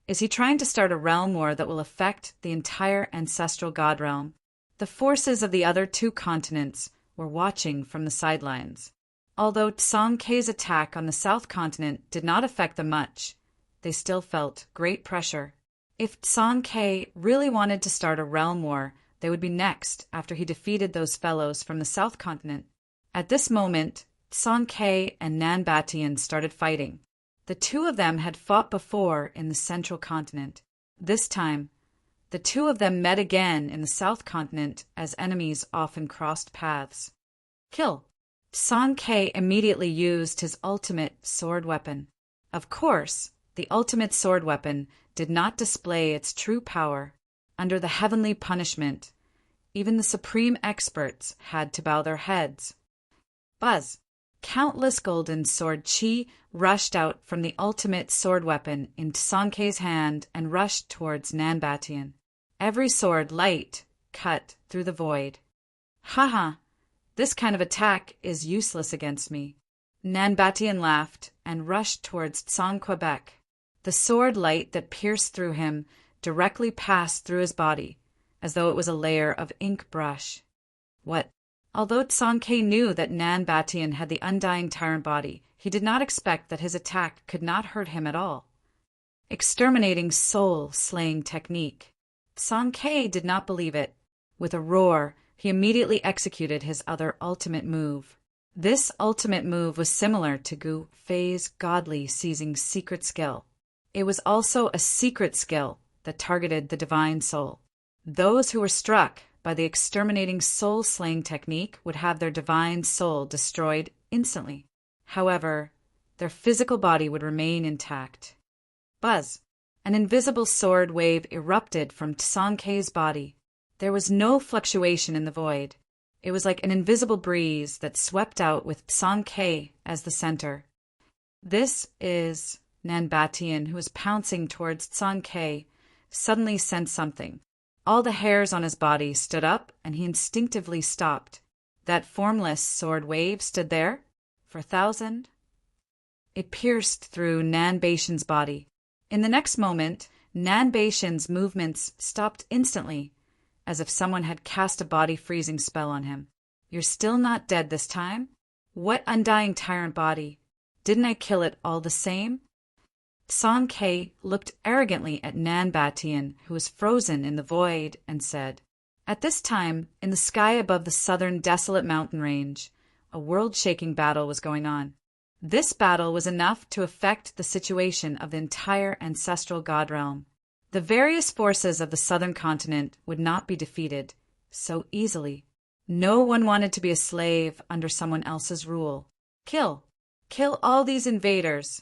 [SPEAKER 1] Is he trying to start a realm war that will affect the entire ancestral god realm? The forces of the other two continents were watching from the sidelines. Although Tsong-Ke's attack on the South Continent did not affect them much, they still felt great pressure. If Tsong-Ke really wanted to start a realm war, they would be next after he defeated those fellows from the South Continent. At this moment, Tsong-Ke and Nanbatian started fighting. The two of them had fought before in the Central Continent. This time, the two of them met again in the South Continent as enemies often crossed paths. Kill! Tsong-Ke immediately used his ultimate sword weapon. Of course, the ultimate sword weapon did not display its true power. Under the heavenly punishment, even the supreme experts had to bow their heads. Buzz! Countless golden sword chi rushed out from the ultimate sword weapon in Tsong-Ke's hand and rushed towards Nanbatian. Every sword light cut through the void. Haha! This kind of attack is useless against me. Nanbatian laughed and rushed towards Tsong-Quebec. The sword light that pierced through him directly passed through his body, as though it was a layer of ink brush. What? Although Tsong-Ke knew that Nanbatian had the undying tyrant body, he did not expect that his attack could not hurt him at all. Exterminating soul-slaying technique. Tsong-Ke did not believe it. With a roar, he immediately executed his other ultimate move. This ultimate move was similar to Gu Fei's godly seizing secret skill. It was also a secret skill that targeted the divine soul. Those who were struck by the exterminating soul-slaying technique would have their divine soul destroyed instantly. However, their physical body would remain intact. Buzz! An invisible sword wave erupted from Tsong-Ke's body. There was no fluctuation in the void. It was like an invisible breeze that swept out with Tsong-Ke as the center. This is Nanbatian, who was pouncing towards Tsong-Ke, suddenly sensed something. All the hairs on his body stood up, and he instinctively stopped. That formless sword wave stood there for 1,000. It pierced through Nanbatian's body. In the next moment, Nanbaishin's movements stopped instantly, as if someone had cast a body freezing spell on him. You're still not dead this time? What undying tyrant body? Didn't I kill it all the same? Song Ke looked arrogantly at Nanbatian, who was frozen in the void, and said, At this time, in the sky above the southern desolate mountain range, a world-shaking battle was going on. This battle was enough to affect the situation of the entire ancestral god realm. The various forces of the southern continent would not be defeated so easily. No one wanted to be a slave under someone else's rule. Kill all these invaders.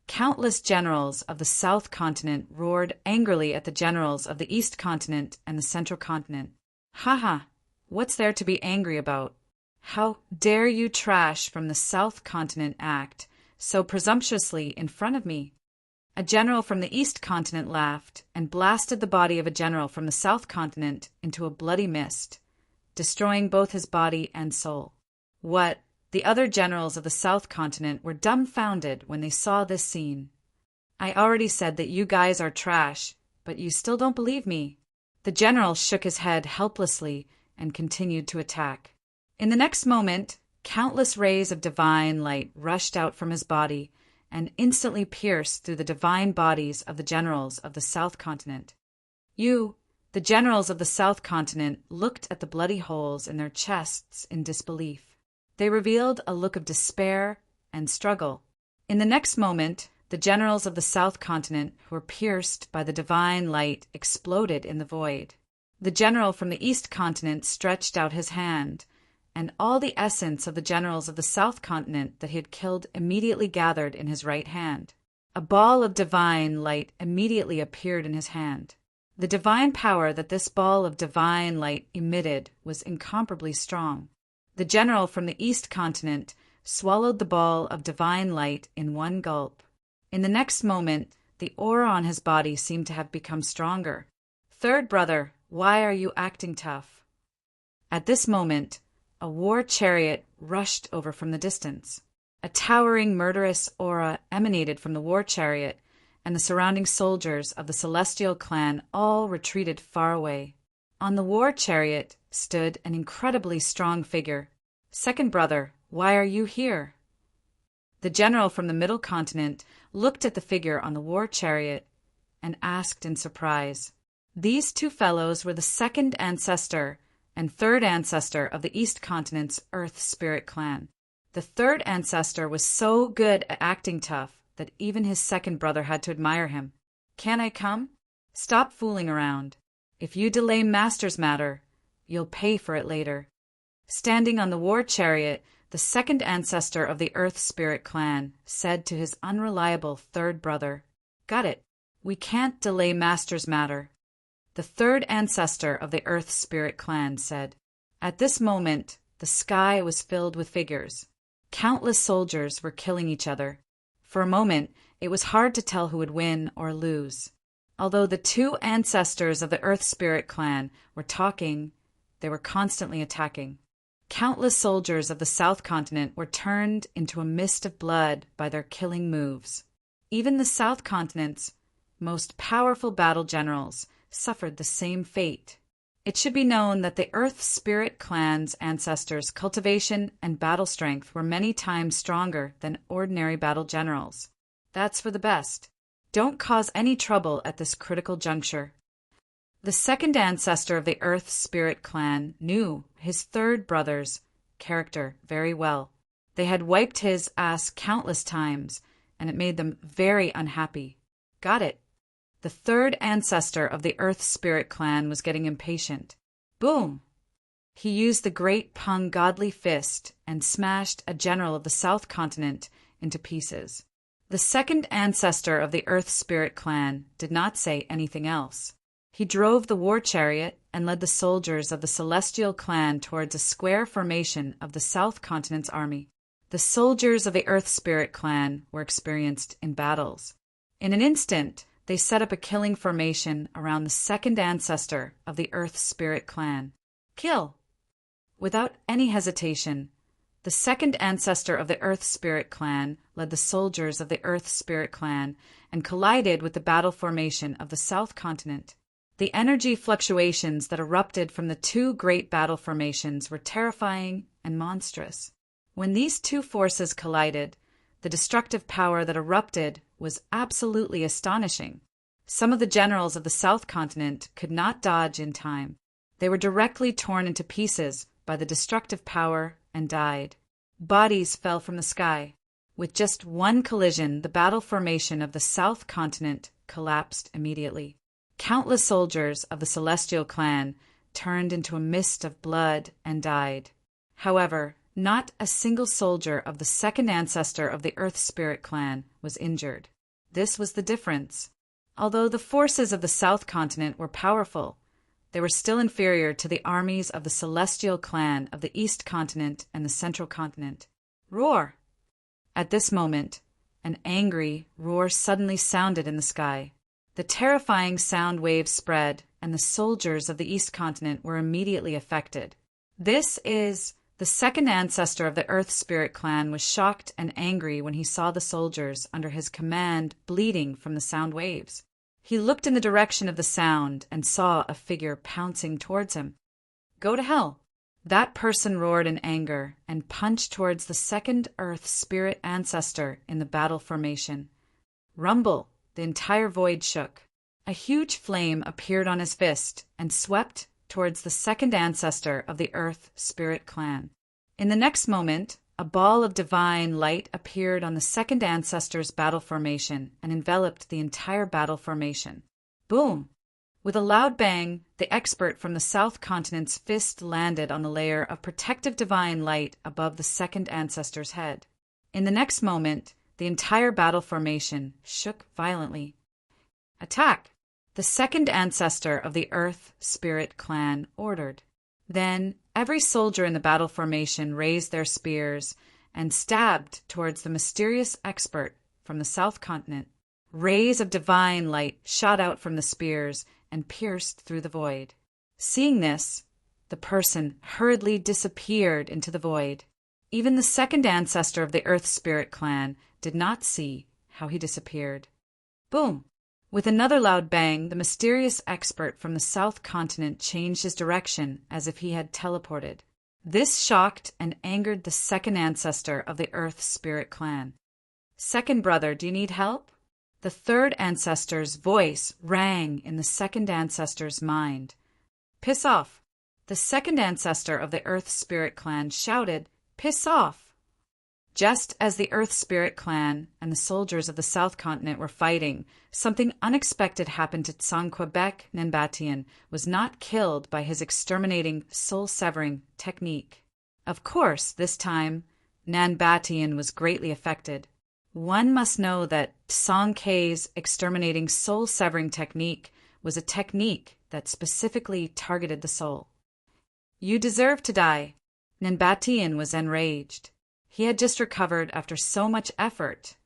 [SPEAKER 1] Countless generals of the South Continent roared angrily at the generals of the East Continent and the Central Continent. Ha! What's there to be angry about? How dare you trash from the South Continent act so presumptuously in front of me? A general from the East Continent laughed and blasted the body of a general from the South Continent into a bloody mist, destroying both his body and soul. What? The other generals of the South Continent were dumbfounded when they saw this scene. I already said that you guys are trash, but you still don't believe me. The general shook his head helplessly and continued to attack. In the next moment, countless rays of divine light rushed out from his body and instantly pierced through the divine bodies of the generals of the South Continent. You, the generals of the South Continent, looked at the bloody holes in their chests in disbelief. They revealed a look of despair and struggle. In the next moment, the generals of the South Continent, who were pierced by the divine light, exploded in the void. The general from the East Continent stretched out his hand, and all the essence of the generals of the South Continent that he had killed immediately gathered in his right hand. A ball of divine light immediately appeared in his hand. The divine power that this ball of divine light emitted was incomparably strong. The general from the East Continent swallowed the ball of divine light in one gulp. In the next moment, the aura on his body seemed to have become stronger. Third brother, why are you acting tough? At this moment, a war chariot rushed over from the distance. A towering, murderous aura emanated from the war chariot, and the surrounding soldiers of the celestial clan all retreated far away. On the war chariot stood an incredibly strong figure. Second brother, why are you here? The general from the middle continent looked at the figure on the war chariot and asked in surprise. These two fellows were the second ancestor and third ancestor of the East Continent's Earth Spirit clan. The third ancestor was so good at acting tough that even his second brother had to admire him. Can I come? Stop fooling around. If you delay Master's matter, you'll pay for it later. Standing on the war chariot, the second ancestor of the Earth Spirit clan said to his unreliable third brother, Got it. We can't delay Master's matter. The third ancestor of the Earth Spirit clan said. At this moment, the sky was filled with figures. Countless soldiers were killing each other. For a moment, it was hard to tell who would win or lose. Although the two ancestors of the Earth Spirit clan were talking, they were constantly attacking. Countless soldiers of the South Continent were turned into a mist of blood by their killing moves. Even the South Continent's most powerful battle generals suffered the same fate. It should be known that the Earth Spirit clan's ancestors' cultivation and battle strength were many times stronger than ordinary battle generals. That's for the best. Don't cause any trouble at this critical juncture. The second ancestor of the Earth Spirit clan knew his third brother's character very well. They had wiped his ass countless times, and it made them very unhappy. Got it. The third ancestor of the Earth Spirit clan was getting impatient. Boom! He used the great Pung godly fist and smashed a general of the South Continent into pieces. The second ancestor of the Earth Spirit clan did not say anything else. He drove the war chariot and led the soldiers of the Celestial clan towards a square formation of the South Continent's army. The soldiers of the Earth Spirit clan were experienced in battles. In an instant, they set up a killing formation around the second ancestor of the Earth Spirit clan. Kill! Without any hesitation, The second ancestor of the Earth Spirit clan led the soldiers of the Earth Spirit clan and collided with the battle formation of the South Continent. The energy fluctuations that erupted from the two great battle formations were terrifying and monstrous. When these two forces collided, the destructive power that erupted was absolutely astonishing. Some of the generals of the South Continent could not dodge in time. They were directly torn into pieces by the destructive power and died. Bodies fell from the sky. With just one collision, the battle formation of the South Continent collapsed immediately. Countless soldiers of the Celestial clan turned into a mist of blood and died. However, not a single soldier of the second ancestor of the Earth Spirit clan was injured. This was the difference. Although the forces of the South Continent were powerful, they were still inferior to the armies of the Celestial clan of the East Continent and the Central Continent. Roar! At this moment, an angry roar suddenly sounded in the sky. The terrifying sound wave spread, and the soldiers of the East Continent were immediately affected. The second ancestor of the Earth Spirit clan was shocked and angry when he saw the soldiers under his command bleeding from the sound waves. He looked in the direction of the sound and saw a figure pouncing towards him. Go to hell! That person roared in anger and punched towards the second Earth Spirit ancestor in the battle formation. Rumble! The entire void shook. A huge flame appeared on his fist and swept towards the second ancestor of the Earth Spirit clan. In the next moment, a ball of divine light appeared on the second ancestor's battle formation and enveloped the entire battle formation. Boom! With a loud bang, the expert from the South Continent's fist landed on the layer of protective divine light above the second ancestor's head. In the next moment, the entire battle formation shook violently. Attack! The second ancestor of the Earth Spirit clan ordered. Then every soldier in the battle formation raised their spears and stabbed towards the mysterious expert from the South Continent. Rays of divine light shot out from the spears and pierced through the void. Seeing this, the person hurriedly disappeared into the void. Even the second ancestor of the Earth Spirit clan did not see how he disappeared. Boom! With another loud bang, the mysterious expert from the South Continent changed his direction as if he had teleported. This shocked and angered the second ancestor of the Earth Spirit clan. Second brother, do you need help? The third ancestor's voice rang in the second ancestor's mind. Piss off! The second ancestor of the Earth Spirit clan shouted, Piss off! Just as the Earth Spirit clan and the soldiers of the South Continent were fighting, something unexpected happened to Tsongkhwabek Nanbatian was not killed by his exterminating, soul-severing technique. Of course, this time, Nanbatian was greatly affected. One must know that Tsongkh's exterminating soul-severing technique was a technique that specifically targeted the soul. You deserve to die. Nanbatian was enraged. He had just recovered after so much effort,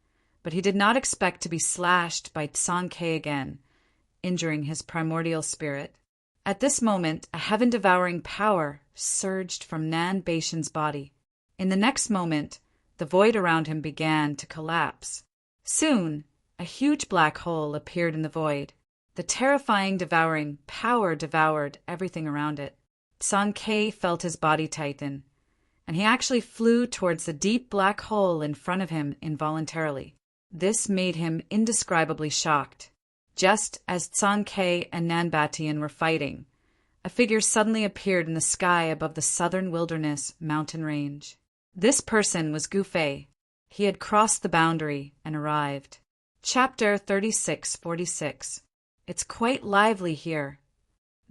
[SPEAKER 1] but he did not expect to be slashed by Tsongkhe again, injuring his primordial spirit. At this moment, a heaven-devouring power surged from Nanbatian's body. In the next moment, the void around him began to collapse. Soon, a huge black hole appeared in the void. The terrifying devouring power devoured everything around it. Tsongkhe felt his body tighten, and he actually flew towards the deep black hole in front of him involuntarily. This made him indescribably shocked. Just as Tsongkhe and Nanbatian were fighting, a figure suddenly appeared in the sky above the southern wilderness mountain range. This person was Gu Fei. He had crossed the boundary and arrived. Chapter 3646. It's quite lively here.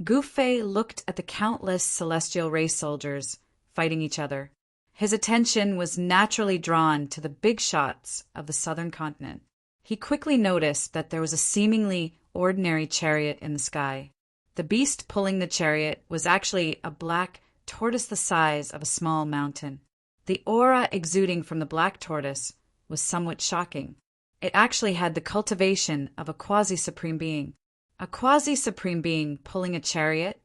[SPEAKER 1] Gu Fei looked at the countless celestial race soldiers fighting each other. His attention was naturally drawn to the big shots of the southern continent. He quickly noticed that there was a seemingly ordinary chariot in the sky. The beast pulling the chariot was actually a black tortoise the size of a small mountain. The aura exuding from the black tortoise was somewhat shocking. It actually had the cultivation of a quasi-supreme being. A quasi-supreme being pulling a chariot?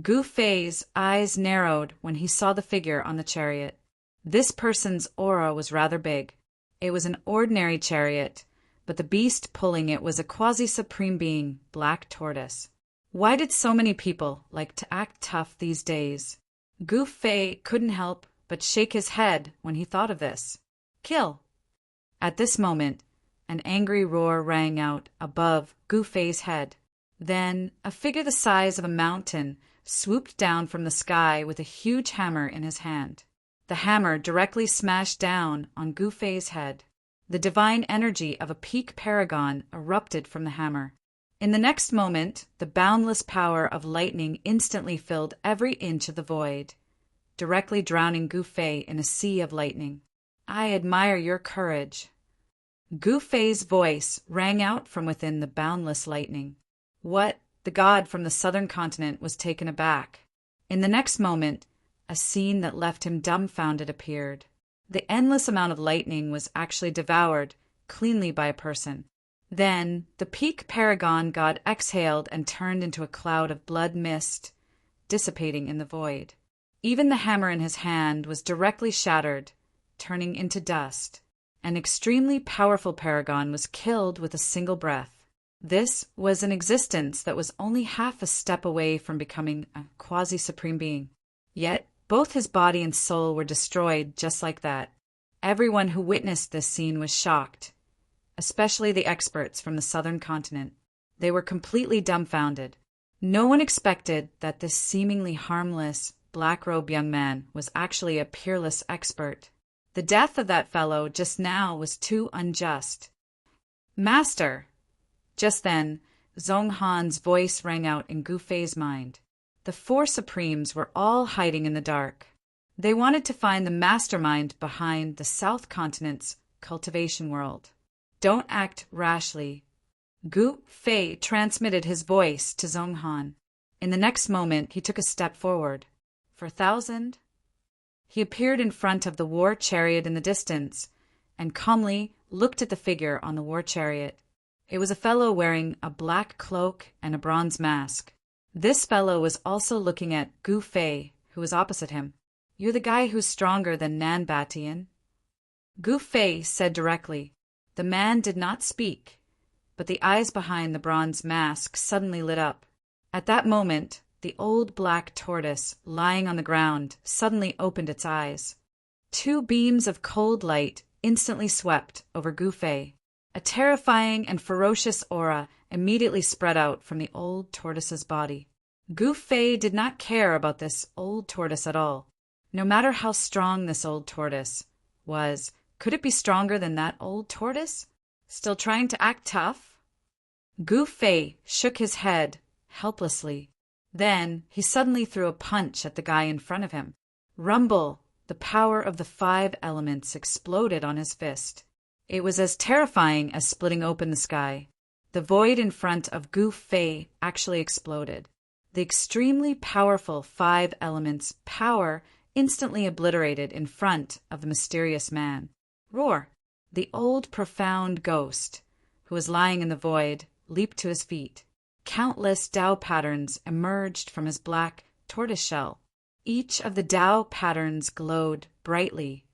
[SPEAKER 1] Gu Fei's eyes narrowed when he saw the figure on the chariot. This person's aura was rather big. It was an ordinary chariot, but the beast pulling it was a quasi-supreme being, Black Tortoise. Why did so many people like to act tough these days? Gu Fei couldn't help but shake his head when he thought of this. Kill! At this moment, an angry roar rang out above Gu Fei's head. Then, a figure the size of a mountain swooped down from the sky with a huge hammer in his hand. The hammer directly smashed down on Gu Fei's head. The divine energy of a peak paragon erupted from the hammer. In the next moment, the boundless power of lightning instantly filled every inch of the void, directly drowning Gu Fei in a sea of lightning. I admire your courage. Gu Fei's voice rang out from within the boundless lightning. What? The god from the southern continent was taken aback. In the next moment, a scene that left him dumbfounded appeared. The endless amount of lightning was actually devoured cleanly by a person. Then, the peak paragon god exhaled and turned into a cloud of blood mist, dissipating in the void. Even the hammer in his hand was directly shattered, turning into dust. An extremely powerful paragon was killed with a single breath. This was an existence that was only half a step away from becoming a quasi-supreme being. Yet, both his body and soul were destroyed just like that. Everyone who witnessed this scene was shocked, especially the experts from the southern continent. They were completely dumbfounded. No one expected that this seemingly harmless, black-robed young man was actually a peerless expert. The death of that fellow just now was too unjust. Master! Just then, Zhong Han's voice rang out in Gu Fei's mind. The four Supremes were all hiding in the dark. They wanted to find the mastermind behind the South Continent's cultivation world. Don't act rashly. Gu Fei transmitted his voice to Zhong Han. In the next moment, he took a step forward. For 1,000? He appeared in front of the war chariot in the distance and calmly looked at the figure on the war chariot. It was a fellow wearing a black cloak and a bronze mask. This fellow was also looking at Gu Fei, who was opposite him. You're the guy who's stronger than Nan Batian? Gu Fei said directly. The man did not speak, but the eyes behind the bronze mask suddenly lit up. At that moment, the old black tortoise lying on the ground suddenly opened its eyes. Two beams of cold light instantly swept over Gu Fei. A terrifying and ferocious aura immediately spread out from the old tortoise's body. Gu Fei did not care about this old tortoise at all. No matter how strong this old tortoise was, could it be stronger than that old tortoise? Still trying to act tough? Gu Fei shook his head helplessly. Then he suddenly threw a punch at the guy in front of him. Rumble! The power of the 5 elements exploded on his fist. It was as terrifying as splitting open the sky. The void in front of Gu Fei actually exploded. The extremely powerful 5 elements' power instantly obliterated in front of the mysterious man. Roar! The old profound ghost, who was lying in the void, leaped to his feet. Countless Tao patterns emerged from his black tortoise shell. Each of the Tao patterns glowed brightly,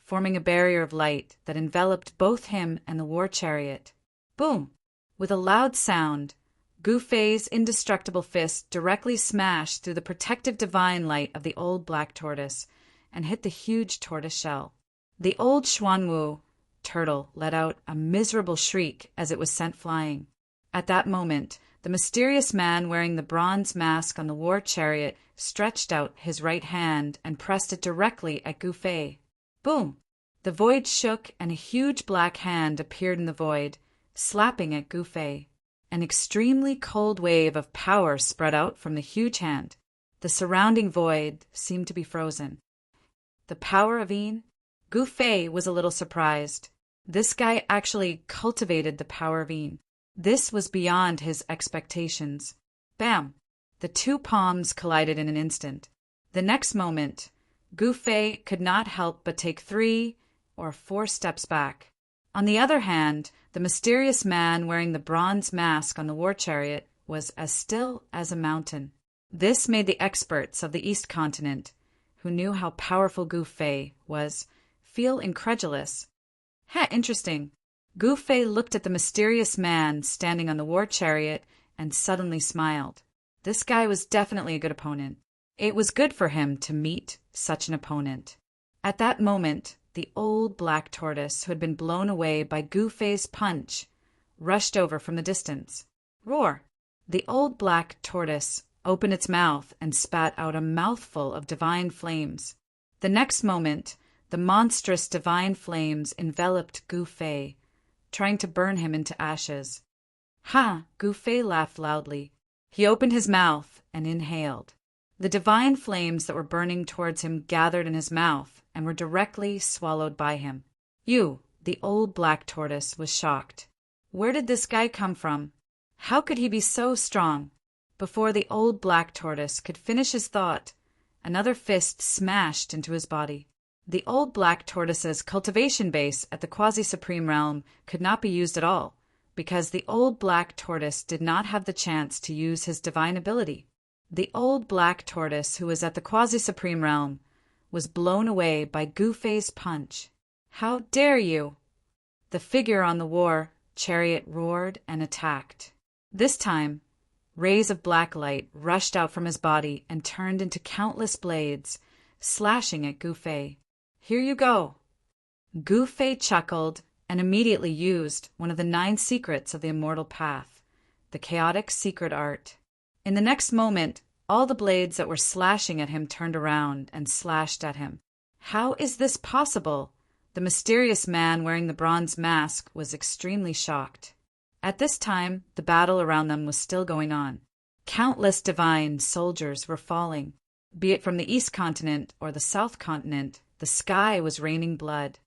[SPEAKER 1] forming a barrier of light that enveloped both him and the war chariot. Boom! With a loud sound, Gu Fei's indestructible fist directly smashed through the protective divine light of the old black tortoise and hit the huge tortoise shell. The old Xuanwu turtle let out a miserable shriek as it was sent flying. At that moment, the mysterious man wearing the bronze mask on the war chariot stretched out his right hand and pressed it directly at Gu Fei. Boom! The void shook and a huge black hand appeared in the void, slapping at Gu Fei. An extremely cold wave of power spread out from the huge hand. The surrounding void seemed to be frozen. The power of Yin? Gu Fei was a little surprised. This guy actually cultivated the power of Yin. This was beyond his expectations. Bam! The 2 palms collided in an instant. The next moment, Gu Fei could not help but take 3 or 4 steps back. On the other hand, the mysterious man wearing the bronze mask on the war chariot was as still as a mountain. This made the experts of the East Continent, who knew how powerful Gu Fei was, feel incredulous. Interesting. Gu Fei looked at the mysterious man standing on the war chariot and suddenly smiled. This guy was definitely a good opponent. It was good for him to meet such an opponent. At that moment, the old black tortoise, who had been blown away by Gu Fei's punch, rushed over from the distance. Roar! The old black tortoise opened its mouth and spat out a mouthful of divine flames. The next moment, the monstrous divine flames enveloped Gu Fei, trying to burn him into ashes. Ha! Gu Fei laughed loudly. He opened his mouth and inhaled. The divine flames that were burning towards him gathered in his mouth and were directly swallowed by him. The old black tortoise, was shocked. Where did this guy come from? How could he be so strong? Before the old black tortoise could finish his thought, another fist smashed into his body. The old black tortoise's cultivation base at the quasi-supreme realm could not be used at all, because the old black tortoise did not have the chance to use his divine ability. The old black tortoise, who was at the quasi-supreme realm, was blown away by Gu Fei's punch. How dare you! The figure on the war chariot roared and attacked. This time, rays of black light rushed out from his body and turned into countless blades, slashing at Gu Fei. Here you go! Gu Fei chuckled and immediately used one of the 9 secrets of the immortal path, the chaotic secret art. In the next moment, all the blades that were slashing at him turned around and slashed at him. How is this possible? The mysterious man wearing the bronze mask was extremely shocked. At this time, the battle around them was still going on. Countless divine soldiers were falling. Be it from the East Continent or the South Continent, the sky was raining blood.